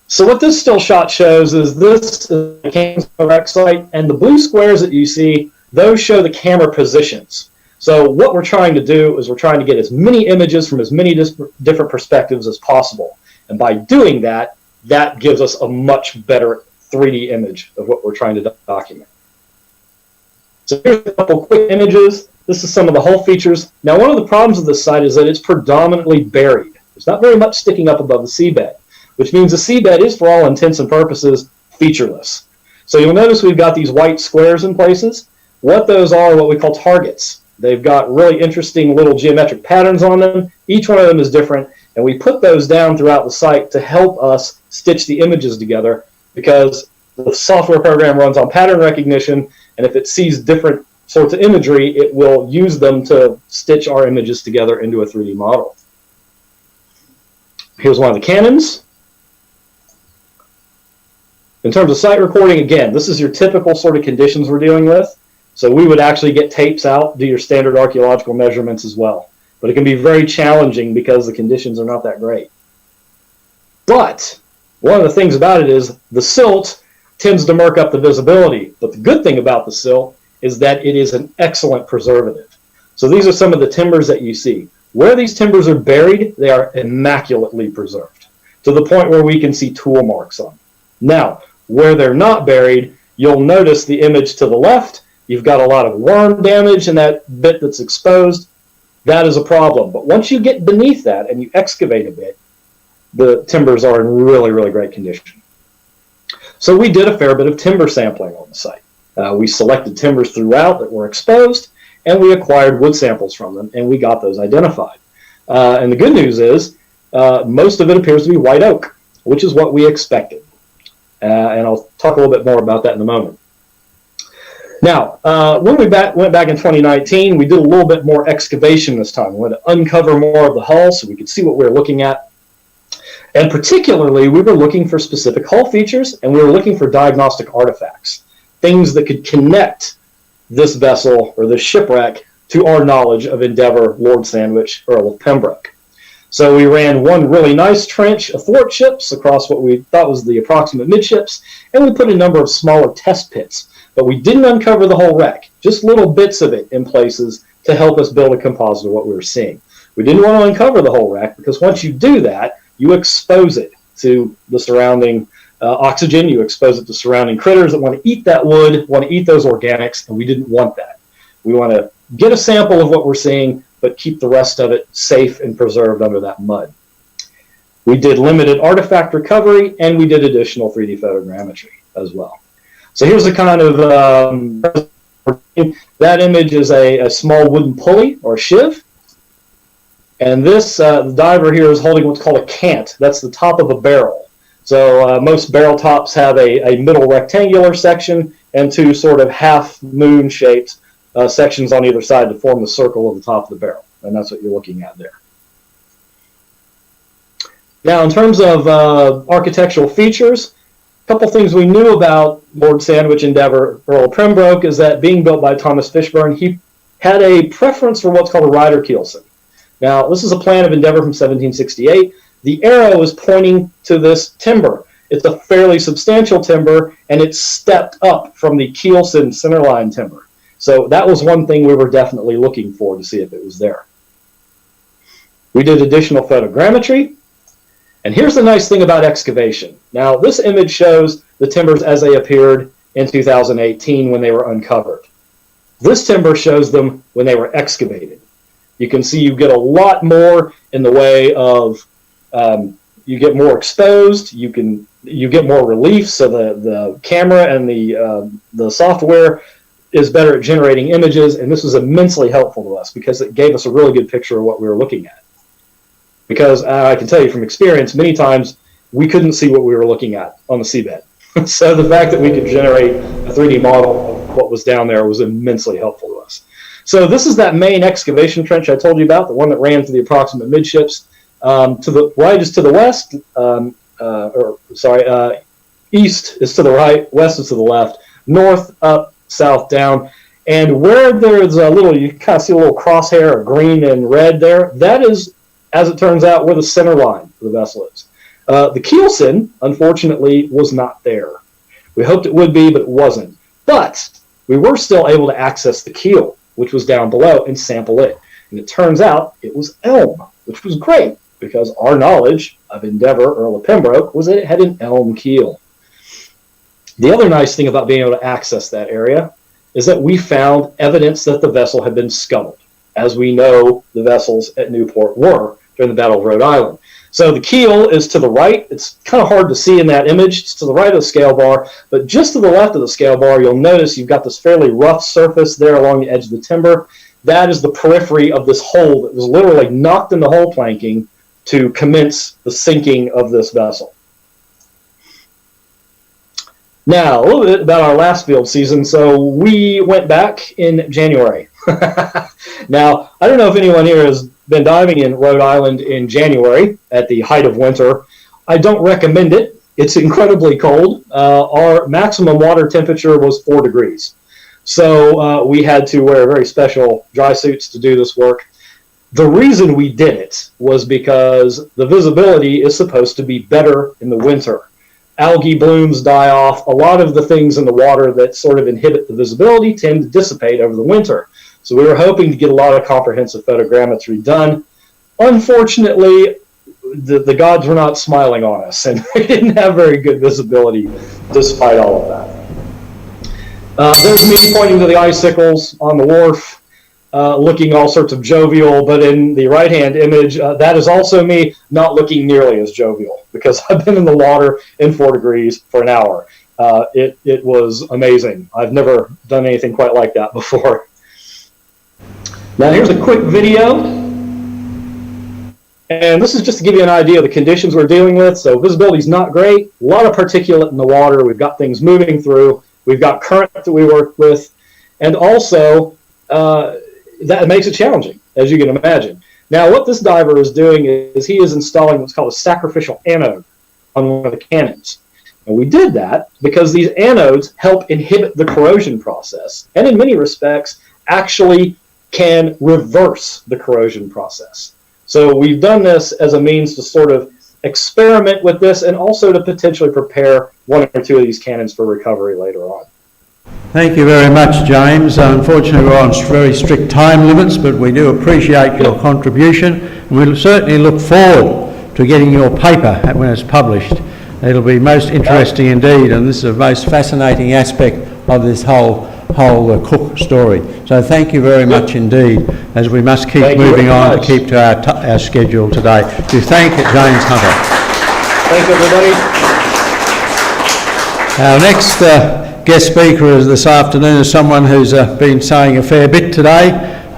So what this still shot shows is this is the Cairns wreck site, and the blue squares that you see, those show the camera positions. So what we're trying to do is we're trying to get as many images from as many different perspectives as possible. And by doing that, that gives us a much better 3D image of what we're trying to document. So here's a couple quick images. This is some of the hull features. Now, one of the problems with this site is that it's predominantly buried. There's not very much sticking up above the seabed, which means the seabed is, for all intents and purposes, featureless. So you'll notice we've got these white squares in places. What those are what we call targets. They've got really interesting little geometric patterns on them. Each one of them is different, and we put those down throughout the site to help us stitch the images together, because the software program runs on pattern recognition, and if it sees different sorts of imagery, it will use them to stitch our images together into a 3D model. Here's one of the cannons. In terms of site recording, again, this is your typical sort of conditions we're dealing with. So we would actually get tapes out, do your standard archaeological measurements as well. But it can be very challenging because the conditions are not that great. But one of the things about it is the silt tends to murk up the visibility. But the good thing about the silt is that it is an excellent preservative. So these are some of the timbers that you see. Where these timbers are buried, they are immaculately preserved, to the point where we can see tool marks on them. Now, where they're not buried, you'll notice the image to the left. You've got a lot of worm damage in that bit that's exposed. That is a problem. But once you get beneath that and you excavate a bit, the timbers are in really, really great condition. So we did a fair bit of timber sampling on the site. We selected timbers throughout that were exposed, and we acquired wood samples from them, and we got those identified. And the good news is most of it appears to be white oak, which is what we expected. And I'll talk a little bit more about that in a moment. Now, when we went back in 2019, we did a little bit more excavation this time. We wanted to uncover more of the hull so we could see what we were looking at. And particularly, we were looking for specific hull features, and we were looking for diagnostic artifacts, things that could connect this vessel or this shipwreck to our knowledge of Endeavour, Lord Sandwich, Earl of Pembroke. So we ran one really nice trench athwartships across what we thought was the approximate midships, and we put a number of smaller test pits. But we didn't uncover the whole wreck, just little bits of it in places to help us build a composite of what we were seeing. We didn't want to uncover the whole wreck because once you do that, you expose it to the surrounding oxygen, you expose it to surrounding critters that want to eat that wood, want to eat those organics, and we didn't want that. We want to get a sample of what we're seeing, but keep the rest of it safe and preserved under that mud. We did limited artifact recovery, and we did additional 3D photogrammetry as well. So here's a kind of, that image is a small wooden pulley or shiv. And this, the diver here is holding what's called a cant. That's the top of a barrel. So most barrel tops have a middle rectangular section and two sort of half moon shaped sections on either side to form the circle of the top of the barrel. And that's what you're looking at there. Now, in terms of architectural features, a couple things we knew about Lord Sandwich Endeavour, Earl of Pembroke, is that being built by Thomas Fishburne, he had a preference for what's called a rider keelson. Now, this is a plan of Endeavour from 1768. The arrow is pointing to this timber. It's a fairly substantial timber, and it's stepped up from the keelson centerline timber. So that was one thing we were definitely looking for to see if it was there. We did additional photogrammetry. And here's the nice thing about excavation. Now, this image shows the timbers as they appeared in 2018 when they were uncovered. This timber shows them when they were excavated. You can see you get a lot more in the way of, you get more exposed, you get more relief, so the camera and the software is better at generating images, and this was immensely helpful to us because it gave us a really good picture of what we were looking at. Because I can tell you from experience, many times we couldn't see what we were looking at on the seabed. So the fact that we could generate a 3D model of what was down there was immensely helpful to us. So this is that main excavation trench I told you about, the one that ran to the approximate midships. To the right is to the west, east is to the right, west is to the left, north, up, south, down. And where there's a little, you kind of see a little crosshair of green and red there, that is, as it turns out, where the center line for the vessel is. The keelson, unfortunately, was not there. We hoped it would be, but it wasn't. But we were still able to access the keel, which was down below, and sample it. And it turns out it was elm, which was great, because our knowledge of Endeavour, Earl of Pembroke, was that it had an elm keel. The other nice thing about being able to access that area is that we found evidence that the vessel had been scuttled, as we know the vessels at Newport were during the Battle of Rhode Island. So the keel is to the right. It's kind of hard to see in that image. It's to the right of the scale bar, but just to the left of the scale bar, you'll notice you've got this fairly rough surface there along the edge of the timber. That is the periphery of this hole that was literally knocked in the hull planking to commence the sinking of this vessel. Now, a little bit about our last field season. So we went back in January. Now, I don't know if anyone here has been diving in Rhode Island in January at the height of winter. I don't recommend it. It's incredibly cold. Our maximum water temperature was 4 degrees. So we had to wear very special dry suits to do this work. The reason we did it was because the visibility is supposed to be better in the winter. Algae blooms die off. A lot of the things in the water that sort of inhibit the visibility tend to dissipate over the winter. So we were hoping to get a lot of comprehensive photogrammetry done. Unfortunately, the gods were not smiling on us, and we didn't have very good visibility despite all of that. There's me pointing to the icicles on the wharf, looking all sorts of jovial, but in the right-hand image, that is also me not looking nearly as jovial, because I've been in the water in 4 degrees for an hour. It was amazing. I've never done anything quite like that before. Now here's a quick video, and this is just to give you an idea of the conditions we're dealing with. So visibility is not great, a lot of particulate in the water, we've got things moving through, we've got current that we work with, and also that makes it challenging, as you can imagine. Now what this diver is doing is he is installing what's called a sacrificial anode on one of the cannons. And we did that because these anodes help inhibit the corrosion process, and in many respects actually can reverse the corrosion process. So we've done this as a means to sort of experiment with this and also to potentially prepare one or two of these cannons for recovery later on. Thank you very much, James. Unfortunately, we're on very strict time limits, but we do appreciate your contribution, and we'll certainly look forward to getting your paper when it's published. It'll be most interesting indeed, and this is the most fascinating aspect of this whole Cook story. So thank you very much indeed, as we must keep moving on to keep to our schedule today. To thank James Hunter. Thanks, everybody. Our next guest speaker this afternoon is someone who's been saying a fair bit today,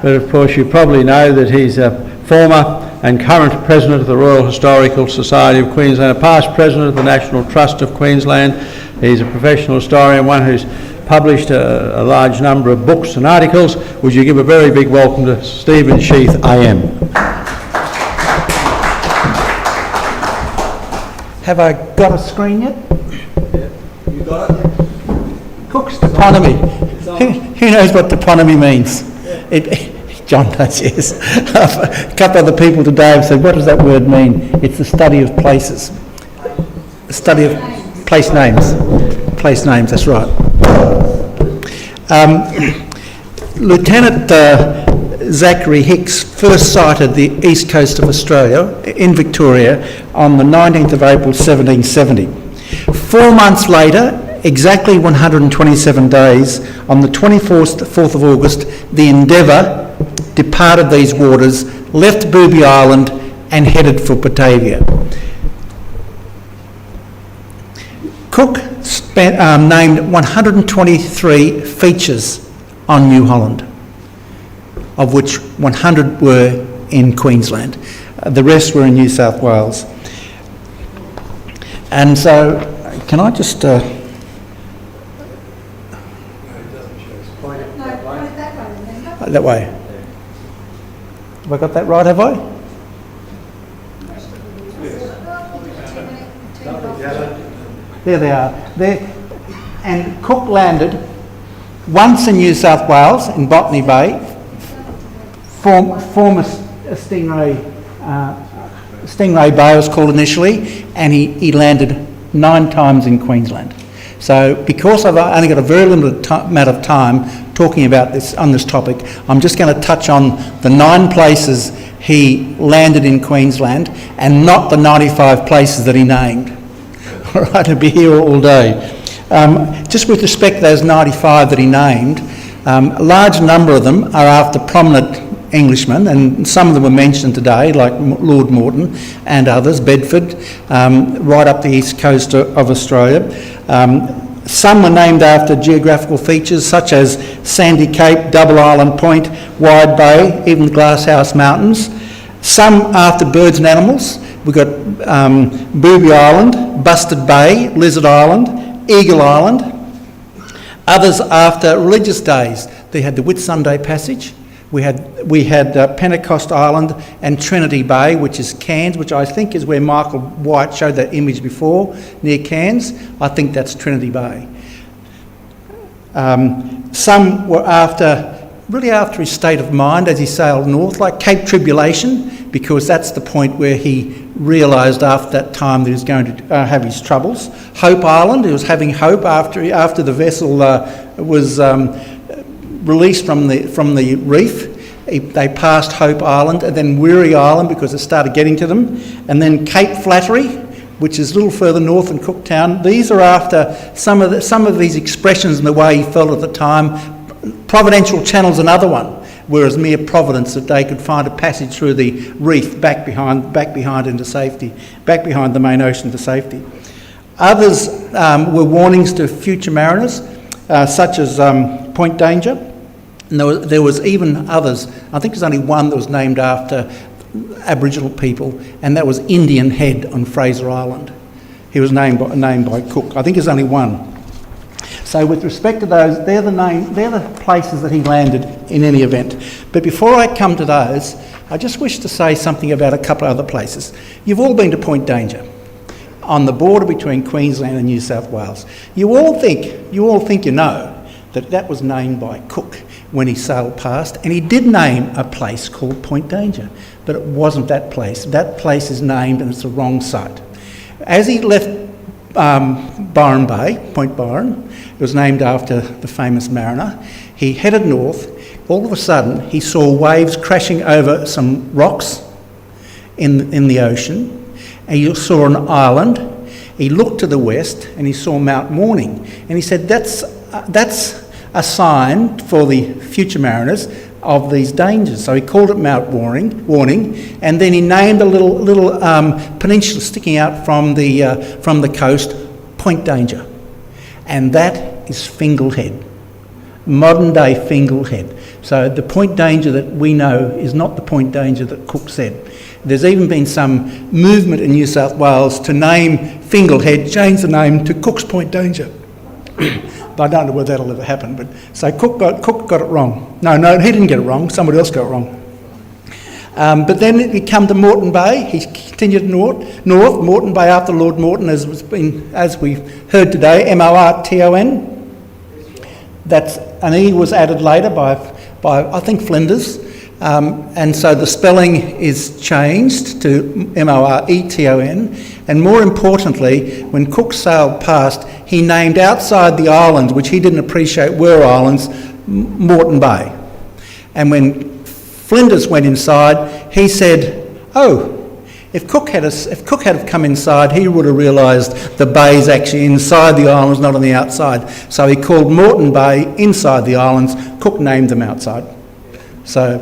but of course you probably know that he's a former and current President of the Royal Historical Society of Queensland, a past President of the National Trust of Queensland. He's a professional historian, one who's published a large number of books and articles. Would you give a very big welcome to Stephen Sheath AM. Have I got a screen yet? Yeah. You got it? Cook's toponymy. Who knows what toponymy means? John does, yes. A couple of the people today have said, what does that word mean? It's the study of places. The study of place names. Place names, that's right. Lieutenant Zachary Hicks first sighted the east coast of Australia in Victoria on the 19th of April 1770. 4 months later, exactly 127 days, on the 24th of August, the Endeavour departed these waters, left Booby Island and headed for Batavia. Cook named 123 features on New Holland, of which 100 were in Queensland. The rest were in New South Wales. And so, can I just... that way. Have I got that right, have I? There they are. There. And Cook landed once in New South Wales, in Botany Bay, former Stingray Bay was called initially, and he landed 9 times in Queensland. So because I've only got a very limited amount of time talking about this on this topic, I'm just going to touch on the 9 places he landed in Queensland and not the 95 places that he named. All right, he'll be here all day. Just with respect to those 95 that he named, a large number of them are after prominent Englishmen, and some of them were mentioned today, like Lord Morton and others, Bedford, right up the east coast of Australia. Some were named after geographical features such as Sandy Cape, Double Island Point, Wide Bay, even Glasshouse Mountains. Some after birds and animals. We've got Booby Island, Busted Bay, Lizard Island, Eagle Island. Others after religious days. They had the Whitsunday Passage. We had Pentecost Island and Trinity Bay, which is Cairns, which I think is where Michael White showed that image before, near Cairns. I think that's Trinity Bay. Some were really after his state of mind as he sailed north, like Cape Tribulation, because that's the point where he realised after that time that he was going to have his troubles. Hope Island, he was having hope after the vessel was released from the reef. They passed Hope Island and then Weary Island because it started getting to them, and then Cape Flattery, which is a little further north than Cooktown. These are after some of these expressions and the way he felt at the time. Providential Channel's another one, whereas mere Providence, that they could find a passage through the reef back behind into safety, back behind the main ocean to safety. Others were warnings to future mariners, such as Point Danger. And there was even others. I think there's only one that was named after Aboriginal people, and that was Indian Head on Fraser Island. He was named by Cook. I think there's only one. So with respect to those, they're the places that he landed in any event. But before I come to those, I just wish to say something about a couple of other places. You've all been to Point Danger, on the border between Queensland and New South Wales. You all think you know that was named by Cook. when he sailed past, and he did name a place called Point Danger, but it wasn't that place. That place is named and it's the wrong site. As he left Byron Bay, Point Byron, it was named after the famous mariner, he headed north. All of a sudden he saw waves crashing over some rocks in the ocean, and he saw an island. He looked to the west and he saw Mount Warning, and he said that's a sign for the future mariners of these dangers. So he called it Mount Warning, and then he named a little peninsula sticking out from the coast, Point Danger, and that is Fingal Head, modern day Fingal Head. So the Point Danger that we know is not the Point Danger that Cook said. There's even been some movement in New South Wales to name Fingal Head, change the name to Cook's Point Danger. But I don't know whether that'll ever happen. But so Cook got it wrong. No, he didn't get it wrong. Somebody else got it wrong. But then he come to Moreton Bay. He continued north. Moreton Bay after Lord Moreton, as we've heard today, Morton. An E was added later by I think Flinders. And so the spelling is changed to Moreton, and more importantly, when Cook sailed past, he named outside the islands, which he didn't appreciate were islands, Moreton Bay. And when Flinders went inside, he said, "Oh, if Cook had come inside, he would have realised the bay's actually inside the islands, not on the outside." So he called Moreton Bay inside the islands. Cook named them outside. So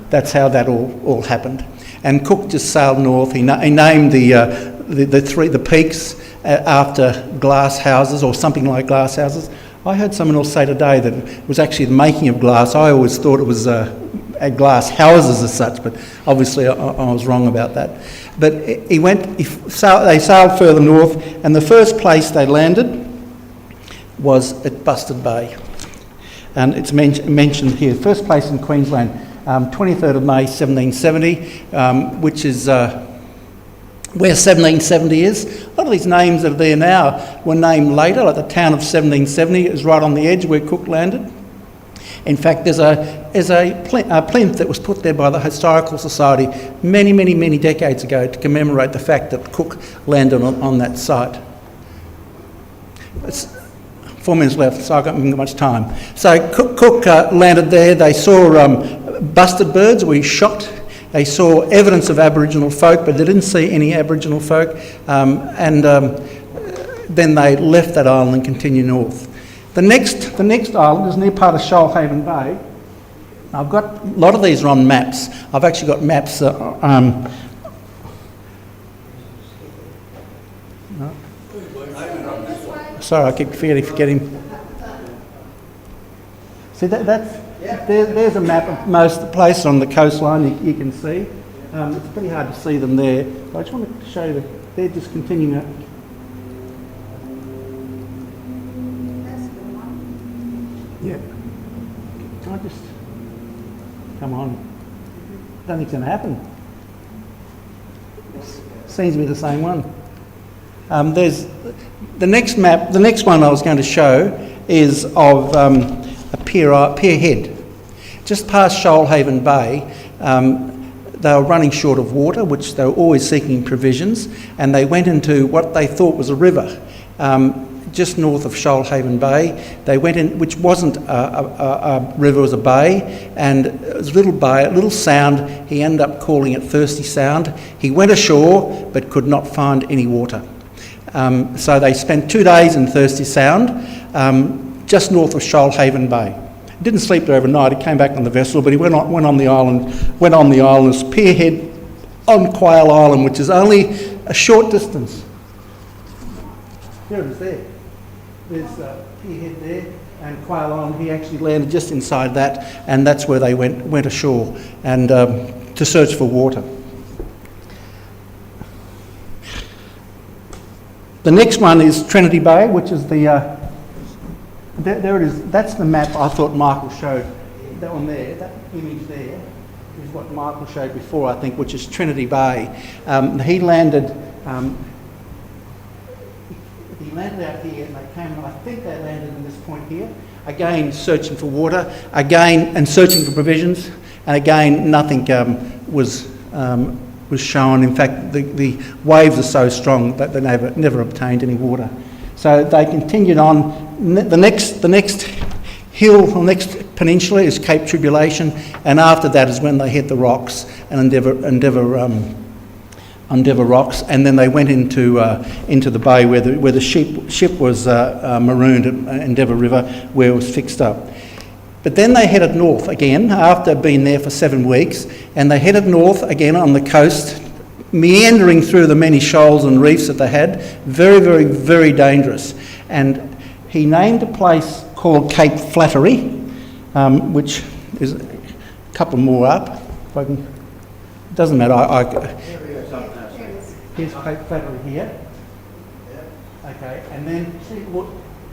that's how that all happened. And Cook just sailed north. He named the peaks after glass houses or something like glass houses. I heard someone else say today that it was actually the making of glass. I always thought it was glass houses as such, but obviously I was wrong about that. But they sailed further north, and the first place they landed was at Bustard Bay. And it's mentioned here, first place in Queensland, 23rd of May 1770, which is where 1770 is. A lot of these names that are there now were named later, like the town of 1770 is right on the edge where Cook landed. In fact, there's a plinth that was put there by the Historical Society many decades ago to commemorate the fact that Cook landed on that site. It's 4 minutes left, so I've got much time. So Cook landed there. They saw busted birds were shot. They saw evidence of Aboriginal folk, but they didn't see any Aboriginal folk. Then they left that island and continued north. The next island is near part of Shoalhaven Bay. I've got a lot of these are on maps. I've actually got maps. Sorry, I keep forgetting. See there's a map of most of the places on the coastline you can see. It's pretty hard to see them there. But I just want to show you that they're just continuing up. Yeah. Can I just come on? I don't think it's going to happen. Seems to be the same one. There's the next map. The next one I was going to show is of a pier head, just past Shoalhaven Bay. They were running short of water, which they were always seeking provisions, and they went into what they thought was a river. Just north of Shoalhaven Bay, they went in, which wasn't a river, it was a bay, and it was a little bay, a little sound. He ended up calling it Thirsty Sound. He went ashore, but could not find any water. So they spent 2 days in Thirsty Sound, just north of Shoalhaven Bay. He didn't sleep there overnight. He came back on the vessel, but he went on the island as Pierhead on Quail Island, which is only a short distance. Here it is there. There's Pierhead there, and Quail Island. He actually landed just inside that, and that's where they went ashore and to search for water. The next one is Trinity Bay, which is the there it is. That's the map I thought Michael showed. That one there, that image there, is what Michael showed before, I think, which is Trinity Bay. He landed landed out here and they came, and I think they landed in this point here, again searching for water, again and searching for provisions, and again nothing was shown. In fact, the waves are so strong that they never obtained any water. So they continued on. The next hill, the next peninsula is Cape Tribulation, and after that is when they hit the rocks and Endeavour Rocks, and then they went into the bay where the ship was marooned at Endeavour River, where it was fixed up. But then they headed north again after being there for 7 weeks, and they headed north again on the coast, meandering through the many shoals and reefs that they had. Very, very, very dangerous. And he named a place called Cape Flattery, which is a couple more up. If I can, it doesn't matter. Here's Cape Flattery here. Okay, and then see,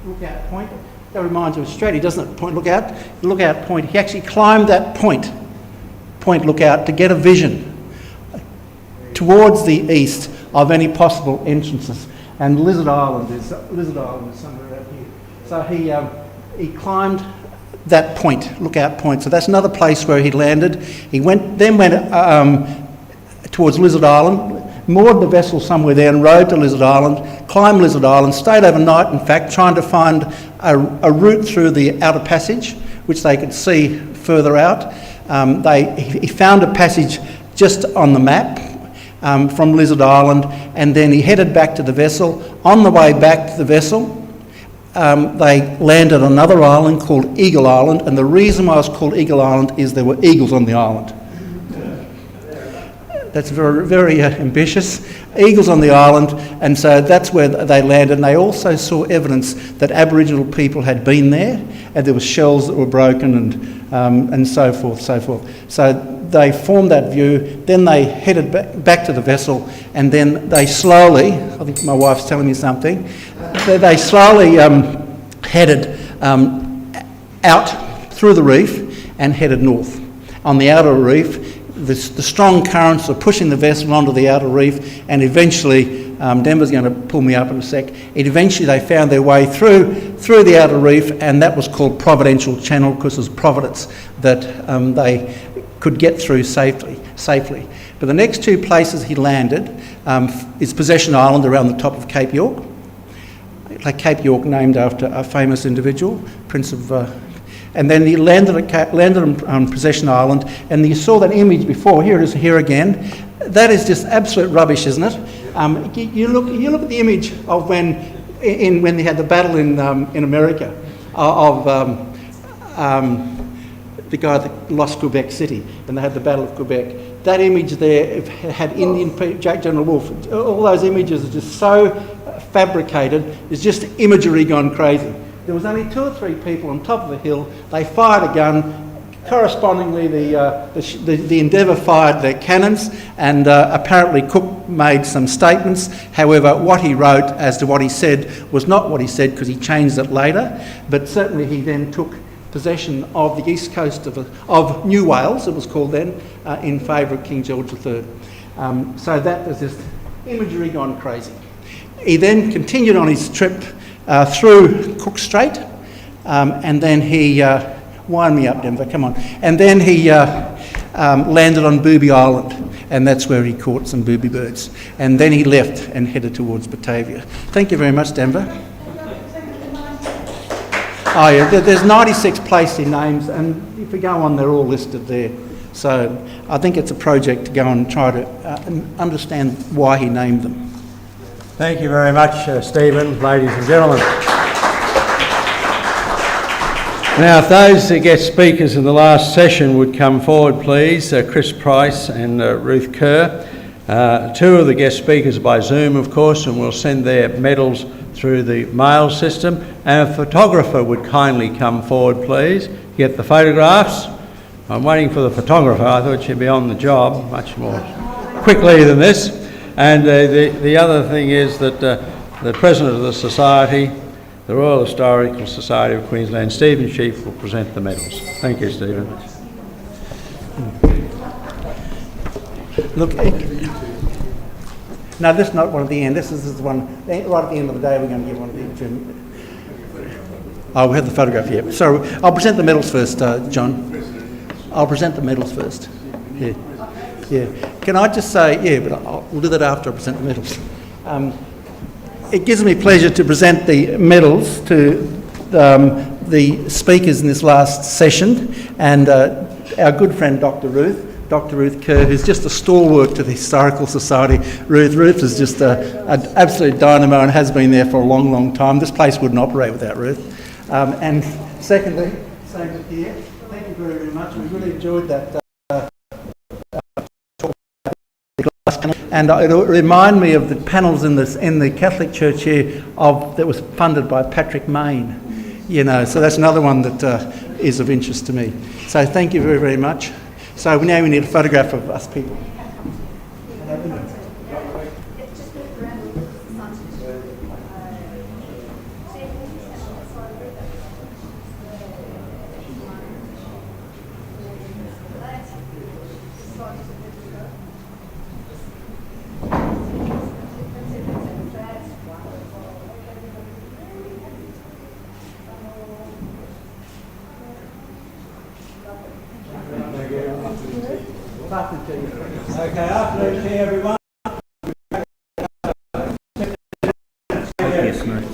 Lookout Point. That reminds you of Australia, doesn't it? Lookout Point. He actually climbed that point Lookout, to get a vision towards the east of any possible entrances. And Lizard Island is somewhere out here. So he climbed that point, Lookout Point. So that's another place where he landed. He went towards Lizard Island, moored the vessel somewhere there and rowed to Lizard Island, climbed Lizard Island, stayed overnight, in fact, trying to find a route through the outer passage, which they could see further out. He found a passage just on the map from Lizard Island, and then he headed back to the vessel. On the way back to the vessel, they landed on another island called Eagle Island, and the reason why it was called Eagle Island is there were eagles on the island. That's very, very ambitious. Eagles on the island, and so that's where they landed. And they also saw evidence that Aboriginal people had been there, and there were shells that were broken and so forth, so forth. So they formed that view. Then they headed back to the vessel, and then they slowly, I think my wife's telling me something, they slowly headed out through the reef and headed north. On the outer reef, the strong currents are pushing the vessel onto the outer reef, and eventually, Denver's going to pull me up in a sec, eventually they found their way through the outer reef, and that was called Providential Channel, because it was Providence that they could get through safely. But the next two places he landed is Possession Island around the top of Cape York. Like Cape York, named after a famous individual, Prince of... and then he landed on Possession Island, and you saw that image before. Here it is here again. That is just absolute rubbish, isn't it? You look at the image of when they had the battle in America of the guy that lost Quebec City, and they had the Battle of Quebec. That image there had Indian people, General Wolfe. All those images are just so fabricated. It's just imagery gone crazy. There was only 2 or 3 people on top of the hill. They fired a gun. Correspondingly, the Endeavour fired their cannons, and apparently Cook made some statements. However, what he wrote as to what he said was not what he said, because he changed it later. But certainly he then took possession of the east coast of New Wales, it was called then, in favour of King George III. So that was just imagery gone crazy. He then continued on his trip through Cook Strait, and then he wind me up, Denver, come on. And then he landed on Booby Island, and that's where he caught some booby birds. And then he left and headed towards Batavia. Thank you very much, Denver. Oh yeah, there's 96 places names, and if we go on, they're all listed there. So I think it's a project to go and try to understand why he named them. Thank you very much, Stephen, ladies and gentlemen. Now, if those guest speakers in the last session would come forward, please, Chris Price and Ruth Kerr. 2 of the guest speakers by Zoom, of course, and we'll send their medals through the mail system. And a photographer would kindly come forward, please, get the photographs. I'm waiting for the photographer. I thought she'd be on the job much more quickly than this. And the other thing is that the President of the Society, the Royal Historical Society of Queensland, Stephen Sheaf, will present the medals. Thank you, Stephen. Look, No, this is not one at the end. This is the one right at the end of the day. We're going to give one of the. Oh, we have the photograph here. So I'll present the medals first, John. I'll present the medals first. Yeah. Yeah. Can I just say, but we'll do that after I present the medals. It gives me pleasure to present the medals to the speakers in this last session, and our good friend Dr. Ruth Kerr, who's just a stalwart to the Historical Society. Ruth is just an absolute dynamo and has been there for a long, long time. This place wouldn't operate without Ruth. And secondly, same with here. Thank you very, very much. We really enjoyed that. And it'll remind me of the panels in the Catholic Church here that was funded by Patrick Mayne. So that's another one that is of interest to me. So thank you very, very much. So now we need a photograph of us people. Okay, afternoon to everyone. Yes, mate.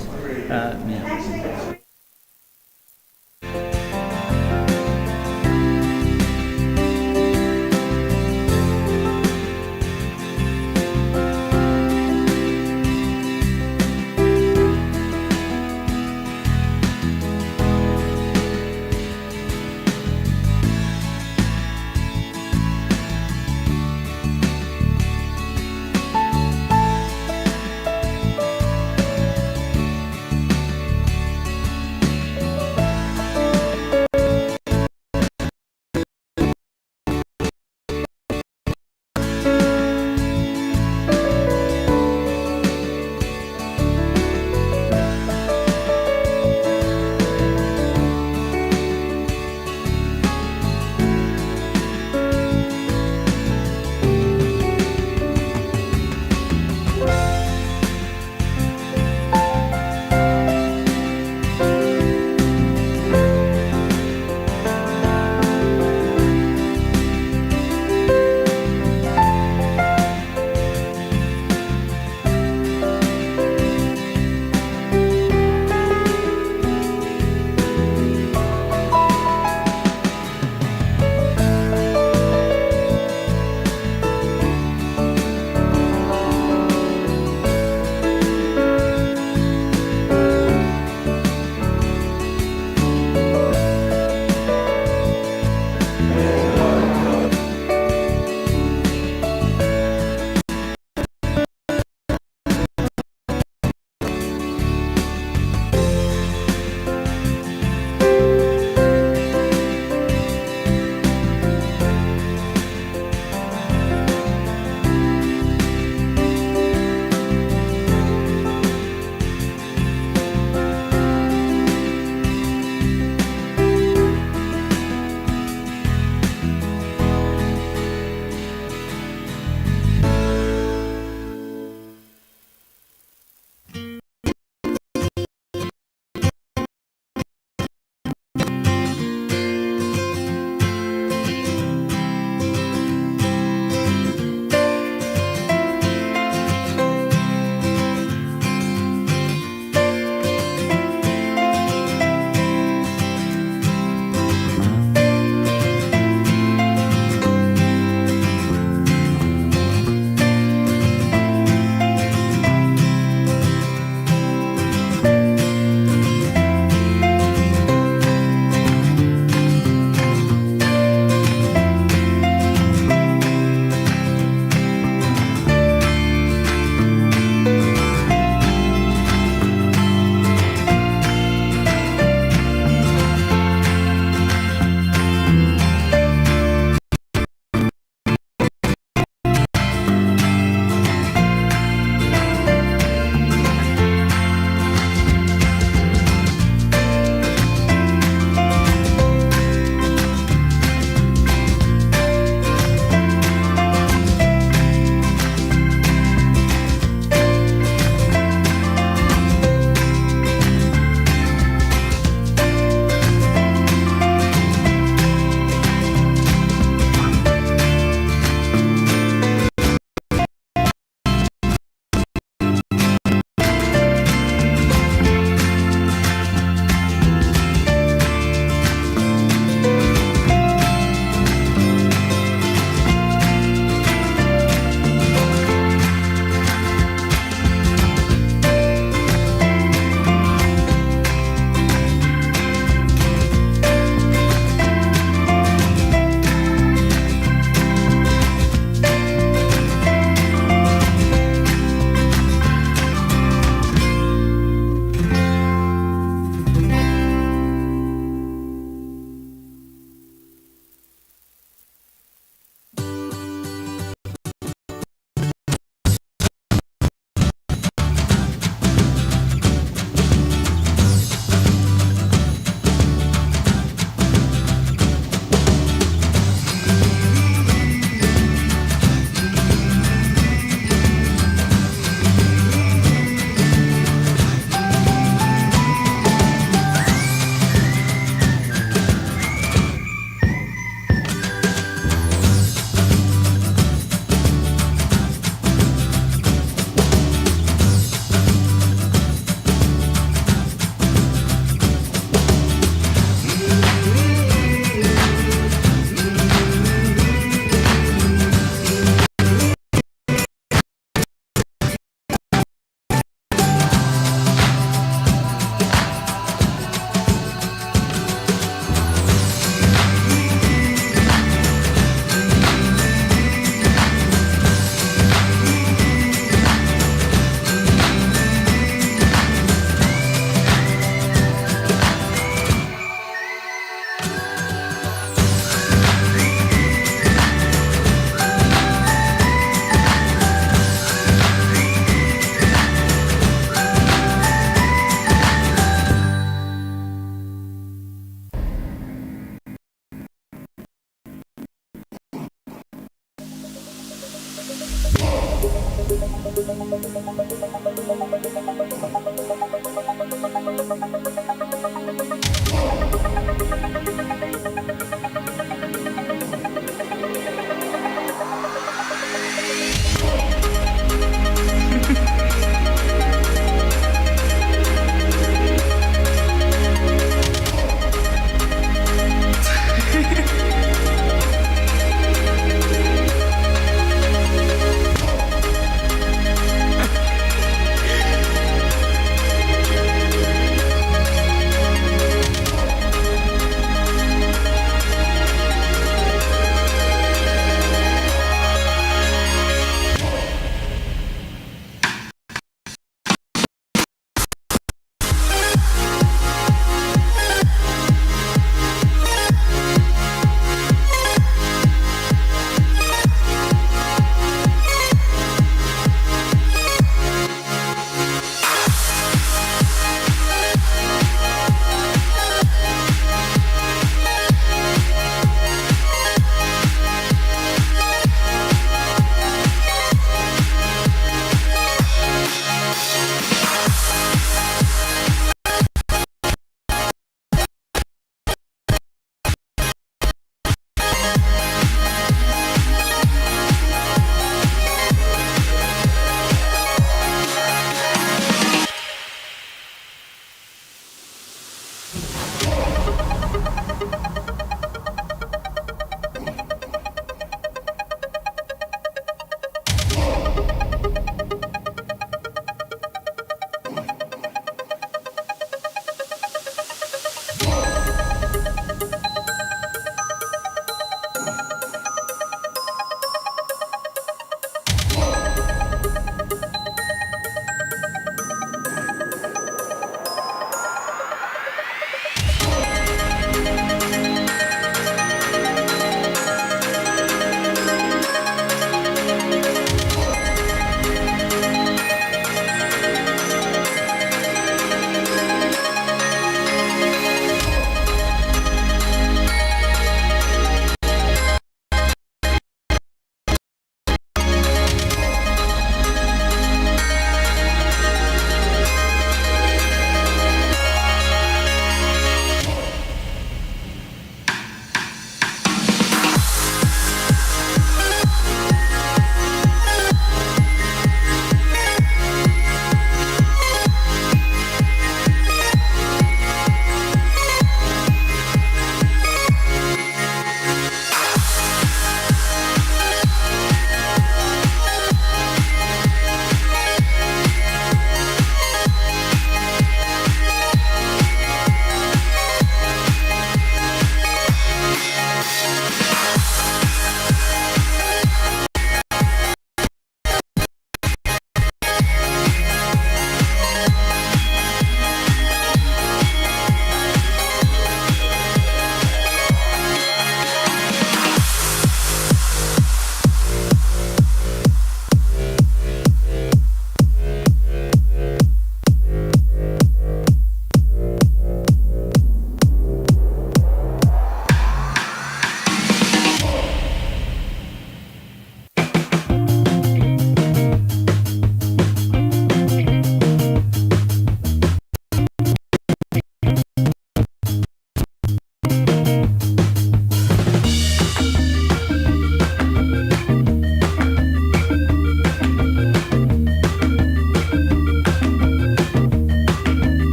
Take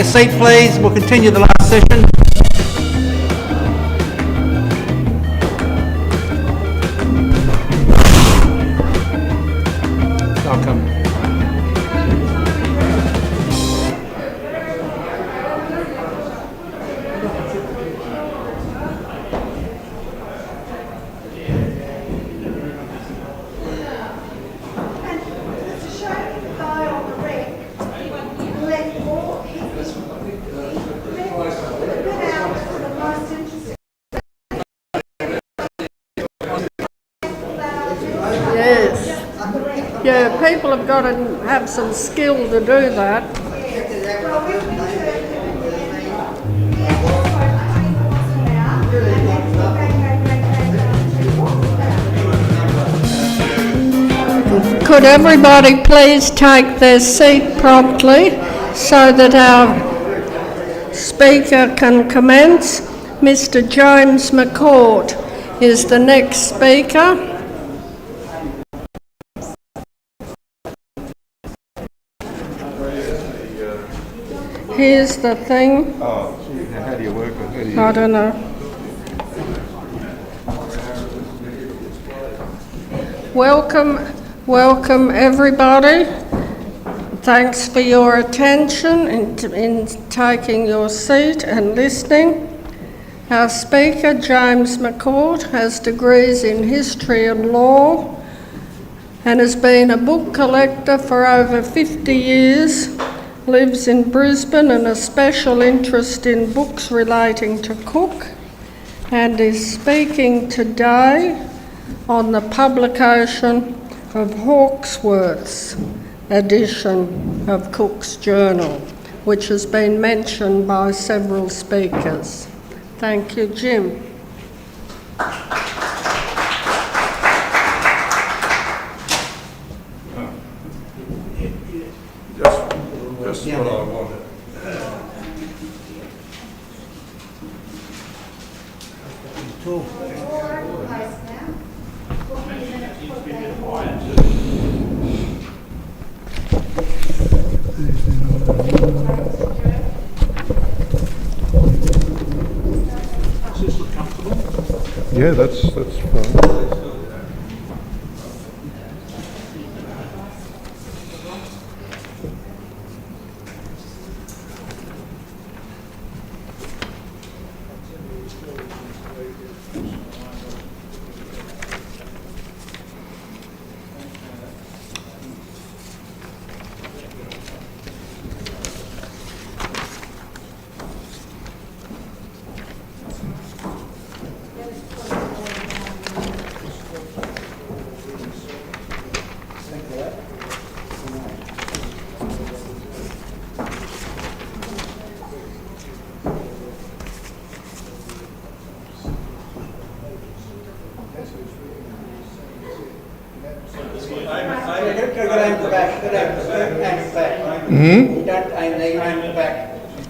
a seat, please. We'll continue the last session. Welcome. Yeah, people have got to have some skill to do that. Could everybody please take their seat promptly so that our speaker can commence? Mr. James McCourt is the next speaker. Here's the thing. Oh, gee, how do you work it? I don't know. Welcome everybody. Thanks for your attention in taking your seat and listening. Our speaker, James McCourt, has degrees in history and law and has been a book collector for over 50 years, lives in Brisbane and a special interest in books relating to Cook, and is speaking today on the publication of Hawkesworth's edition of Cook's Journal, which has been mentioned by several speakers. Thank you, Jim. Just what I wanted. Yeah, that's fine.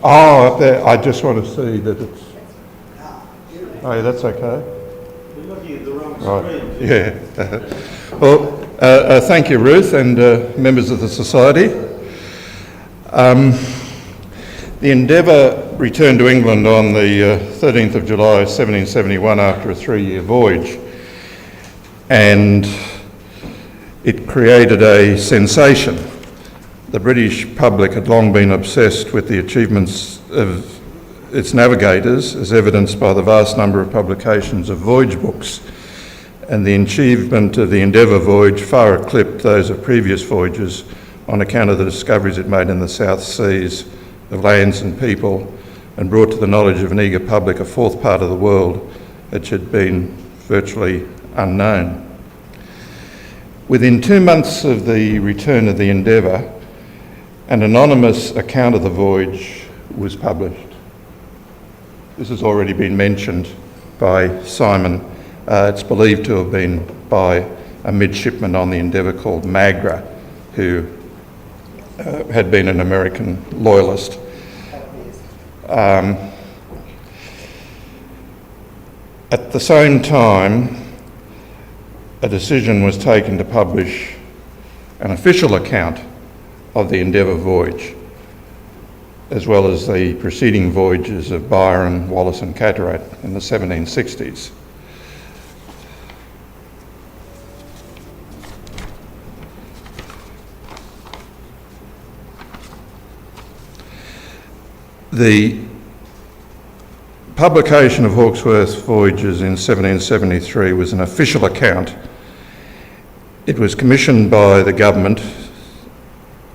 Oh, up there. I just want to see that it's. Oh, yeah, that's okay. We're looking at the wrong Right. Yeah. Well, thank you, Ruth, and members of the Society. The Endeavour returned to England on the 13th of July 1771 after a 3-year voyage, and it created a sensation. The British public had long been obsessed with the achievements of its navigators, as evidenced by the vast number of publications of voyage books, and the achievement of the Endeavour voyage far eclipsed those of previous voyages on account of the discoveries it made in the South Seas of lands and people, and brought to the knowledge of an eager public a fourth part of the world which had been virtually unknown. Within 2 months of the return of the Endeavour, an anonymous account of the voyage was published. This has already been mentioned by Simon. It's believed to have been by a midshipman on the Endeavour called Magra, who had been an American loyalist. At the same time, a decision was taken to publish an official account of the Endeavour voyage, as well as the preceding voyages of Byron, Wallis and Carteret in the 1760s. The publication of Hawkesworth's voyages in 1773 was an official account. It was commissioned by the government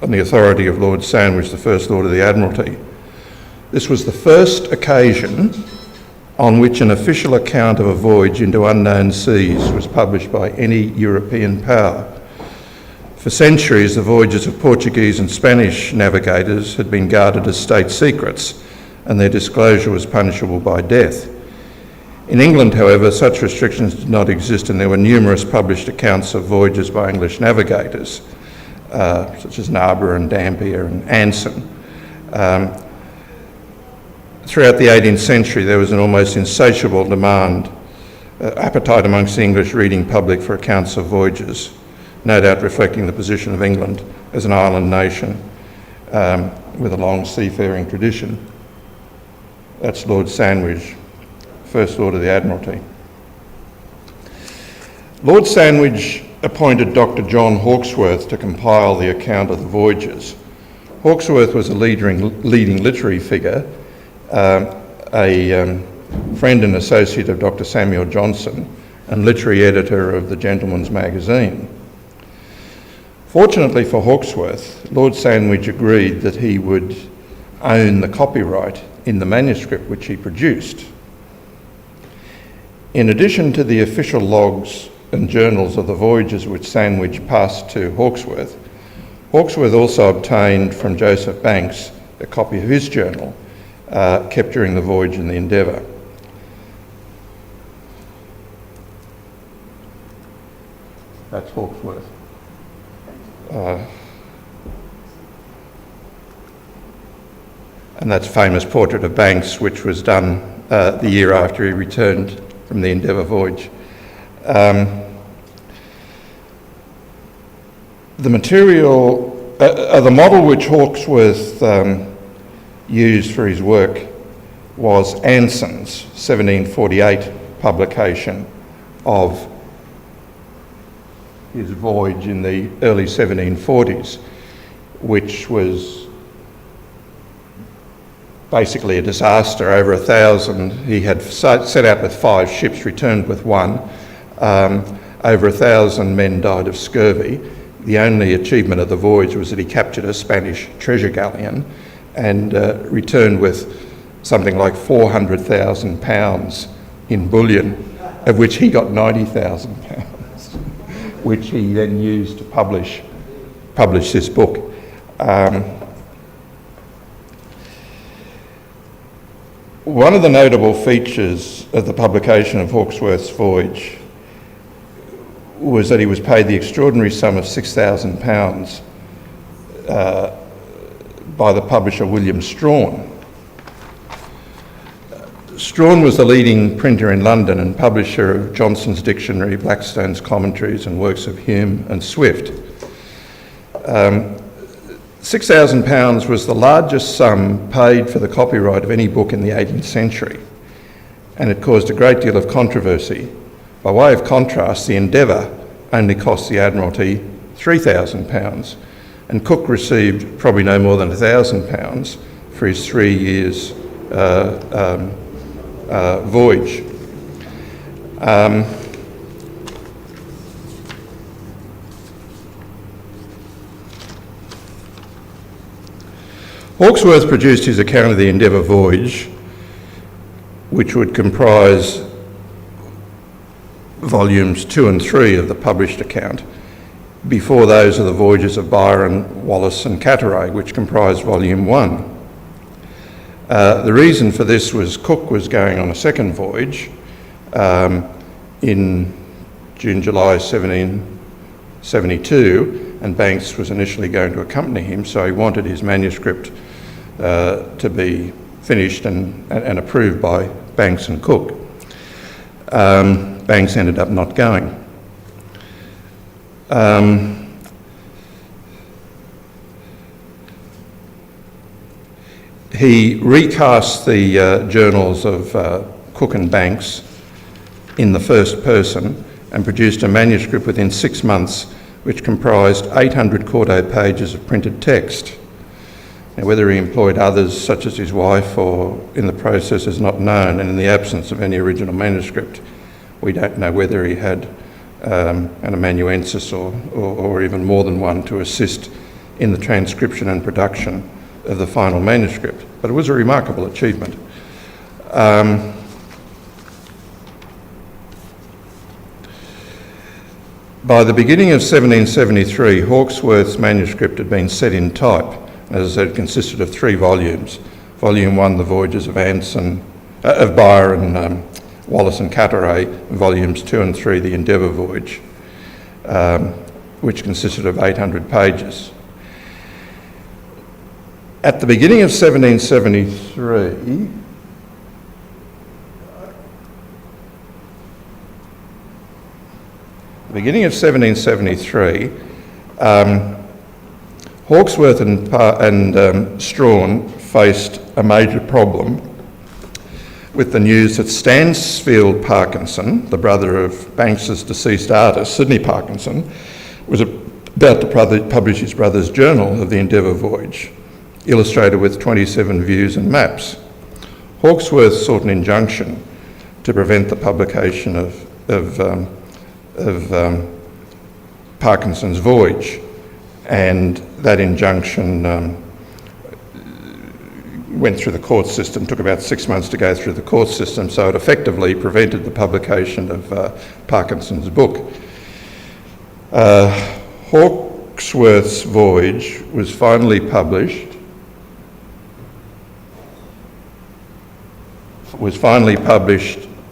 on the authority of Lord Sandwich, the First Lord of the Admiralty. This was the first occasion on which an official account of a voyage into unknown seas was published by any European power. For centuries, the voyages of Portuguese and Spanish navigators had been guarded as state secrets, and their disclosure was punishable by death. In England, however, such restrictions did not exist, and there were numerous published accounts of voyages by English navigators, such as Narber and Dampier and Anson. Throughout the 18th century, there was an almost insatiable appetite amongst the English reading public for accounts of voyages, no doubt reflecting the position of England as an island nation with a long seafaring tradition. That's Lord Sandwich, First Lord of the Admiralty. Lord Sandwich appointed Dr. John Hawkesworth to compile the account of the voyages. Hawkesworth was a leading literary figure, a friend and associate of Dr. Samuel Johnson, and literary editor of the Gentleman's Magazine. Fortunately for Hawkesworth, Lord Sandwich agreed that he would own the copyright in the manuscript which he produced. In addition to the official logs and journals of the voyages which Sandwich passed to Hawkesworth, Hawkesworth also obtained from Joseph Banks a copy of his journal, kept during the voyage in the Endeavour. That's Hawkesworth. And that's a famous portrait of Banks, which was done the year after he returned from the Endeavour voyage. The model which Hawkesworth used for his work was Anson's 1748 publication of his voyage in the early 1740s, which was basically a disaster. Over 1,000, he had set out with 5 ships, returned with 1. Over 1,000 men died of scurvy. The only achievement of the voyage was that he captured a Spanish treasure galleon and returned with something like £400,000 in bullion, of which he got £90,000, which he then used to publish this book. One of the notable features of the publication of Hawkesworth's voyage was that he was paid the extraordinary sum of £6,000 by the publisher William Strahan. Strahan was the leading printer in London and publisher of Johnson's Dictionary, Blackstone's Commentaries and works of Hume and Swift. £6,000 was the largest sum paid for the copyright of any book in the 18th century, and it caused a great deal of controversy. By way of contrast, the Endeavour only cost the Admiralty £3,000, and Cook received probably no more than £1,000 for his 3 years voyage. Hawkesworth produced his account of the Endeavour voyage, which would comprise volumes 2 and 3 of the published account, before those of the voyages of Byron, Wallis and Carteret, which comprised volume 1. The reason for this was Cook was going on a second voyage in June-July 1772, and Banks was initially going to accompany him, so he wanted his manuscript to be finished and approved by Banks and Cook. Banks ended up not going. He recast the journals of Cook and Banks in the first person and produced a manuscript within 6 months which comprised 800 quarto pages of printed text. Now, whether he employed others, such as his wife, or in the process is not known, and in the absence of any original manuscript, we don't know whether he had an amanuensis or even more than one to assist in the transcription and production of the final manuscript. But it was a remarkable achievement. By the beginning of 1773, Hawkesworth's manuscript had been set in type. As I said, it consisted of 3 volumes. Volume 1, The Voyages of Byron, Wallace and Carteret, volumes 2 and 3, the Endeavour voyage, which consisted of 800 pages. At the beginning of 1773, Hawkesworth and Strahan faced a major problem with the news that Stansfield Parkinson, the brother of Banks's deceased artist, Sidney Parkinson, was about to publish his brother's journal of the Endeavour voyage, illustrated with 27 views and maps. Hawkesworth sought an injunction to prevent the publication of Parkinson's voyage, and that injunction went through the court system, took about 6 months to go through the court system, so it effectively prevented the publication of Parkinson's book. Hawkesworth's voyage was finally published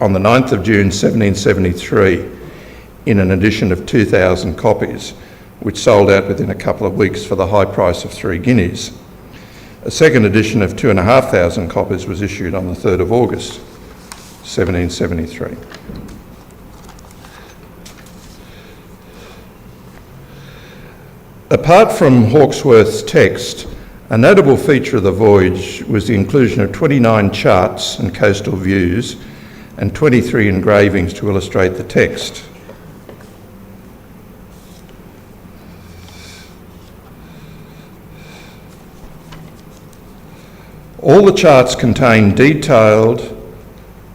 on the 9th of June 1773 in an edition of 2,000 copies, which sold out within a couple of weeks for the high price of 3 guineas. A second edition of 2,500 copies was issued on the 3rd of August 1773. Apart from Hawkesworth's text, a notable feature of the voyage was the inclusion of 29 charts and coastal views and 23 engravings to illustrate the text. All the charts contain detailed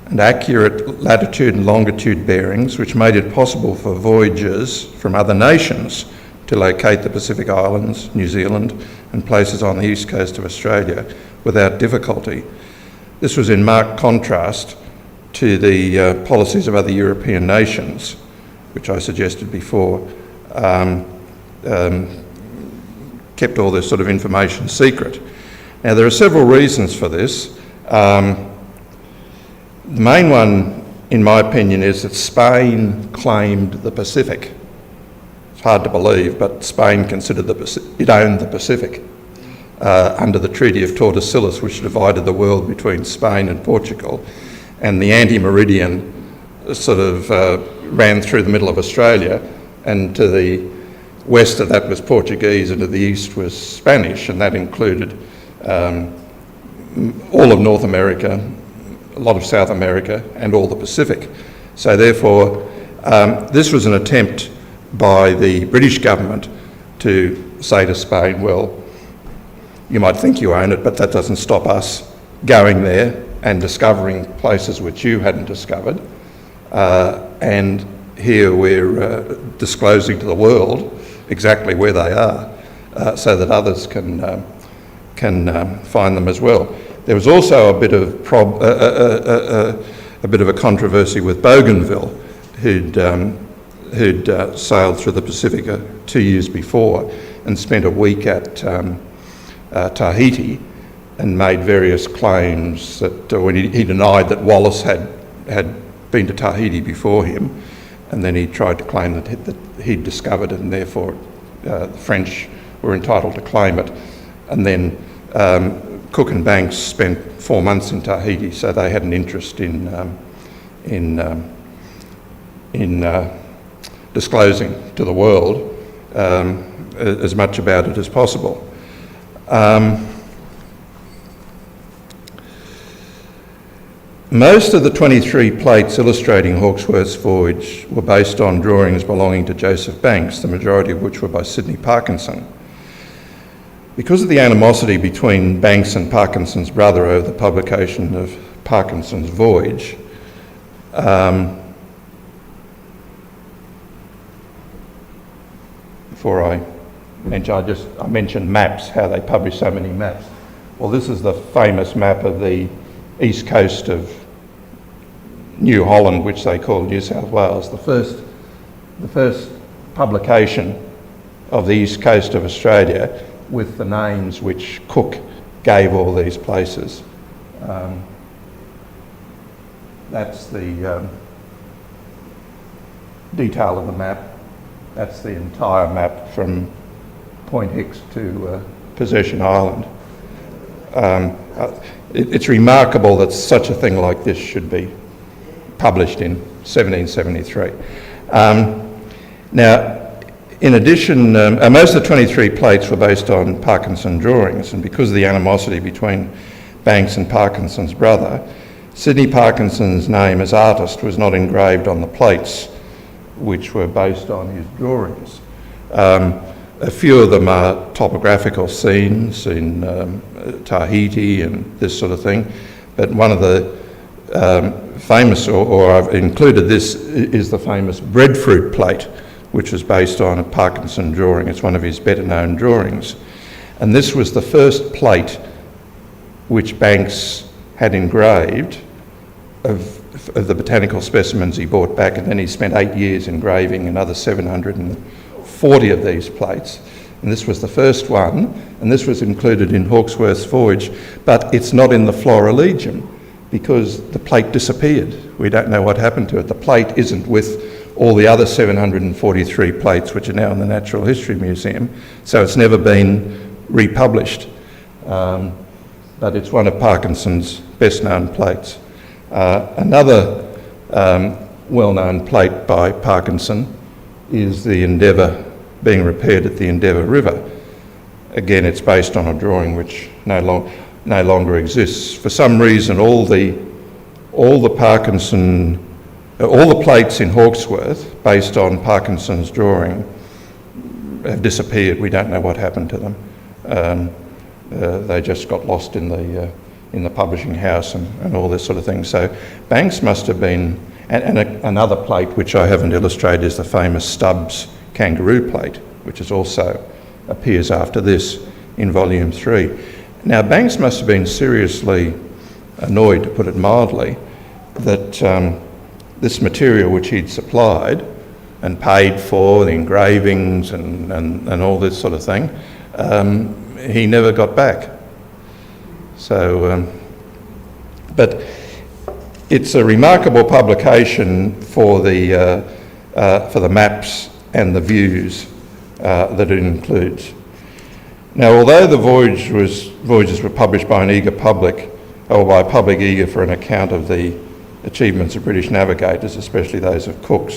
and accurate latitude and longitude bearings, which made it possible for voyagers from other nations to locate the Pacific Islands, New Zealand, and places on the east coast of Australia without difficulty. This was in marked contrast to the policies of other European nations, which I suggested before, kept all this sort of information secret. Now, there are several reasons for this. The main one, in my opinion, is that Spain claimed the Pacific. It's hard to believe, but Spain considered it owned the Pacific under the Treaty of Tordesillas, which divided the world between Spain and Portugal, and the anti-meridian sort of ran through the middle of Australia, and to the west of that was Portuguese, and to the east was Spanish, and that included all of North America, a lot of South America, and all the Pacific. So therefore, this was an attempt by the British government to say to Spain, well, you might think you own it, but that doesn't stop us going there and discovering places which you hadn't discovered. And here we're disclosing to the world exactly where they are, so that others can find them as well. There was also a bit of a controversy with Bougainville, who'd sailed through the Pacific 2 years before and spent a week at Tahiti and made various claims that when he denied that Wallace had been to Tahiti before him, and then he tried to claim that he'd discovered it, and therefore the French were entitled to claim it. And then Cook and Banks spent 4 months in Tahiti, so they had an interest in disclosing to the world as much about it as possible. Most of the 23 plates illustrating Hawkesworth's voyage were based on drawings belonging to Joseph Banks, the majority of which were by Sidney Parkinson. Because of the animosity between Banks and Parkinson's brother over the publication of Parkinson's voyage, before I mentioned maps, how they publish so many maps. Well, this is the famous map of the east coast of New Holland, which they call New South Wales. The first publication of the east coast of Australia with the names which Cook gave all these places. That's the detail of the map. That's the entire map from Point Hicks to Possession Island. It's remarkable that such a thing like this should be published in 1773. Now, in addition, most of the 23 plates were based on Parkinson drawings, and because of the animosity between Banks and Parkinson's brother, Sidney Parkinson's name as artist was not engraved on the plates, which were based on his drawings. A few of them are topographical scenes in Tahiti and this sort of thing, but one of the famous, or I've included this, is the famous breadfruit plate, which was based on a Parkinson drawing. It's one of his better known drawings. And this was the first plate which Banks had engraved of the botanical specimens he brought back, and then he spent 8 years engraving another 740 of these plates. And this was the first one, and this was included in Hawkesworth's voyage, but it's not in the Florilegium because the plate disappeared. We don't know what happened to it. The plate isn't with all the other 743 plates which are now in the Natural History Museum, so it's never been republished. But it's one of Parkinson's best known plates. Another well-known plate by Parkinson is the Endeavour being repaired at the Endeavour River. Again, it's based on a drawing which no longer exists. For some reason, all the plates in Hawkesworth based on Parkinson's drawing have disappeared. We don't know what happened to them. They just got lost in the publishing house and all this sort of thing. So Banks must have been, and another plate which I haven't illustrated is the famous Stubbs kangaroo plate, which is also appears after this in volume 3. Now Banks must have been seriously annoyed, to put it mildly, that this material which he'd supplied and paid for, the engravings and all this sort of thing, he never got back. So, but it's a remarkable publication for the maps and the views that it includes. Now, although the voyages were published by an eager public, or by a public eager for an account of the achievements of British navigators, especially those of Cook,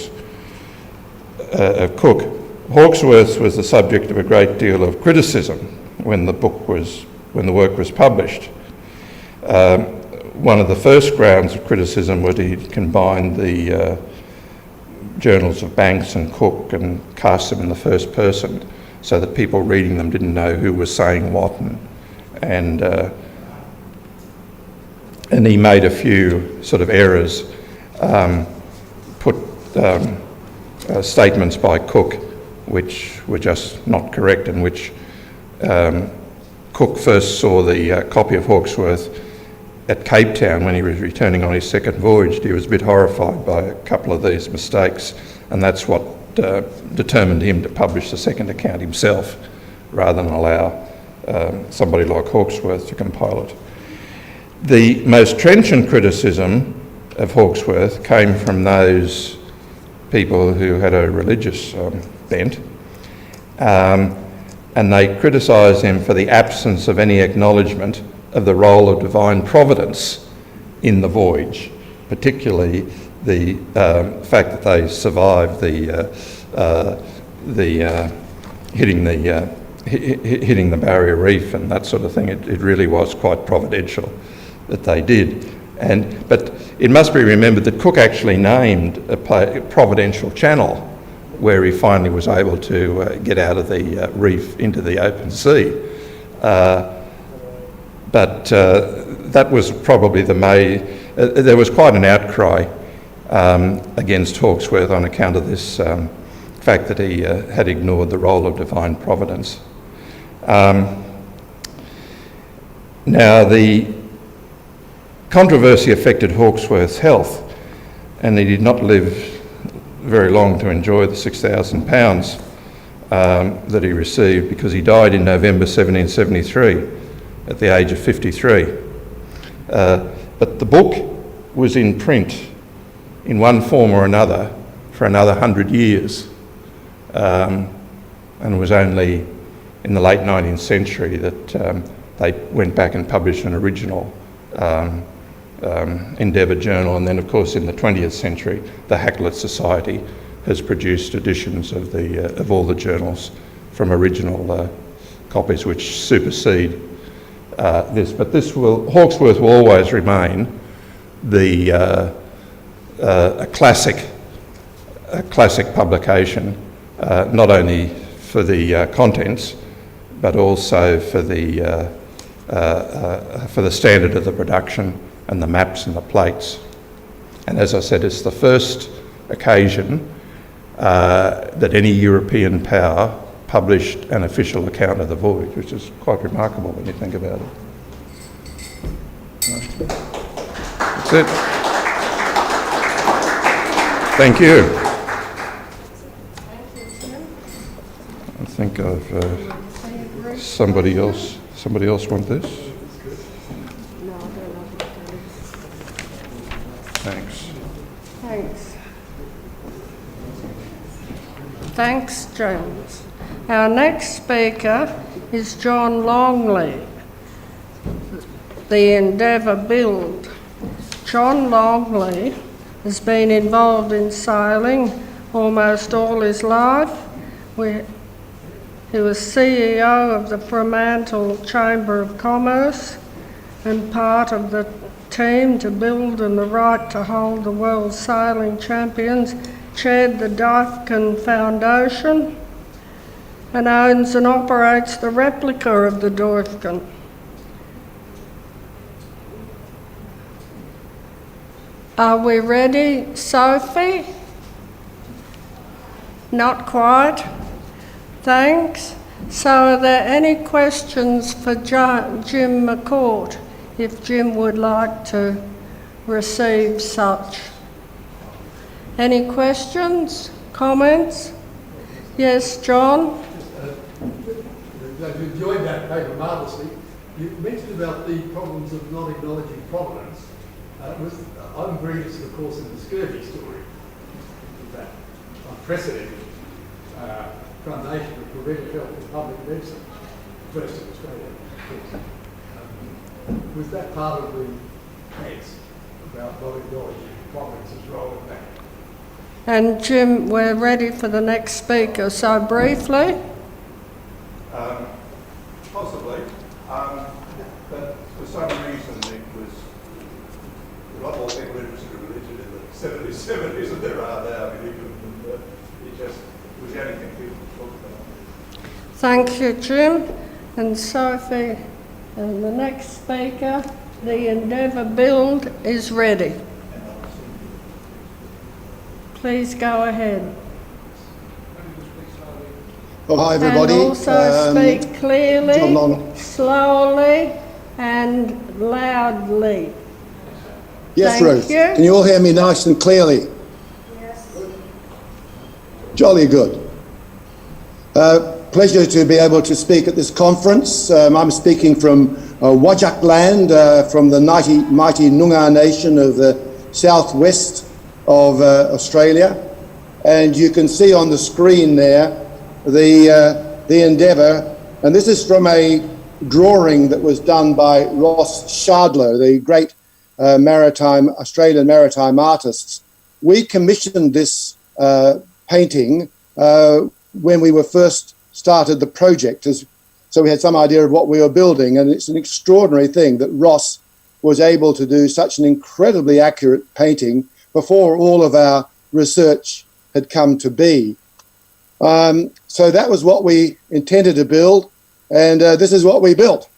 Hawkesworth was the subject of a great deal of criticism when the work was published. One of the first grounds of criticism was he combined the journals of Banks and Cook and cast them in the first person, so that people reading them didn't know who was saying what, and he made a few sort of errors, put statements by Cook which were just not correct, and which Cook first saw the copy of Hawkesworth at Cape Town when he was returning on his second voyage. He was a bit horrified by a couple of these mistakes, and that's what determined him to publish the second account himself rather than allow somebody like Hawkesworth to compile it. The most trenchant criticism of Hawkesworth came from those people who had a religious bent, and they criticised him for the absence of any acknowledgement of the role of divine providence in the voyage, particularly the fact that they survived hitting the barrier reef and that sort of thing. It really was quite providential that they did. But it must be remembered that Cook actually named a providential channel where he finally was able to get out of the reef into the open sea. But that was probably there was quite an outcry against Hawkesworth on account of this fact that he had ignored the role of divine providence. Now, the controversy affected Hawkesworth's health, and he did not live very long to enjoy the £6,000 that he received, because he died in November 1773 at the age of 53. But the book was in print in one form or another for another 100 years, and was only in the late 19th century that they went back and published an original Endeavour journal. And then, of course, in the 20th century, the Hakluyt Society has produced editions of all the journals from original copies which supersede this. But Hawkesworth will always remain a classic publication, not only for the contents, but also for the standard of the production and the maps and the plates. And as I said, it's the first occasion that any European power published an official account of the voyage, which is quite remarkable when you think about it. That's it. Thank you. I think I've somebody else want this? Thanks. Thanks, James. Our next speaker is John Longley, the Endeavour build. John Longley has been involved in sailing almost all his life. He was CEO of the Fremantle Chamber of Commerce and part of the team to build and the right to hold the World Sailing Champions, chaired the Duyfken Foundation and owns and operates the replica of the Duyfken. Are we ready, Sophie? Not quite. Thanks. So are there any questions for Jim McCourt, if Jim would like to receive such? Any questions, comments? Yes, John? You enjoyed that paper marvellously. You mentioned about the problems of not acknowledging provenance. I'm very interested, of course, in the scurvy story. That unprecedented foundation of preventive health and public medicine, first in Australia. Was that part of the case about not acknowledging provenance's role in that? And Jim, we're ready for the next speaker. So briefly. Possibly, but for some reason it was a lot more people interested in religion in the 70s than there are now. It just was the only thing people talked about. Thank you, Jim. And Sophie, and the next speaker, the Endeavour build is ready. Please go ahead. Oh, hi everybody. And also speak clearly, slowly and loudly. Yes, Thank Ruth. you. Can you all hear me nice and clearly? Yes. Jolly good. Pleasure to be able to speak at this conference. I'm speaking from Wajak land, from the mighty Noongar nation of the southwest of Australia. And you can see on the screen there the Endeavour, and this is from a drawing that was done by Ross Shardlow, the great Australian maritime artists. We commissioned this painting when we were first started the project, so we had some idea of what we were building, and it's an extraordinary thing that Ross was able to do such an incredibly accurate painting before all of our research had come to be. So that was what we intended to build, and this is what we built.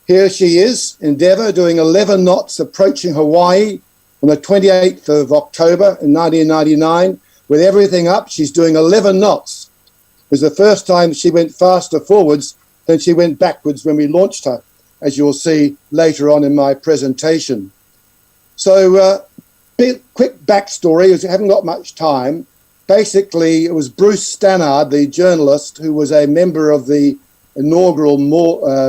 Here she is, Endeavour, doing 11 knots, approaching Hawaii on the 28th of October in 1999. With everything up, she's doing 11 knots. It was the first time she went faster forwards than she went backwards when we launched her, as you'll see later on in my presentation. So, quick backstory, as we haven't got much time. Basically, it was Bruce Stannard, the journalist, who was a member of the inaugural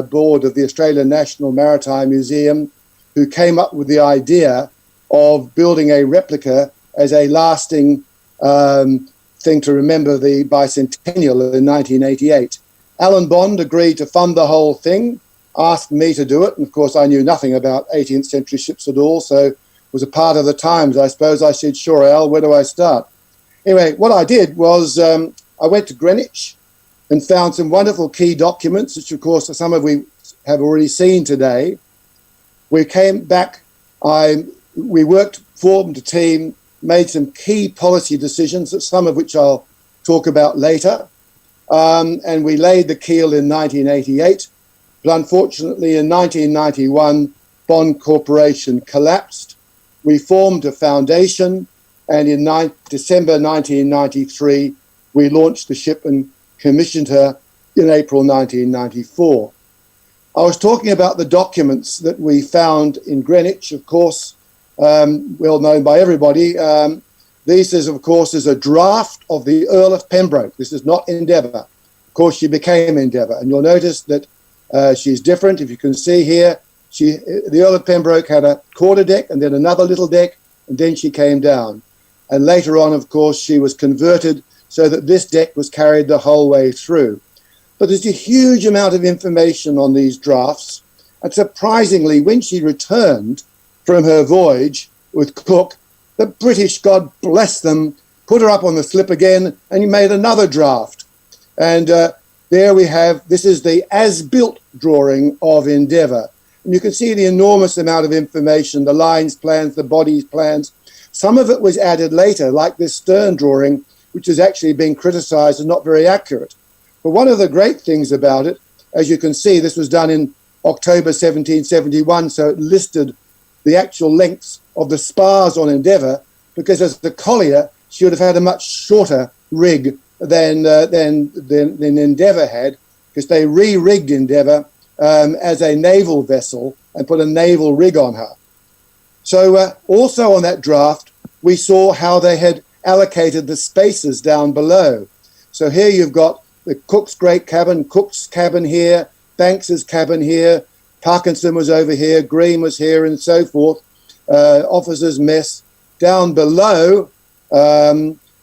board of the Australian National Maritime Museum, who came up with the idea of building a replica as a lasting thing to remember the bicentennial in 1988. Alan Bond agreed to fund the whole thing, asked me to do it, and of course I knew nothing about 18th century ships at all, so it was a part of the times, I suppose. I said, sure, Al, where do I start? Anyway, what I did was I went to Greenwich and found some wonderful key documents, which of course some of we have already seen today. We came back, we worked, formed a team, made some key policy decisions, some of which I'll talk about later, and we laid the keel in 1988. But unfortunately, in 1991, Bond Corporation collapsed. We formed a foundation, and in December 1993, we launched the ship and commissioned her in April 1994. I was talking about the documents that we found in Greenwich, of course, well known by everybody. This is, of course, is a draft of the Earl of Pembroke. This is not Endeavour. Of course, she became Endeavour, and you'll notice that she's different. If you can see here, the Earl of Pembroke had a quarterdeck and then another little deck, and then she came down. And later on, of course, she was converted so that this deck was carried the whole way through. But there's a huge amount of information on these drafts. And surprisingly, when she returned from her voyage with Cook, the British, God bless them, put her up on the slip again and he made another draft. And there we have, this is the as-built drawing of Endeavour. And you can see the enormous amount of information, the lines plans, the bodies plans. Some of it was added later, like this stern drawing, which has actually been criticised as not very accurate. But one of the great things about it, as you can see, this was done in October 1771, so it listed the actual lengths of the spars on Endeavour, because as the collier, she would have had a much shorter rig than Endeavour had, because they re-rigged Endeavour as a naval vessel and put a naval rig on her. So also on that draft, we saw how they had allocated the spaces down below. So here you've got the Cook's great cabin, Cook's cabin here, Banks's cabin here, Parkinson was over here, Green was here, and so forth, officers' mess. Down below,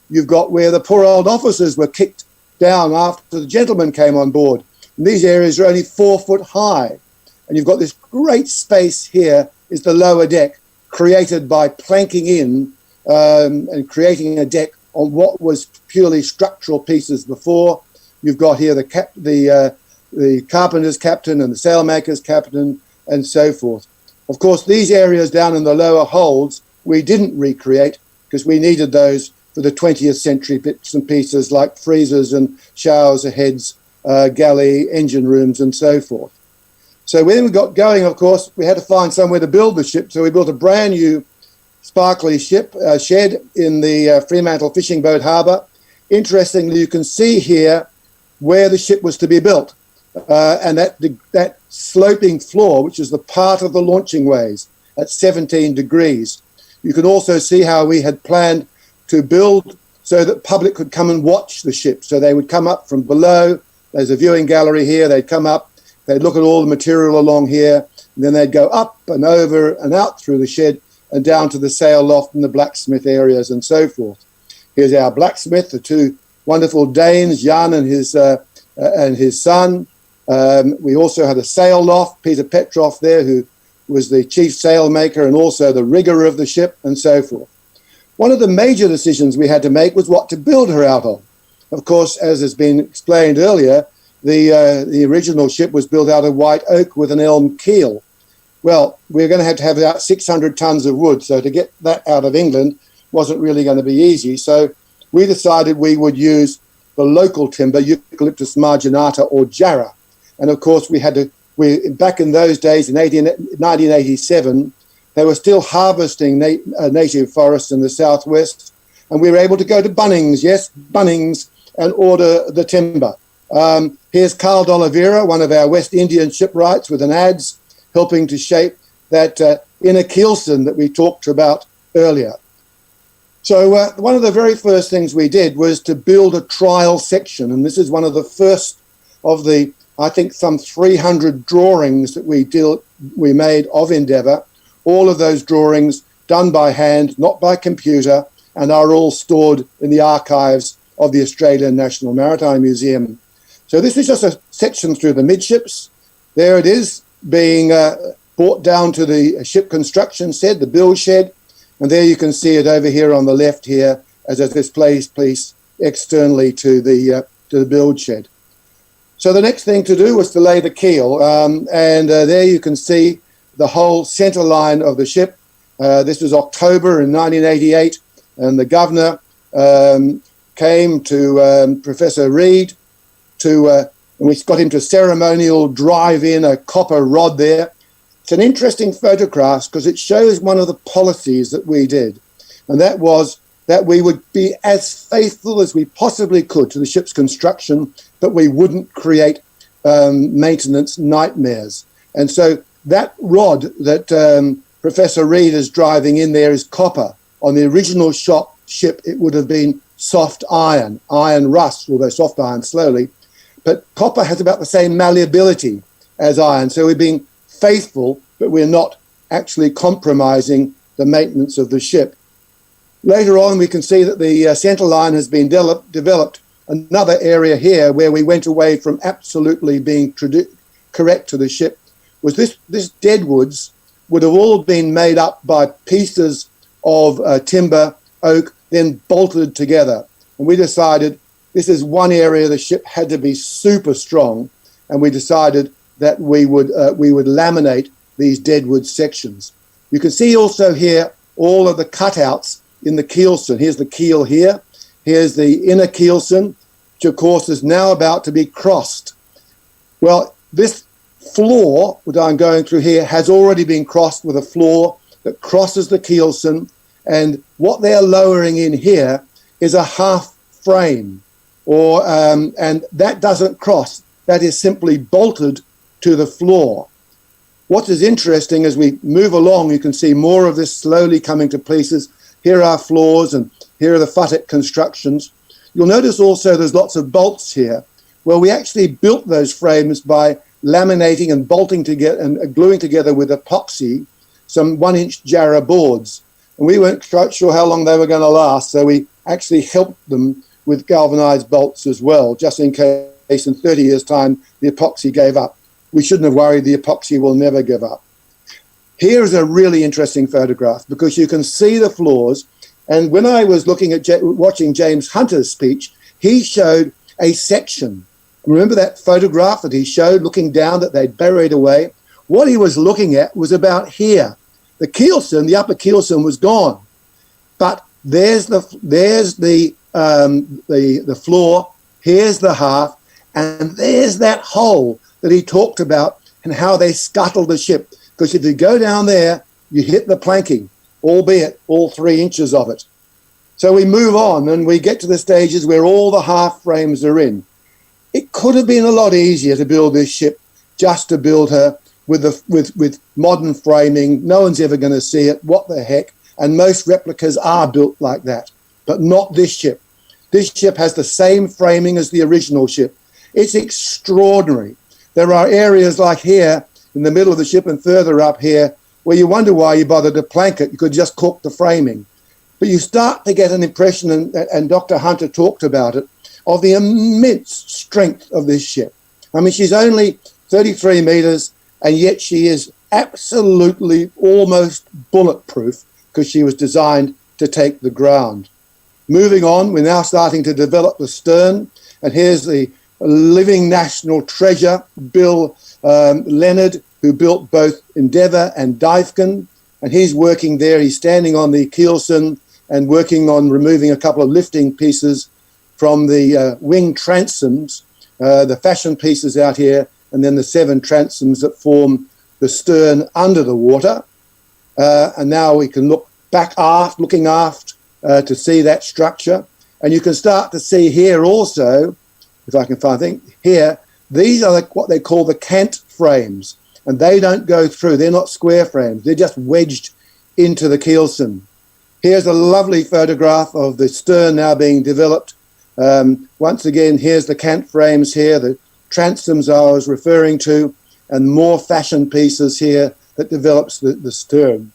you've got where the poor old officers were kicked down after the gentlemen came on board. And these areas are only 4 foot high. And you've got this great space here is the lower deck, created by planking in and creating a deck on what was purely structural pieces before. You've got here the carpenter's captain and the sailmaker's captain and so forth. Of course, these areas down in the lower holds, we didn't recreate because we needed those for the 20th century bits and pieces like freezers and showers heads, galley, engine rooms and so forth. So when we got going, of course, we had to find somewhere to build the ship. So we built a brand new sparkly ship shed in the Fremantle Fishing Boat Harbour. Interestingly, you can see here where the ship was to be built. And that sloping floor, which is the part of the launching ways at 17 degrees. You can also see how we had planned to build so that public could come and watch the ship. So they would come up from below. There's a viewing gallery here. They'd come up. They'd look at all the material along here. And then they'd go up and over and out through the shed and down to the sail loft and the blacksmith areas and so forth. Here's our blacksmith, the two wonderful Danes, Jan and his son. We also had a sail loft, Peter Petroff there, who was the chief sailmaker and also the rigger of the ship and so forth. One of the major decisions we had to make was what to build her out of. Of course, as has been explained earlier, the original ship was built out of white oak with an elm keel. Well, we're going to have about 600 tons of wood, so to get that out of England wasn't really going to be easy. So we decided we would use the local timber, Eucalyptus marginata or jarrah. And of course, back in those days, in 1987, they were still harvesting native forests in the southwest. And we were able to go to Bunnings, yes, Bunnings, and order the timber. Here's Carl d'Oliveira, one of our West Indian shipwrights with an adze, helping to shape that inner keelson that we talked about earlier. So one of the very first things we did was to build a trial section. And this is one of the first of the, I think, some 300 drawings that we made of Endeavour. All of those drawings done by hand, not by computer, and are all stored in the archives of the Australian National Maritime Museum. So this is just a section through the midships. There it is, being brought down to the ship construction shed, the build shed, and there you can see it over here on the left here as a display piece externally to the build shed. So the next thing to do was to lay the keel, and there you can see the whole centre line of the ship. This was October in 1988, and the governor came to Professor Reid and we got him to ceremonial drive in a copper rod there. It's an interesting photograph because it shows one of the policies that we did, and that was that we would be as faithful as we possibly could to the ship's construction, but we wouldn't create maintenance nightmares. And so that rod that Professor Reid is driving in there is copper. On the original ship, it would have been soft iron rust, although soft iron slowly. But copper has about the same malleability as iron. So we're being faithful, but we're not actually compromising the maintenance of the ship. Later on, we can see that the centre line has been developed. Another area here where we went away from absolutely being correct to the ship was this deadwoods would have all been made up by pieces of timber, oak, then bolted together. And we decided this is one area the ship had to be super strong, and we decided that we would laminate these deadwood sections. You can see also here all of the cutouts in the keelson. Here's the keel here. Here's the inner keelson, which of course is now about to be crossed. Well, this floor, which I'm going through here, has already been crossed with a floor that crosses the keelson, and what they're lowering in here is a half frame, and that doesn't cross. That is simply bolted to the floor. What is interesting as we move along, you can see more of this slowly coming to pieces. Here are floors, and here are the futtock constructions. You'll notice also there's lots of bolts here. Well, we actually built those frames by laminating and bolting together and gluing together with epoxy some 1-inch Jarrah boards. And we weren't quite sure how long they were going to last, so we actually helped them with galvanized bolts as well, just in case in 30 years' time the epoxy gave up. We shouldn't have worried, the epoxy will never give up. Here is a really interesting photograph because you can see the floors. And when I was looking at watching James Hunter's speech, he showed a section. Remember that photograph that he showed looking down that they'd buried away? What he was looking at was about here. The keelson, the upper keelson was gone, but there's the floor, here's the half, and there's that hole that he talked about and how they scuttled the ship. Because if you go down there, you hit the planking, albeit all 3 inches of it. So we move on and we get to the stages where all the half frames are in. It could have been a lot easier to build this ship, just to build her with modern framing. No one's ever going to see it. What the heck? And most replicas are built like that, but not this ship. This ship has the same framing as the original ship. It's extraordinary. There are areas like here in the middle of the ship and further up here where you wonder why you bothered to plank it. You could just cork the framing. But you start to get an impression, and Dr. Hunter talked about it, of the immense strength of this ship. I mean, she's only 33 metres, and yet she is absolutely almost bulletproof because she was designed to take the ground. Moving on, we're now starting to develop the stern, and here's the living national treasure, Bill Leonard, who built both Endeavour and Diveken, and he's working there. He's standing on the keelson and working on removing a couple of lifting pieces from the wing transoms, the fashion pieces out here, and then the 7 transoms that form the stern under the water. And now we can look back aft, looking aft to see that structure. And you can start to see here also, if I can find things, here, these are what they call the cant frames, and they don't go through. They're not square frames. They're just wedged into the keelson. Here's a lovely photograph of the stern now being developed. Once again, here's the cant frames here, the transoms I was referring to, and more fashion pieces here that develops the stern.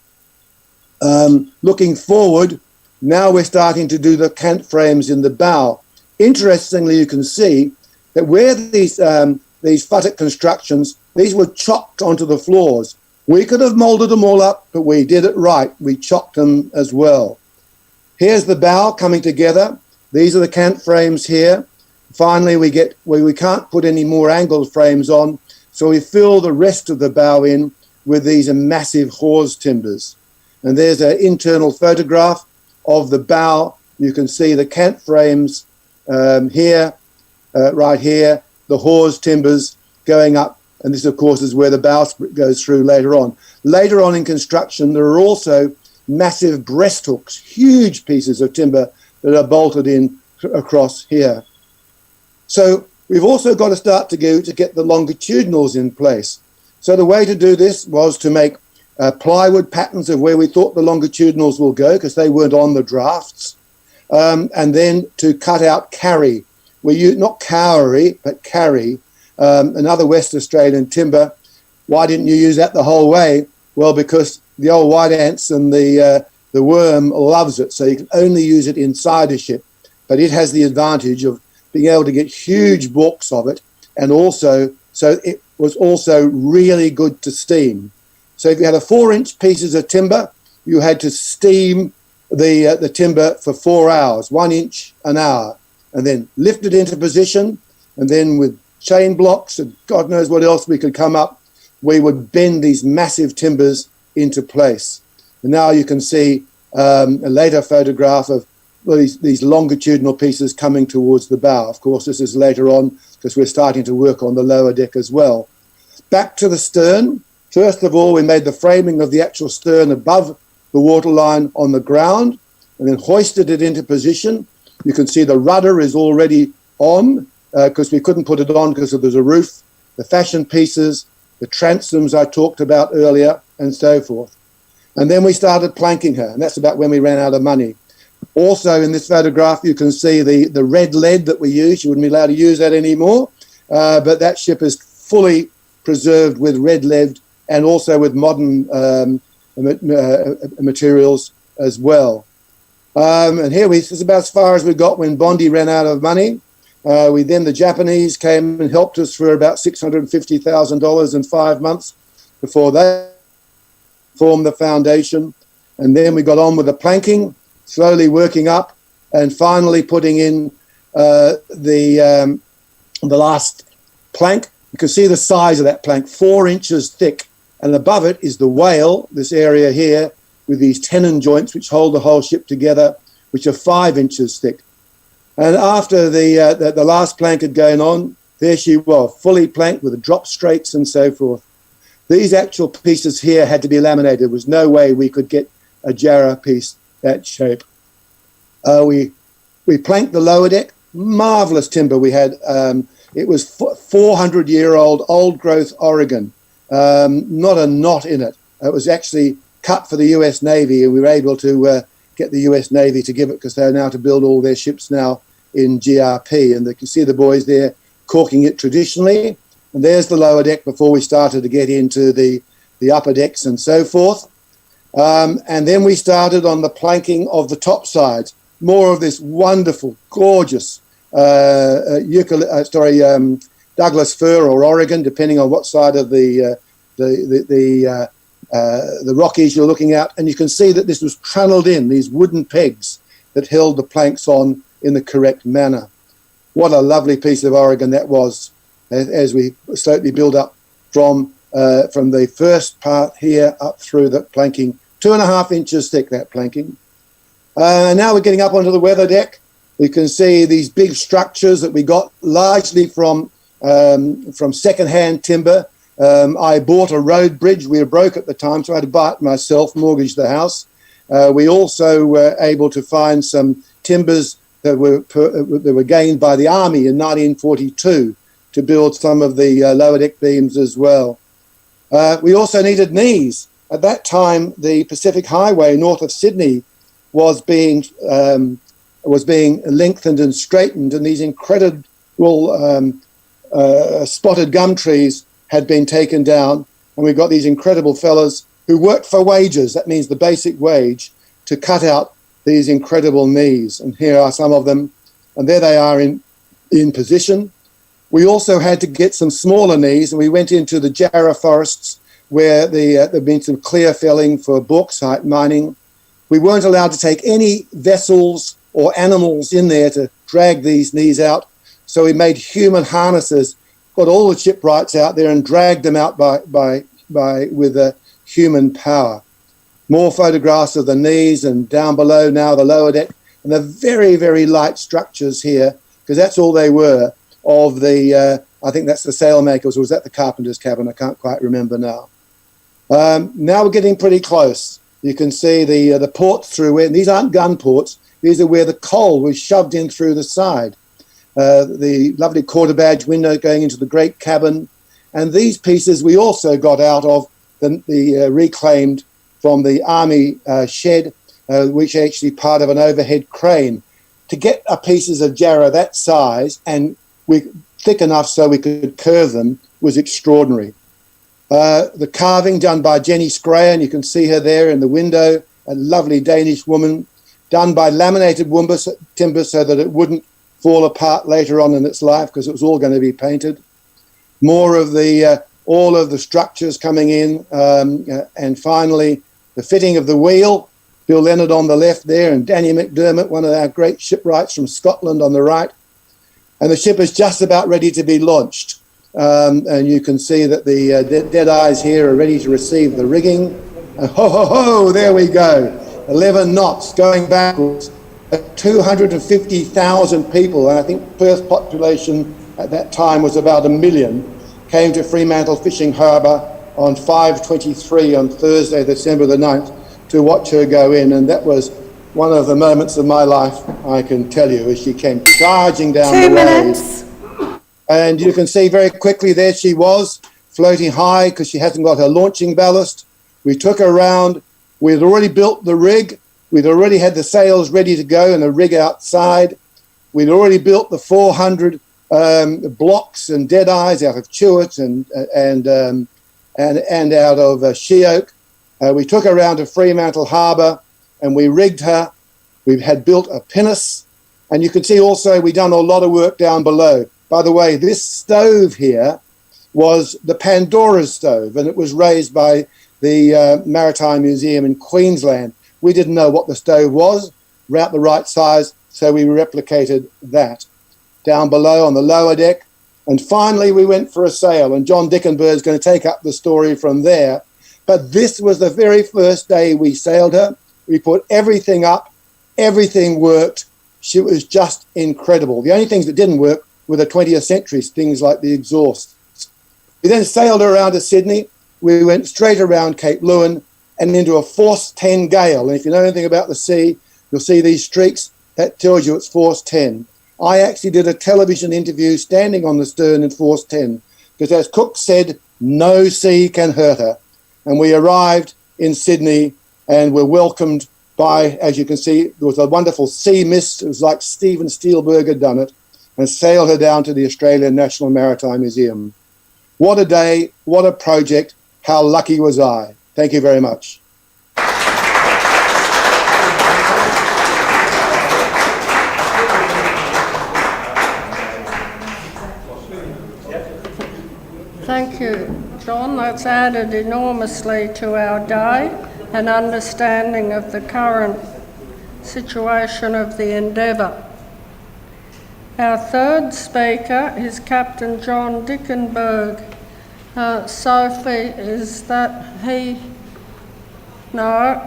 Looking forward, now we're starting to do the cant frames in the bow. Interestingly, you can see that where these futtock constructions, these were chopped onto the floors. We could have moulded them all up, but we did it right. We chopped them as well. Here's the bow coming together. These are the cant frames here. Finally, we get where we can't put any more angled frames on, so we fill the rest of the bow in with these massive hawse timbers. And there's an internal photograph of the bow. You can see the cant frames here, right here, the hawse timbers going up. And this, of course, is where the bowsprit goes through later on. Later on in construction, there are also massive breast hooks, huge pieces of timber that are bolted in across here. So we've also got to start to get the longitudinals in place. So the way to do this was to make plywood patterns of where we thought the longitudinals will go, because they weren't on the drafts, and then to cut out carry. We use not cowrie, but carry, another West Australian timber. Why didn't you use that the whole way? Well, because the old white ants and the worm loves it, so you can only use it inside a ship. But it has the advantage of being able to get huge balks of it, and also, so it was also really good to steam. So if you had a 4-inch pieces of timber, you had to steam the timber for 4 hours, 1 inch an hour, and then lift it into position, and then with chain blocks and God knows what else we could come up, we would bend these massive timbers into place. And now you can see a later photograph of these longitudinal pieces coming towards the bow. Of course, this is later on because we're starting to work on the lower deck as well. Back to the stern. First of all, we made the framing of the actual stern above the waterline on the ground and then hoisted it into position. You can see the rudder is already on because we couldn't put it on because there's a roof, the fashion pieces, the transoms I talked about earlier, and so forth. And then we started planking her, and that's about when we ran out of money. Also in this photograph, you can see the red lead that we used. You wouldn't be allowed to use that anymore, but that ship is fully preserved with red lead and also with modern materials as well. And here this is about as far as we got when Bondi ran out of money. The Japanese came and helped us for about $650,000 in 5 months before they formed the foundation. And then we got on with the planking, slowly working up and finally putting in the last plank. You can see the size of that plank, 4 inches thick. And above it is the whale, this area here, with these tenon joints which hold the whole ship together, which are 5 inches thick. And after the last plank had gone on, there she was, fully planked with the drop straights and so forth. These actual pieces here had to be laminated. There was no way we could get a Jarrah piece that shape. We planked the lower deck, marvellous timber we had. It was 400-year-old old-growth Oregon, not a knot in it. It was actually cut for the US Navy, and we were able to get the US Navy to give it because they're now to build all their ships now in GRP. And you can see the boys there caulking it traditionally. And there's the lower deck before we started to get into the upper decks and so forth. And then we started on the planking of the top sides. More of this wonderful, gorgeous Douglas fir or Oregon, depending on what side of the Rockies you're looking at. And you can see that this was trannelled in, these wooden pegs that held the planks on in the correct manner. What a lovely piece of Oregon that was as we slowly build up from the first part here up through the planking, 2.5 inches thick, that planking. Now we're getting up onto the weather deck. You can see these big structures that we got largely from second-hand timber. I bought a road bridge. We were broke at the time, so I had to buy it myself, mortgage the house. We also were able to find some timbers that were gained by the Army in 1942 to build some of the lower deck beams as well. We also needed knees. At that time, the Pacific Highway north of Sydney was being lengthened and straightened, and these incredible spotted gum trees had been taken down, and we've got these incredible fellas who worked for wages, that means the basic wage, to cut out these incredible knees. And here are some of them, and there they are in position. We also had to get some smaller knees, and we went into the Jarrah forests where there'd been some clear felling for bauxite mining. We weren't allowed to take any vessels or animals in there to drag these knees out, so we made human harnesses, got all the shipwrights out there and dragged them out with human power. More photographs of the knees, and down below now the lower deck, and the very, very light structures here, because that's all they were of the, I think that's the sailmakers, or was that the carpenter's cabin? I can't quite remember now. Now we're getting pretty close. You can see the ports through where, and these aren't gun ports, these are where the coal was shoved in through the side. The lovely quarter badge window going into the great cabin. And these pieces we also got out of the reclaimed from the army shed, which is actually part of an overhead crane. To get pieces of Jarrah that size and thick enough so we could curve them was extraordinary. The carving done by Jenny Scrayer, and you can see her there in the window, a lovely Danish woman, done by laminated timber so that it wouldn't fall apart later on in its life, because it was all going to be painted. More of all of the structures coming in, and finally the fitting of the wheel. Bill Leonard on the left there, and Danny McDermott, one of our great shipwrights from Scotland, on the right. And the ship is just about ready to be launched. And you can see that the dead eyes here are ready to receive the rigging. And ho, ho, ho, there we go. 11 knots going backwards. 250,000 people, and I think Perth population at that time was about 1 million, came to Fremantle Fishing Harbour on 5/23 on Thursday, December the 9th, to watch her go in. And that was one of the moments of my life, I can tell you, as she came charging down the waves. And you can see very quickly there she was, floating high because she hasn't got her launching ballast. We took her around. We'd already built the rig. We'd already had the sails ready to go and the rig outside. We'd already built the 400 blocks and dead eyes out of Chewett and out of Sheoak. We took her around to Fremantle Harbour and we rigged her. We had built a pinnace, and you can see also we'd done a lot of work down below. By the way, this stove here was the Pandora stove, and it was raised by the Maritime Museum in Queensland. We didn't know what the stove was, about the right size, so we replicated that. Down below on the lower deck, and finally we went for a sail, and John Dickenberg is going to take up the story from there. But this was the very first day we sailed her. We put everything up, everything worked. She was just incredible. The only things that didn't work were the 20th century, things like the exhaust. We then sailed around to Sydney. We went straight around Cape Lewin and into a force 10 gale. And if you know anything about the sea, you'll see these streaks. That tells you it's force 10. I actually did a television interview standing on the stern in force 10, because as Cook said, no sea can hurt her. And we arrived in Sydney and were welcomed by, as you can see, there was a wonderful sea mist. It was like Steven Spielberg had done it, and sailed her down to the Australian National Maritime Museum. What a day, what a project, how lucky was I. Thank you very much. Thank you, John. That's added enormously to our day and understanding of the current situation of the Endeavour. Our third speaker is Captain John Dickenberg. Sophie, is that he? No.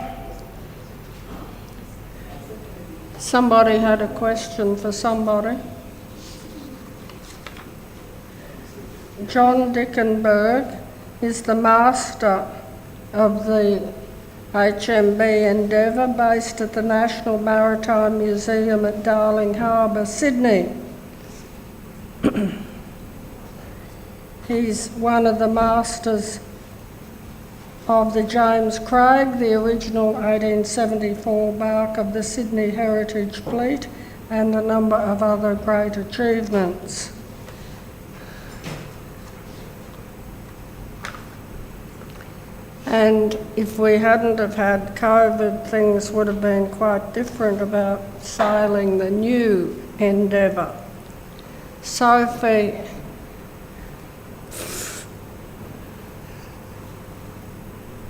Somebody had a question for somebody. John Dickenberg is the master of the HMB Endeavour, based at the National Maritime Museum at Darling Harbour, Sydney. He's one of the masters of the James Craig, the original 1874 bark of the Sydney Heritage Fleet, and a number of other great achievements. And if we hadn't have had COVID, things would have been quite different about sailing the new Endeavour. Sophie.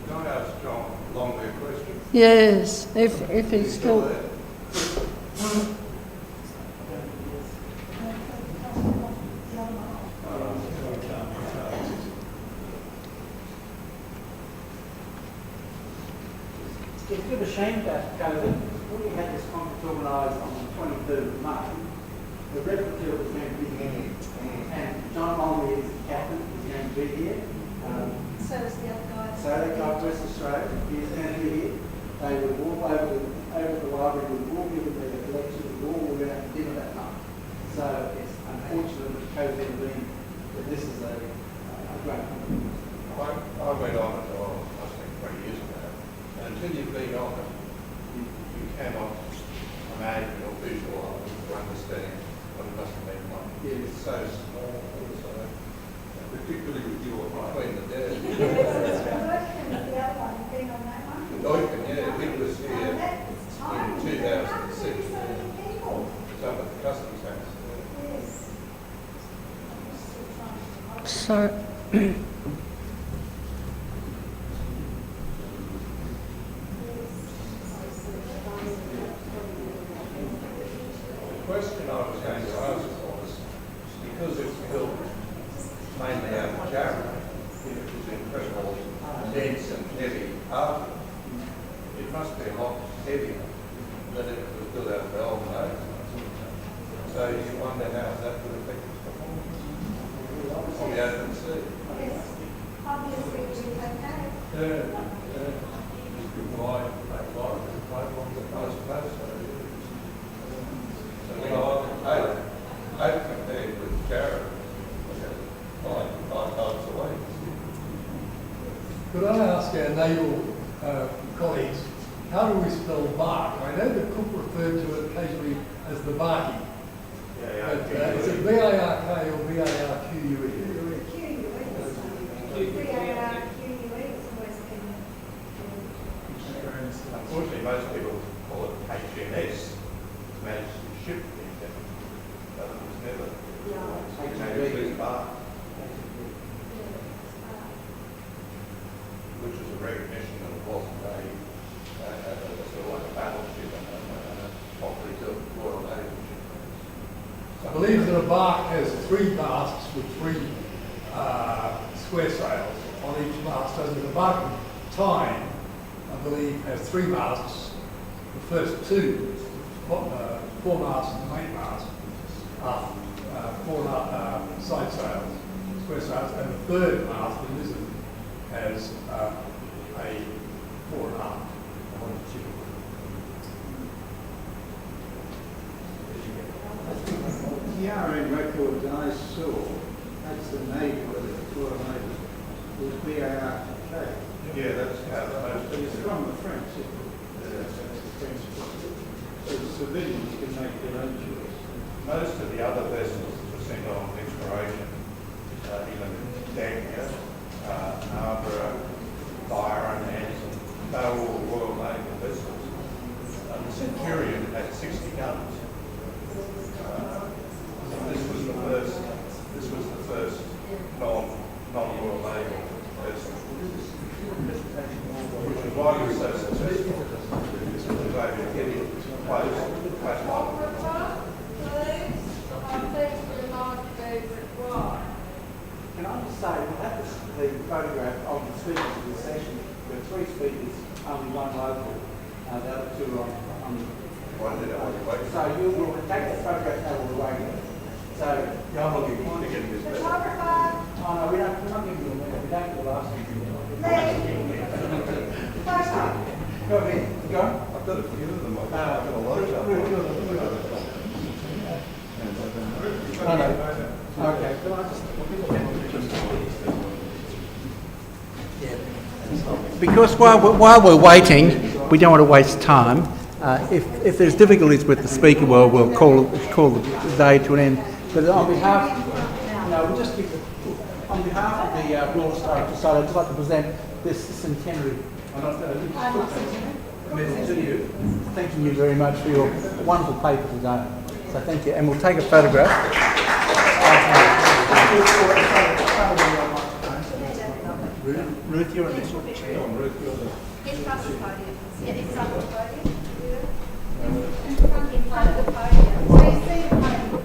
Can I ask John Longley a question? Yes, if he's still... It's a bit of a shame that COVID, when we had this conference organised on the 23rd of May, the rapporteur was going to be here, and John Longley is the captain, is going to be here. So is the other guy. So the guy from West Australia, he's going to be here. They would walk over the library, would walk into the collection, would all went out to dinner that night. So it's unfortunate that COVID intervened, but this is a great conference. I went on it, I think 20 years ago, and until you've been on it, you cannot imagine or visualise or understand what it must have been like. Yes. It's so small, also, particularly with you between the dead. Neuchen, yeah, it was here in 2006. It's up at the Customs House. So... The question I was going to ask was, because it's built mainly out of jarrah, it was incredible, dense and heavy after, it must be a lot heavier than if it was built out of aluminium. So you wonder how that would affect its performance on the open sea. Obviously, we have had. Just reply, make a lot of it, I suppose so. So I compared with jarrah, five times away. Could I ask our naval colleagues, how do we spell bark? I know that Cook referred to it occasionally as the barkie. But is it B-A-R-K or B-A-R-Q-U-E? Unfortunately, most people call it HMS, managed ship Endeavour, but it was never HMB bark, which was a recognition that it wasn't a sort of like a battleship and a properly built Royal Navy ship. I believe that a bark has 3 masts with 3 square sails on each mast. So the bark Tyne, I believe, has 3 masts. The first 2 foremasts and the mainmast are 4 side sails, square sails, and the third mast, the mizzen, has a fore and aft. The RN records I saw, that's the Navy, whether it's Royal Navy, was B-A-R-K. Yeah, that's how most It's from the French, isn't it? That's the French. So the civilians can make their own choice. Most of the other vessels that were sent on exploration, even Dagger, Narborough, Byron, Hanson, they were all Royal Naval vessels. The Centurion had 60 guns. This was the first non-Royal Naval vessel, which is why it was so successful. This was able to get it close Can I just say, well, that was the photograph of the speakers of the session. There were 3 speakers, only 1 local, the other 2 on so you will take that photograph out of the way. So, yeah, I'm looking forward to getting this better. Photographer. Oh no, we're not giving you a minute. We don't get the last one. Go ahead. Go. I've got a few of them. I've got a lot of them. Okay. Can I just... Because while we're waiting, we don't want to waste time. If there's difficulties with the speaker, well, we'll call the day to an end. But on behalf, no, we'll just give On behalf of the Royal Historical Society, I'd just like to present this centenary medal to you, thanking you very much for your wonderful paper today. So thank you, and we'll take a photograph. Ruth, you're in this one. Ruth, you're the... In front of the podium. Yeah, in front of the podium. In front of the podium. So you see the podium.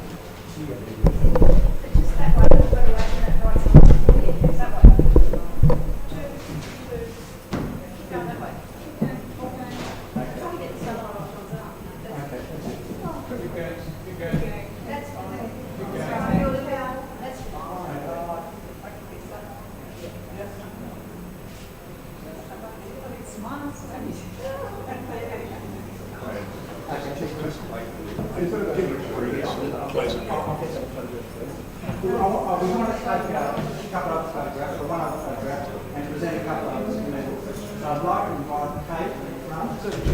Just that way, we've got to open that right side. Yeah, that way. Two. Keep going that way. Keep going. Try to get the sun off. Okay. Keep going. That's fine. That's fine. We want to take a couple of photographs, or one other photograph, and present a couple of others in the middle. So I'd like to invite Kate and Sophie.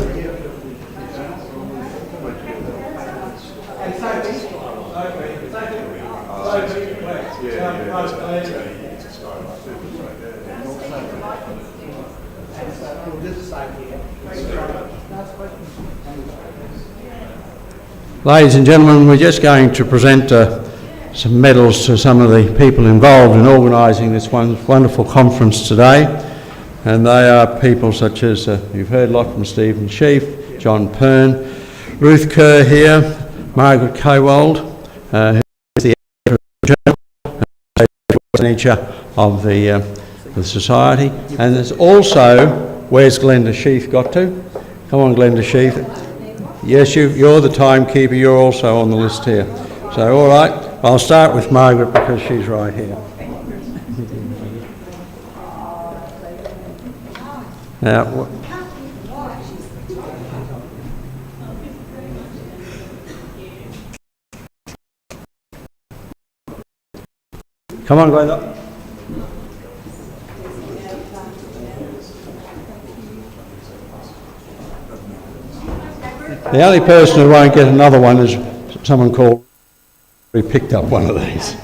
Ladies and gentlemen, we're just going to present some medals to some of the people involved in organising this wonderful conference today, and they are people such as, you've heard a lot from Stephen Sheaf, John Pern, Ruth Kerr here, Margaret Kowald, who is the editor of the journal, of the society, and there's also, where's Glenda Sheaf got to? Come on, Glenda Sheaf. Yes, you're the timekeeper, you're also on the list here. So, all right, I'll start with Margaret because she's right here. Now, come on, Glenda. The only person who won't get another one is someone called who picked up one of these.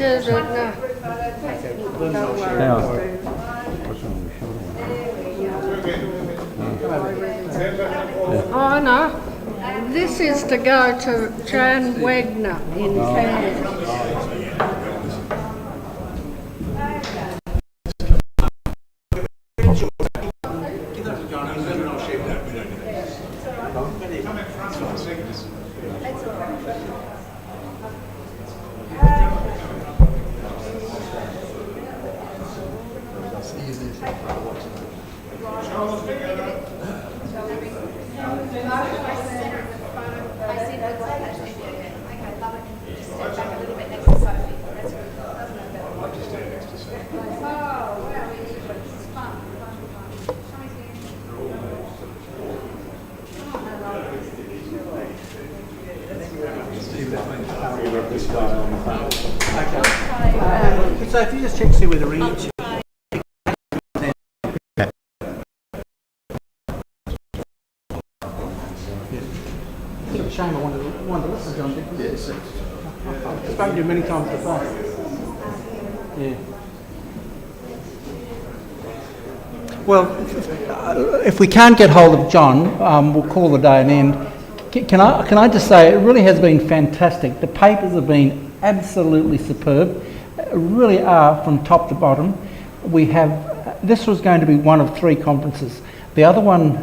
Oh no, this is to go to Jan Wegner in Canberra. So if you just check, see where the ring is. It's a shame I wanted to listen to John Dickens. Yes. I've spoken to you many times before. Yeah. Well, if we can't get hold of John, we'll call the day an end. Can I just say, it really has been fantastic. The papers have been absolutely superb. Really are from top to bottom. This was going to be one of three conferences. The other one,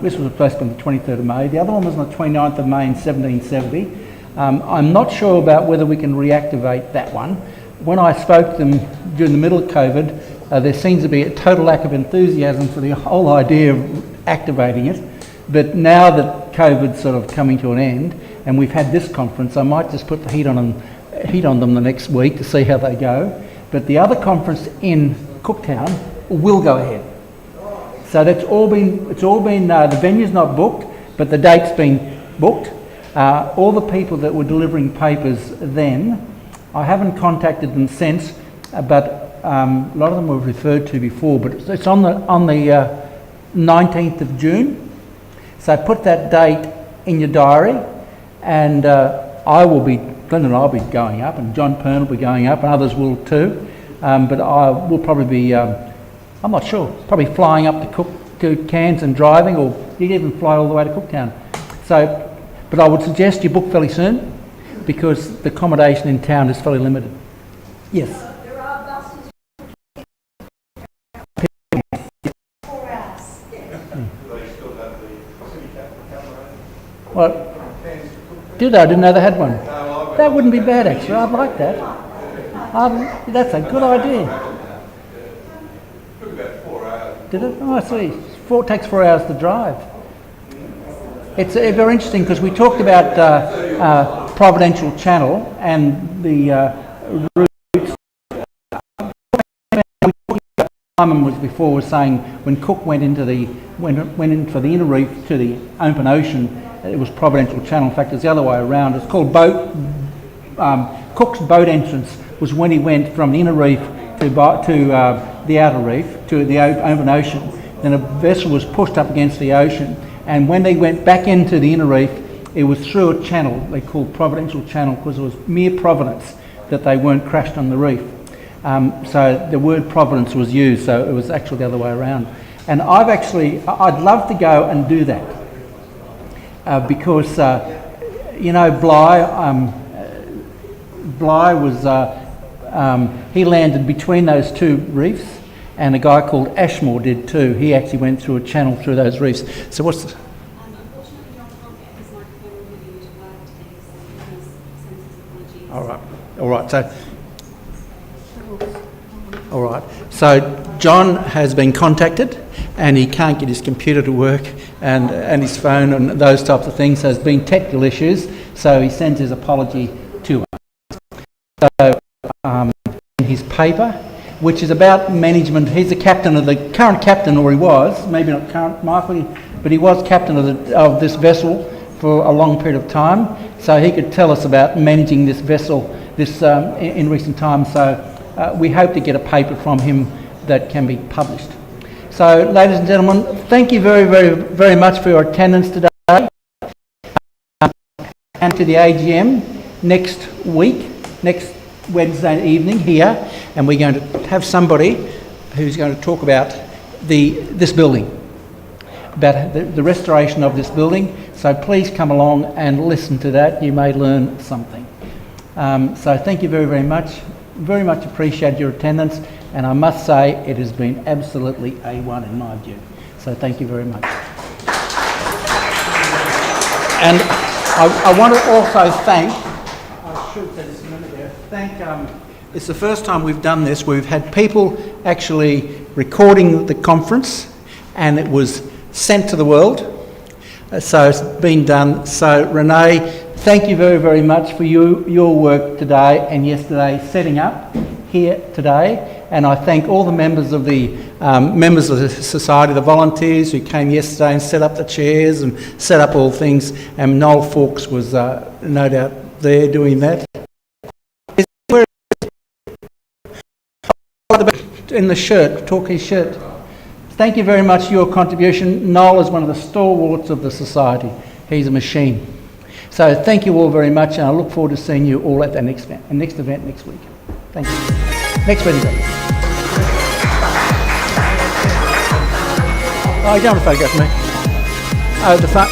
this was supposed to be on the 23rd of May. The other one was on the 29th of May in 1770. I'm not sure about whether we can reactivate that one. When I spoke to them during the middle of COVID, there seems to be a total lack of enthusiasm for the whole idea of activating it. But now that COVID's sort of coming to an end, and we've had this conference, I might just put the heat on them the next week to see how they go. But the other conference in Cooktown will go ahead. So it's all been the venue's not booked, but the date's been booked. All the people that were delivering papers then, I haven't contacted them since, but a lot of them were referred to before, but it's on the 19th of June. So put that date in your diary, and Glenn and I will be going up, and John Pern will be going up, and others will too. but I will probably be, I'm not sure, probably flying up to Cairns and driving, or you'd even fly all the way to Cooktown. So, but I would suggest you book fairly soon, because the accommodation in town is fairly limited. Yes? There are buses. 4 hours. Well, did I? Didn't know they had one. That wouldn't be bad, actually. I'd like that. That's a good idea. Took about 4 hours. Did it? Oh, I see. It takes 4 hours to drive. It's very interesting because we talked about Providential Channel and the routes. Simon was saying when Cook went in for the inner reef to the open ocean, it was Providential Channel. In fact, it's the other way around. It's called Cook's boat entrance was when he went from the inner reef to the outer reef to the open ocean. Then a vessel was pushed up against the ocean, and when they went back into the inner reef, it was through a channel they called Providential Channel, because it was mere providence that they weren't crashed on the reef. So the word providence was used, so it was actually the other way around. And I'd love to go and do that, because Bligh was he landed between those two reefs, and a guy called Ashmore did too. He actually went through a channel through those reefs. So what's the... All right. So John has been contacted, and he can't get his computer to work, and his phone and those types of things. So there's been technical issues. So he sends his apology to us. So in his paper, which is about management, he's the current captain, or he was, maybe not current, Michael, but he was captain of this vessel for a long period of time. So he could tell us about managing this vessel in recent times. So we hope to get a paper from him that can be published. So, ladies and gentlemen, thank you very, very, very much for your attendance today. And to the AGM next Wednesday evening here, and we're going to have somebody who's going to talk about this building, about the restoration of this building. So please come along and listen to that. You may learn something. So thank you very, very much. Very much appreciate your attendance, and I must say it has been absolutely A1 in my view. So thank you very much. And I want to also thank, I should say this a minute there, it's the first time we've done this. We've had people actually recording the conference, and it was sent to the world. So it's been done. So Renee, thank you very, very much for your work today and yesterday setting up here today. And I thank all the members of the society, the volunteers who came yesterday and set up the chairs and set up all things. And Noel Fawkes was no doubt there doing that. In the shirt, Torquay's shirt. Thank you very much for your contribution. Noel is one of the stalwarts of the society. He's a machine. So thank you all very much, and I look forward to seeing you all at the next event next week. Thank you. Next Wednesday. Oh, you don't want to photograph me. Oh, the front.